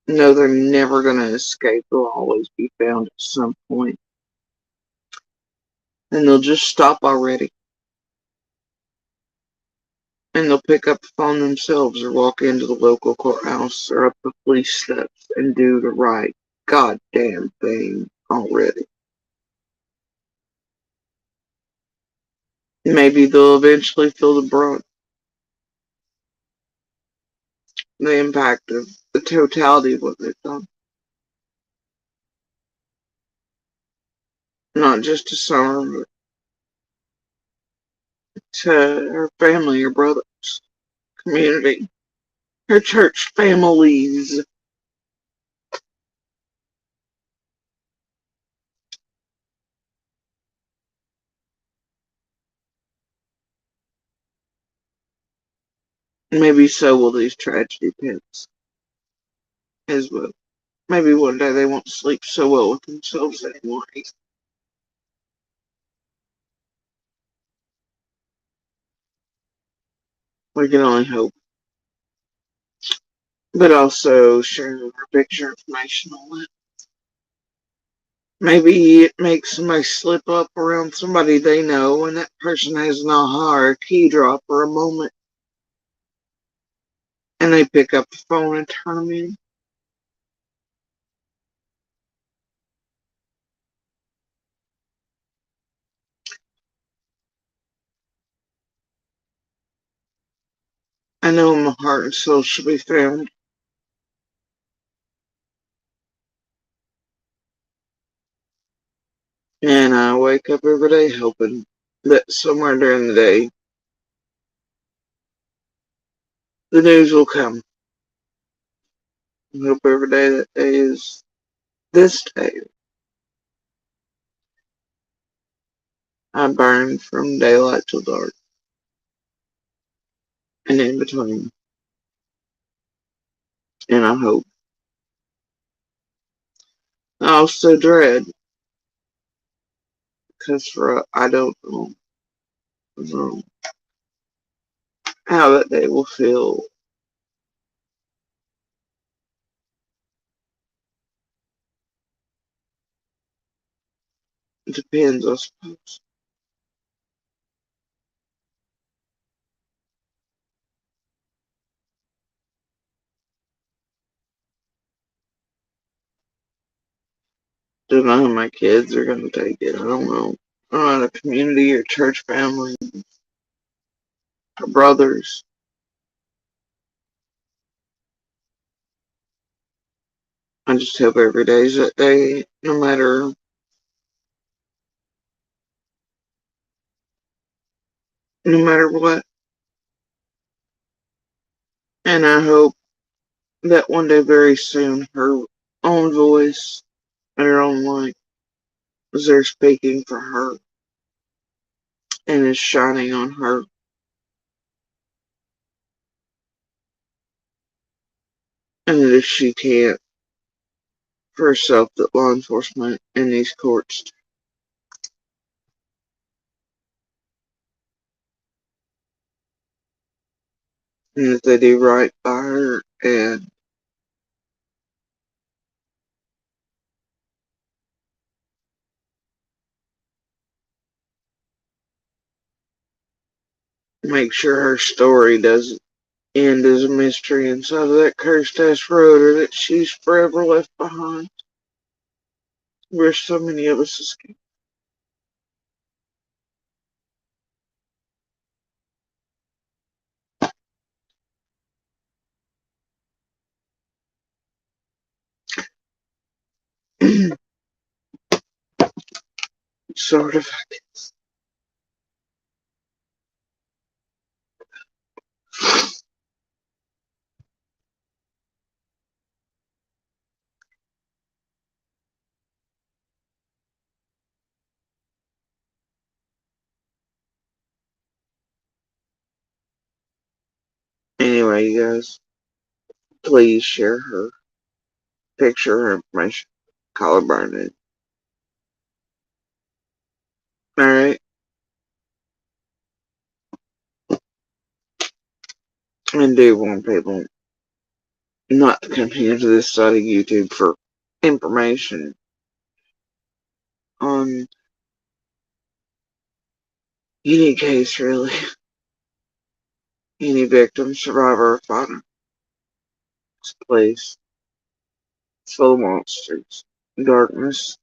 know they're never going to escape. They'll always be found at some point. And they'll just stop already. And they'll pick up the phone themselves or walk into the local courthouse or up the police steps and do the right goddamn thing already. Maybe they'll eventually feel the brunt, the impact of the totality of what they've done. Not just to Summer, but to her family, her brothers, community, her church families. Maybe so will these tragedy pits as well. Maybe one day they won't sleep so well with themselves anymore. We can only hope. But also sharing our picture information on it. Maybe it makes somebody slip up around somebody they know and that person has an aha or a key drop or a moment. And they pick up the phone and turn them in. I know my heart and soul shall be found. And I wake up every day hoping that somewhere during the day, the news will come. I hope every day that day is this day. I burn from daylight till dark. And in between. And I hope. I also dread. Because I don't know how that day will feel. It depends, I suppose. Don't know how my kids are going to take it. I don't know. I don't know the community or church family or brothers. I just hope every day is that day, no matter what. And I hope that one day very soon her own voice and her own light is there speaking for her and is shining on her. And that if she can't for herself, that law enforcement and these courts, and that they do right by her and make sure her story doesn't end as a mystery inside of that cursed ass road, or that she's forever left behind where so many of us escape. Sort of. Anyway, you guys, please share her picture, her information, call her by name. Alright? And do want people not to come here to this side of YouTube for information on any case, really. Any victim, survivor, or fighter. This place is full of monsters, darkness,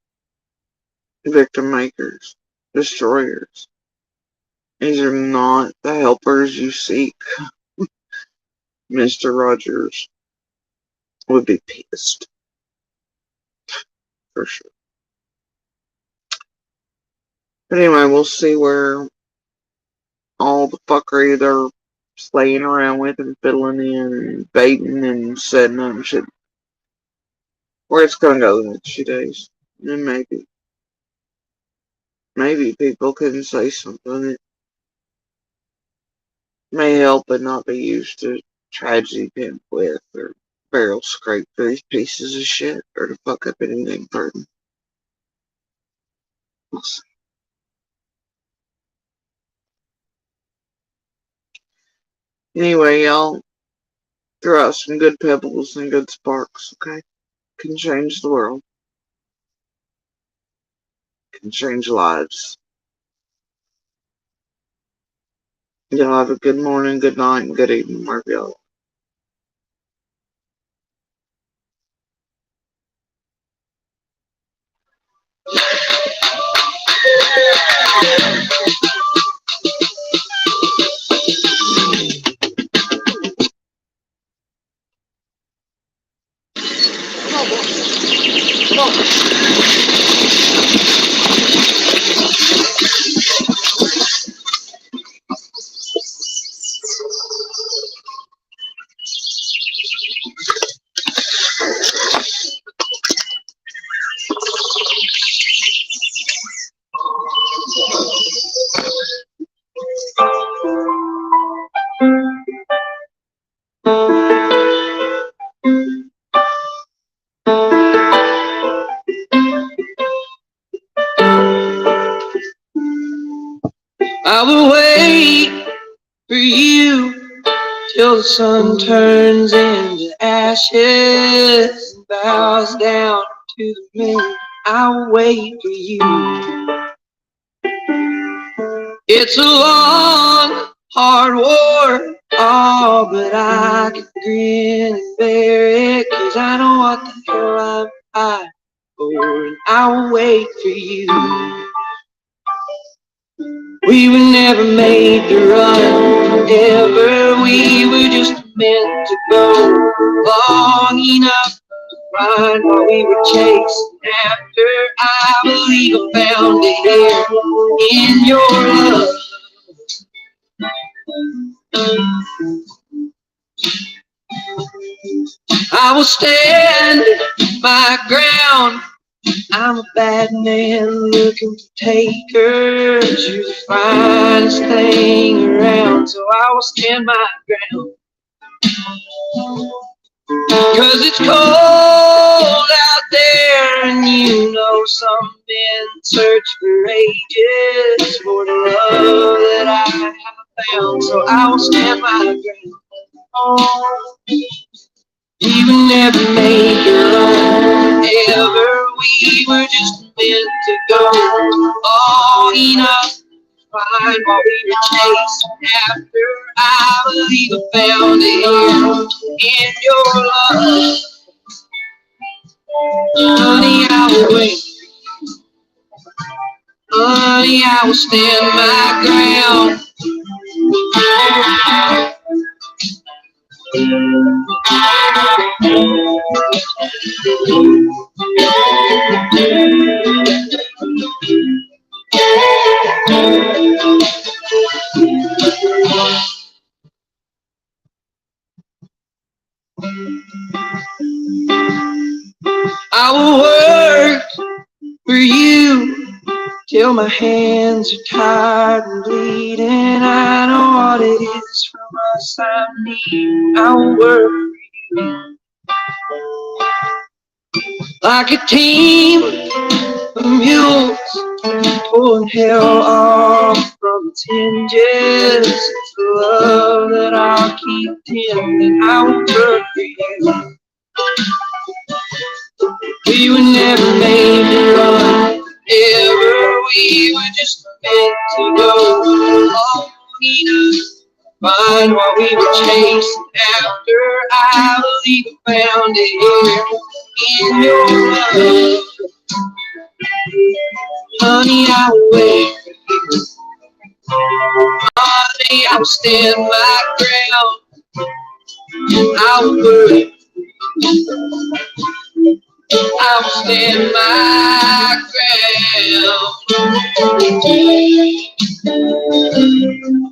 victim makers, destroyers. These are not the helpers you seek. Mr. Rogers would be pissed. For sure. But anyway, we'll see where all the fuckery they're playing around with and fiddling in and baiting and setting up and shit. Where it's gonna go the next few days. And maybe people can say something that may help but not be used to tragedy pimp with or barrel scrape for these pieces of shit or to fuck up anything further. We'll see. Anyway, y'all, throw out some good pebbles and good sparks, okay? Can change the world. Can change lives. Y'all have a good morning, good night, and good evening, wherever y'all. I will wait for you till the sun turns into ashes and bows down to the moon. I'll wait for you. It's a long, hard war, oh, but I can grin and bear it, 'cause I know what the hell I'm fighting for, and I'll wait for you. We were never made to run forever, we were just meant to go long enough to find what we were chasing after. I believe I found it here in your love. I will stand my ground. I'm a bad man looking for takers. You're the finest thing around, so I will stand my ground. 'Cause it's cold out there, and you know some men search for ages for the love that I have found, so I will stand my ground. We would never make it alone, ever. We were just meant to go. Oh, enough, find what we were chasing after. I believe I found it in your love. Honey, I will wait. Honey, I will stand my ground. I will work for you till my hands are tired and bleeding. I know what it is from us I need. I will work for you like a team of mules pulling hell off from its hinges. It's the love that I'll keep tending. I will work for you. We were never made to run, ever. We were just meant to go. All we need to find what we were chasing after. I believe I found it here in your love. Honey, I will wait for you. Honey, I will stand my ground. I will work. I will stand my ground.